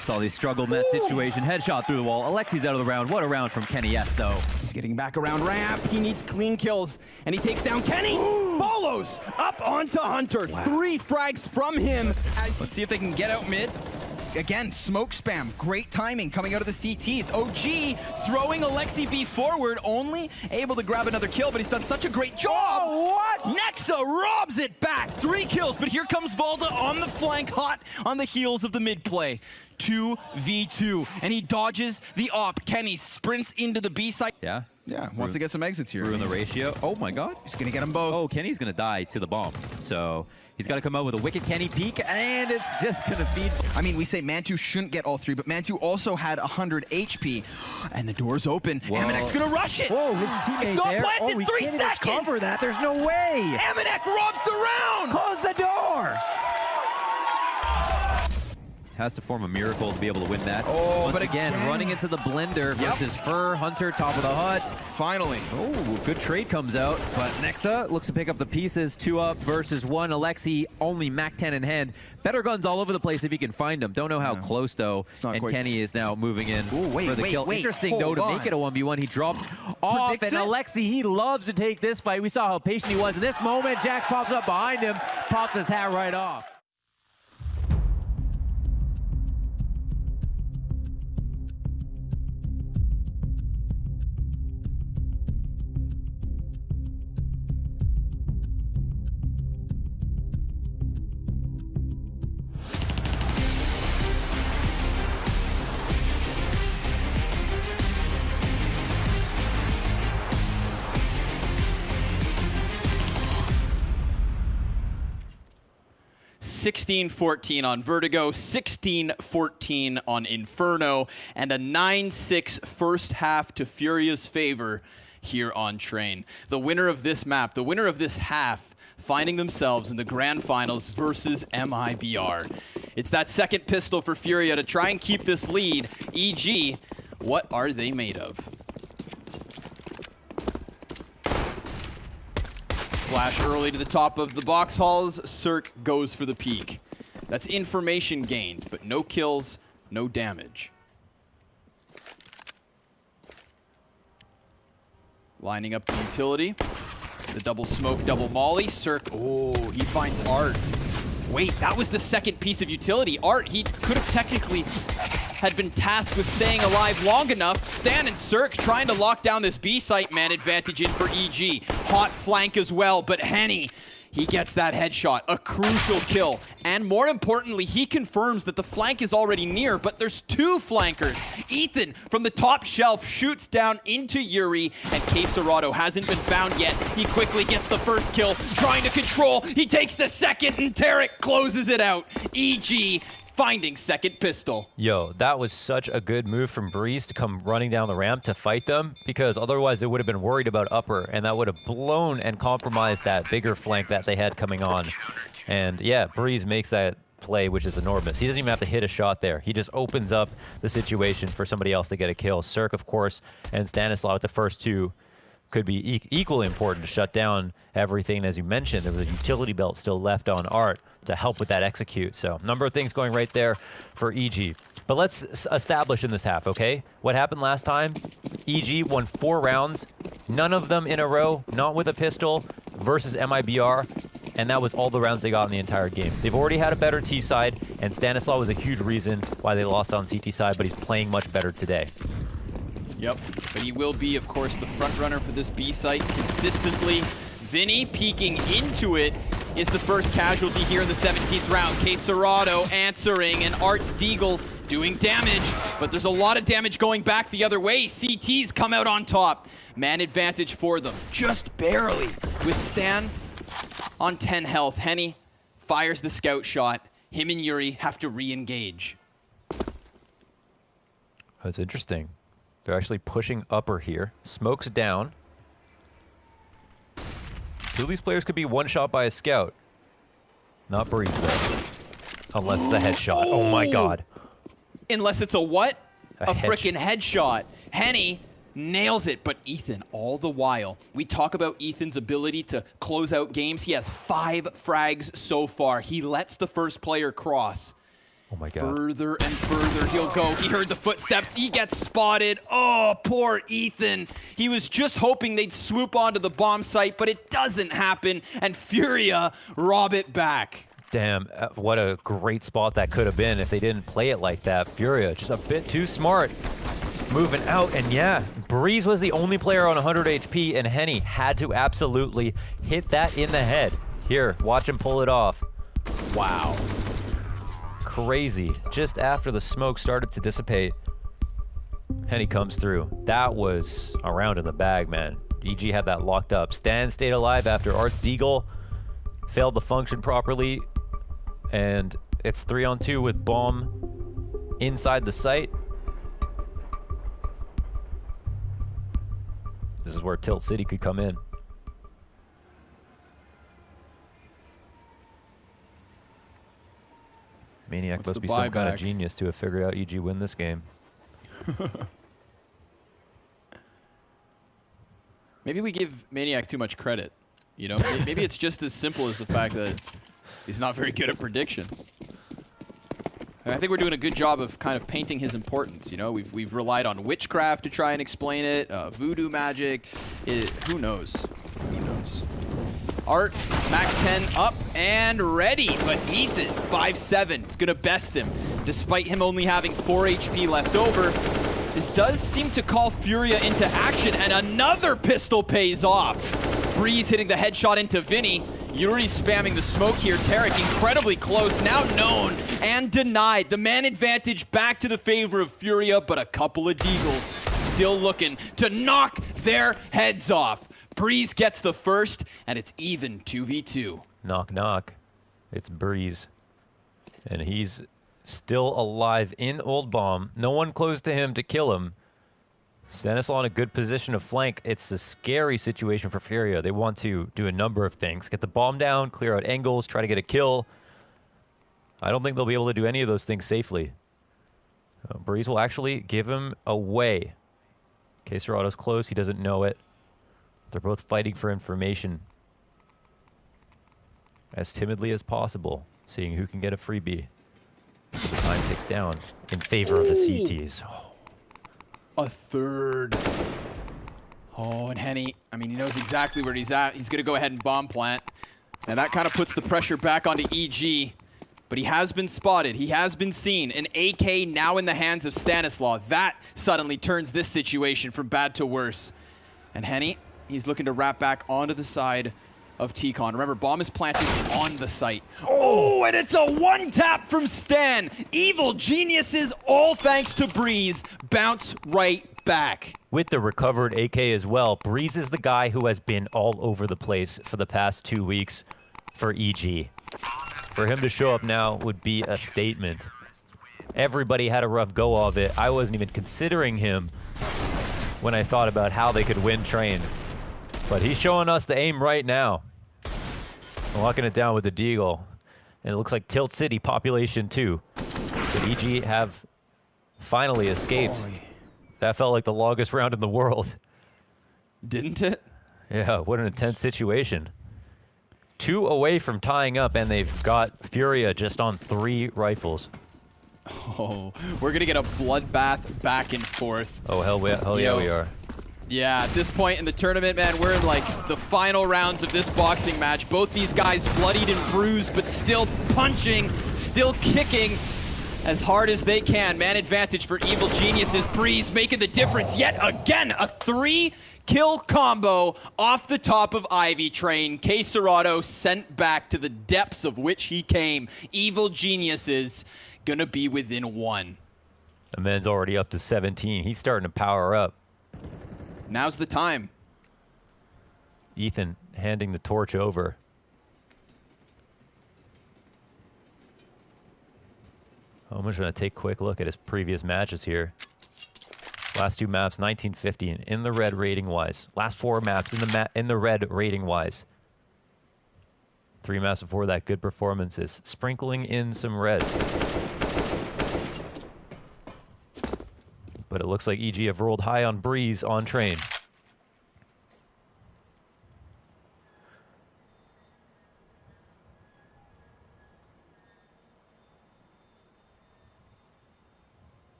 Speaker 8: Saw they struggled in that situation. Headshot through the wall. Alexi's out of the round. What a round from Kenny S, though.
Speaker 10: He's getting back around ramp. He needs clean kills, and he takes down Kenny. Follows up onto Hunter. Wow. 3 frags from him. Let's see if they can get out mid. Again, smoke spam. Great timing coming out of the CTs. OG throwing Alexi B forward, only able to grab another kill, but he's done such a great job. Oh, what? Nexa robs it back. 3 kills, but here comes Valda on the flank, hot on the heels of the mid play. 2v2, and he dodges the op. Kenny sprints into the B side.
Speaker 8: Yeah?
Speaker 10: Yeah, wants to get some exits here.
Speaker 8: Ruin the ratio. Oh my God.
Speaker 10: He's gonna get them both.
Speaker 8: Oh, Kenny's gonna die to the bomb. So he's got to come out with a wicked Kenny peek, and it's just gonna feed.
Speaker 10: I mean, we say Mantu shouldn't get all 3, but Mantu also had 100 HP, and the door's open. Aminek's gonna rush it.
Speaker 18: Whoa, his teammate
Speaker 10: it's not
Speaker 18: there.
Speaker 10: planted.
Speaker 18: Oh,
Speaker 10: 3 seconds.
Speaker 18: Cover that. There's no way.
Speaker 10: Aminek robs the round.
Speaker 18: Close the door.
Speaker 8: Has to form a miracle to be able to win that.
Speaker 10: Oh,
Speaker 8: Once
Speaker 10: but
Speaker 8: again, running into the blender versus Fur, Hunter, top of the hut.
Speaker 10: Finally.
Speaker 8: Oh, good trade comes out, but Nexa looks to pick up the pieces. 2 up versus 1. Alexi only Mac 10 in hand. Better guns all over the place if he can find them. Don't know how close, though. And
Speaker 10: quite...
Speaker 8: Kenny is now moving in for the kill. Interesting, though, to make it a 1v1. He drops off, and Alexi, he loves to take this fight. We saw how patient he was in this moment. Jax pops up behind him, pops his hat right off.
Speaker 10: $16-14 on Vertigo, 16-14 on Inferno, and a 9-6 first half to Furia's favor here on Train. The winner of this map, the winner of this half, finding themselves in the grand finals versus MIBR. It's that second pistol for Furia to try and keep this lead. EG, what are they made of? Flash early to the top of the box halls. Cirque goes for the peak. That's information gained, but no kills, no damage. Lining up the utility. The double smoke, double molly. Cirque, oh, he finds Art. Wait, that was the second piece of utility. Art, he could have technically had been tasked with staying alive long enough. Stan and Cirque trying to lock down this B site, man advantage in for EG. Hot flank as well, but Henny, he gets that headshot, a crucial kill. And more importantly, he confirms that the flank is already near, but there's 2 flankers. Ethan from the top shelf shoots down into Yuri, and Quesarado hasn't been found yet. He quickly gets the first kill, trying to control. He takes the second, and Tarek closes it out. EG finding second pistol.
Speaker 9: Yo, that was such a good move from Breeze to come running down the ramp to fight them, because otherwise they would have been worried about upper, and that would have blown and compromised that bigger flank that they had coming on. And yeah, Breeze makes that play, which is enormous. He doesn't even have to hit a shot there. He just opens up the situation for somebody else to get a kill. Cirque, of course, and Stanislaw with the first 2 could be equally important to shut down everything. As you mentioned, there was a utility belt still left on Art to help with that execute. So number of things going right there for EG. But let's establish in this half, okay? What happened last time? EG won 4 rounds, none of them in a row, not with a pistol, versus MIBR. and that was all the rounds they got in the entire game. They've already had a better T side, and Stanislaw was a huge reason why they lost on CT side, but he's playing much better today.
Speaker 10: Yep, but he will be, of course, the front runner for this B site consistently. Vinny peeking into it is the first casualty here in the 17th round. Queserado answering, and Arts Deagle doing damage, but there's a lot of damage going back the other way. CTs come out on top. Man advantage for them, just barely. With Stan on 10 health, Henny fires the scout shot. Him and Yuri have to re-engage.
Speaker 9: That's interesting. They're actually pushing upper here. Smoke's down. Two of these players could be one shot by a scout. Not Breeze, though. Unless it's a headshot. Oh my god.
Speaker 10: Unless it's a what? A
Speaker 9: head
Speaker 10: frickin' headshot. Henny nails it, but Ethan, all the while, we talk about Ethan's ability to close out games. He has 5 frags so far. He lets the first player cross.
Speaker 9: Oh my god.
Speaker 10: Further and further he'll go. He heard the footsteps. He gets spotted. Oh, poor Ethan. He was just hoping they'd swoop onto the bomb site, but it doesn't happen, and Furia rob it back.
Speaker 9: Damn, what a great spot that could have been if they didn't play it like that. Furia, just a bit too smart. Moving out, and yeah, Breeze was the only player on 100 HP, and Henny had to absolutely hit that in the head. Here, watch him pull it off. Wow. Crazy. Just after the smoke started to dissipate, Henny comes through. That was a round in the bag, man. EG had that locked up. Stan stayed alive after Arts Deagle failed to function properly, and it's 3-on-2 with bomb inside the site. This is where Tilt City could come in. Maniac must be some kind of genius to have figured out EG win this game.
Speaker 10: Maybe we give Maniac too much credit. You know, maybe it's just as simple as the fact that he's not very good at predictions. And I think we're doing a good job of kind of painting his importance. You know, we've relied on witchcraft to try and explain it, voodoo magic. Who knows? Who knows? Art, Mac 10 up and ready, but Ethan, 5-7, is gonna best him. Despite him only having 4 HP left over, this does seem to call Furia into action, and another pistol pays off. Breeze hitting the headshot into Vinny. Yuri spamming the smoke here. Tarek incredibly close, now known and denied. The man advantage back to the favor of Furia, but a couple of Deagles still looking to knock their heads off. Breeze gets the first, and it's even 2v2.
Speaker 9: Knock, knock. It's Breeze. And he's still alive in Old Bomb. No one close to him to kill him. Stanislaw in a good position to flank. It's a scary situation for Furia. They want to do a number of things. Get the bomb down, clear out angles, try to get a kill. I don't think they'll be able to do any of those things safely. Breeze will actually give him away. Queserado's close. He doesn't know it. They're both fighting for information as timidly as possible, seeing who can get a freebie. The time ticks down in favor of the CTs.
Speaker 10: A third. Oh, and Henny, I mean, he knows exactly where he's at. He's going to go ahead and bomb plant. And that kind of puts the pressure back onto EG. But he has been spotted. He has been seen. An AK now in the hands of Stanislaw. That suddenly turns this situation from bad to worse. And Henny, he's looking to wrap back onto the side of T-Con. Remember, bomb is planted on the site. Oh, and it's a one-tap from Stan. Evil geniuses, all thanks to Breeze, bounce right back.
Speaker 9: With the recovered AK as well, Breeze is the guy who has been all over the place for the past 2 weeks for EG. For him to show up now would be a statement. Everybody had a rough go of it. I wasn't even considering him when I thought about how they could win Train. But he's showing us the aim right now. Locking it down with the Deagle. And it looks like Tilt City population 2. But EG have finally escaped. That felt like the longest round in the world.
Speaker 10: Didn't it?
Speaker 9: Yeah, what an intense situation. 2 away from tying up, and they've got Furia just on 3 rifles.
Speaker 10: Oh, we're going to get a bloodbath back and forth.
Speaker 9: Oh, hell yeah, we are.
Speaker 10: Yeah, at this point in the tournament, man, we're in like the final rounds of this boxing match. Both these guys bloodied and bruised, but still punching, still kicking as hard as they can. Man advantage for Evil Geniuses. Breeze making the difference yet again. A 3-kill combo off the top of Ivy Train. K Serrato sent back to the depths of which he came. Evil Geniuses gonna be within 1.
Speaker 9: The man's already up to 17. He's starting to power up.
Speaker 10: Now's the time.
Speaker 9: Ethan handing the torch over. I'm just going to take a quick look at his previous matches here. Last 2 maps, 1950 and in the red rating-wise. Last 4 maps in the red rating-wise. 3 maps before that, good performances. Sprinkling in some red. But it looks like EG have rolled high on Breeze on Train.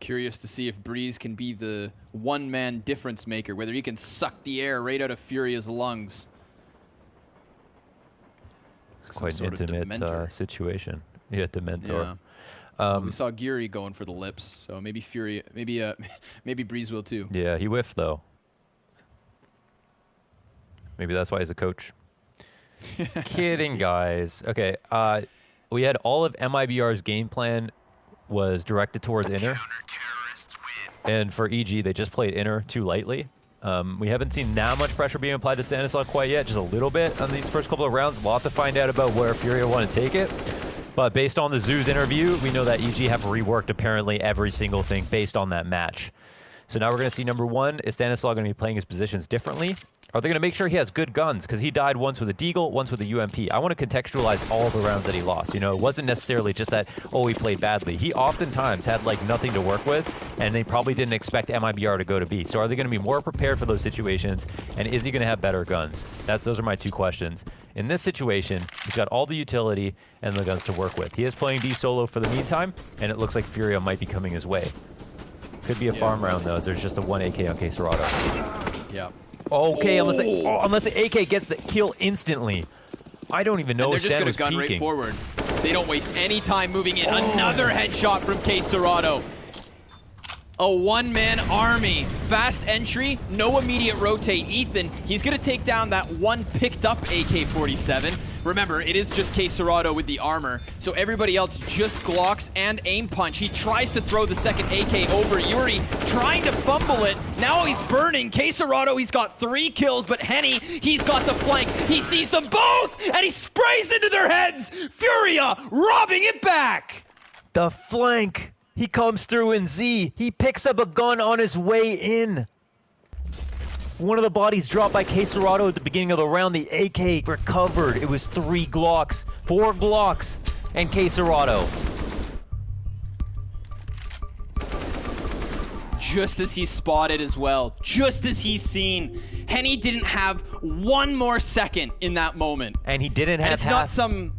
Speaker 10: Curious to see if Breeze can be the one-man difference maker, whether he can suck the air right out of Furia's lungs.
Speaker 9: It's quite an intimate situation. Yeah, Dementor.
Speaker 10: Yeah. We saw Geary going for the lips, so maybe Furia, maybe Breeze will too.
Speaker 9: Yeah, he whiffed though. Maybe that's why he's a coach. Kidding, guys. Okay, we had all of MIBR's game plan was directed towards inner. And for EG, they just played inner too lightly. We haven't seen that much pressure being applied to Stanislav quite yet, just a little bit on these first couple of rounds. We'll have to find out about where Furia want to take it. But based on the Zoo's interview, we know that EG have reworked apparently every single thing based on that match. So now we're going to see number 1, is Stanislav going to be playing his positions differently? Are they going to make sure he has good guns? Because he died once with a Deagle, once with a UMP. I want to contextualize all the rounds that he lost. You know, it wasn't necessarily just that, oh, he played badly. He oftentimes had, like, nothing to work with, and they probably didn't expect MIBR to go to B. So are they going to be more prepared for those situations, and is he going to have better guns? Those are my 2 questions. In this situation, he's got all the utility and the guns to work with. He is playing D solo for the meantime, and it looks like Furia might be coming his way. Could be a farm round, though, as there's just a 1 AK on K Serrato.
Speaker 10: Yeah.
Speaker 9: Okay, unless the AK gets the kill instantly. I don't even know if Stan was
Speaker 10: gun
Speaker 9: peeking.
Speaker 10: right forward. They don't waste any time moving in. Another headshot from K Serrato. A one-man army. Fast entry, no immediate rotate. Ethan, he's going to take down that one picked up AK-47. Remember, it is just K Serrato with the armor, so everybody else just Glocks and aim punch. He tries to throw the second AK over Yuri, trying to fumble it. Now he's burning. K Serrato, he's got 3 kills, but Henny, he's got the flank. He sees them both, and he sprays into their heads. Furia robbing it back.
Speaker 9: The flank. He comes through in Z. He picks up a gun on his way in. One of the bodies dropped by K Serrato at the beginning of the round. The AK recovered. It was 3 Glocks, 4 Glocks, and K Serrato.
Speaker 10: Just as he's spotted as well, just as he's seen, Henny didn't have 1 more second in that moment.
Speaker 9: And he didn't have
Speaker 10: it's not some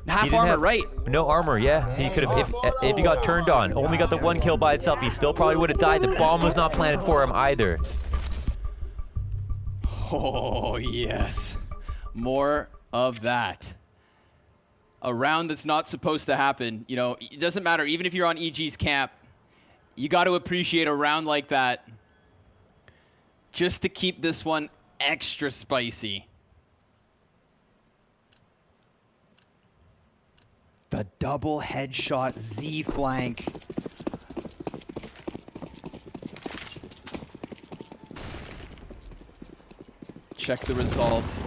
Speaker 10: half armor, right?
Speaker 9: No armor, yeah. He could have, if he got turned on, only got the 1 kill by itself, he still probably would have died. The bomb was not planted for him either.
Speaker 10: Oh, yes. More of that. A round that's not supposed to happen. You know, it doesn't matter. Even if you're on EG's camp, you got to appreciate a round like that just to keep this one extra spicy. The double headshot Z flank. Check the result.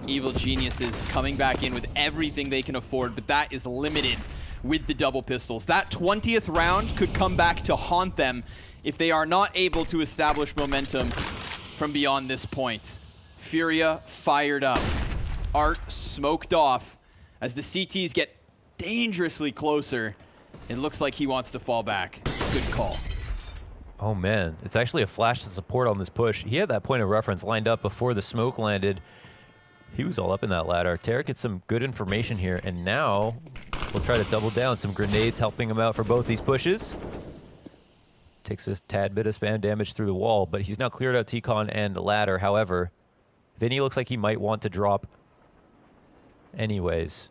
Speaker 10: Evil Geniuses coming back in with everything they can afford, but that is limited with the double pistols. That 20th round could come back to haunt them if they are not able to establish momentum from beyond this point. Furia fired up. Art smoked off. As the CTs get dangerously closer, it looks like he wants to fall back. Good call.
Speaker 9: Oh man, it's actually a flash to support on this push. He had that point of reference lined up before the smoke landed. He was all up in that ladder. Tarek gets some good information here, and now we'll try to double down. Some grenades helping him out for both these pushes. Takes a tad bit of spam damage through the wall, but he's now cleared out T-Con and the ladder. However, Vinny looks like he might want to drop anyways.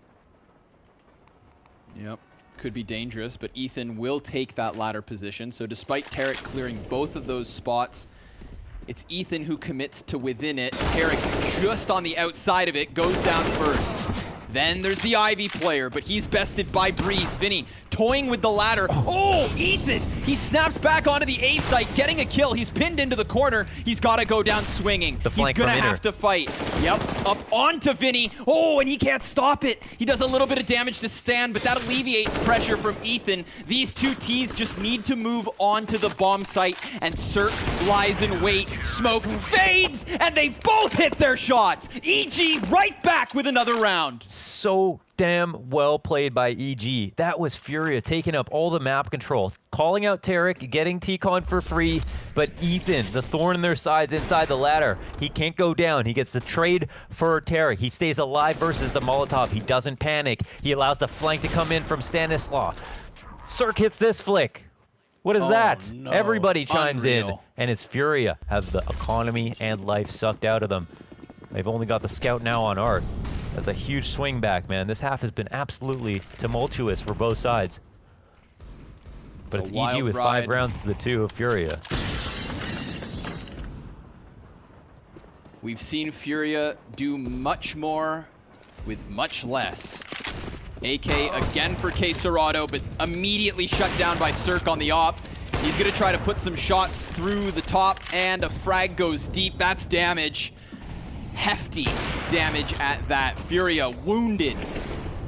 Speaker 10: Yep. Could be dangerous, but Ethan will take that ladder position. So despite Tarek clearing both of those spots, it's Ethan who commits to within it. Tarek just on the outside of it, goes down first. Then there's the Ivy player, but he's bested by Breeze. Vinny toying with the ladder. Oh, Ethan! He snaps back onto the A site, getting a kill. He's pinned into the corner. He's got to go down swinging. He's gonna have to fight. Yep, up onto Vinny. Oh, and he can't stop it. He does a little bit of damage to Stan, but that alleviates pressure from Ethan. These two Ts just need to move on to the bomb site, and Cirque lies in wait. Smoke fades, and they both hit their shots. EG right back with another round.
Speaker 9: So damn well played by EG. That was Furia taking up all the map control, calling out Tarek, getting T-Con for free, but Ethan, the thorn in their sides inside the ladder, he can't go down. He gets the trade for Tarek. He stays alive versus the Molotov. He doesn't panic. He allows the flank to come in from Stanislaw. Cirque hits this flick. What is that?
Speaker 10: No.
Speaker 9: Everybody chimes in,
Speaker 10: Unreal.
Speaker 9: and it's Furia have the economy and life sucked out of them. They've only got the scout now on Art. That's a huge swing back, man. This half has been absolutely tumultuous for both sides. But it's EG with 5 rounds to the 2 of Furia.
Speaker 10: We've seen Furia do much more with much less. AK again for K Serrato, but immediately shut down by Cirque on the op. He's gonna try to put some shots through the top, and a frag goes deep. That's damage. Hefty damage at that. Furia wounded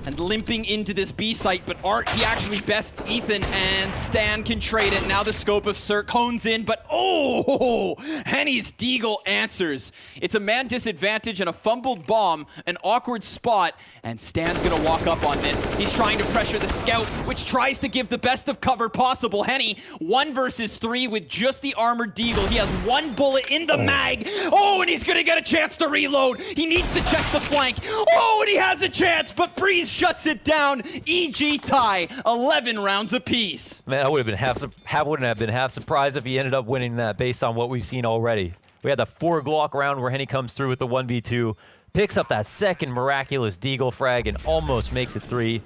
Speaker 10: and limping into this B site, but Art, he actually bests Ethan, and Stan can trade it. Now the scope of Cirque hones in, but oh, Henny's Deagle answers. It's a man disadvantage and a fumbled bomb, an awkward spot, and Stan's gonna walk up on this. He's trying to pressure the scout, which tries to give the best of cover possible. Henny, 1 versus 3 with just the armored Deagle. He has 1 bullet in the mag. Oh, and he's gonna get a chance to reload. He needs to check the flank. Oh, and he has a chance, but Breeze shuts it down. EG tie, 11 rounds apiece.
Speaker 9: Man, I wouldn't have been half surprised if he ended up winning that based on what we've seen already. We had the 4 Glock round where Henny comes through with the 1v2, picks up that second miraculous Deagle frag and almost makes it 3.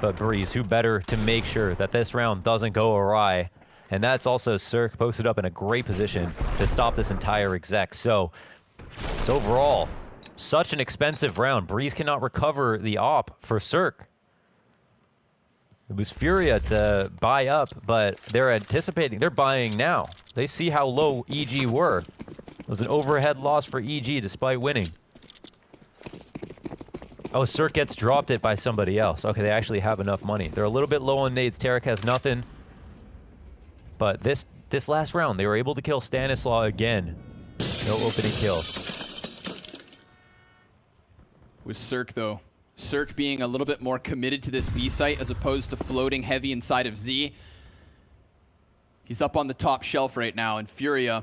Speaker 9: But Breeze, who better to make sure that this round doesn't go awry? And that's also Cirque posted up in a great position to stop this entire exec. So it's overall such an expensive round. Breeze cannot recover the op for Cirque. It was Furia to buy up, but they're anticipating, they're buying now. They see how low EG were. It was an overhead loss for EG despite winning. Oh, Cirque gets dropped it by somebody else. Okay, they actually have enough money. They're a little bit low on nades. Tarek has nothing. But this last round, they were able to kill Stanislaw again. No opening kill.
Speaker 10: With Cirque, though. Cirque being a little bit more committed to this B site as opposed to floating heavy inside of Z. He's up on the top shelf right now, and Furia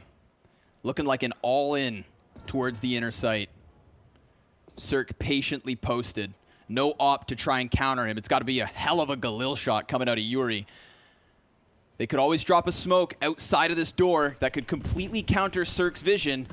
Speaker 10: looking like an all-in towards the inner site. Cirque patiently posted. No op to try and counter him. It's got to be a hell of a Galil shot coming out of Yuri. They could always drop a smoke outside of this door that could completely counter Cirque's vision.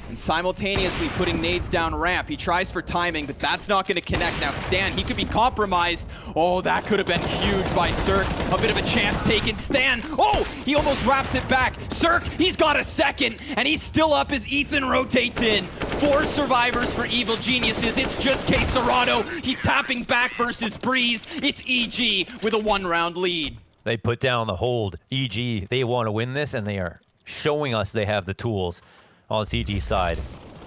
Speaker 10: And simultaneously putting nades down ramp. He tries for timing, but that's not going to connect. Now Stan, he could be compromised. Oh, that could have been huge by Cirque. A bit of a chance taken. Stan, oh, he almost wraps it back. Cirque, he's got a second, and he's still up as Ethan rotates in. 4 survivors for Evil Geniuses. It's just K Serrato. He's tapping back versus Breeze. It's EG with a 1-round lead.
Speaker 9: They put down the hold. EG, they want to win this, and they are showing us they have the tools. On CG side,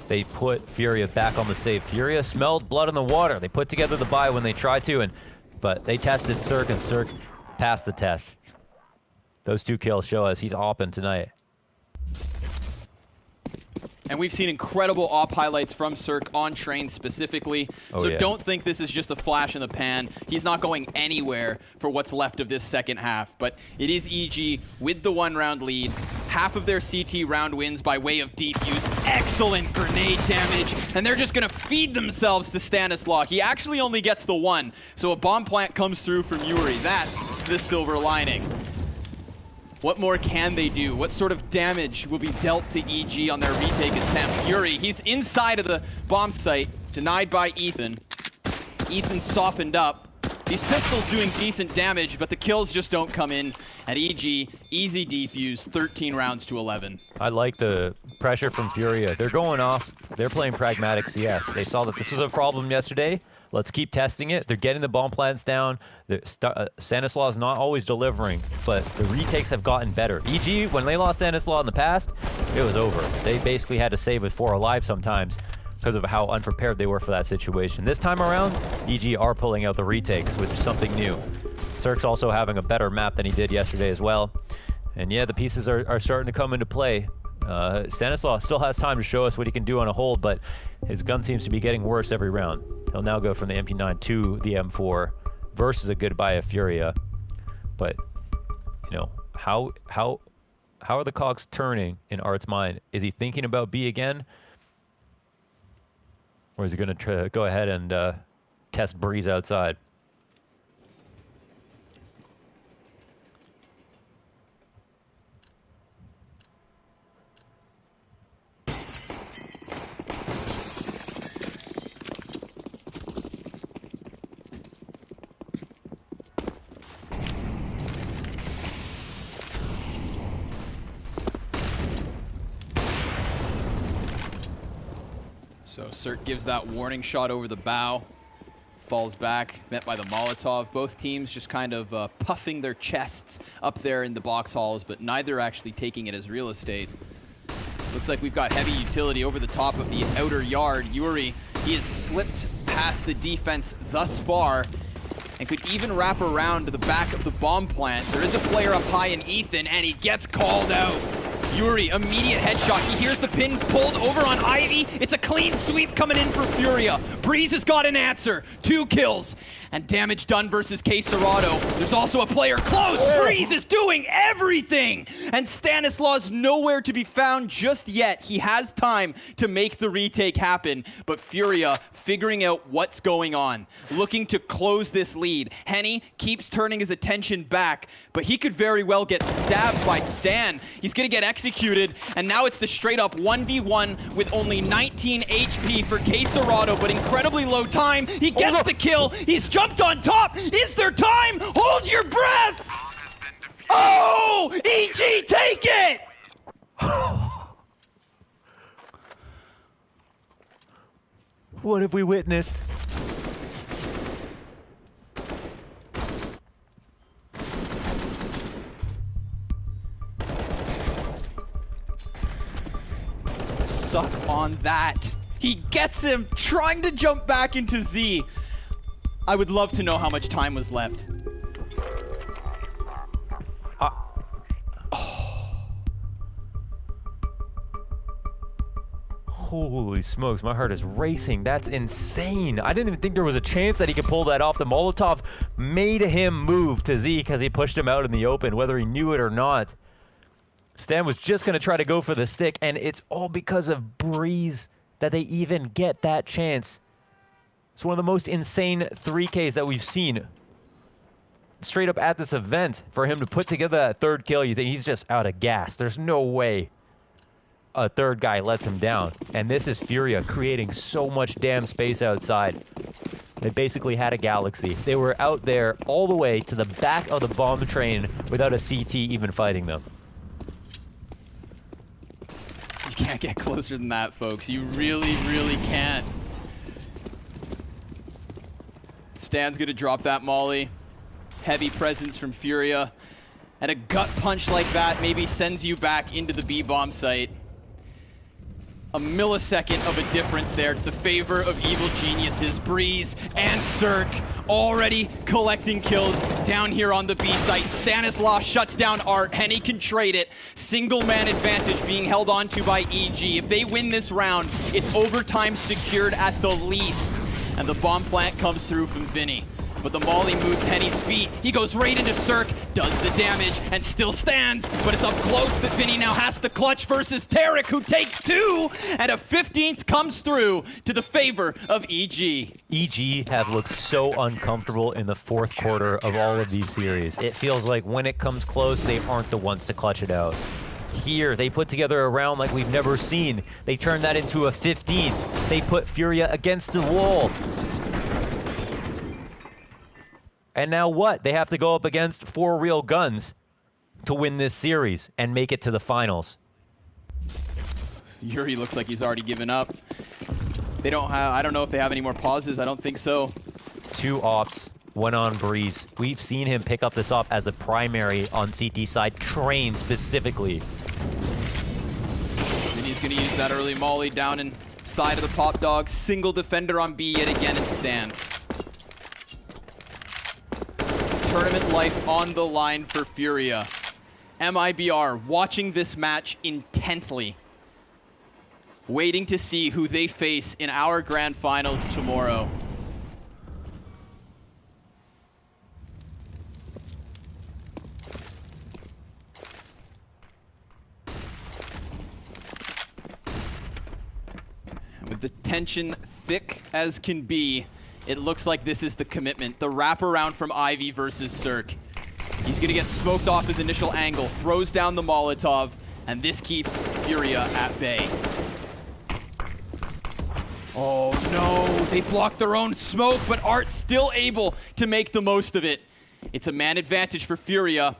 Speaker 9: they put Furia back on the save. Furia smelled blood in the water. They put together the buy when they tried to, but they tested Cirque, and Cirque passed the test. Those 2 kills show us he's open tonight.
Speaker 10: And we've seen incredible op highlights from Cirque on train specifically. So
Speaker 9: yeah.
Speaker 10: Don't think this is just a flash in the pan. He's not going anywhere for what's left of this second half. But it is EG with the 1-round lead. Half of their CT round wins by way of defuse. Excellent grenade damage. And they're just going to feed themselves to Stanislaw. He actually only gets the 1. So a bomb plant comes through from Yuri. That's the silver lining. What more can they do? What sort of damage will be dealt to EG on their retake attempt? Fury, he's inside of the bomb site, denied by Ethan. Ethan softened up. These pistols doing decent damage, but the kills just don't come in at EG. Easy defuse, 13 rounds to 11.
Speaker 9: I like the pressure from Furia. They're going off. They're playing pragmatic CS. They saw that this was a problem yesterday. Let's keep testing it. They're getting the bomb plants down. Stanislaus not always delivering, but the retakes have gotten better. EG, when they lost Stanislaus in the past, it was over. They basically had to save with 4 alive sometimes because of how unprepared they were for that situation. This time around, EG are pulling out the retakes, which is something new. Cirque's also having a better map than he did yesterday as well. And yeah, the pieces are starting to come into play. Stanislaus still has time to show us what he can do on a hold, but his gun seems to be getting worse every round. He'll now go from the MP9 to the M4 versus a goodbye of Furia. But, you know, how are the cogs turning in Art's mind? Is he thinking about B again? Or is he going to go ahead and test Breeze outside?
Speaker 10: So Cirque gives that warning shot over the bow, falls back, met by the Molotov. Both teams just kind of puffing their chests up there in the box halls, but neither actually taking it as real estate. Looks like we've got heavy utility over the top of the outer yard. Yuri, he has slipped past the defense thus far and could even wrap around to the back of the bomb plant. There is a player up high in Ethan, and he gets called out. Yuri, immediate headshot. He hears the pin pulled over on Ivy. It's a clean sweep coming in for Furia. Breeze has got an answer. 2 kills. And damage done versus K Serrato. There's also a player close. Breeze is doing everything. And Stanislaus nowhere to be found just yet. He has time to make the retake happen. But Furia figuring out what's going on. Looking to close this lead. Henny keeps turning his attention back. But he could very well get stabbed by Stan. He's going to get executed, and now it's the straight up 1v1 with only 19 HP for K Serrato, but incredibly low time. He gets the kill. He's jumped on top. Is there time? Hold your breath. Oh, EG, take it.
Speaker 9: What have we witnessed?
Speaker 10: Suck on that. He gets him, trying to jump back into Z. I would love to know how much time was left.
Speaker 9: Holy smokes, my heart is racing. That's insane. I didn't even think there was a chance that he could pull that off. The Molotov made him move to Z because he pushed him out in the open, whether he knew it or not. Stan was just going to try to go for the stick, and it's all because of Breeze that they even get that chance. It's one of the most insane 3Ks that we've seen straight up at this event. For him to put together that third kill, you think he's just out of gas. There's no way a third guy lets him down. And this is Furia creating so much damn space outside. They basically had a galaxy. They were out there all the way to the back of the bomb train without a CT even fighting them.
Speaker 10: You can't get closer than that, folks. You really, really can't. Stan's gonna drop that molly. Heavy presence from Furia. And a gut punch like that maybe sends you back into the B-bomb site. A millisecond of a difference there to the favor of Evil Geniuses. Breeze and Cirque already collecting kills down here on the B site. Stanislaus shuts down Art. Henny can trade it. Single man advantage being held onto by EG. If they win this round, it's overtime secured at the least. And the bomb plant comes through from Vinny. but the Molly moves Henny's feet. He goes right into Cirque, does the damage, and still stands, but it's up close that Vinny now has to clutch versus Tarek, who takes 2, and a 15th comes through to the favor of EG.
Speaker 9: EG have looked so uncomfortable in the fourth quarter of all of these series. It feels like when it comes close, they aren't the ones to clutch it out. Here, they put together a round like we've never seen. They turned that into a 15. They put Furia against the wall. And now what? They have to go up against 4 real guns to win this series and make it to the finals.
Speaker 10: Yuri looks like he's already given up. They don't have, I don't know if they have any more pauses. I don't think so.
Speaker 9: 2 ops, 1 on Breeze. We've seen him pick up this op as a primary on CT side, train specifically.
Speaker 10: And he's gonna use that early molly down inside of the pop dog. Single defender on B yet again and stand. Tournament life on the line for Furia. MIBR watching this match intently, waiting to see who they face in our grand finals tomorrow. With the tension thick as can be, it looks like this is the commitment. The wraparound from Ivy versus Cirque. He's gonna get smoked off his initial angle, throws down the Molotov, and this keeps Furia at bay. Oh no, they blocked their own smoke, but Art's still able to make the most of it. It's a man advantage for Furia.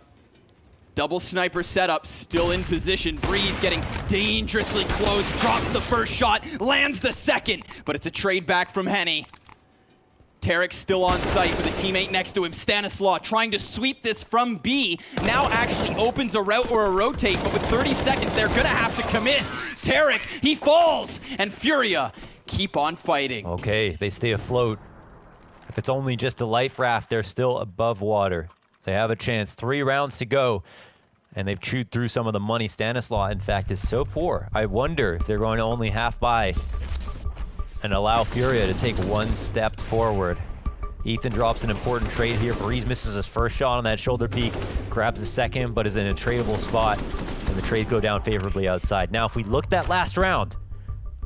Speaker 10: Double sniper setup, still in position. Breeze getting dangerously close, drops the first shot, lands the second, but it's a trade back from Henny. Tarek's still on site with a teammate next to him. Stanislaw trying to sweep this from B. Now actually opens a route or a rotate, but with 30 seconds, they're gonna have to commit. Tarek, he falls, and Furia keep on fighting.
Speaker 9: Okay, they stay afloat. If it's only just a life raft, they're still above water. They have a chance. 3 rounds to go, and they've chewed through some of the money. Stanislaw, in fact, is so poor. I wonder if they're going to only half buy and allow Furia to take 1 step forward. Ethan drops an important trade here. Breeze misses his first shot on that shoulder peak, grabs a second, but is in a tradable spot, and the trade go down favorably outside. Now, if we look that last round,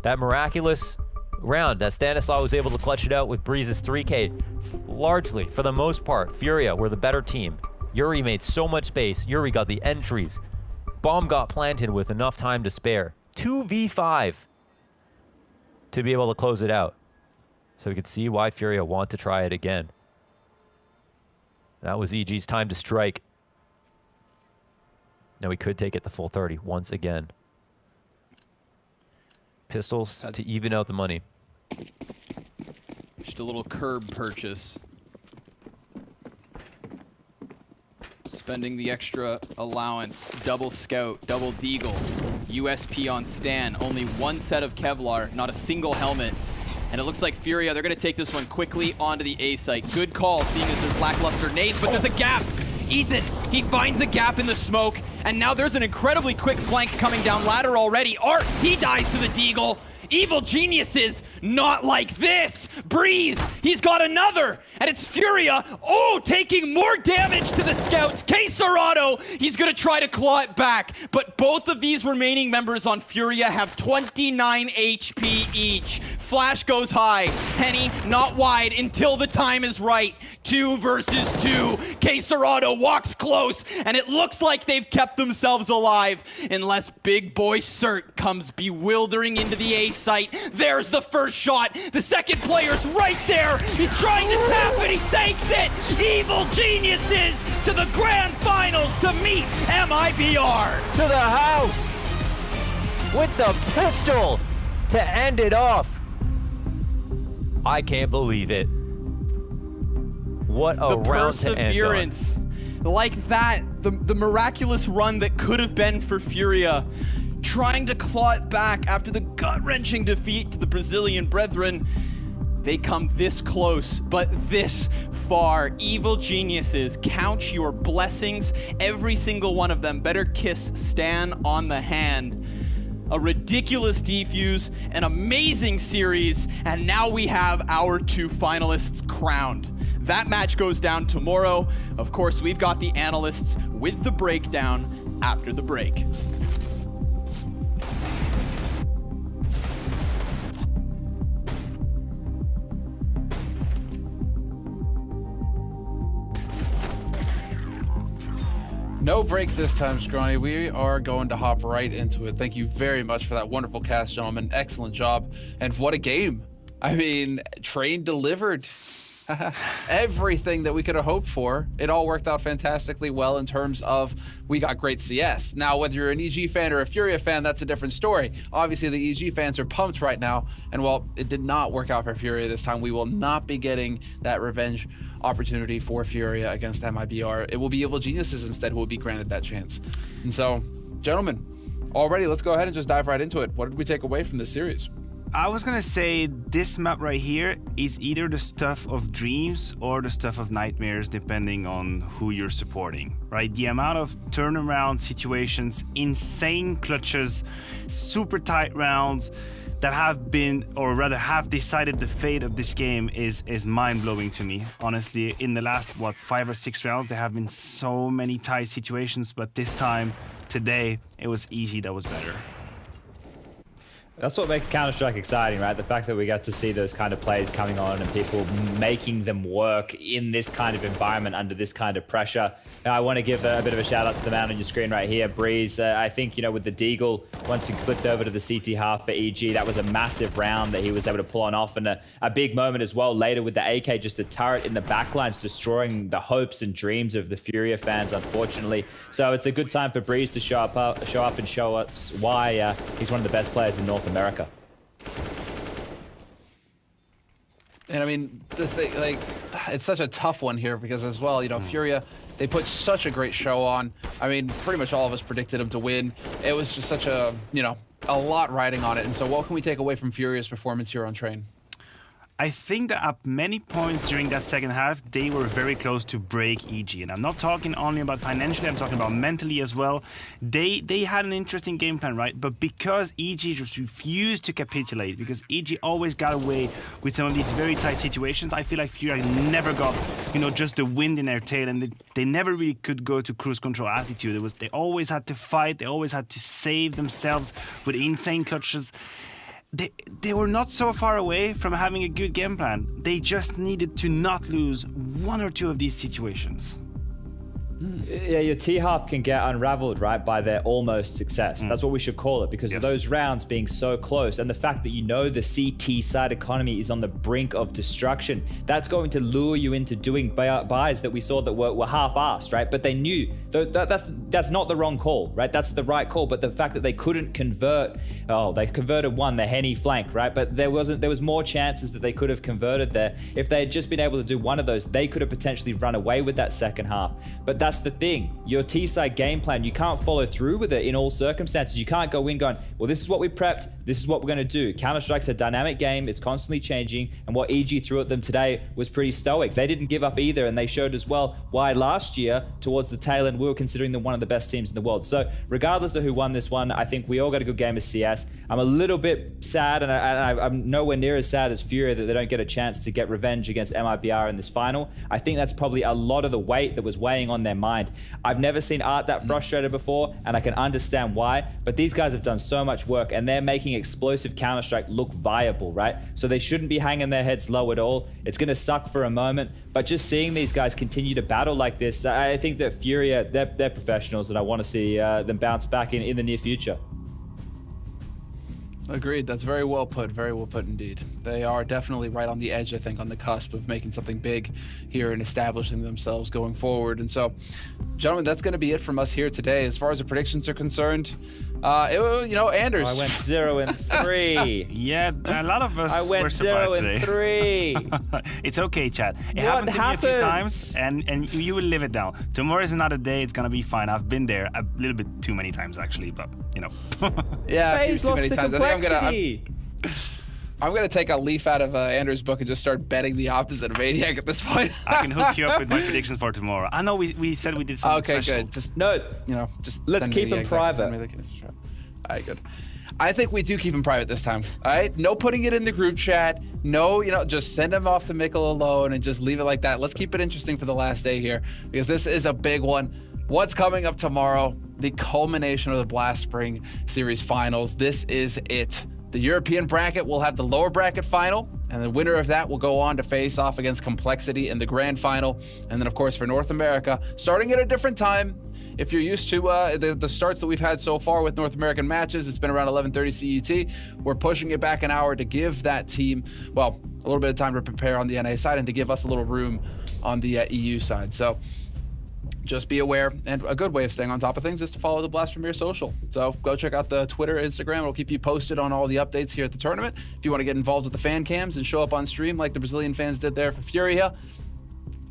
Speaker 9: that miraculous round that Stanislaw was able to clutch it out with Breeze's 3K, largely, for the most part, Furia were the better team. Yuri made so much space. Yuri got the entries. Bomb got planted with enough time to spare. 2v5 to be able to close it out. So we could see why Furia want to try it again. That was EG's time to strike. Now we could take it to full 30 once again. Pistols to even out the money.
Speaker 10: Just a little curb purchase. Spending the extra allowance, double scout, double deagle, USP on Stan, only 1 set of Kevlar, not a single helmet. And it looks like Furia, they're gonna take this one quickly onto the A site. Good call, seeing as there's lackluster nades, but there's a gap. Ethan, he finds a gap in the smoke, and now there's an incredibly quick flank coming down ladder already. Art, he dies to the deagle. Evil geniuses, not like this. Breeze, he's got another, and it's Furia. Oh, taking more damage to the scouts. Quesarado, he's gonna try to claw it back, but both of these remaining members on Furia have 29 HP each. Flash goes high. Henny, not wide until the time is right. 2 versus 2. Quesarado walks close, and it looks like they've kept themselves alive, unless big boy Cert comes bewildering into the A site. There's the first shot. The second player's right there. He's trying to tap it. He takes it. Evil geniuses to the grand finals to meet MIBR.
Speaker 9: To the house with the pistol to end it off. I can't believe it. What a
Speaker 10: the
Speaker 9: round to end on.
Speaker 10: perseverance, like that, the miraculous run that could have been for Furia, trying to claw it back after the gut-wrenching defeat to the Brazilian brethren. They come this close, but this far. Evil geniuses, count your blessings. Every single one of them better kiss Stan on the hand. A ridiculous defuse, an amazing series, and now we have our 2 finalists crowned. That match goes down tomorrow. Of course, we've got the analysts with the breakdown after the break.
Speaker 2: No break this time, Scrawny. We are going to hop right into it. Thank you very much for that wonderful cast, gentlemen. Excellent job. And what a game. I mean, Train delivered everything that we could have hoped for. It all worked out fantastically well in terms of we got great CS. Now, whether you're an EG fan or a FURIA fan, that's a different story. Obviously, the EG fans are pumped right now. And well, it did not work out for FURIA this time. We will not be getting that revenge opportunity for FURIA against MIBR. It will be Evil Geniuses instead who will be granted that chance. And so, gentlemen, already let's go ahead and just dive right into it. What did we take away from this series?
Speaker 4: I was gonna say this map right here is either the stuff of dreams or the stuff of nightmares, depending on who you're supporting, right? The amount of turnaround situations, insane clutches, super tight rounds that have been, or rather have decided the fate of this game is mind-blowing to me. Honestly, in the last, 5 or 6 rounds, there have been so many tight situations, but this time, today, it was EG that was better.
Speaker 3: That's what makes Counter-Strike exciting, right? The fact that we got to see those kind of plays coming on and people making them work in this kind of environment under this kind of pressure. Now, I want to give a bit of a shout out to the man on your screen right here, Breeze. I think, you know, with the Deagle, once he flipped over to the CT half for EG, that was a massive round that he was able to pull on off, and a big moment as well later with the AK, just a turret in the backlines, destroying the hopes and dreams of the FURIA fans, unfortunately. So it's a good time for Breeze to show up and show us why he's one of the best players in North America.
Speaker 2: And I mean, the thing, like, it's such a tough one here because as well, you know, FURIA, they put such a great show on. I mean, pretty much all of us predicted them to win. It was just such a, you know, a lot riding on it. And so what can we take away from FURIA's performance here on Train?
Speaker 4: I think that at many points during that second half, they were very close to break EG. And I'm not talking only about financially, I'm talking about mentally as well. They had an interesting game plan, right? But because EG just refused to capitulate, because EG always got away with some of these very tight situations, I feel like FURIA never got, you know, just the wind in their tail, and they never really could go to cruise control attitude. They always had to fight, they always had to save themselves with insane clutches. They were not so far away from having a good game plan. They just needed to not lose 1 or 2 of these situations.
Speaker 3: Yeah, your T-half can get unraveled, right, by their almost success. That's what we should call it, because of those rounds being so close, and the fact that you know the CT side economy is on the brink of destruction. That's going to lure you into doing buys that we saw that were half-assed, right? But they knew that's not the wrong call, right? That's the right call. But the fact that they couldn't convert, they converted one, the Henny flank, right? But there was more chances that they could have converted there. If they had just been able to do one of those, they could have potentially run away with that second half. But that's the thing. Your T-side game plan, you can't follow through with it in all circumstances. You can't go in going, well, this is what we prepped, this is what we're going to do. Counter-Strike's a dynamic game, it's constantly changing, and what EG threw at them today was pretty stoic. They didn't give up either, and they showed as well why last year, towards the tail end, we were considering them one of the best teams in the world. So regardless of who won this one, I think we all got a good game of CS. I'm a little bit sad, and I'm nowhere near as sad as FURIA that they don't get a chance to get revenge against MIBR in this final. I think that's probably a lot of the weight that was weighing on their mind. I've never seen Art that frustrated before, and I can understand why, but these guys have done so much work, and they're making explosive Counter-Strike look viable, right? So they shouldn't be hanging their heads low at all. It's going to suck for a moment, but just seeing these guys continue to battle like this, I think that FURIA, they're professionals, and I want to see them bounce back in the near future.
Speaker 2: Agreed. That's very well put indeed. They are definitely right on the edge, I think, on the cusp of making something big here and establishing themselves going forward. And so, gentlemen, that's going to be it from us here today. As far as the predictions are concerned, Anders.
Speaker 3: I went 0-3.
Speaker 4: Yeah, a lot of us
Speaker 3: went
Speaker 4: were surprised
Speaker 3: 0-3.
Speaker 4: It's okay, Chad. It happened to me a few times, and you will live it down. Tomorrow is another day. It's gonna be fine. I've been there a little bit too many times, actually, but you know.
Speaker 2: Yeah, a few too many times. I think I'm gonna take a leaf out of Andrew's book and just start betting the opposite of Maniac at this point.
Speaker 4: I can hook you up with my predictions for tomorrow. I know we said we did something special.
Speaker 2: Good. Just
Speaker 3: no,
Speaker 2: just
Speaker 3: let's keep them private.
Speaker 2: All right, good. I think we do keep him private this time. All right, no putting it in the group chat. No, just send him off to Mikkel alone and just leave it like that. Let's keep it interesting for the last day here, because this is a big one. What's coming up tomorrow? The culmination of the Blast Spring Series finals. This is it. The European bracket will have the lower bracket final, and the winner of that will go on to face off against Complexity in the grand final. And then, of course, for North America, starting at a different time. If you're used to the starts that we've had so far with North American matches, it's been around 11:30 CET. We're pushing it back an hour to give that team, well, a little bit of time to prepare on the NA side and to give us a little room on the EU side. So just be aware, and a good way of staying on top of things is to follow the Blast Premier social. So go check out the Twitter, Instagram. It'll keep you posted on all the updates here at the tournament. If you want to get involved with the fan cams and show up on stream like the Brazilian fans did there for FURIA,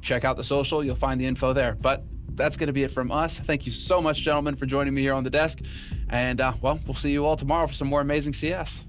Speaker 2: check out the social. You'll find the info there. But that's going to be it from us. Thank you so much, gentlemen, for joining me here on the desk. And, well, we'll see you all tomorrow for some more amazing CS.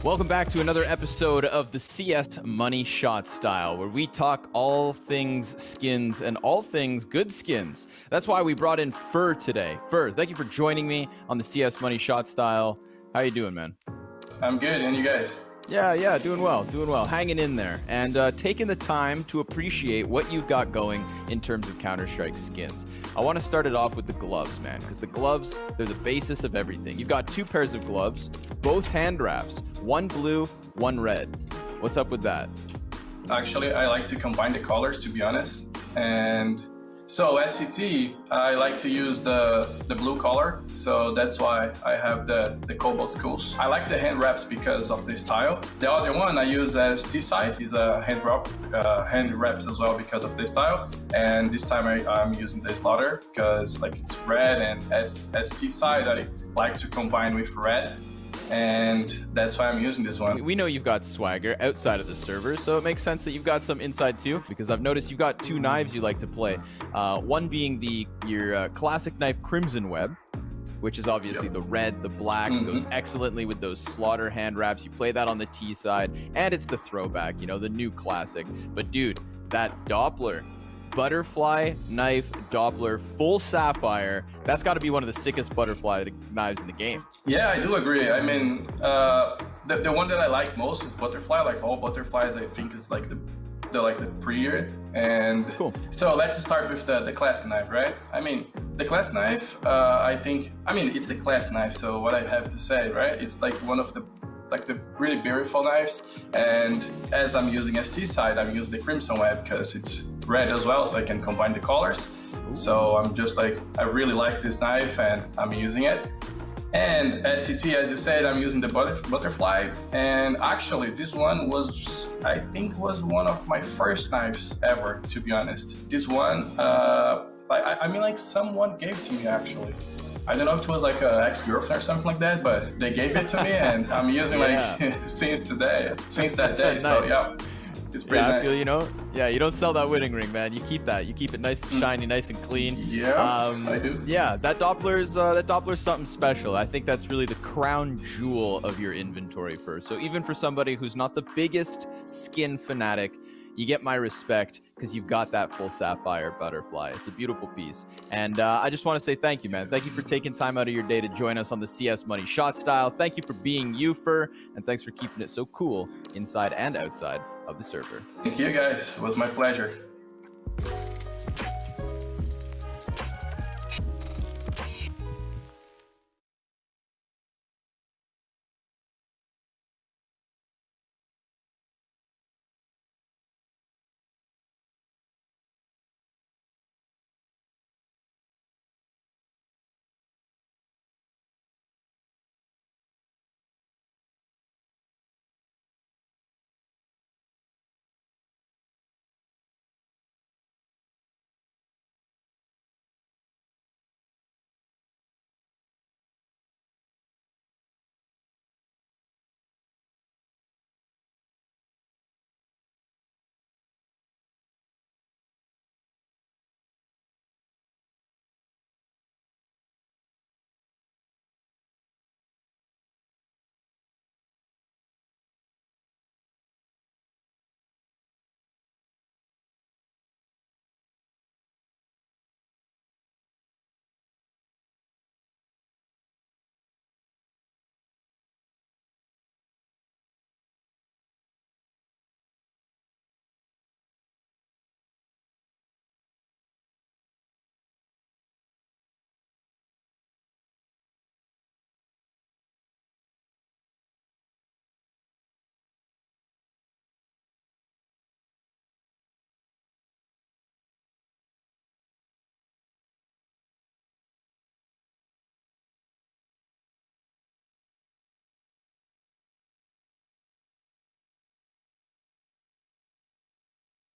Speaker 10: Welcome back to another episode of the CS Money Shot Style, where we talk all things skins and all things good skins. That's why we brought in Fur today. Fur, thank you for joining me on the CS Money Shot Style. How you doing, man?
Speaker 16: I'm good, and you guys?
Speaker 10: Yeah, doing well, hanging in there, and taking the time to appreciate what you've got going in terms of Counter-Strike skins. I want to start it off with the gloves, man, because the gloves, they're the basis of everything. You've got two pairs of gloves, both hand wraps, one blue, one red. What's up with that?
Speaker 16: Actually, I like to combine the colors, to be honest, and so SCT, I like to use the blue color, so that's why I have the Cobalt Skulls. I like the hand wraps because of the style. The other one I use as T-side is a hand wraps as well because of the style. And this time I'm using the Slaughter because like it's red, and as T-side I like to combine with red. And that's why I'm using this one.
Speaker 10: We know you've got swagger outside of the server, so it makes sense that you've got some inside too, because I've noticed you've got two knives you like to play. One being your classic knife Crimson Web, which is obviously the red, the black, goes excellently with those Slaughter hand wraps. You play that on the T side, and it's the throwback, the new classic. But dude, that Doppler butterfly knife Doppler full sapphire. That's got to be one of the sickest butterfly knives in the game.
Speaker 16: Yeah, I do agree. I mean, the one that I like most is butterfly. Like all butterflies, I think is like the prettier. And
Speaker 10: cool.
Speaker 16: So let's start with the classic knife, right? I mean, the classic knife, it's the classic knife. So what I have to say, right? It's like one of the really beautiful knives. And as I'm using ST side, I'm using the Crimson Web because it's red as well, so I can combine the colors. Ooh. So I'm just like, I really like this knife and I'm using it. And SCT, as you said, I'm using the butterfly. And actually, this one was, I think, was one of my first knives ever, to be honest. This one, someone gave to me, actually. I don't know if it was like an ex-girlfriend or something like that, but they gave it to me, and I'm using since that day. Nice. So yeah, it's pretty nice.
Speaker 10: I feel, you don't sell that wedding ring, man. You keep that. You keep it nice and shiny, nice and clean.
Speaker 16: Yeah, I do.
Speaker 10: Yeah, that Doppler's something special. I think that's really the crown jewel of your inventory first. So even for somebody who's not the biggest skin fanatic, you get my respect because you've got that full sapphire butterfly. It's a beautiful piece. And I just want to say thank you, man. Thank you for taking time out of your day to join us on the CS Money Shot Style. Thank you for being you, Fur, and thanks for keeping it so cool inside and outside of the server.
Speaker 16: Thank you, guys. It was my pleasure.